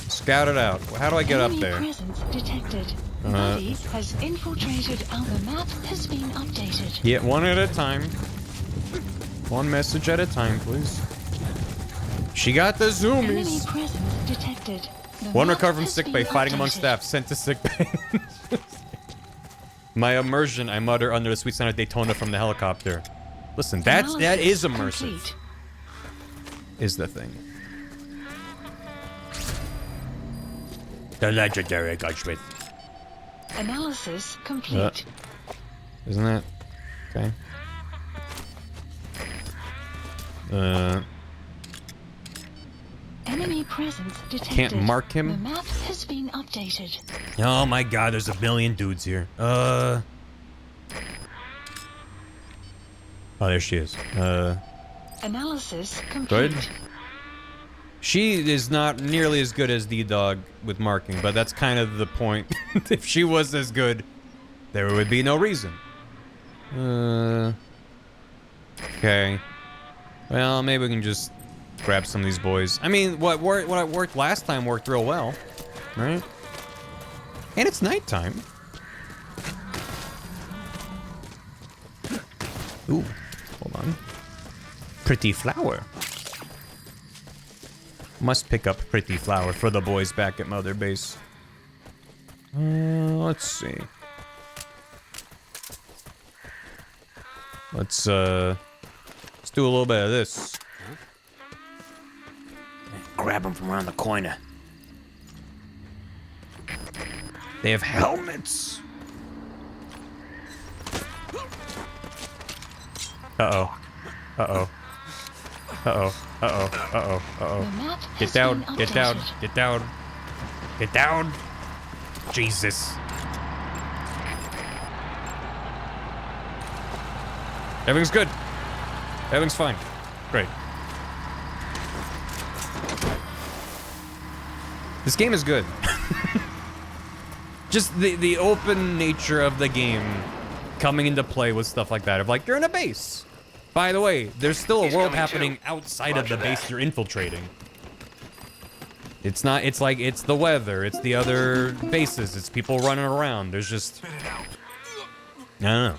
Scout it out. How do I get Enemy up there? Presence detected. Buddy has infiltrated. The map has been updated. Yeah, one at a time. One message at a time, please. She got the zoomies. Enemy presence detected. One recovered from sickbay, fighting among staff, sent to sickbay. My immersion, I mutter under the sweet sound of Daytona from the helicopter. Listen, that is immersive. Complete. Is the thing. The legendary gunsmith. Analysis complete. Isn't that? Okay. Enemy presence detected. Can't mark him? The map has been updated. Oh my god, there's a million dudes here. Oh, there she is. Analysis complete. Good. She is not nearly as good as D-Dog with marking, but that's kind of the point. If she was as good, there would be no reason. Okay. Well, maybe we can just grab some of these boys. I mean, what worked last time worked real well, right? And it's nighttime. Ooh, hold on. Pretty flower. Must pick up pretty flower for the boys back at Mother Base. Let's see. Let's do a little bit of this. Grab him from around the corner. They have helmets. Uh-oh. Uh-oh. Uh-oh. Uh-oh. Uh-oh. Uh-oh. Get down. Get down. Get down. Get down. Jesus. Everything's good. Everything's fine. Great. This game is good. Just the open nature of the game coming into play with stuff like that. Of like, you're in a base. By the way, there's still a world happening outside of the base you're infiltrating. It's not, it's like, it's the weather, it's the other bases, it's people running around. There's just, I don't know.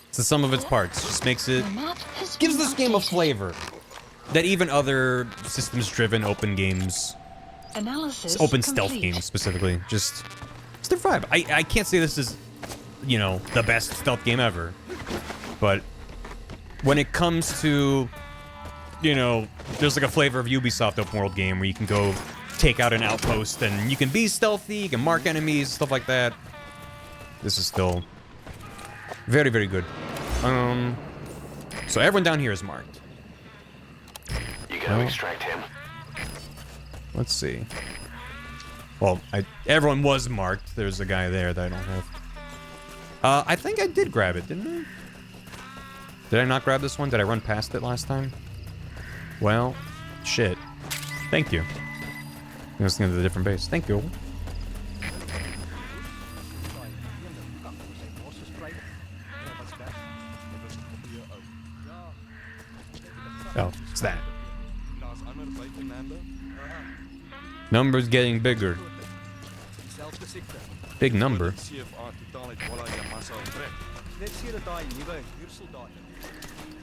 It's the sum of its parts. Just makes it, gives this game a flavor that even other systems-driven open games, open stealth games specifically, just, it's their vibe. I can't say this is, you know, the best stealth game ever, but when it comes to, you know, there's like a flavor of Ubisoft open world game where you can go take out an outpost and you can be stealthy, you can mark enemies, stuff like that. This is still very, very good. So everyone down here is marked. You gotta extract him. Let's see. Well, everyone was marked. There's a guy there that I don't have. I think I did grab it, didn't I? Did I not grab this one? Did I run past it last time? Well, shit. Thank you. I was thinking of a different base. Thank you. Oh, it's that. Number's getting bigger. Big number.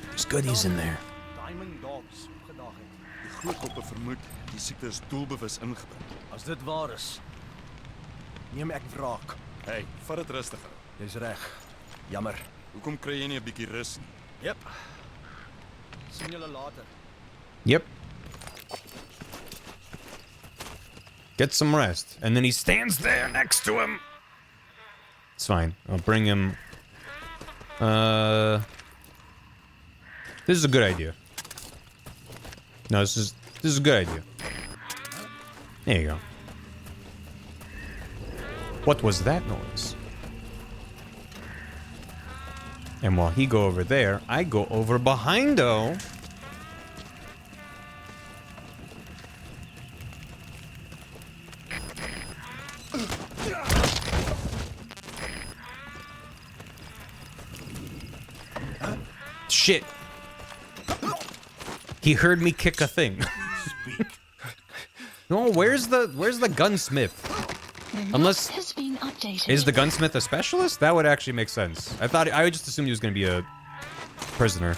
There's goodies in there. Die siekte is doelbewus ingebring. As dit waar is, neem ek wraak. Hey, vat dit rustiger. Jy's reg. Jammer. Hoekom kry jy nie 'n bietjie rus nie? Jep. Sien julle later. Yep. Get some rest. And then he stands there next to him. It's fine. I'll bring him. This is a good idea. No, this is a good idea. There you go. What was that noise? And while he go over there, I go over behind-o. Shit. He heard me kick a thing. No, where's the gunsmith? Unless is the gunsmith a specialist? That would actually make sense. I would just assume he was gonna be a prisoner.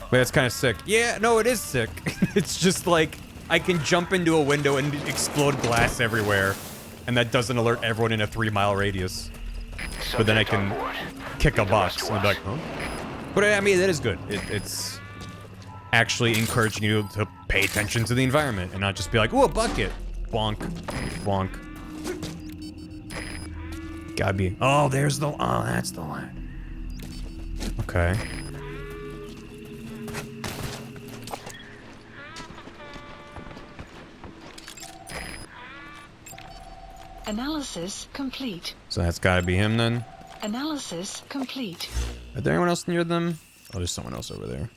But that's kind of sick. Yeah, no, it is sick. It's just like I can jump into a window and explode glass everywhere, and that doesn't alert everyone in a 3-mile radius. But then I can kick a box and be like, huh? But I mean, that is good. It's actually encouraging you to pay attention to the environment and not just be like, ooh, a bucket. Bonk. Bonk. Gotta be. Oh, there's the. Oh, that's the line. Okay. Analysis complete. So that's gotta be him then. Analysis complete. Is there anyone else near them? Oh, there's someone else over there.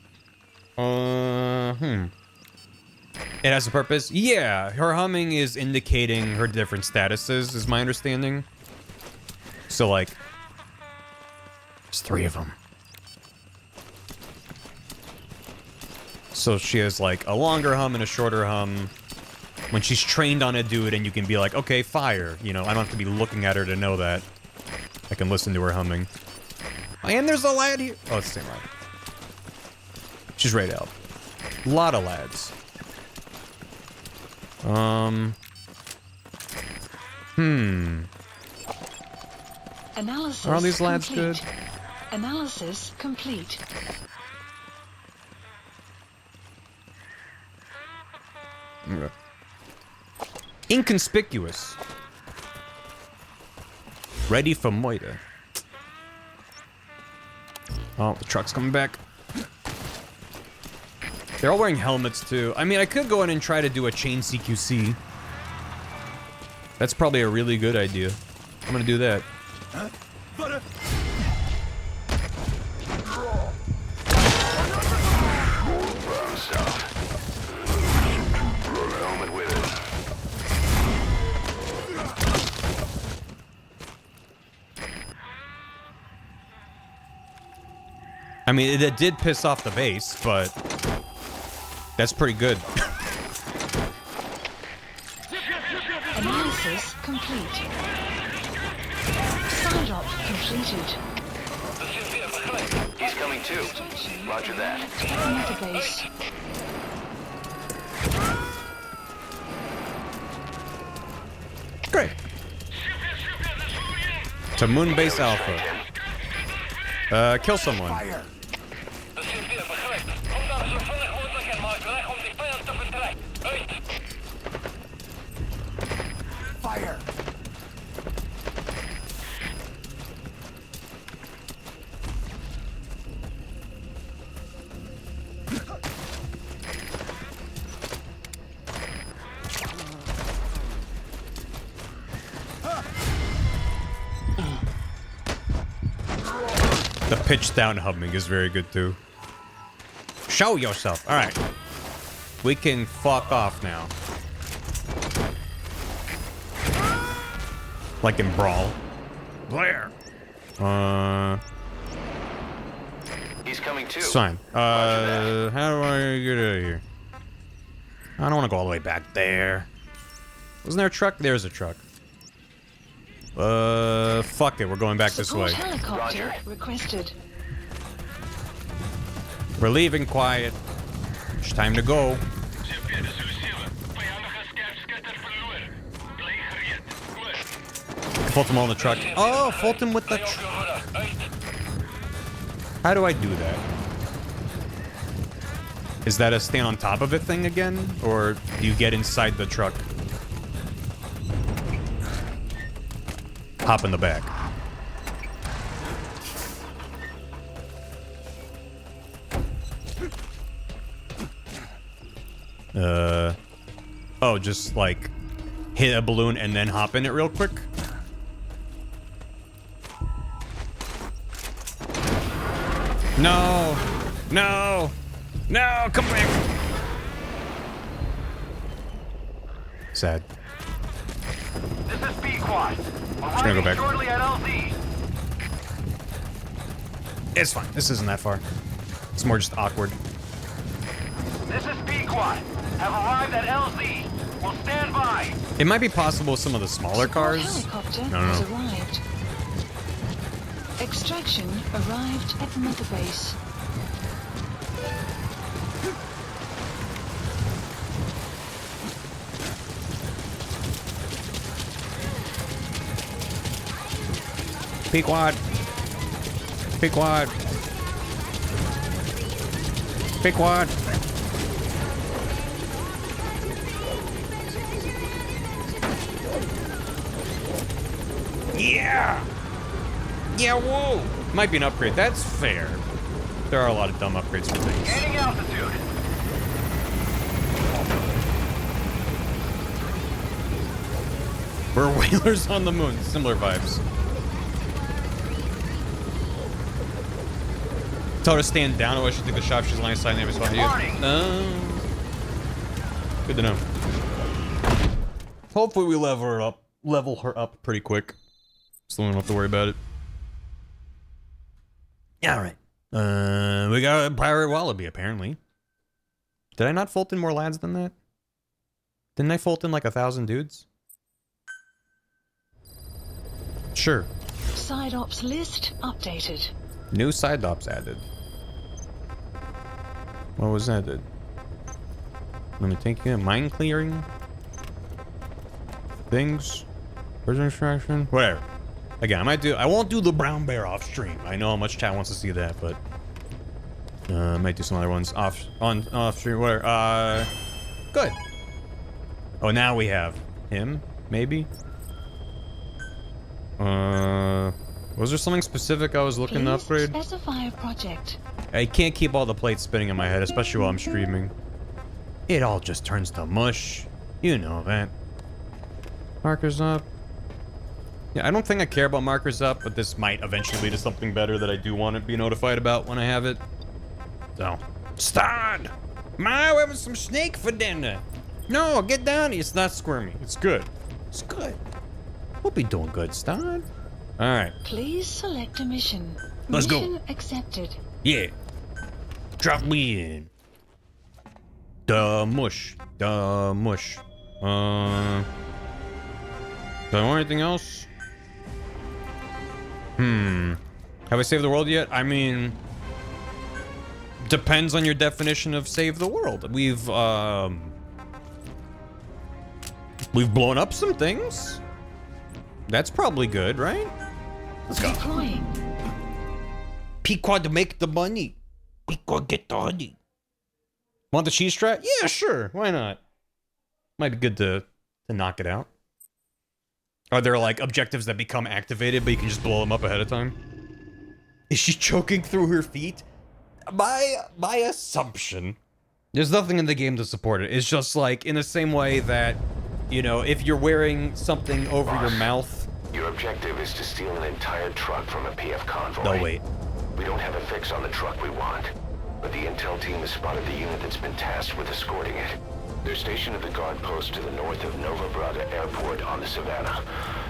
It has a purpose? Yeah, her humming is indicating her different statuses, is my understanding. So, like, there's 3 of them. So she has, like, a longer hum and a shorter hum. When she's trained on a dude and you can be like, okay, fire. You know, I don't have to be looking at her to know that. I can listen to her humming. And there's a lad here. Oh, it's the same lad. She's ready to help. A lot of lads. Analysis Are all these lads complete. good? Analysis complete. Okay. Inconspicuous. Ready for Moida. Oh, the truck's coming back. They're all wearing helmets too. I mean, I could go in and try to do a chain CQC. That's probably a really good idea. I'm gonna do that. I mean, it did piss off the base, but that's pretty good. Analysis complete. Side op completed. He's coming too. Roger that. Another base. Great. To Moon Base Alpha. Kill someone. Fire. Fire. The pitch down humming is very good too. Show yourself. All right. We can fuck off now. Like in Brawl. Blair. He's coming too. It's fine. How do I get out of here? I don't want to go all the way back there. Wasn't there a truck? There's a truck. Fuck it. We're going back this way. Helicopter requested. We're leaving, quiet. It's time to go. Fulton on the truck. Oh, Fulton with the truck. How do I do that? Is that a stand on top of it thing again? Or do you get inside the truck? Hop in the back. Oh, just like hit a balloon and then hop in it real quick? No! No! No! Come back! Sad. This is B-Quad. Just gonna go back. Shortly at LZ. It's fine. This isn't that far. It's more just awkward. This is B-Quad. Have arrived at LZ. We'll stand by. It might be possible with some of the smaller cars. Helicopter No. has arrived. Extraction arrived at Mother Base. Pequod. Pequod. Pequod. Yeah! Yeah, whoa! Might be an upgrade. That's fair. There are a lot of dumb upgrades for things. Gaining altitude. We're whalers on the moon. Similar vibes. Tell her to stand down. I should take the shot. She's lying aside and never respond to you. No. Good to know. Hopefully we level her up pretty quick. So we don't have to worry about it. Yeah, alright. We got a pirate wallaby, apparently. Did I not Fulton more lads than that? Didn't I Fulton like 1,000 dudes? Sure. Side ops list updated. New side ops added. What was added? Let me take it. Mine clearing. Things. Prison extraction. Whatever. Again, I won't do the brown bear off stream. I know how much chat wants to see that, but I might do some other ones off stream. Whatever. Good. Oh, now we have him, maybe. Was there something specific I was looking to upgrade? Specify a project. I can't keep all the plates spinning in my head, especially while I'm streaming. It all just turns to mush. You know that. Markers up. Yeah, I don't think I care about markers up, but this might eventually lead to something better that I do want to be notified about when I have it. So, Stod! Ma, we're having some snake for dinner. No, get down here. It's not squirmy. It's good. It's good. We'll be doing good, Stod. All right. Please select a mission. Let's go. Mission accepted. Yeah. Drop me in. The mush. The mush. Do I want anything else? Have I saved the world yet? I mean, depends on your definition of save the world. We've blown up some things. That's probably good, right? Let's go. Deploying. Pequod to make the money. Pequod get the honey. Want the cheese strat? Yeah, sure. Why not? Might be good to knock it out. Are there like objectives that become activated, but you can just blow them up ahead of time? Is she choking through her feet? My assumption. There's nothing in the game to support it. It's just like in the same way that, you know, if you're wearing something over your mouth. Your objective is to steal an entire truck from a PF convoy. No, wait. We don't have a fix on the truck we want, but the intel team has spotted the unit that's been tasked with escorting it. They're stationed at the guard post to the north of Nova Braga Airport on the Savannah.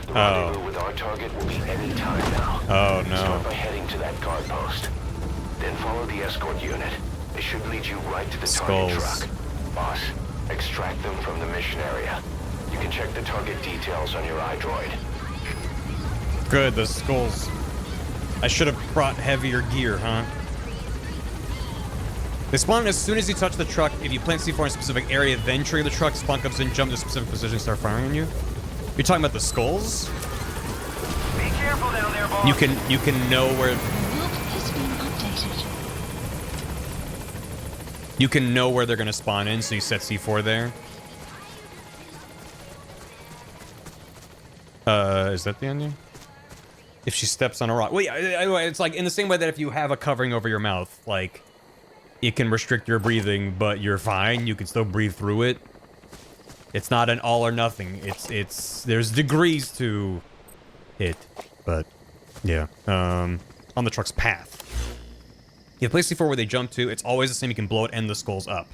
The rendezvous with our target will be any time now. Oh, no. Start by heading to that guard post. Then follow the escort unit. It should lead you right to the target truck. Boss, extract them from the mission area. You can check the target details on your iDroid. Good, the skulls. I should have brought heavier gear, huh? They spawn as soon as you touch the truck. If you plant C4 in a specific area, then trigger the truck, spawn comes in, jump to a specific position, and start firing on you. You're talking about the skulls? Be careful down there, boss. You can know where. The map has been updated. You can know where they're gonna spawn in, so you set C4 there. Is that the ending? If she steps on a rock. Wait, it's like in the same way that if you have a covering over your mouth, like, it can restrict your breathing, but you're fine. You can still breathe through it. It's not an all or nothing. There's degrees to it, but yeah. On the truck's path. You have place C4 where they jump to. It's always the same. You can blow it and the skulls up.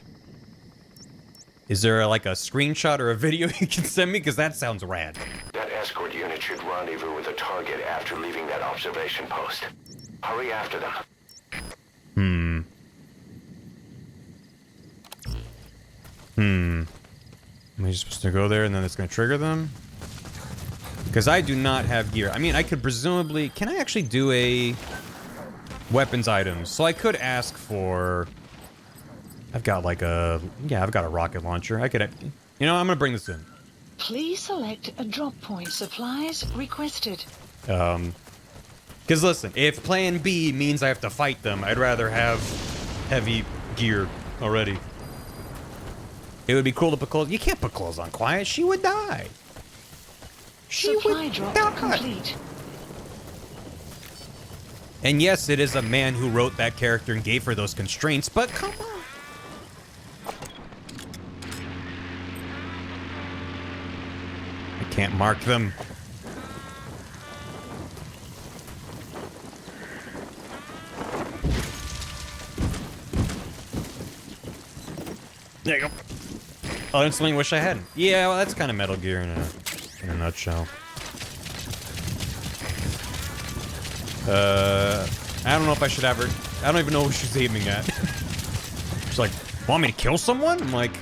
Is there like a screenshot or a video you can send me? Because that sounds rad. That escort unit should rendezvous with a target after leaving that observation post. Hurry after them. Am I just supposed to go there and then it's going to trigger them? Because I do not have gear. I mean, I could presumably... Can I actually do a... weapons items? So I could ask for... I've got like a... Yeah, I've got a rocket launcher. I could... You know, I'm going to bring this in. Please select a drop point. Supplies requested. Because listen, if plan B means I have to fight them, I'd rather have heavy gear already. It would be cool to put clothes. You can't put clothes on Quiet. She would die. Supply drop complete. And yes, it is a man who wrote that character and gave her those constraints, but come on. I can't mark them. There you go. Oh, I instantly wish I hadn't. Yeah, well, that's kind of Metal Gear in a nutshell. I don't know if I should ever... I don't even know who she's aiming at. She's like, want me to kill someone? I'm like,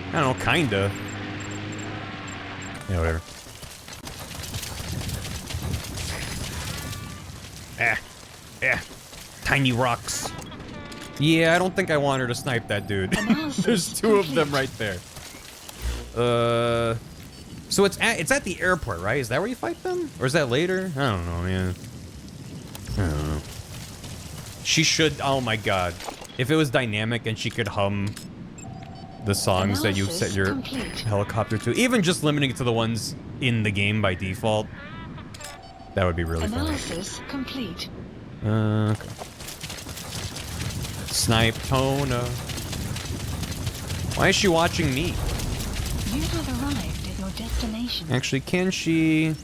I don't know, kinda. Yeah, whatever. Tiny rocks. Yeah, I don't think I want her to snipe that dude. There's two of them right there. So it's at the airport, right? Is that where you fight them? Or is that later? I don't know, man. I don't know. She should, oh my god. If it was dynamic and she could hum the songs that you set your helicopter to, even just limiting it to the ones in the game by default, that would be really fun. Analysis complete. Okay. Snipe Tona. Why is she watching me? You have arrived at your destination. Actually, can she...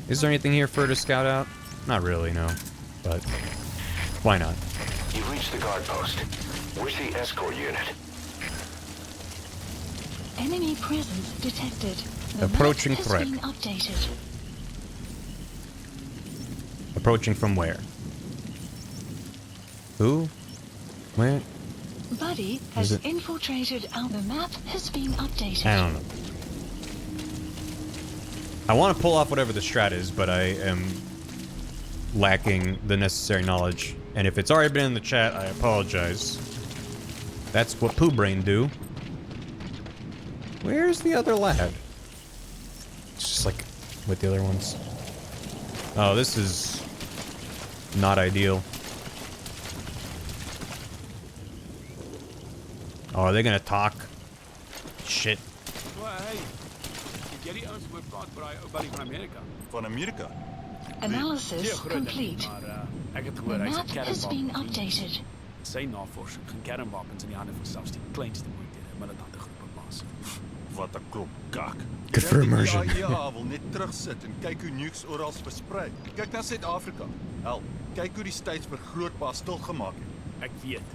Is there anything here for her to scout out? Not really, no. But why not? You've reached the guard post. Where's the escort unit? Enemy presence detected. The Approaching map has threat. been updated. Approaching from where? Who? Where? Buddy has infiltrated our... The map has been updated. I don't know. I want to pull off whatever the strat is, but I am lacking the necessary knowledge. And if it's already been in the chat, I apologize. That's what Pooh Brain do. Where's the other lad? It's just like with the other ones. Oh, this is not ideal. Oh, are they gonna talk? Shit. Van Amerika. Analysis complete. The map has been updated. Sy navorsing gaan kernwapens in die hande van selfs die kleinste moeite militante groepe plaas. Wat 'n klop kak. Good for immersion. Ja, wil net terugsit en kyk hoe nukes oral versprei. Kyk na Suid-Afrika. Hel, kyk hoe die States vergrootbaar stilgemaak het. Ek weet.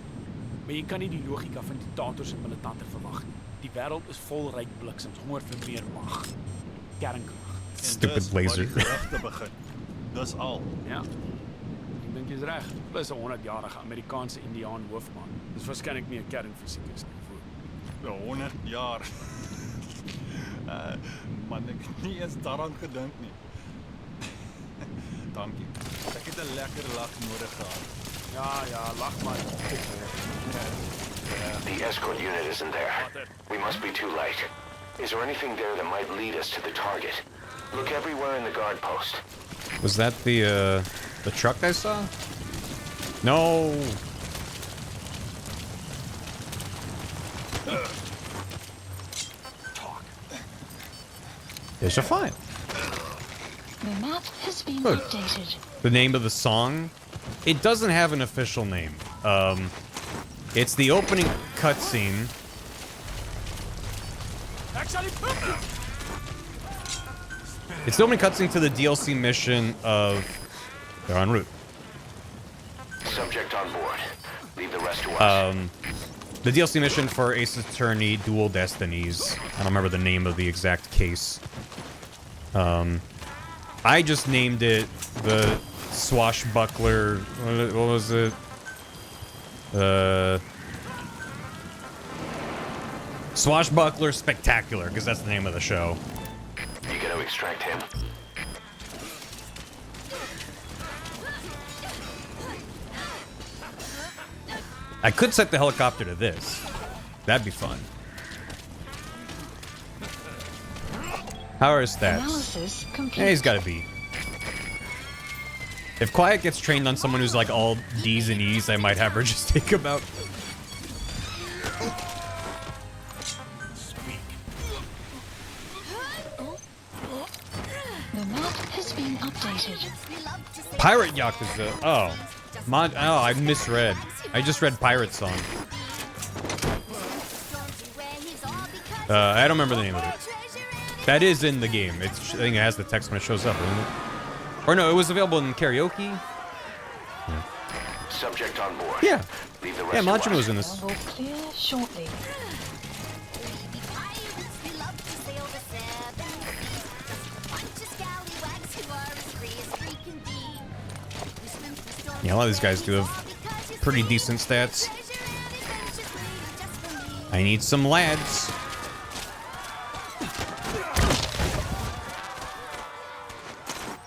Maar jy kan nie die logika van diktators en militante verwag nie. Die wêreld is vol ryk bliksems, honger vir meer mag. Kernkrag. Stupid laser. Te begin. Dis al. Ja. Ek dink jy's reg. Plus 'n 100-jarige Amerikaanse Indiaan hoofman. Dis waarskynlik nie 'n kernfisikus nie. Vir 100 jaar. Man, ek het nie eens daaraan gedink nie. Dankie. Ek het 'n lekker lag nodig gehad. Ja, lag maar. The escort unit isn't there. We must be too late. Is there anything there that might lead us to the target? Look everywhere in the guard post. Was that the truck I saw? No. There's a fine. The map has been Good. updated. The name of the song? It doesn't have an official name. It's the opening cutscene. It's the opening cutscene to the DLC mission of... They're en route. Subject on board. Leave the rest to us. The DLC mission for Ace Attorney Dual Destinies. I don't remember the name of the exact case. I just named it the Swashbuckler... What was it? Swashbuckler Spectacular, because that's the name of the show. You gotta extract him. I could set the helicopter to this. That'd be fun. How are his stats? Analysis complete. Yeah, he's got a B. If Quiet gets trained on someone who's like all D's and E's, I might have her just take him out. The map has been updated. Pirate Yakuza. Oh. I misread. I just read Pirate Song. I don't remember the name of it. That is in the game. I think it has the text when it shows up, isn't it? Or no, it was available in karaoke. Yeah. Subject on board. Yeah. Leave the rest Yeah, to Majima us. was in this. Will clear shortly. Yeah, a lot of these guys do have pretty decent stats. I need some lads.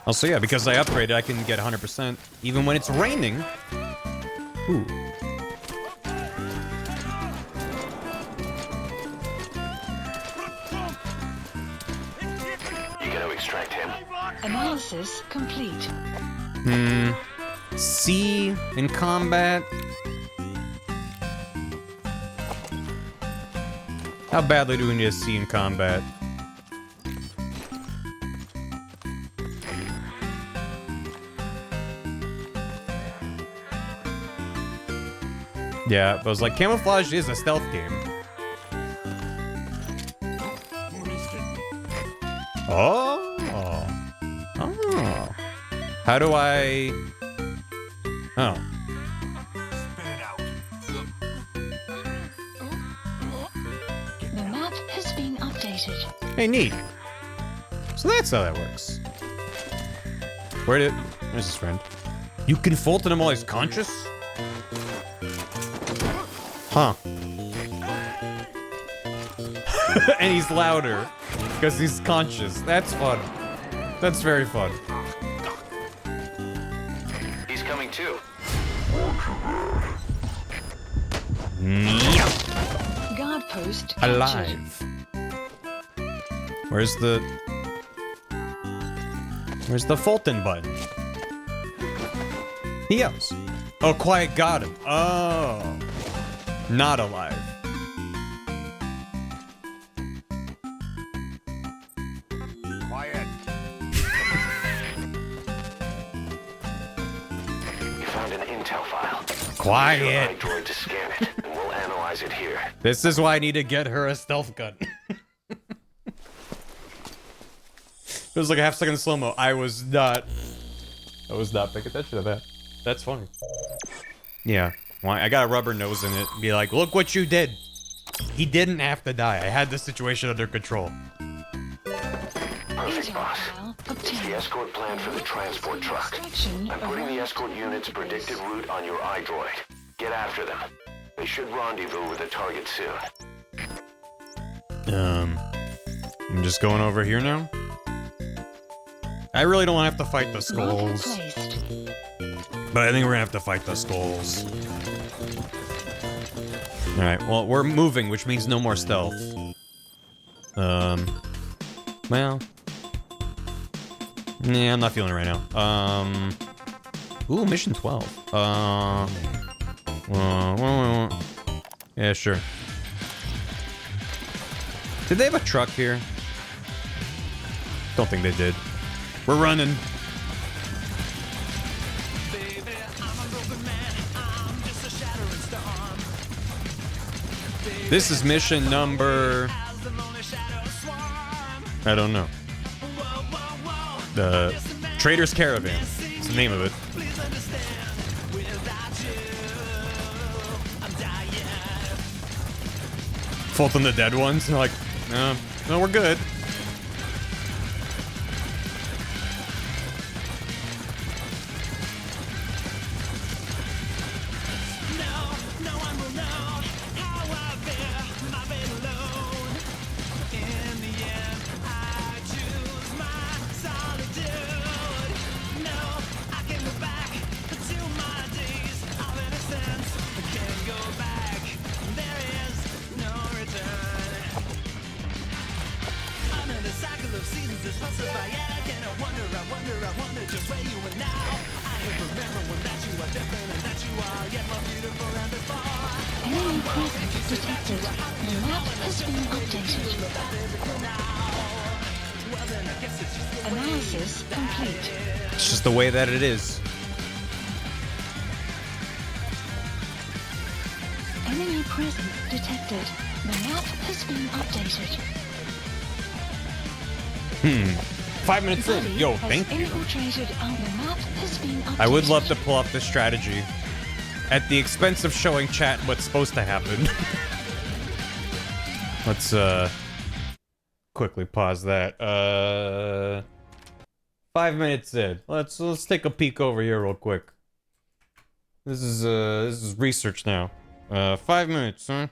Also, yeah, because I upgraded, I can get 100% even when it's raining. Ooh. Analysis complete. C in combat. How badly do we need a C in combat? Yeah, but I was like, camouflage is a stealth game. Oh. Oh. How do I... Oh. The map has been updated. Hey, neat. So that's how that works. Where's his friend? You can Fulton him while he's conscious? Huh. And he's louder because he's conscious. That's fun. That's very fun. He's coming too. Guard post Alive. Where's the Fulton button? He yells. Oh, quiet got him. Oh. Not alive. Quiet. You found an intel file. Quiet. Use your iDroid to scan it, and we'll analyze it here. This is why I need to get her a stealth gun. It was like a half-second slow-mo. I was not paying attention to that. That's funny. Yeah. Well, I got a rubber nose in it. Be like, look what you did. He didn't have to die. I had the situation under control. Perfect, boss. It's the escort plan for the transport truck. I'm putting the escort unit's predicted route on your iDroid. Get after them. They should rendezvous with the target soon. I'm just going over here now. I really don't have to fight the skulls. But I think we're gonna have to fight the skulls. Alright, well, we're moving, which means no more stealth. Well. Yeah, I'm not feeling it right now. Ooh, mission 12. Yeah, sure. Did they have a truck here? Don't think they did. We're running. This is mission number... I don't know. The Trader's Caravan. It's the name of it. Fulton the dead ones. They're like, no, we're good. Enemy presence detected. The map has been updated. Analysis complete. It's just the way that it is. Enemy presence detected. The map has been updated. 5 minutes in. Yo, thank you. I would love to pull up this strategy at the expense of showing chat what's supposed to happen. Let's quickly pause that. 5 minutes in. Let's take a peek over here real quick. This is research now. 5 minutes, huh?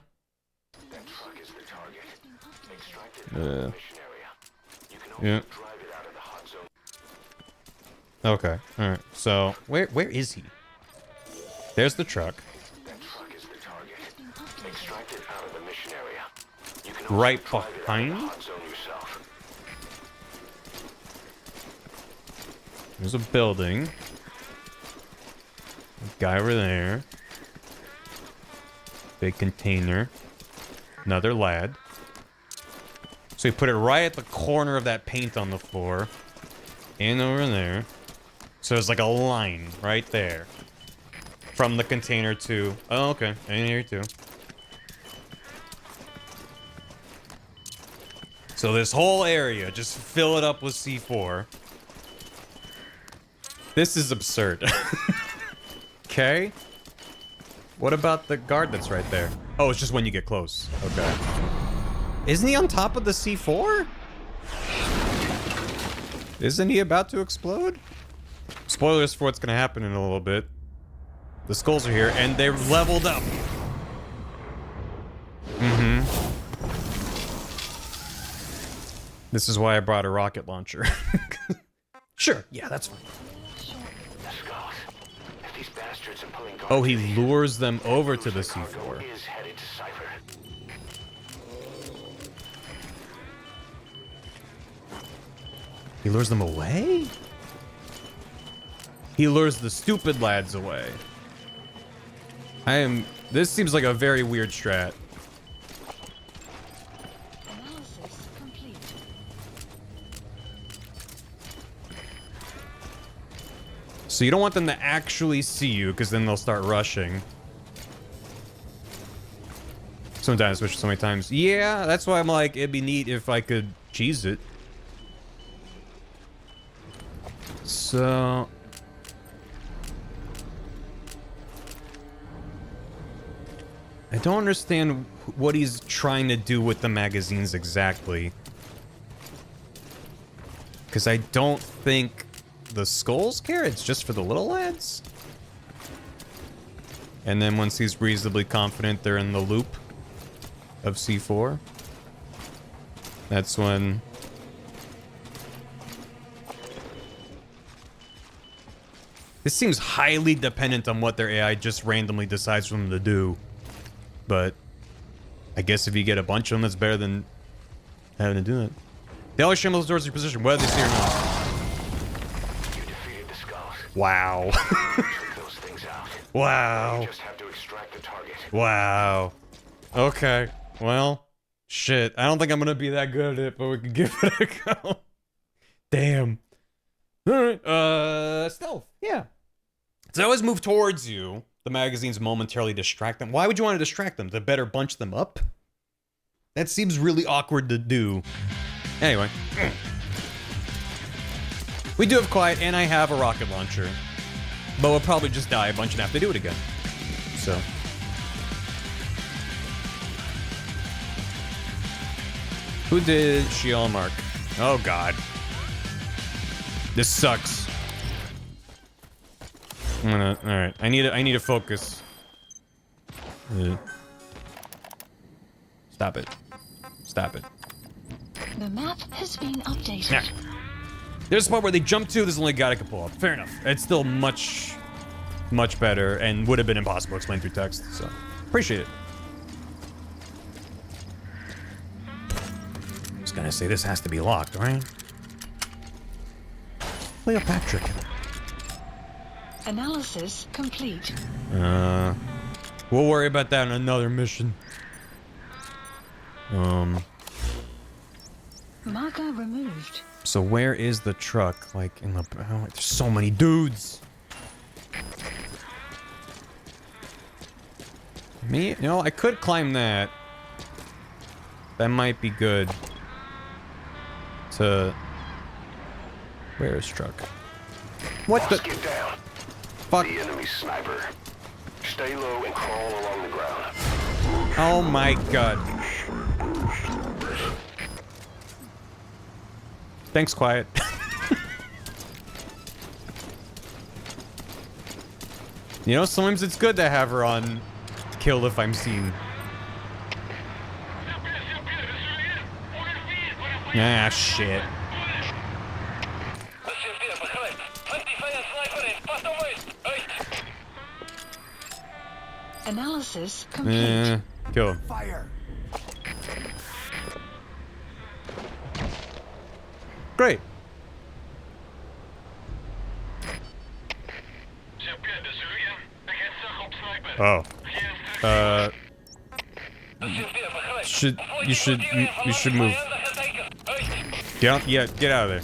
Yeah. Okay. All right. So where is he? There's the truck. Right behind. There's a building. A guy over there. Big container. Another lad. So you put it right at the corner of that paint on the floor. And over there. So there's like a line right there. From the container to... Oh, okay. And here too. So this whole area, just fill it up with C4. This is absurd. Okay. What about the guard that's right there? Oh, it's just when you get close. Okay. Isn't he on top of the C4? Isn't he about to explode? Spoilers for what's gonna happen in a little bit. The skulls are here, and they're leveled up. Mm-hmm. This is why I brought a rocket launcher. Sure, yeah, that's fine. Oh, he lures them over to the C4. He lures them away? He lures the stupid lads away. This seems like a very weird strat. Analysis complete. So you don't want them to actually see you, because then they'll start rushing. Sometimes, especially so many times. Yeah, that's why I'm like, it'd be neat if I could cheese it. So... I don't understand what he's trying to do with the magazines exactly. Because I don't think the skulls care, it's just for the little lads. And then once he's reasonably confident they're in the loop of C4, that's when... This seems highly dependent on what their AI just randomly decides for them to do. But I guess if you get a bunch of them, that's better than having to do that. They always shambles towards your position, whether they see or not. You defeated the skulls. Wow. Took those things out. Wow. You just have to extract the target. Wow. Okay. Well, shit. I don't think I'm gonna be that good at it, but we can give it a go. Damn. Alright. Stealth. Yeah. So I always move towards you. The magazines momentarily distract them. Why would you want to distract them? To better bunch them up? That seems really awkward to do. Anyway. We do have quiet, and I have a rocket launcher. But we'll probably just die a bunch and have to do it again. So. Who did Shiel mark? Oh god. This sucks. I'm gonna... Alright. I need to focus. Stop it. Stop it. The map has been updated. Nah. There's a spot where they jump to, there's only a guy I can pull up. Fair enough. It's still much better and would have been impossible to explain through text, so appreciate it. I was gonna say this has to be locked, right? Cleopatra. Analysis complete. We'll worry about that in another mission. Marker removed. So where is the truck? Like in the... Oh, there's so many dudes. Me? You know, I could climb that. That might be good. To... Where is truck? What the... Get down. Fuck. The enemy sniper. Stay low and crawl along the ground. Oh my god. Thanks, Quiet. You know, sometimes it's good to have her on kill if I'm seen. Ah, shit. Analysis complete. Kill him. Fire. Great. Oh. You should move. Get out of there.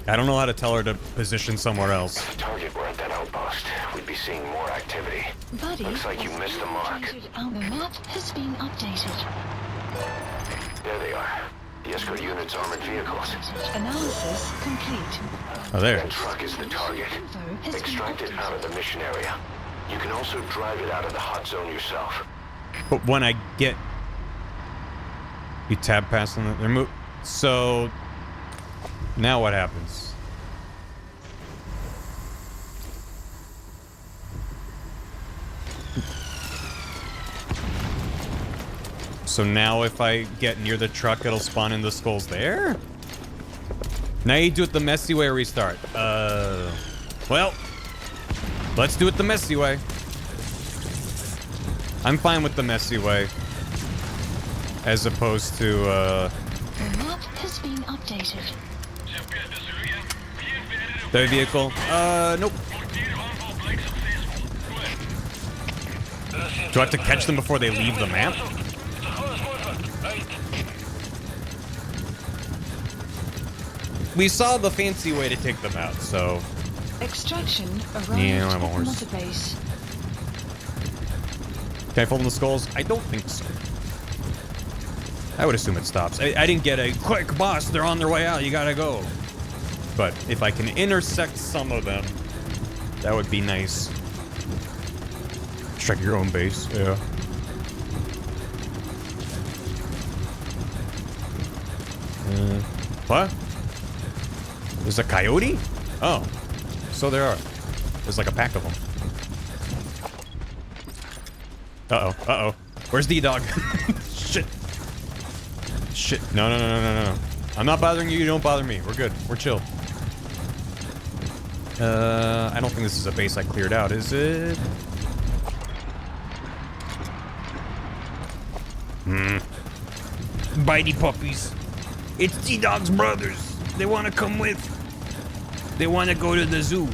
I don't know how to tell her to position somewhere else. If the target were at that outpost, we'd be seeing more activity. Buddy, looks like you missed the mark. Our map has been updated. There they are. The escort unit's armored vehicles. Analysis complete. Oh, there. That truck is the target. Extract it out of the mission area. You can also drive it out of the hot zone yourself. But when I get... You tab past them, they're move. So... Now what happens? So now if I get near the truck, it'll spawn in the skulls there? Now you do it the messy way or restart. Well, let's do it the messy way. I'm fine with the messy way. As opposed to, The map has been updated. The vehicle? Nope. Do I have to catch them before they leave the map? We saw the fancy way to take them out, so... Extraction arrived Yeah, I don't have a at horse. Mother Base. Can I fold in the skulls? I don't think so. I would assume it stops. I didn't get a quick boss, they're on their way out, you gotta go. But if I can intersect some of them, that would be nice. Strike your own base, yeah. What? There's a coyote? Oh, so there are. There's like a pack of them. Uh-oh, uh-oh. Where's D-Dog? Shit. Shit. No. I'm not bothering you, you don't bother me. We're good. We're chill. I don't think this is a base I cleared out, is it? Bitey puppies. It's D-Dog's brothers. They want to come with. They want to go to the zoo.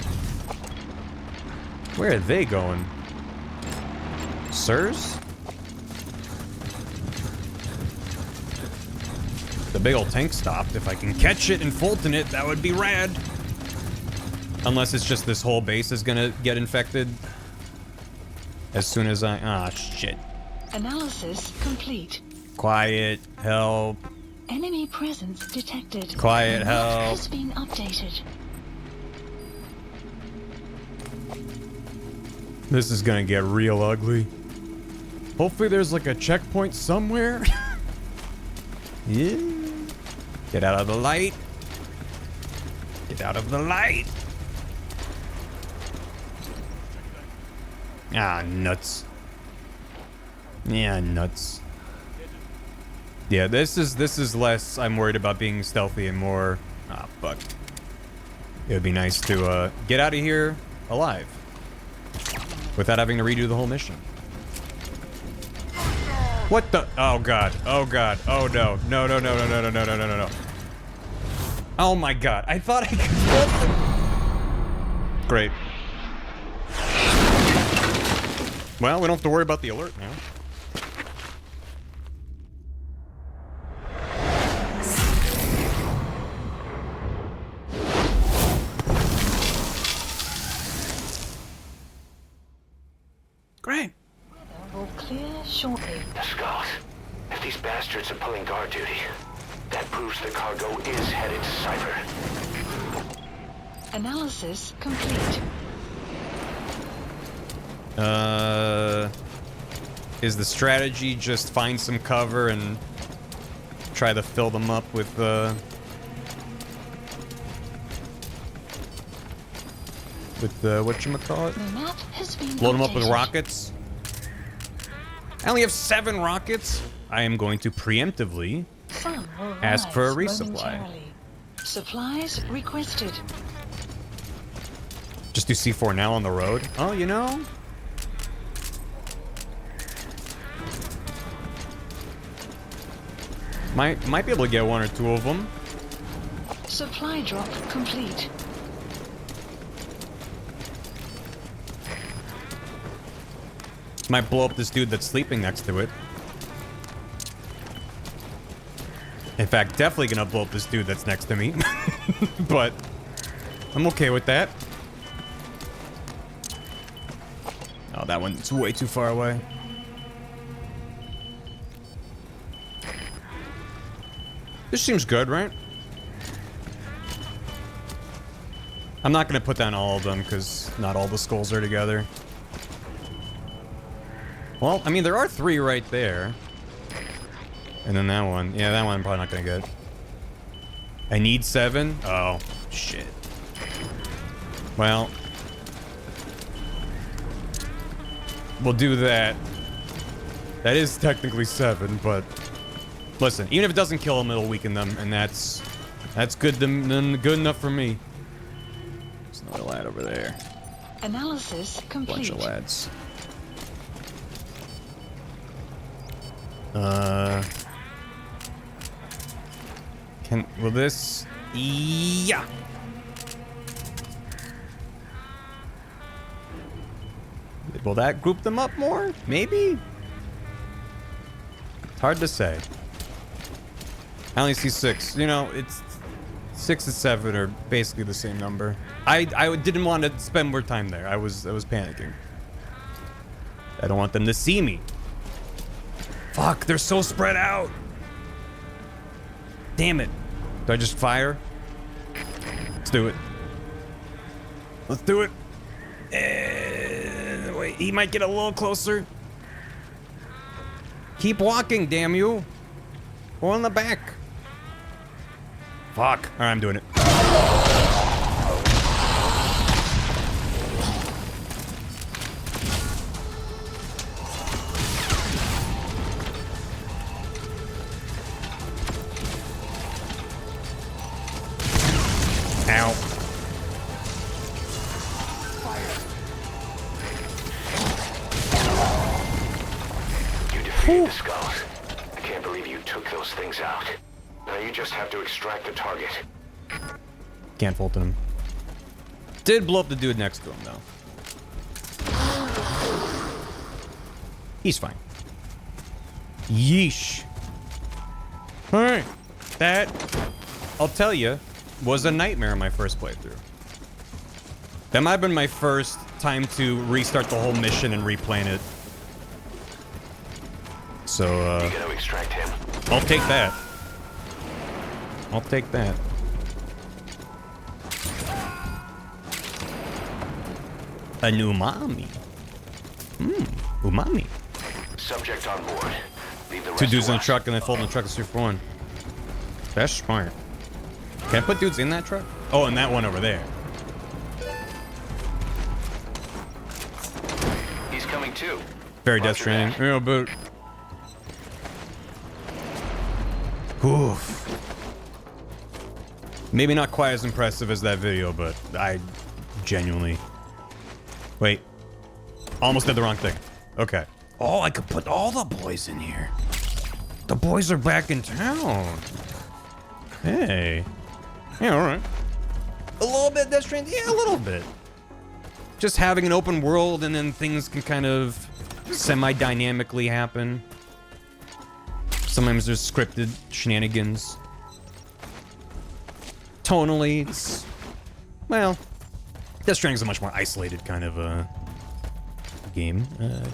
Where are they going? Sirs? The big old tank stopped. If I can catch it and Fulton it, that would be rad. Unless it's just this whole base is gonna get infected. As soon as I... Ah, shit. Analysis complete. Quiet, help. Enemy presence detected. Quiet, The map help. has been updated. This is gonna get real ugly. Hopefully there's like a checkpoint somewhere. Yeah. Get out of the light. Get out of the light. Ah, nuts. Yeah, nuts. Yeah, this is less I'm worried about being stealthy and more... Ah, fuck. It would be nice to get out of here alive. Without having to redo the whole mission. What the? Oh god. Oh god. Oh no. No. Oh my god. I thought I could flip them. Great. Well, we don't have to worry about the alert now. Great. Will clear shortly. The skulls. If these bastards are pulling guard duty, that proves the cargo is headed to Cypher. Analysis complete. Is the strategy just find some cover and try to fill them up with whatchamacallit? The map has been Load them up with updated. rockets? I only have 7 rockets. I am going to preemptively Some will ask for a arrive resupply. momentarily. Supplies requested. Just do C4 now on the road. Oh, you know? Might be able to get 1 or 2 of them. Supply drop complete. Might blow up this dude that's sleeping next to it. In fact, definitely gonna blow up this dude that's next to me. But I'm okay with that. Oh, that one's way too far away. This seems good, right? I'm not gonna put down all of them because not all the skulls are together. Well, I mean, there are 3 right there. And then that one. Yeah, that one I'm probably not gonna get. I need 7? Oh, shit. Well. We'll do that. That is technically 7, but... Listen, even if it doesn't kill them, it'll weaken them, and that's good enough for me. There's another lad over there. Analysis complete. Bunch of lads. Will this? Yeah. Will that group them up more? Maybe? It's hard to say. I only see 6. You know, it's 6 and 7 are basically the same number. I didn't want to spend more time there. I was panicking. I don't want them to see me. Fuck, they're so spread out. Damn it. Do I just fire? Let's do it. Let's do it. Wait, he might get a little closer. Keep walking, damn you. Go in the back. Fuck. All right, I'm doing it. Ow. You defeated the skulls. I can't believe you took those things out. Now you just have to extract the target. Can't fault him. Did blow up the dude next to him, though. He's fine. Yeesh. Alright. That, I'll tell you, was a nightmare in my first playthrough. That might have been my first time to restart the whole mission and replan it. So, You gotta extract him. I'll take that. I'll take that. An umami. Umami. Subject on board. Leave the rest 2 dudes to in a us. truck and then fold in the truck is 2 for 1. That's smart. Can I put dudes in that truck? Oh, and that one over there. He's coming too. Very Death Stranding. Yeah, but... Oof. Maybe not quite as impressive as that video, but I genuinely... Wait. Almost did the wrong thing. Okay. Oh, I could put all the boys in here. The boys are back in town. Hey. Yeah, alright. A little bit Death Stranding? Yeah, a little bit. Just having an open world and then things can kind of semi-dynamically happen. Sometimes there's scripted shenanigans. Tonally, it's... Well, Death Stranding is a much more isolated kind of game.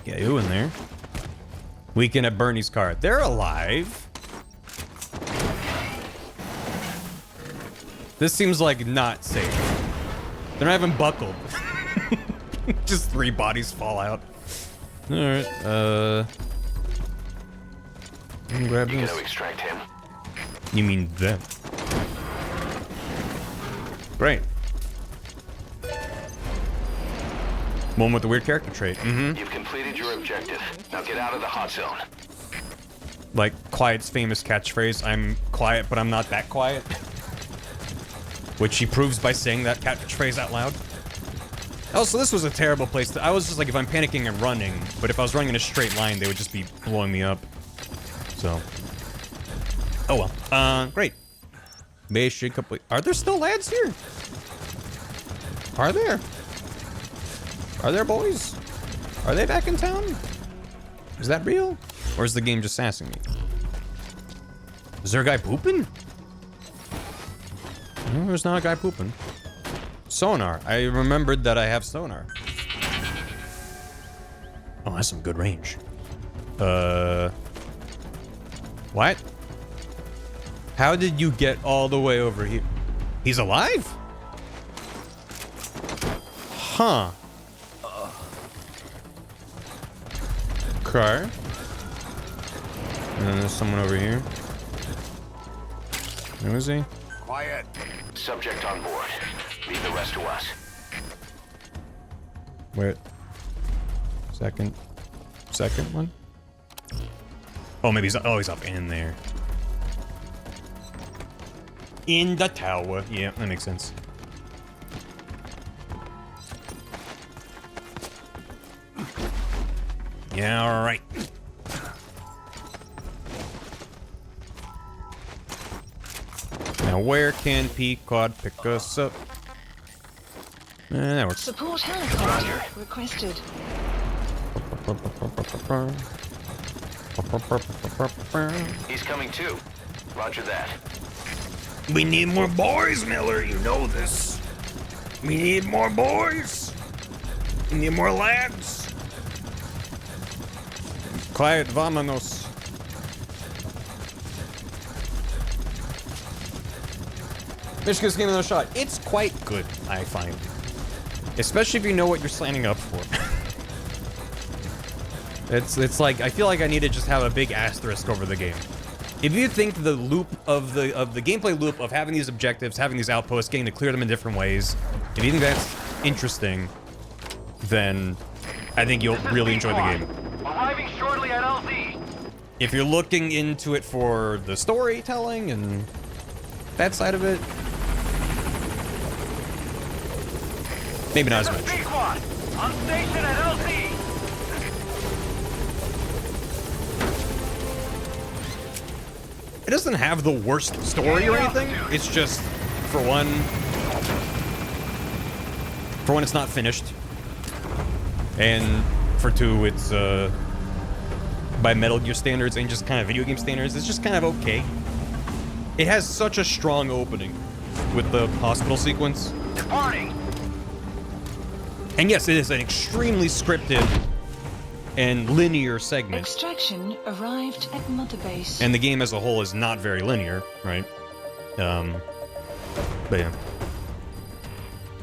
Get you in there. Weekend at Bernie's car. They're alive. This seems like not safe. They're not even buckled. Just 3 bodies fall out. Alright, grab You this. gotta extract him. You mean them? Great. One with the weird character trait. You've completed your objective. Now get out of the hot zone. Like Quiet's famous catchphrase, I'm quiet, but I'm not that quiet. Which he proves by saying that catchphrase out loud. Oh, so this was a terrible place to... I was just like, if I'm panicking and running, but if I was running in a straight line, they would just be blowing me up. So... Oh well. Great. Mission complete. Are there still lads here? Are there? Are there boys? Are they back in town? Is that real? Or is the game just sassing me? Is there a guy pooping? No, there's not a guy pooping. Sonar. I remembered that I have sonar. Oh, that's some good range. What? How did you get all the way over here? He's alive? Huh. Okay. And then there's someone over here. Who is he? Quiet. Subject on board. Leave the rest to us. Wait. Second one? Oh, maybe he's up in there. In the tower. Yeah, that makes sense. Yeah, all right. Now, where can Pequod pick us up? That works. Support helicopter requested. He's coming too. Roger that. We need more boys, Miller. You know this. We need more boys. We need more lads. Quiet, vámonos. Michigan's giving it a shot. It's quite good, I find. Especially if you know what you're signing up for. It's like, I feel like I need to just have a big asterisk over the game. If you think the loop of the gameplay loop of having these objectives, having these outposts, getting to clear them in different ways, if you think that's interesting, then I think you'll really enjoy the game. Arriving shortly at LZ. If you're looking into it for the storytelling and that side of it, maybe not as much. On station at LZ. It doesn't have the worst story or anything. It's just, for one, it's not finished. And for two, it's, by Metal Gear standards and just kind of video game standards, it's just kind of okay. It has such a strong opening with the hospital sequence. Departing. And yes, it is an extremely scripted and linear segment. Extraction arrived at Mother Base. And the game as a whole is not very linear, right? But yeah.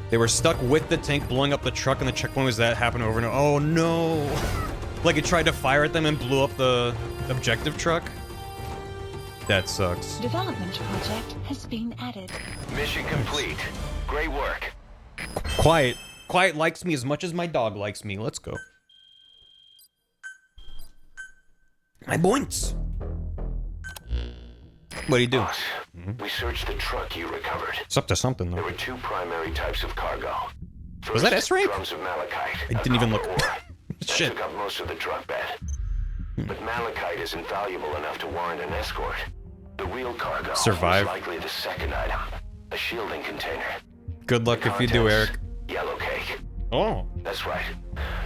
They were stuck with the tank blowing up the truck, and the checkpoint was that happened over and over. Oh no! Like it tried to fire at them and blew up the objective truck. That sucks. Development project has been added. Mission complete. Great work. Quiet. Quiet likes me as much as my dog likes me. Let's go. My points. What do you do? Boss, we searched the truck you recovered. It's up to something, though. There were two primary types of cargo. First, was that S-rank? Drums of malachite. I didn't even look. Shit. Took up most of the truck bed. But malachite isn't valuable enough to warrant an escort. The real cargo Survive. was likely the second item, a shielding container. Good luck if you do, Eric. Yellow cake. Oh. That's right.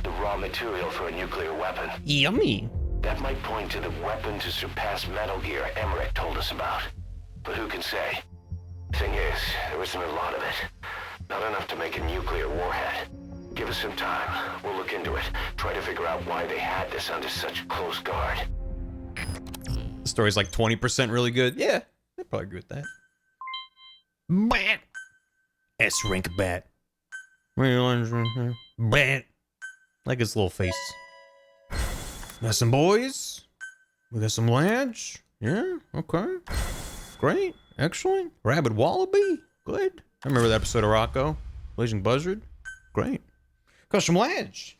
The raw material for a nuclear weapon. Yummy. That might point to the weapon to surpass Metal Gear Emmerich told us about. But who can say? Thing is, there isn't a lot of it. Not enough to make a nuclear warhead. Give us some time. We'll look into it. Try to figure out why they had this under such close guard. The story's like 20% really good. Yeah, I'd probably agree with that. Bat. S-rank bat. Bat. Like his little face. Got some boys. We got some lads. Yeah, okay. Great. Excellent. Rabid Wallaby. Good. I remember that episode of Rocco. Blazing Buzzard. Great. Got some lads.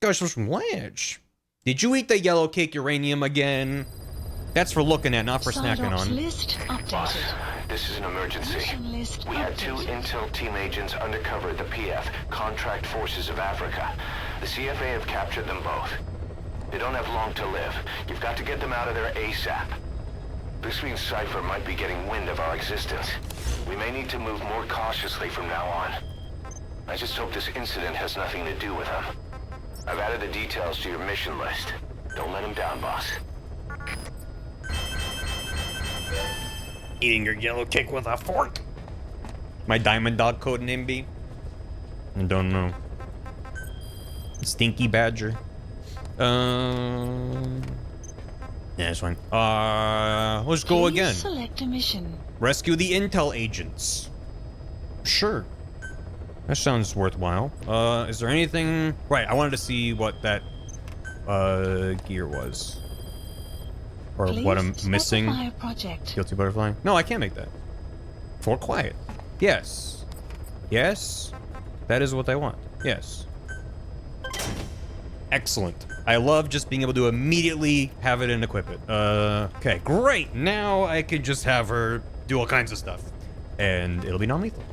Got some lads. Did you eat the yellow cake uranium again? That's for looking at, not for snacking on. List updated. Boss, this is an emergency. We had two intel team agents undercover at the PF, Contract Forces of Africa. The CFA have captured them both. They don't have long to live. You've got to get them out of there ASAP. This means Cypher might be getting wind of our existence. We may need to move more cautiously from now on. I just hope this incident has nothing to do with them. I've added the details to your mission list. Don't let him down, boss. Eating your yellow cake with a fork. My Diamond Dog code name be? I don't know. Stinky Badger. Yeah, that's fine. Let's go again. Select a mission. Rescue the intel agents. Sure. That sounds worthwhile. Is there anything... Right, I wanted to see what that, gear was. Or Please what I'm missing. specify a project. Guilty butterfly? No, I can't make that. For quiet. Yes. Yes. That is what I want. Yes. Excellent. I love just being able to immediately have it and equip it. Okay, great. Now I can just have her do all kinds of stuff. And it'll be non-lethal.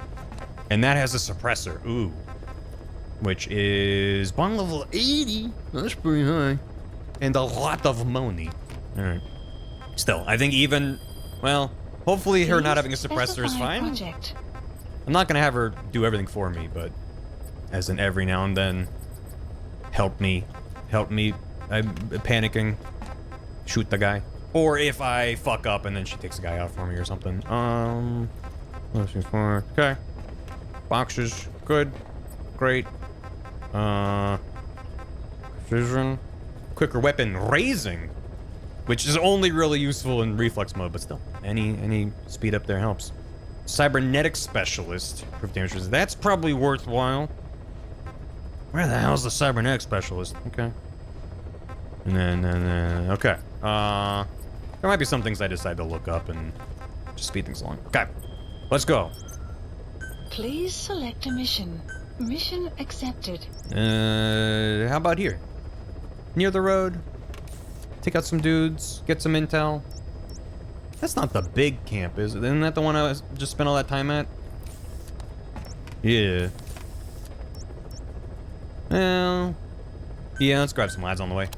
And that has a suppressor. Ooh. Which is bond level 80. That's pretty high. And a lot of money. Alright. Still, I think even... Well, hopefully her not having a suppressor is fine. Project. I'm not gonna have her do everything for me, but... As in every now and then... Help me. I'm panicking. Shoot the guy. Or if I fuck up and then she takes the guy out for me or something. Okay. Boxes. Good. Great. Precision. Quicker weapon raising. Which is only really useful in reflex mode, but still. Any speed up there helps. Cybernetic specialist. Proof damage. That's probably worthwhile. Where the hell's the cybernetic specialist? Okay. And then, okay. There might be some things I decide to look up and just speed things along. Okay. Let's go. Please select a mission. Mission accepted. How about here? Near the road. Take out some dudes. Get some intel. That's not the big camp, is it? Isn't that the one I just spent all that time at? Yeah. Well... Yeah, let's grab some lads on the way.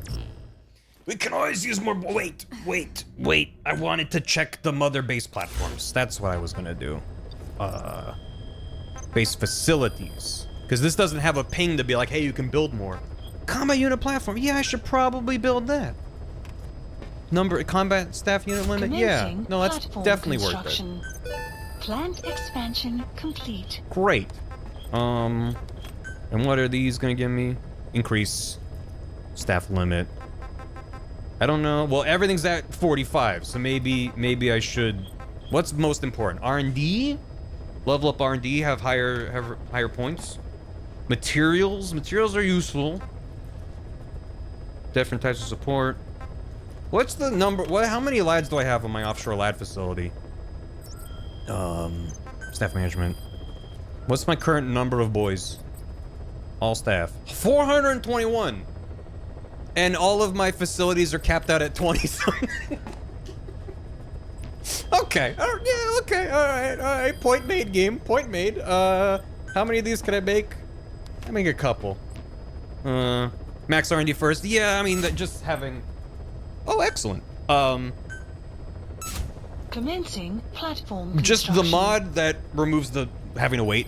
We can always use more... Wait. I wanted to check the mother base platforms. That's what I was gonna do. Base facilities. Because this doesn't have a ping to be like, hey, you can build more. Combat unit platform. Yeah, I should probably build that. Combat staff unit limit? Yeah. No, that's definitely worth it. Plant expansion complete. Great. And what are these gonna give me? Increase staff limit. I don't know. Well, everything's at 45, so maybe I should... What's most important? R&D? Level up R&D, have higher points. Materials? Materials are useful. Different types of support. What's the number? How many lads do I have on my offshore lad facility? Staff management. What's my current number of boys? All staff. 421! And all of my facilities are capped out at 20 something. Okay. Yeah, okay. Alright. Point made, game. Point made. How many of these can I make? I make a couple. Max R&D first. Yeah, I mean, just having... Oh, excellent. Commencing platform just the mod that removes the having to wait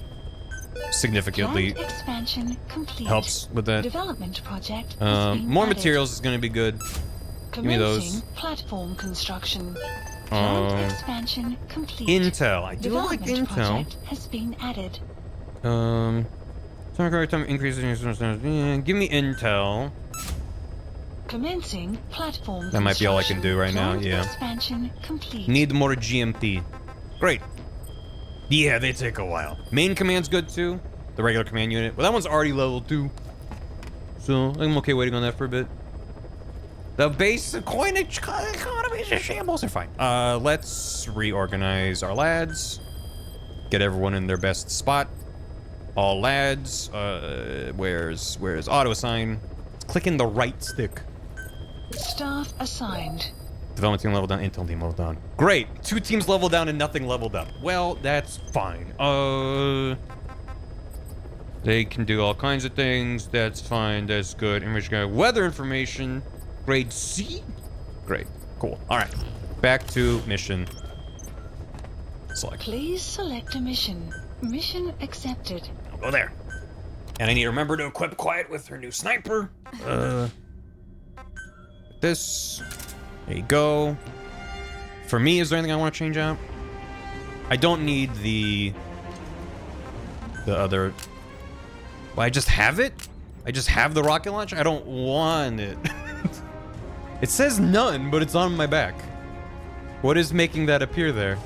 significantly expansion complete. Helps with that. Development project more materials is going to be good. Give me those. Platform construction. Plant expansion complete. Intel. I do like intel. Project has been added. Time increases. Give me intel. Commencing platform. That might be all I can do right now. Yeah. Expansion complete. Need more GMP. Great. Yeah, they take a while. Main command's good too. The regular command unit. Well, that one's already level 2. So I'm okay waiting on that for a bit. The base coinage economy shambles are fine. Let's reorganize our lads. Get everyone in their best spot. All lads. Where's auto assign? Clicking the right stick. Staff assigned. Development team level down, intel team level down. Great! 2 teams level down and nothing leveled up. Well, that's fine. They can do all kinds of things. That's fine. That's good. Image guy. Weather information. Grade C? Great. Cool. Alright. Back to mission. Select. Please select a mission. Mission accepted. I'll go there. And I need to remember to equip Quiet with her new sniper. this. There you go. For me, is there anything I want to change out? I don't need the other... Well, I just have it? I just have the rocket launcher? I don't want it. It says none, but it's on my back. What is making that appear there?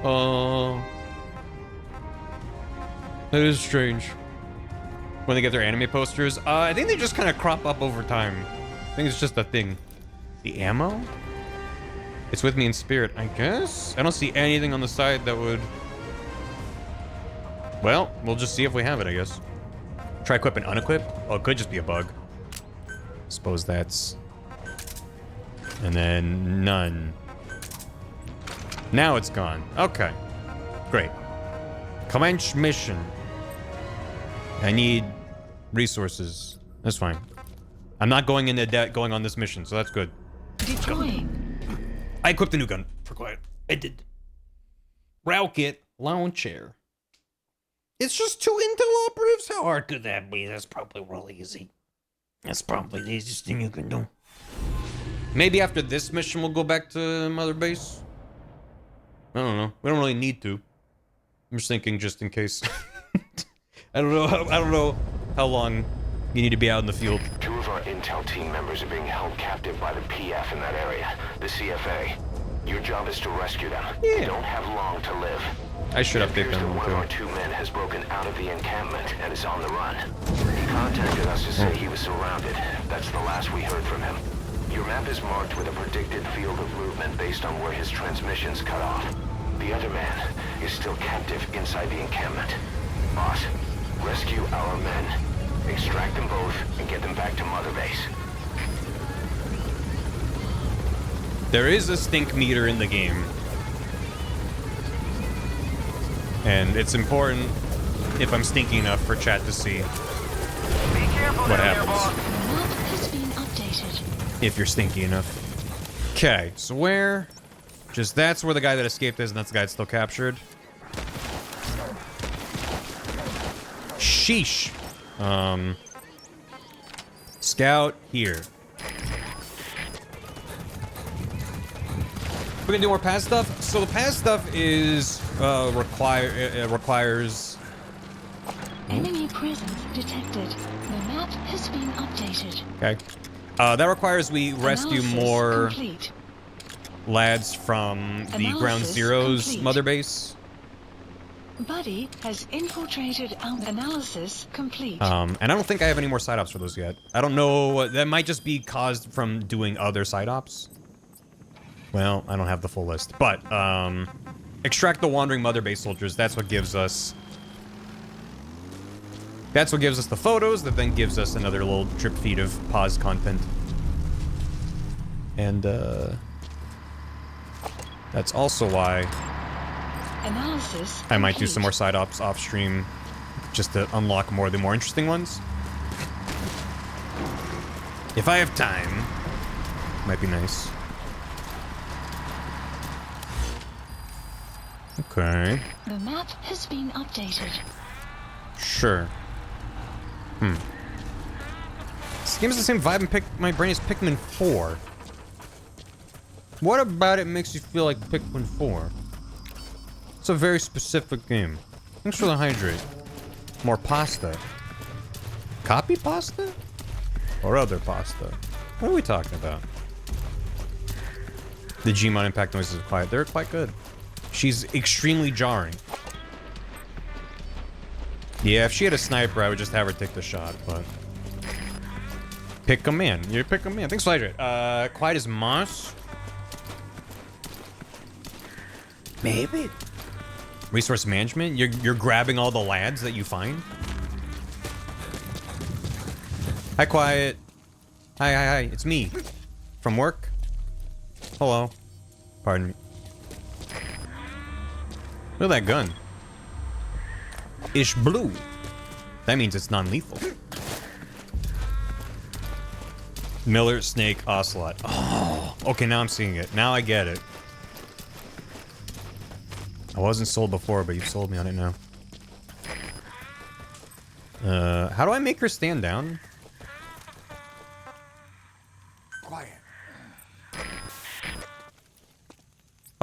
Oh... That is strange. When they get their anime posters, I think they just kind of crop up over time. I think it's just a thing. The ammo? It's with me in spirit, I guess? I don't see anything on the side that would... Well, we'll just see if we have it, I guess. Try equip and unequip? Oh, it could just be a bug. Suppose that's... And then none. Now it's gone. Okay. Great. Commence mission. I need resources. That's fine. I'm not going into debt going on this mission, so that's good. Deploying. I equipped a new gun. For quiet. I did. Rocket launcher. It's just 2 Intel operatives? How hard could that be? That's probably really easy. That's probably the easiest thing you can do. Maybe after this mission we'll go back to Mother Base? I don't know. We don't really need to. I'm just thinking just in case. I don't know how long you need to be out in the field. 2 of our intel team members are being held captive by the PF in that area, the CFA. Your job is to rescue them. Yeah. They don't have long to live. I should update them One of our 2 men has broken out of the encampment and is on the run. He contacted us to say he was surrounded. That's the last we heard from him. Your map is marked with a predicted field of movement based on where his transmissions cut off. The other man is still captive inside the encampment. Boss, rescue our men. Extract them both and get them back to Mother Base. There is a stink meter in the game. And it's important if I'm stinky enough for chat to see what happens. Has been updated. If you're stinky enough. Okay, so where? Just that's where the guy that escaped is, and that's the guy that's still captured. Sheesh. Scout here. We're gonna do more past stuff. So the past stuff is requires. Enemy presence detected. The map has been updated. Okay. That requires we rescue more lads from the Ground Zero's mother base. Buddy has infiltrated our analysis complete. And I don't think I have any more side ops for those yet. I don't know. That might just be caused from doing other side ops. Well, I don't have the full list, but extract the wandering mother base soldiers. That's what gives us. That's what gives us the photos. That then gives us another little drip feed of pause content. And that's also why analysis I might do some more side ops off stream, just to unlock more of the more interesting ones. If I have time, might be nice. Okay. The map has been updated. Sure. This game has the same vibe and my brain is Pikmin 4. What about it makes you feel like Pikmin 4? It's a very specific game. Thanks for the hydrate. More pasta. Copy pasta? Or other pasta? What are we talking about? The Gmod impact noises are quiet. They're quite good. She's extremely jarring. Yeah, if she had a sniper, I would just have her take the shot, but... Pick a man. You pick a man. Thanks, Hydrate. Quiet as moss? Maybe. Resource management? You're grabbing all the lads that you find? Hi, Quiet. Hi. It's me. From work? Hello. Pardon me. Look at that gun. Ish blue. That means it's non-lethal. Miller, Snake, Ocelot. Oh, okay, now I'm seeing it. Now I get it. I wasn't sold before, but you've sold me on it now. How do I make her stand down?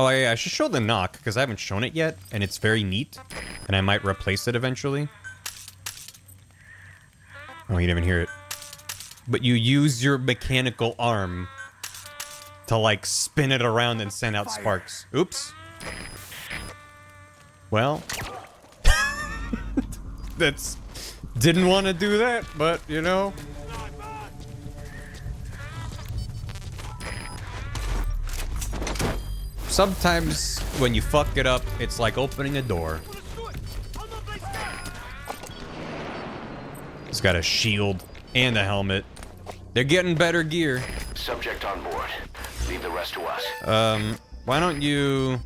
Oh, yeah, I should show the knock, because I haven't shown it yet, and it's very neat, and I might replace it eventually. Oh, you didn't even hear it. But you use your mechanical arm to, like, spin it around and send out sparks. Oops. Well. That's... Didn't want to do that, but, you know... Sometimes, when you fuck it up, it's like opening a door. He's got a shield and a helmet. They're getting better gear. Subject on board. Leave the rest to us. Why don't you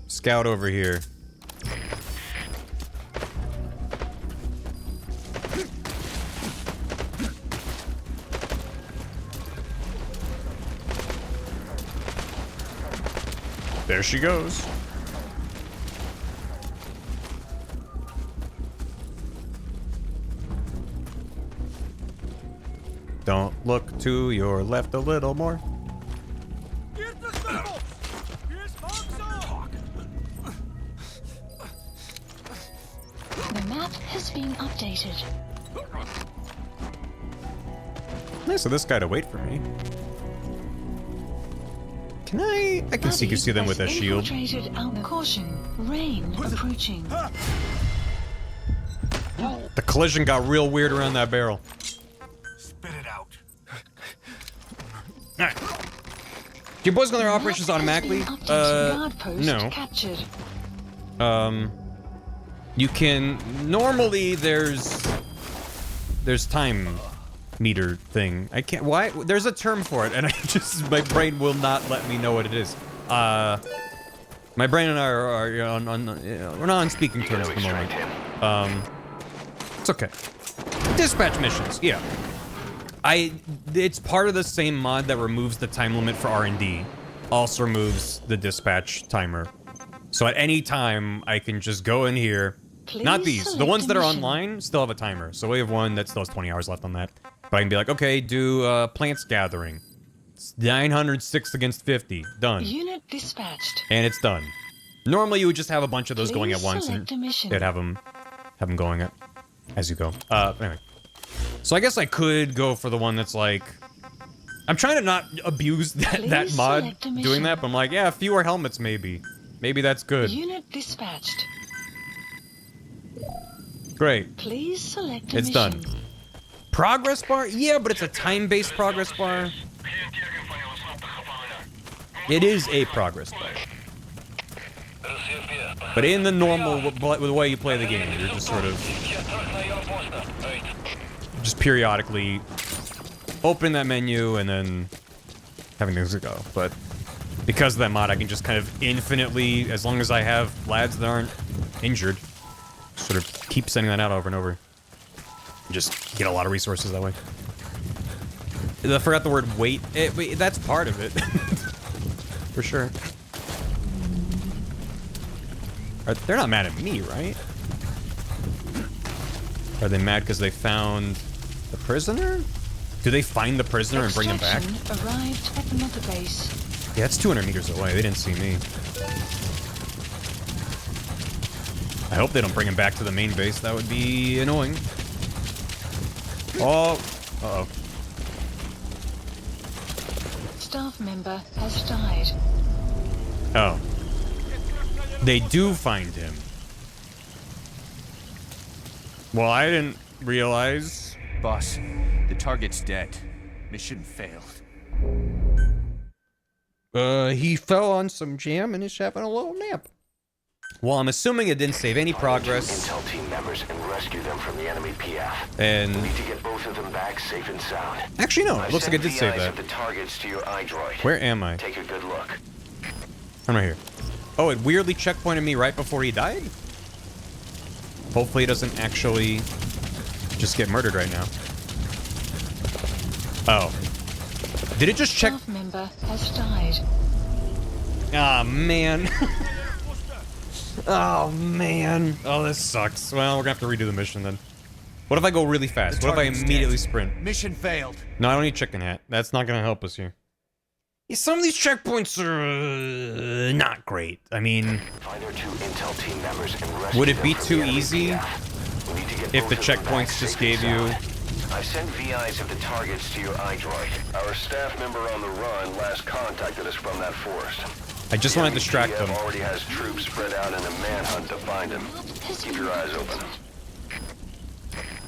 scout over here? There she goes. Don't look to your left a little more. The map has been updated. Nice of this guy to wait for me. Can I can see them with a shield. Caution, rain approaching. The collision got real weird around that barrel. Spit it out. Alright. Do your boys know their operations automatically? No. Captured. You can normally there's time meter thing. I can't. Why? There's a term for it, and I just my brain will not let me know what it is. My brain and I are we're not on speaking terms at the moment. It's okay. Dispatch missions, yeah. It's part of the same mod that removes the time limit for R&D. Also removes the dispatch timer. So at any time, I can just go in here. Not these. The ones that are online still have a timer. So we have one that still has 20 hours left on that. But I can be like, okay, do plants gathering. It's 906 against 50. Done. Unit dispatched. And it's done. Normally you would just have a bunch of those going at once and they'd have them going as you go. Anyway. So I guess I could go for the one that's like... I'm trying to not abuse that mod doing that, but I'm like, yeah, fewer helmets maybe. Maybe that's good. Unit dispatched. Great. Please select a It's done. Progress bar? Yeah, but it's a time-based progress bar. It is a progress bar. But in the normal the way you play the game, you're just sort of just periodically open that menu and then having things to go. But because of that mod, I can just kind of infinitely, as long as I have lads that aren't injured, sort of keep sending that out over and over. Just get a lot of resources that way. I forgot the word wait. That's part of it. For sure. They're not mad at me, right? Are they mad because they found the prisoner? Do they find the prisoner and bring him back? Arrived at the mother base. Yeah, it's 200 meters away. They didn't see me. I hope they don't bring him back to the main base. That would be annoying. Oh. Uh-oh. Staff member has died. Oh. They do find him. Well, I didn't realize. Boss, the target's dead. Mission failed. He fell on some jam and is having a little nap. Well, I'm assuming it didn't save any progress. Intel team members and rescue them from the enemy PF. And we need to get both of them back safe and sound. Actually, no. It looks like it did save that. Of the targets to your iDroid. Where am I? Take a good look. I'm right here. Oh, it weirdly checkpointed me right before he died? Hopefully he doesn't actually just get murdered right now. Oh. Did it just check? Staff member has died. Ah, man. Oh, man. Oh, this sucks. Well, we're gonna have to redo the mission then. What if I go really fast? What if I immediately sprint? Mission failed. No, I don't need chicken hat. That's not gonna help us here. Some of these checkpoints are not great. I mean, Find our 2 intel team members and rescue would it them be from too the enemy easy PF. We need to get if the both of them back checkpoints just safe gave you... inside. I've sent VIs of the targets to your iDroid. Our staff member on the run last contacted us from that forest. I just want to distract them. already has troops spread out in a manhunt to find him. Keep your eyes open.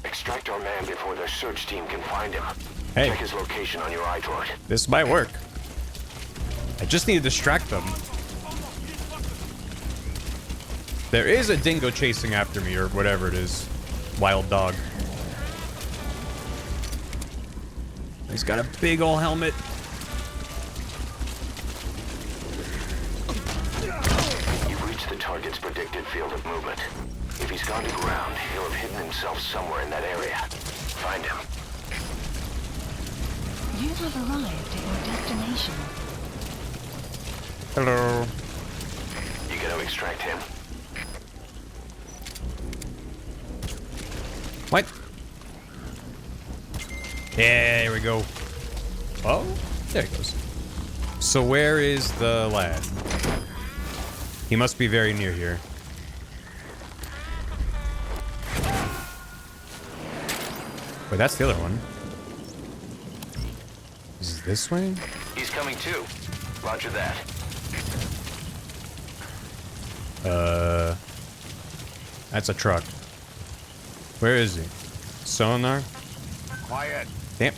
Extract our man before their search team can find him. Hey. Check his location on your iDroid. This might work. I just need to distract them. There is a dingo chasing after me, or whatever it is. Wild dog. He's got a big ol' helmet. You've reached the target's predicted field of movement. If he's gone to ground, he'll have hidden himself somewhere in that area. Find him. You have arrived at your destination. Hello. You gonna extract him? What? Yeah, there we go. Oh, there he goes. So where is the lad? He must be very near here. Wait, that's the other one. Is it this way? He's coming too. Roger that. That's a truck. Where is he? Sonar? Quiet. Damn.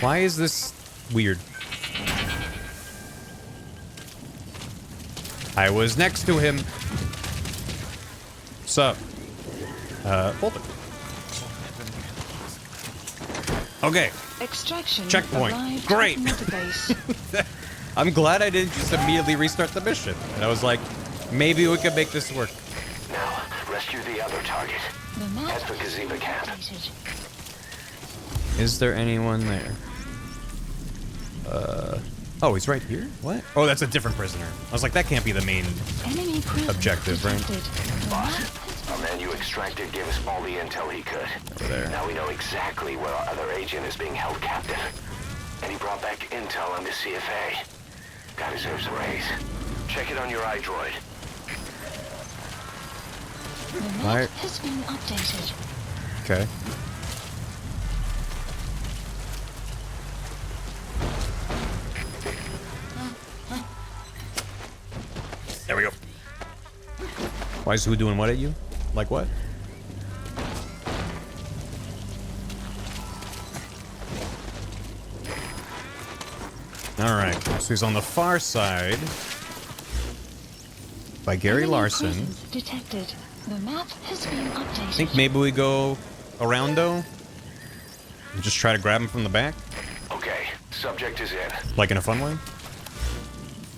Why is this weird? I was next to him. Sup? Hold it. Okay. Extraction Checkpoint. arrived Great. at database. I'm glad I didn't just immediately restart the mission. And I was like, maybe we could make this work. Now, rescue the other target. The map Head for Gazeba camp. updated. Is there anyone there? Oh, he's right here? What? Oh, that's a different prisoner. I was like, that can't be the main Enemy presence objective, right? detected. The Boss, our man you extracted gave us all the intel he could. Over there. Now we know exactly where our other agent is being held captive. And he brought back intel on the CFA. Guy deserves a raise. Check it on your iDroid. The map Right. has been updated. Okay. There we go. Why is who doing what at you? Like what? Alright, so he's on the far side by Gary Enemy Larson. presence detected. The map has been updated. I think maybe we go around though and just try to grab him from the back, Okay, subject is in. like in a fun way.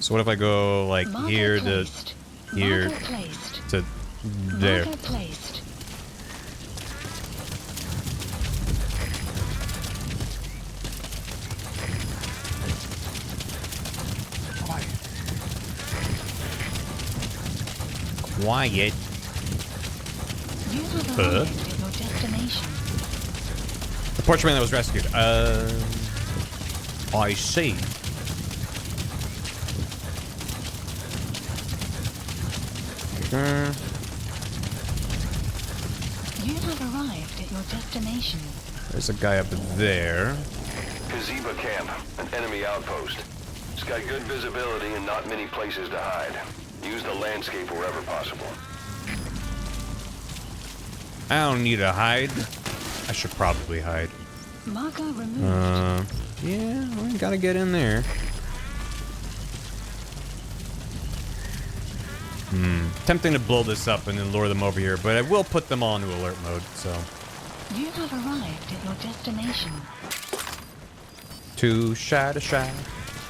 So what if I go like Marker here to placed. here Marker placed. to there? Marker placed. Quiet. You have arrived at your destination. The portrait that was rescued. I see. You have arrived at your destination. There's a guy up there. Gazeba camp, an enemy outpost. It's got good visibility and not many places to hide. Use the landscape wherever possible. I don't need to hide. I should probably hide. Marker removed. Yeah, we gotta get in there. Tempting to blow this up and then lure them over here, but I will put them all into alert mode, so. You have arrived at your destination. Too shy to shy.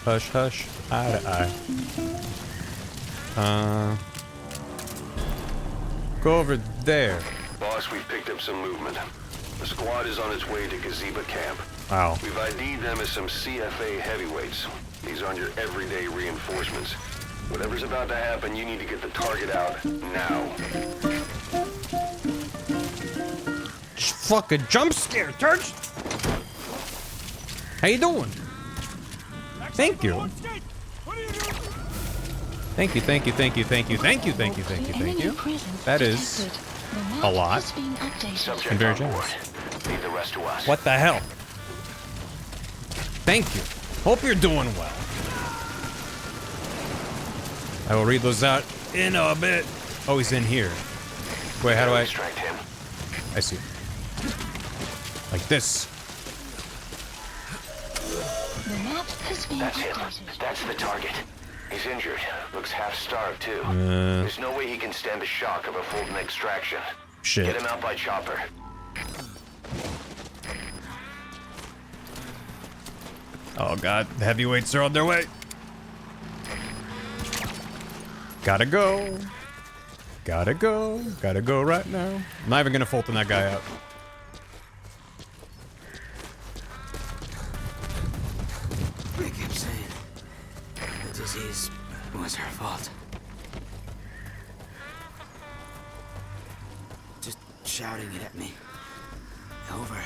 Hush, hush, eye to eye. Go over there. Boss, we've picked up some movement. The squad is on its way to Gazeba camp. Wow. We've ID'd them as some CFA heavyweights. These aren't your everyday reinforcements. Whatever's about to happen, you need to get the target out now. Fucking jump scare, Turch! How you doing? Thank you. Thank you, thank you, thank you, thank you, thank you, thank you, thank you, thank you. That is a lot. I'm very generous. Leave the rest to us. What the hell? Thank you. Hope you're doing well. I will read those out in a bit. Oh, he's in here. Wait, how do I extract him? I see. Like this. The map has been That's him. updated. That's the target. He's injured. Looks half starved too. Uh. There's no way he can stand the shock of a Fulton extraction. Shit. Get him out by chopper. Oh god, the heavyweights are on their way. Gotta go. Gotta go. Gotta go right now. I'm not even gonna Fulton that guy out. They kept saying the disease was her fault. Just shouting it at me. Over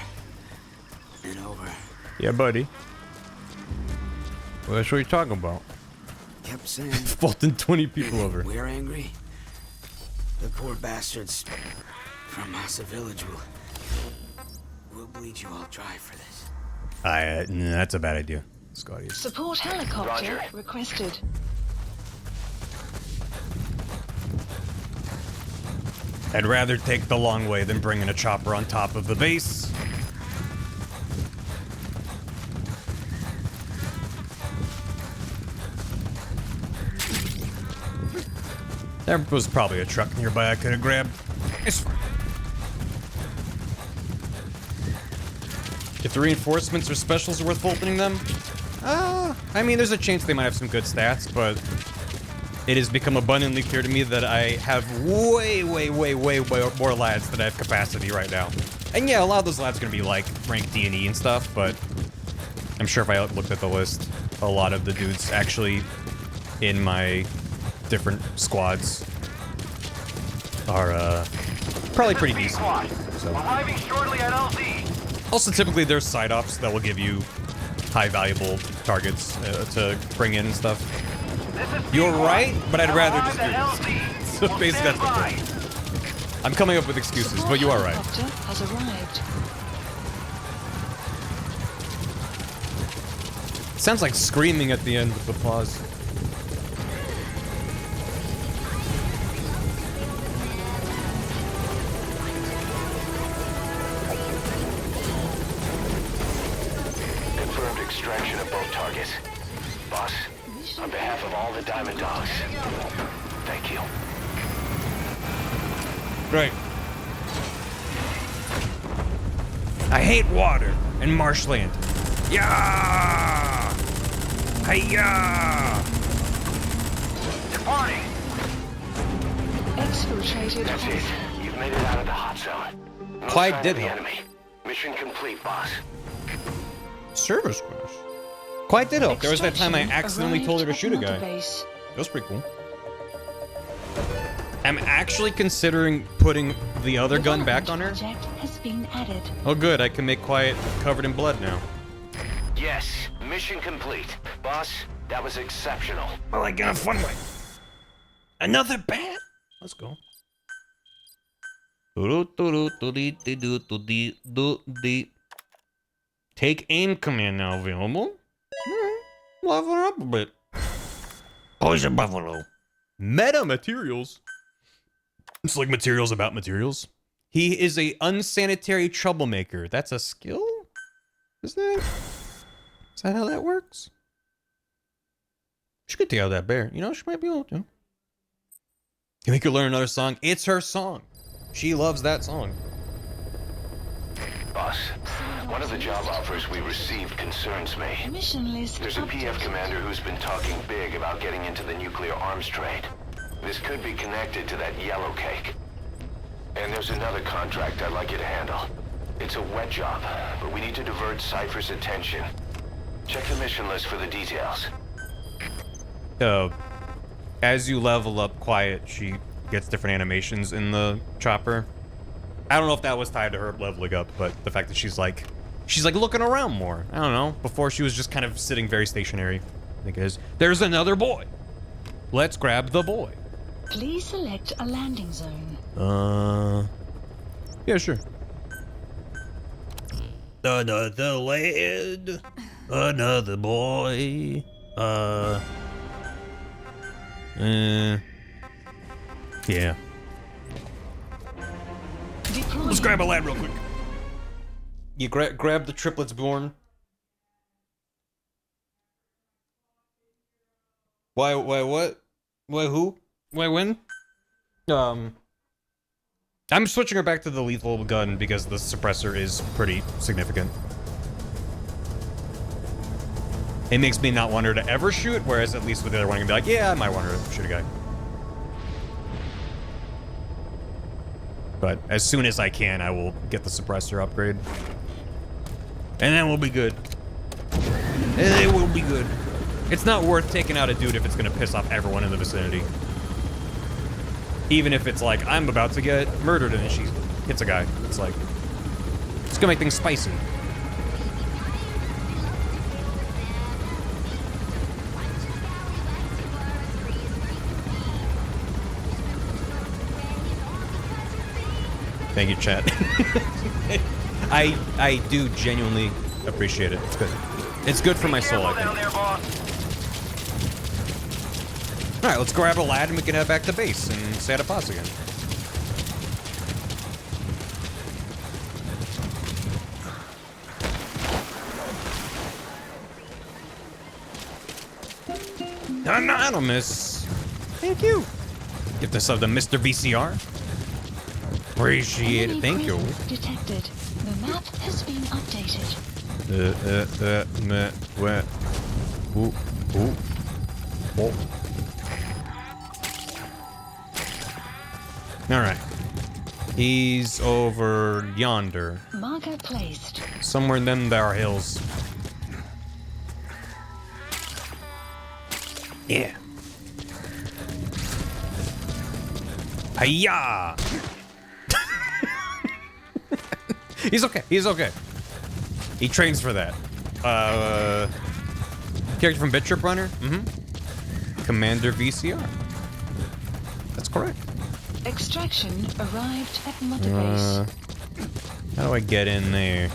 and over. Yeah, buddy. Well, that's what you're talking about. Kept saying Fulton 20 people over. we're angry. The poor bastards from Massa Village will bleed you all dry for this. Nah, that's a bad idea. Scotty. Support helicopter Roger. requested. I'd rather take the long way than bringing a chopper on top of the base. There was probably a truck nearby I could have grabbed. If the reinforcements or specials are worth Fultoning them, I mean, there's a chance they might have some good stats, but it has become abundantly clear to me that I have way more lads than I have capacity right now. And yeah, a lot of those lads are going to be like rank D&E and stuff, but I'm sure if I looked at the list, a lot of the dudes actually in my different squads are probably pretty decent. So. Arriving shortly at LZ. Also, typically there's side ops that will give you high valuable targets to bring in and stuff. You're right, but I'd rather just do this. So basically that's the point. I'm coming up with excuses, but you are right. Has arrived. Sounds like screaming at the end of the pause. Confirmed extraction of both targets. Boss, on behalf of all the Diamond Dogs, thank you. Great. I hate water and marshland. Yeah! Hiya! Departing. Exfiltrated. That's it. You've made it out of the hot zone. No Clyde sign did of the help. enemy. Mission complete, boss. Service crash. Quite did help. There was that time I accidentally told her to shoot a guy. That was pretty cool. I'm actually considering putting the other gun back on her. Has been added. Oh good, I can make Quiet covered in blood now. Yes, mission complete. Boss, that was exceptional. Well, like in a fun way. Another bat? Let's go. Take aim command now available. Level her up a bit. Poison buffalo. Meta materials. It's like materials about materials. He is a unsanitary troublemaker. That's a skill? Is that how that works? She could take out that bear. You know, she might be able to. Can we could learn another song? It's her song. She loves that song. Boss, one of the job offers we received concerns me. Mission list There's a PF commander who's been talking big about getting into the nuclear arms trade. This could be connected to that yellow cake. And there's another contract I'd like you to handle. It's a wet job, but we need to divert Cypher's attention. Check the mission list for the details. As you level up Quiet, she gets different animations in the chopper. I don't know if that was tied to her leveling up, but the fact that she's like looking around more. I don't know. Before she was just kind of sitting very stationary. think it is. There's another boy. Let's grab the boy. Please select a landing zone. Yeah, sure. Another land. Another boy. Yeah. Deploying. Let's grab a land real quick. You grab the triplets born. Why what? Why who? Why when? I'm switching her back to the lethal gun because the suppressor is pretty significant. It makes me not want her to ever shoot, whereas at least with the other one I can be like, yeah, I might want her to shoot a guy. But as soon as I can, I will get the suppressor upgrade. And then we'll be good. And it will be good. It's not worth taking out a dude if it's gonna piss off everyone in the vicinity. Even if it's like, I'm about to get murdered and she hits a guy. It's like, it's gonna make things spicy. Thank you, chat. I do genuinely appreciate it. It's good. It's good for my soul, I think. Alright, let's grab a lad and we can head back to base and stay at a pause again. Anonymous. Thank you. Get this of the Mr. VCR. Appreciate it. Thank you. Detected. The map has been updated. Alright. He's over yonder. Marker placed. Somewhere in them there are hills. Yeah. Hiya! He's okay. He's okay. He trains for that. Character from Bit Trip Runner? Mm-hmm. Commander VCR. That's correct. Extraction arrived at Mother Base. How do I get in there?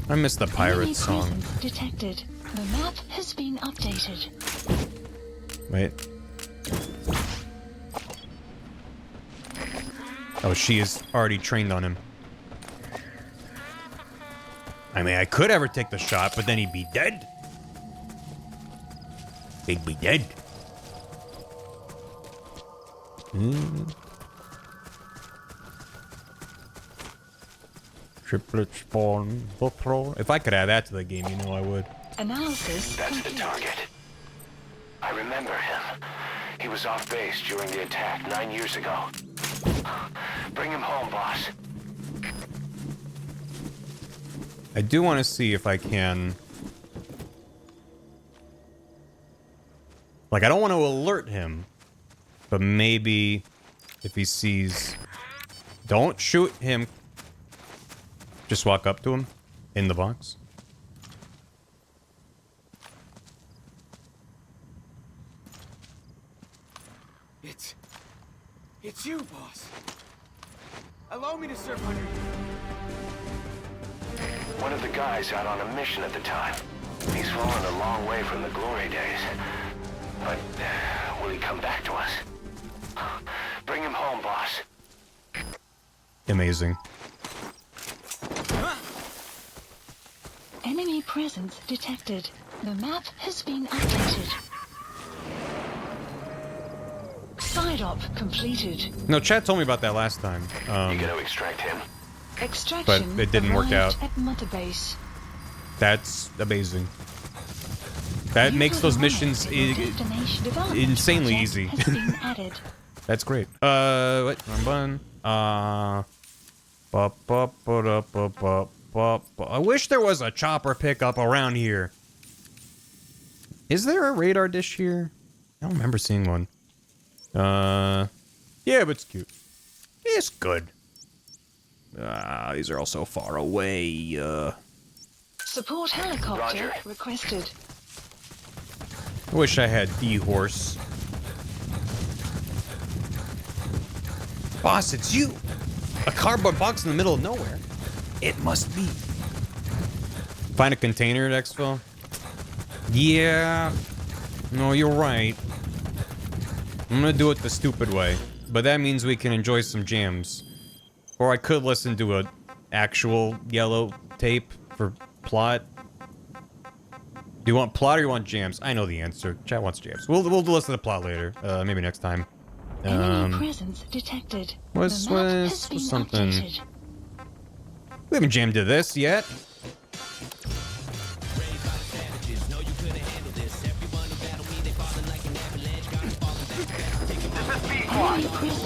I missed the pirate song. Detected. The map has been updated. Wait. Oh, she is already trained on him. I mean, I could ever take the shot, but then he'd be dead. He'd be dead. Triplet spawn patrol. If I could add that to the game, you know I would. Analysis. That's the target. I remember him. He was off base during the attack 9 years ago. Bring him home, boss. I do want to see if I can... Like, I don't want to alert him, but maybe if he sees... Don't shoot him. Just walk up to him in the box. It's you, boss. Allow me to serve under you. One of the guys out on a mission at the time. He's fallen a long way from the glory days. But will he come back to us? Bring him home, boss. Amazing. Enemy presence detected. The map has been updated. Side op completed. No, chat told me about that last time. You gotta extract him. Extraction but it didn't work out. At Mother Base. That's amazing. That makes those missions insanely easy. That's great. What? Wrong button. I wish there was a chopper pickup around here. Is there a radar dish here? I don't remember seeing one. Yeah, but it's cute. It's good. These are all so far away. Support helicopter Roger. requested. I wish I had D-Horse. Boss, it's you! A cardboard box in the middle of nowhere. It must be. Find a container at Exfil? Yeah. No, you're right. I'm gonna do it the stupid way. But that means we can enjoy some jams. Or I could listen to a actual yellow tape for plot. Do you want plot or you want jams? I know the answer. Chat wants jams. We'll listen to plot later. Maybe next time. Enemy presence detected. What's The map has been something? updated. We haven't jammed to this yet.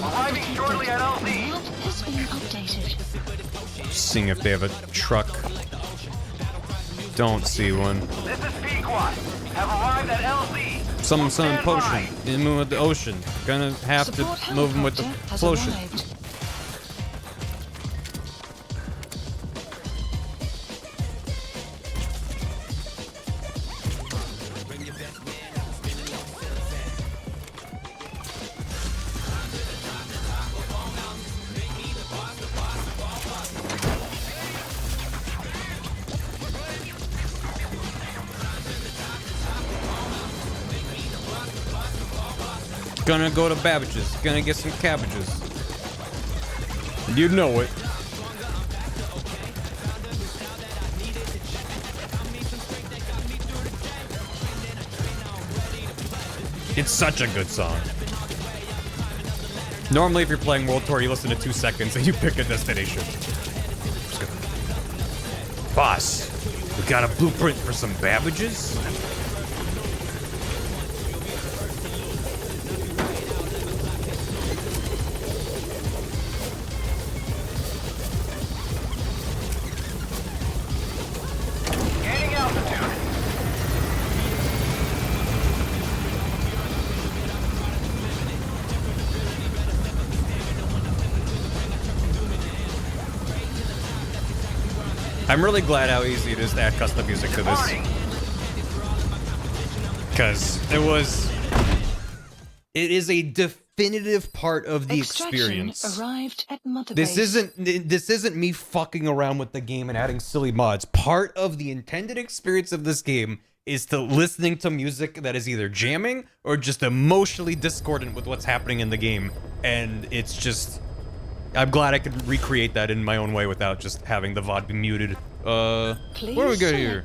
Arriving shortly at LZ. The map has been updated. Seeing if they have a truck. Don't see one. This is Pequot. Have arrived at LZ. Some potion. In move with the ocean. Gonna have Support to move them with the helicopter has potion. arrived. Gonna go to Babbage's. Gonna get some cabbages. You know it. It's such a good song. Normally, if you're playing World Tour, you listen to 2 seconds and you pick a destination. Boss, we got a blueprint for some Babbages? I'm really glad how easy it is to add custom music to this. Because it is a definitive part of the experience. Arrived at Mother This Base. isn't me fucking around with the game and adding silly mods. Part of the intended experience of this game is to listening to music that is either jamming or just emotionally discordant with what's happening in the game. And it's just... I'm glad I could recreate that in my own way without just having the VOD be muted. What do we got here?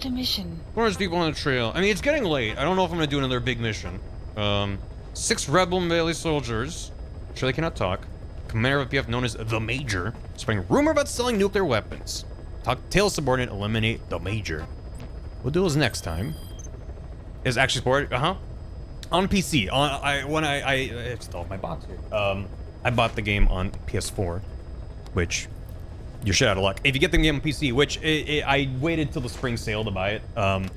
Where's people on the trail? I mean, it's getting late. I don't know if I'm gonna do another big mission. 6 rebel melee soldiers. Sure they cannot talk. Commander of PF known as the Major. Spreading rumor about selling nuclear weapons. Talk tail subordinate, eliminate the Major. We'll do this next time. Is actually supported, on PC. I installed my box here. I bought the game on PS4, which you're shit out of luck. If you get the game on PC, which I waited till the spring sale to buy it. Ground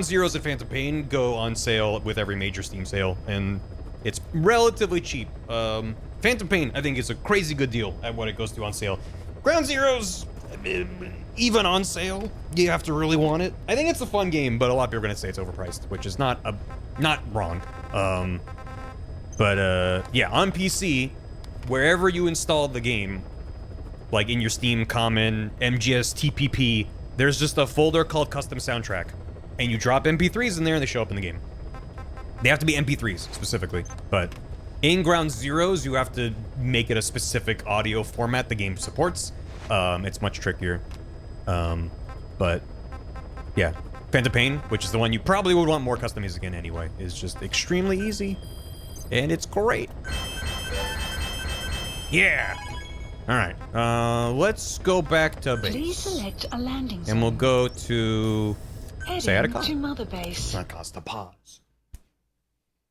Zeroes and Phantom Pain go on sale with every major Steam sale, and it's relatively cheap. Phantom Pain, I think, is a crazy good deal at what it goes to on sale. Ground Zeroes, even on sale, you have to really want it. I think it's a fun game, but a lot of people are gonna say it's overpriced, which is not wrong. Yeah, on PC, wherever you install the game, like in your Steam Common, MGS, TPP, there's just a folder called Custom Soundtrack. And you drop MP3s in there and they show up in the game. They have to be MP3s, specifically. But in Ground Zeroes, you have to make it a specific audio format the game supports. It's much trickier. But, yeah. Phantom Pain, which is the one you probably would want more custom music in anyway, is just extremely easy. And it's great. Yeah. All right. Let's go back to base. Please select a landing zone. And we'll go to Heading to Mother Base. That cost a pause.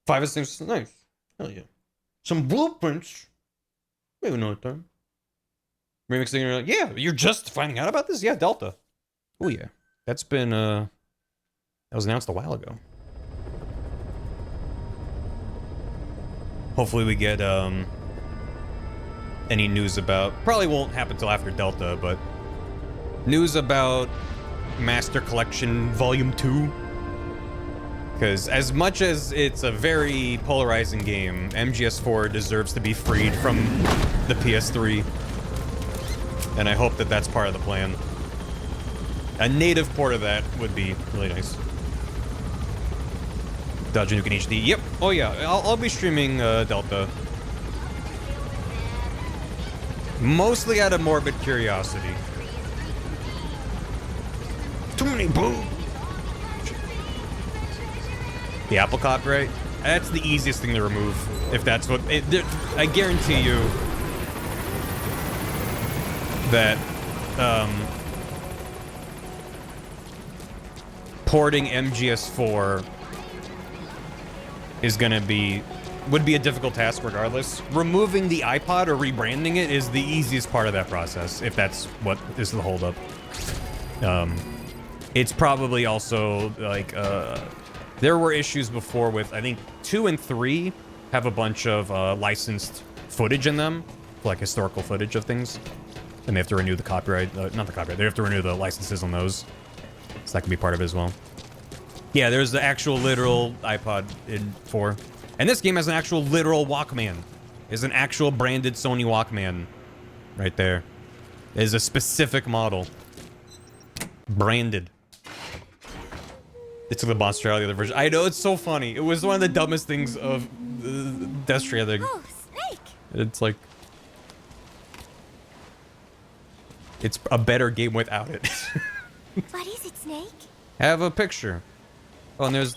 5 is nice. Hell yeah. Some blueprints. Maybe another time. Remixing. Yeah, you're just finding out about this? Yeah, Delta. Oh yeah. That's been that was announced a while ago. Hopefully we get any news about, probably won't happen till after Delta, but news about Master Collection Volume 2. Because as much as it's a very polarizing game, MGS4 deserves to be freed from the PS3. And I hope that that's part of the plan. A native port of that would be really nice. Dodge Nuke in HD. Yep. Oh yeah, I'll be streaming Delta. Mostly out of morbid curiosity. Too many boobs. The Apple copyright? That's the easiest thing to remove. If that's what... I guarantee you that porting MGS4 is gonna be... would be a difficult task regardless. Removing the iPod or rebranding it is the easiest part of that process, if that's what is the holdup. It's probably also, like, there were issues before with, I think, 2 and 3 have a bunch of licensed footage in them, like historical footage of things. And they have to renew the copyright, not the copyright, they have to renew the licenses on those. So that can be part of it as well. Yeah, there's the actual literal iPod in 4. And this game has an actual literal Walkman. Is an actual branded Sony Walkman right there. It is a specific model. Branded. It's the Australia the version. I know, it's so funny. It was one of the dumbest things of Death Stranding. Oh, Snake! It's like... it's a better game without it. What is it, Snake? Have a picture. Oh, and there's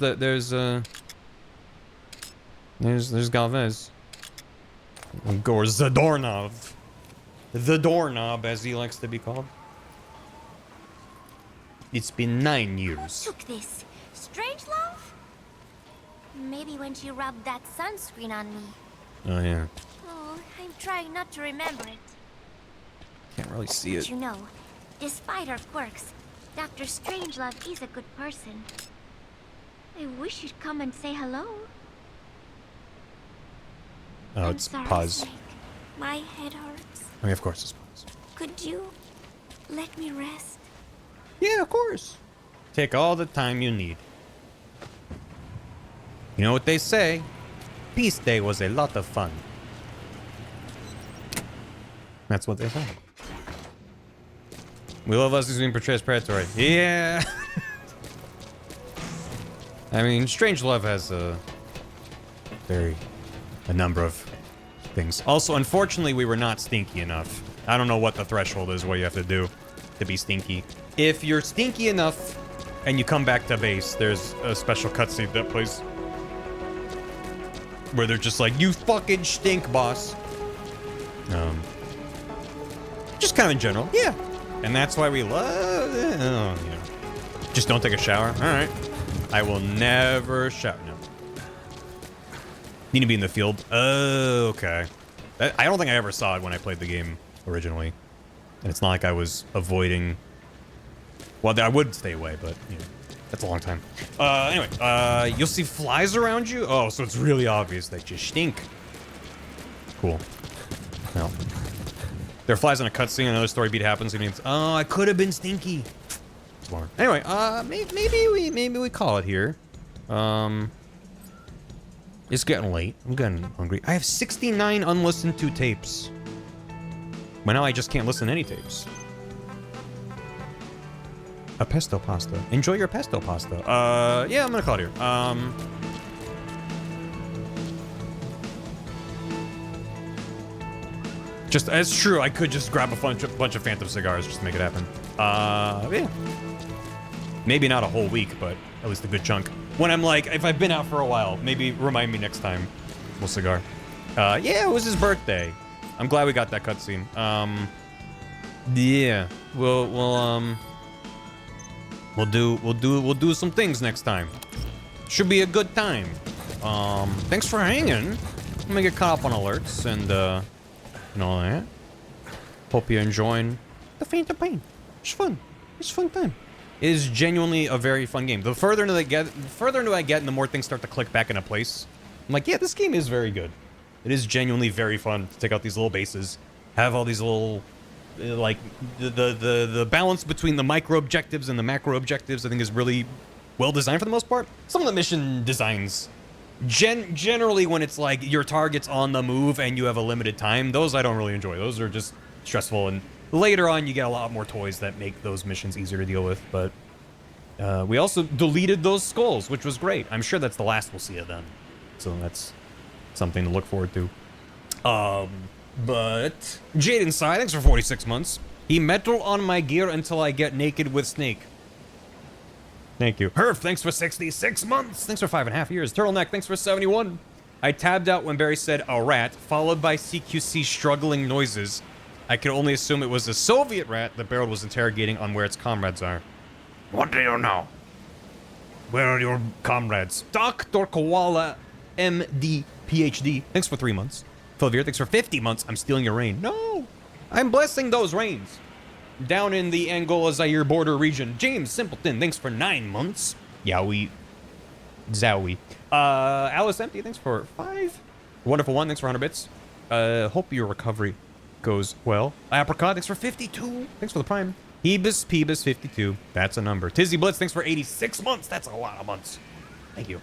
Galvez. Or Zadornov. The doorknob, as he likes to be called. It's been 9 years. Who took this? Strangelove? Maybe when she rubbed that sunscreen on me. Oh, yeah. Oh, I'm trying not to remember it. Can't really see But it. you know, despite her quirks, Dr. Strangelove is a good person. I wish you'd come and say hello. Oh, I'm it's sorry, pause. Snake. My head hurts. I mean, of course it's pause. Could you let me rest? Yeah, of course. Take all the time you need. You know what they say? Peace Day was a lot of fun. That's what they say. We love us as being portrayed as predatory. Yeah. I mean, Strangelove has a number of things. Also, unfortunately, we were not stinky enough. I don't know what the threshold is, what you have to do to be stinky. If you're stinky enough and you come back to base, there's a special cutscene that plays where they're just like, you fucking stink, boss. Just kind of in general, yeah. And that's why we love it. Oh, yeah. Just don't take a shower. All right. I will never shower. No. Need to be in the field. Oh, okay. I don't think I ever saw it when I played the game originally. And it's not like I was avoiding... well, I would stay away, but, you know, that's a long time. Anyway, you'll see flies around you? Oh, so it's really obvious that you stink. Cool. Well, there are flies in a cutscene, another story beat happens, it means, oh, I could have been stinky. Anyway, maybe we call it here. It's getting late. I'm getting hungry. I have 69 unlistened to tapes. But now I just can't listen to any tapes. A pesto pasta. Enjoy your pesto pasta. Yeah, I'm gonna call it here. Just, it's true, I could just grab a bunch of Phantom cigars just to make it happen. Yeah. Maybe not a whole week, but at least a good chunk. When I'm like, if I've been out for a while, maybe remind me next time. We'll cigar. Yeah, it was his birthday. I'm glad we got that cutscene. Yeah, we'll do some things next time. Should be a good time. Thanks for hanging. I'm gonna get caught up on alerts and all that. Hope you're enjoying the Phantom Pain. It's fun. It's a fun time. It is genuinely a very fun game. The further into I get, and the more things start to click back into place, I'm like, yeah, this game is very good. It is genuinely very fun to take out these little bases, have all these little like the balance between the micro objectives and the macro objectives, I think, is really well designed for the most part. Some of the mission designs, generally when it's like your target's on the move and you have a limited time, those I don't really enjoy. Those are just stressful, and later on you get a lot more toys that make those missions easier to deal with. But we also deleted those skulls, which was great. I'm sure that's the last we'll see of them, so that's something to look forward to. But Jaden Sai, thanks for 46 months. He metal on my gear until I get naked with Snake. Thank you. Herf, thanks for 66 months. Thanks for 5.5 years. Turtleneck, thanks for 71. I tabbed out when Barry said a rat, followed by CQC struggling noises. I can only assume it was a Soviet rat that Barrel was interrogating on where its comrades are. What do you know? Where are your comrades? Dr. Koala MD PhD, thanks for 3 months. Philvir, thanks for 50 months. I'm stealing your rain. No! I'm blessing those rains. Down in the Angola-Zaire border region. James Simpleton, thanks for 9 months. Yowie. Zowie. Alice Empty, thanks for 5. Wonderful One, thanks for 100 bits. Hope your recovery goes well. Apricot, thanks for 52. Thanks for the prime. Hebus Peebus 52. That's a number. Tizzy Blitz, thanks for 86 months. That's a lot of months. Thank you.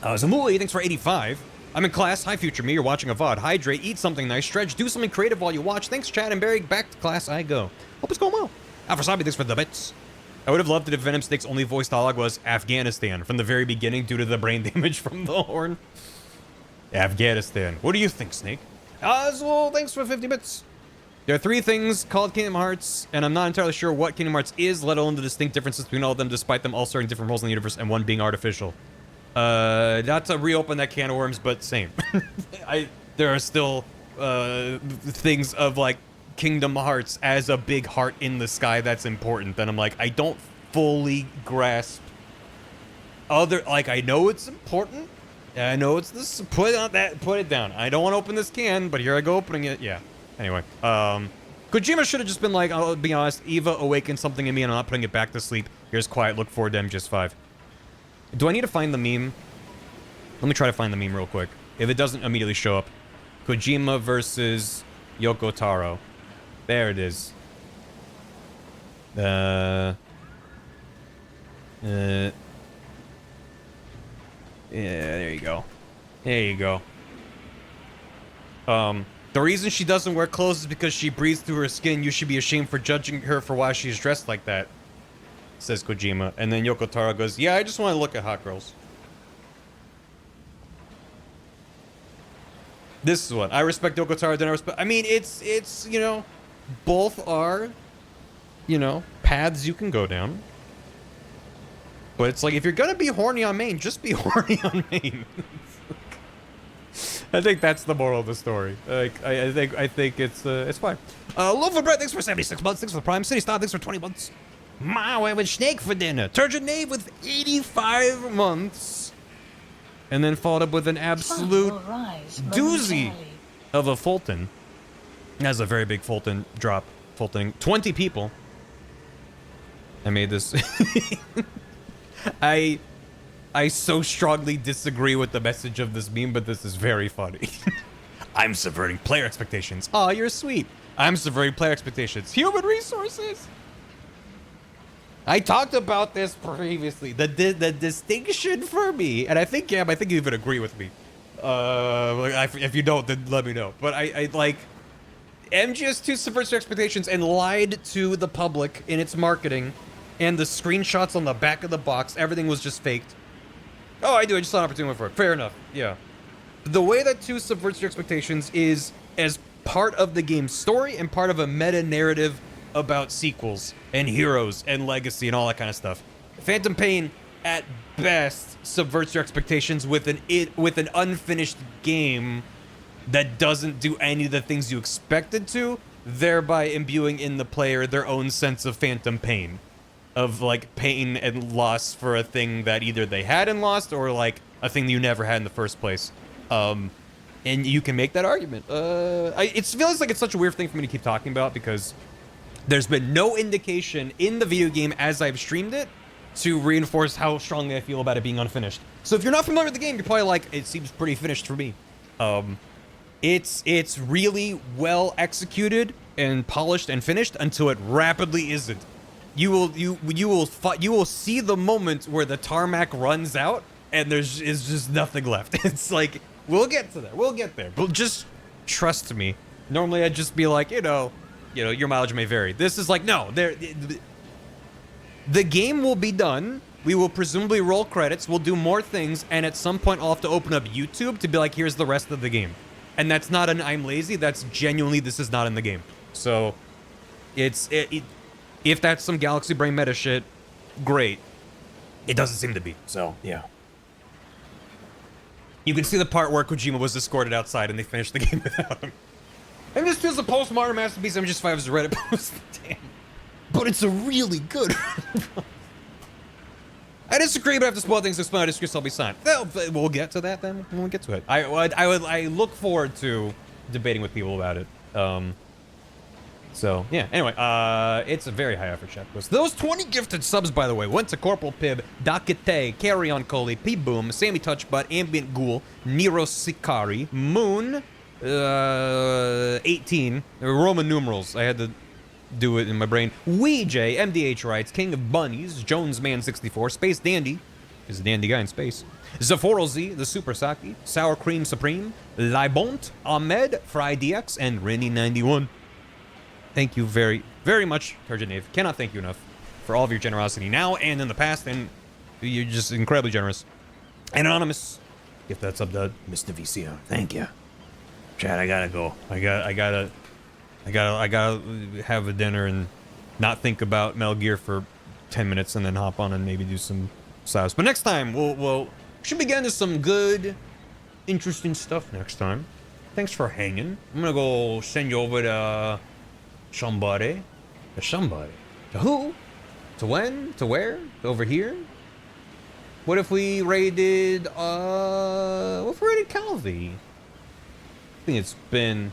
Zamuli, thanks for 85. I'm in class. Hi, future me. You're watching a VOD. Hydrate, eat something nice, stretch, do something creative while you watch. Thanks, Chad and Barry. Back to class I go. Hope it's going well. Alphasabi, thanks for the bits. I would have loved it if Venom Snake's only voice dialogue was Afghanistan from the very beginning due to the brain damage from the horn. Afghanistan. What do you think, Snake? Oswald, thanks for 50 bits. There are 3 things called Kingdom Hearts, and I'm not entirely sure what Kingdom Hearts is, let alone the distinct differences between all of them, despite them all serving different roles in the universe and one being artificial. Not to reopen that can of worms, but same. There are still things of like Kingdom Hearts as a big heart in the sky that's important. Then I'm like, I don't fully grasp I know it's important. I know it's this. Put it down. I don't want to open this can, but here I go opening it. Yeah. Anyway, Kojima should have just been like, I'll be honest, Eva awakened something in me and I'm not putting it back to sleep. Here's quiet. Look forward to MGS5. Do I need to find the meme? Let me try to find the meme real quick. If it doesn't immediately show up. Kojima versus Yoko Taro. There it is. Yeah, there you go. There you go. The reason she doesn't wear clothes is because she breathes through her skin. You should be ashamed for judging her for why she's dressed like that, says Kojima. And then Yoko Taro goes, yeah, I just want to look at hot girls. This is what I respect Yoko Taro, then I respect. I mean, it's you know, both are, you know, paths you can go down. But it's like, if you're gonna be horny on main, just be horny on main. I think that's the moral of the story. Like, I think it's fine. Loaf of Bread, thanks for 76 months. Thanks for the Prime. City Star, thanks for 20 months. My way with Snake for dinner. Turgid Knave with 85 months. And then followed up with an absolute doozy of a Fulton. That's a very big Fulton drop. Fultoning 20 people. I made this. I so strongly disagree with the message of this meme, but this is very funny. I'm subverting player expectations. Aw, you're sweet. I'm subverting player expectations. Human resources. I talked about this previously. The distinction for me, and I think, Gab, I think you even agree with me. If you don't, then let me know. But I like, MGS2 subverts your expectations and lied to the public in its marketing, and the screenshots on the back of the box, everything was just faked. Oh, I just saw an opportunity for it. Fair enough. Yeah. The way that 2 subverts your expectations is as part of the game's story and part of a meta narrative about sequels and heroes and legacy and all that kind of stuff. Phantom Pain, at best, subverts your expectations with an unfinished game that doesn't do any of the things you expected to, thereby imbuing in the player their own sense of phantom pain. Of like pain and loss for a thing that either they had and lost, or like a thing that you never had in the first place. And you can make that argument. It feels like it's such a weird thing for me to keep talking about, because there's been no indication in the video game as I've streamed it to reinforce how strongly I feel about it being unfinished. So if you're not familiar with the game, you're probably like, it seems pretty finished for me. It's really well executed. and polished and finished until it rapidly isn't. You will see the moment where the tarmac runs out and is just nothing left. It's like, we'll get to that. We'll get there. But just trust me. Normally I'd just be like, you know, your mileage may vary. This is like, no, the game will be done. We will presumably roll credits. We'll do more things, and at some point I'll have to open up YouTube to be like, here's the rest of the game. And that's not an I'm lazy. That's genuinely, this is not in the game. So if that's some Galaxy Brain meta shit, great. It doesn't seem to be. So yeah. You can see the part where Kojima was escorted outside and they finished the game without him. And this feels a postmodern masterpiece. MGS5's Reddit post. Damn. But it's a really good I disagree, but I have to spoil things to explain. I disagree, so I'll be signed. Well, we'll get to that then. We'll get to it. I look forward to debating with people about it. So, yeah. Anyway, it's a very high effort chat post. Those 20 gifted subs, by the way, went to Corporal Pib, Dakite, Carry On Coley, P-Boom, Sammy Touchbutt, Ambient Ghoul, Nero Sikari, Moon, 18. They were Roman numerals. I had to do it in my brain. Weej, MDH Writes, King of Bunnies, Jones Man 64, Space Dandy, is a dandy guy in space. Zaforo Z, the Super Saki, Sour Cream Supreme, Libont, Ahmed, Fry DX, and Rennie 91. Thank you very, very much, Turgid Knave. Cannot thank you enough for all of your generosity now and in the past, and you're just incredibly generous. And Anonymous, if that's up to Mr. VCO. Thank you. Chad, I gotta go. I gotta have a dinner and not think about Metal Gear for 10 minutes and then hop on and maybe do some styles. But next time, we'll should be getting to some good, interesting stuff next time. Thanks for hanging. I'm gonna go send you over to somebody. To somebody. To who? To when? To where? Over here? What if we raided, what if we raided Calvi? I think it's been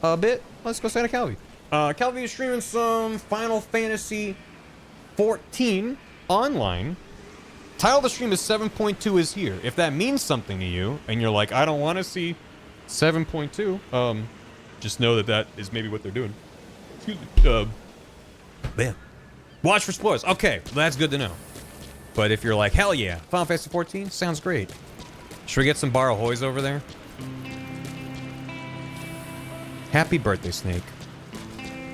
a bit. Let's go say to Calvi. Calvi is streaming some Final Fantasy 14 online. Title of the stream is 7.2 is here. If that means something to you, and you're like, I don't want to see 7.2, just know that is maybe what they're doing. Excuse me. Bam. Watch for spoilers. Okay, that's good to know. But if you're like, hell yeah, Final Fantasy 14 sounds great. Should we get some Bar Ahoys over there? Happy birthday, Snake.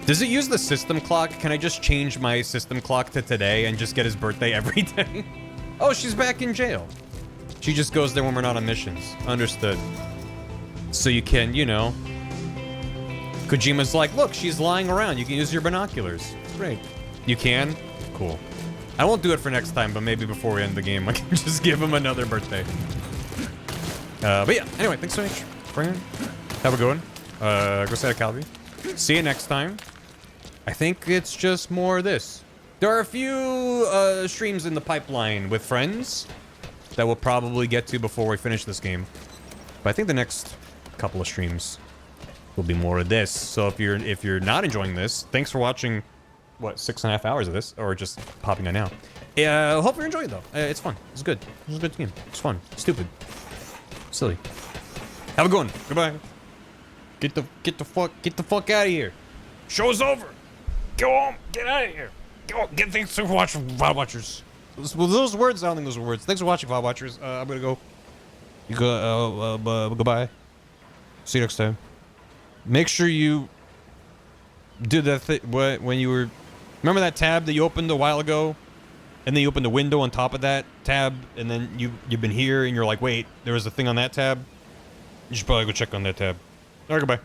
Does it use the system clock? Can I just change my system clock to today and just get his birthday every day? Oh, she's back in jail. She just goes there when we're not on missions. Understood. So you can, you know. Kojima's like, look, she's lying around. You can use your binoculars. Great. You can? Cool. I won't do it for next time, but maybe before we end the game, I can just give him another birthday. But yeah, anyway, thanks so much for hanging. Have a good one. Go say to Calvi. See you next time. I think it's just more of this. There are a few streams in the pipeline with friends that we'll probably get to before we finish this game. But I think the next couple of streams will be more of this. So if you're not enjoying this, thanks for watching, what, 6.5 hours of this, or just popping on now. Hope you're enjoying it though. It's fun. It's good. It's a good game. It's fun. Stupid. Silly. Have a good one. Goodbye. Get the fuck out of here. Show's over. Go home. Get out of here. Go. Thanks for watching, VOD watchers. Those words, I don't think those were words. Thanks for watching, VOD watchers. I'm gonna go. You go. Goodbye. See you next time. Make sure you did that thing when you were. Remember that tab that you opened a while ago, and then you opened a window on top of that tab, and then you've been here, and you're like, wait, there was a thing on that tab. You should probably go check on that tab. All right, goodbye.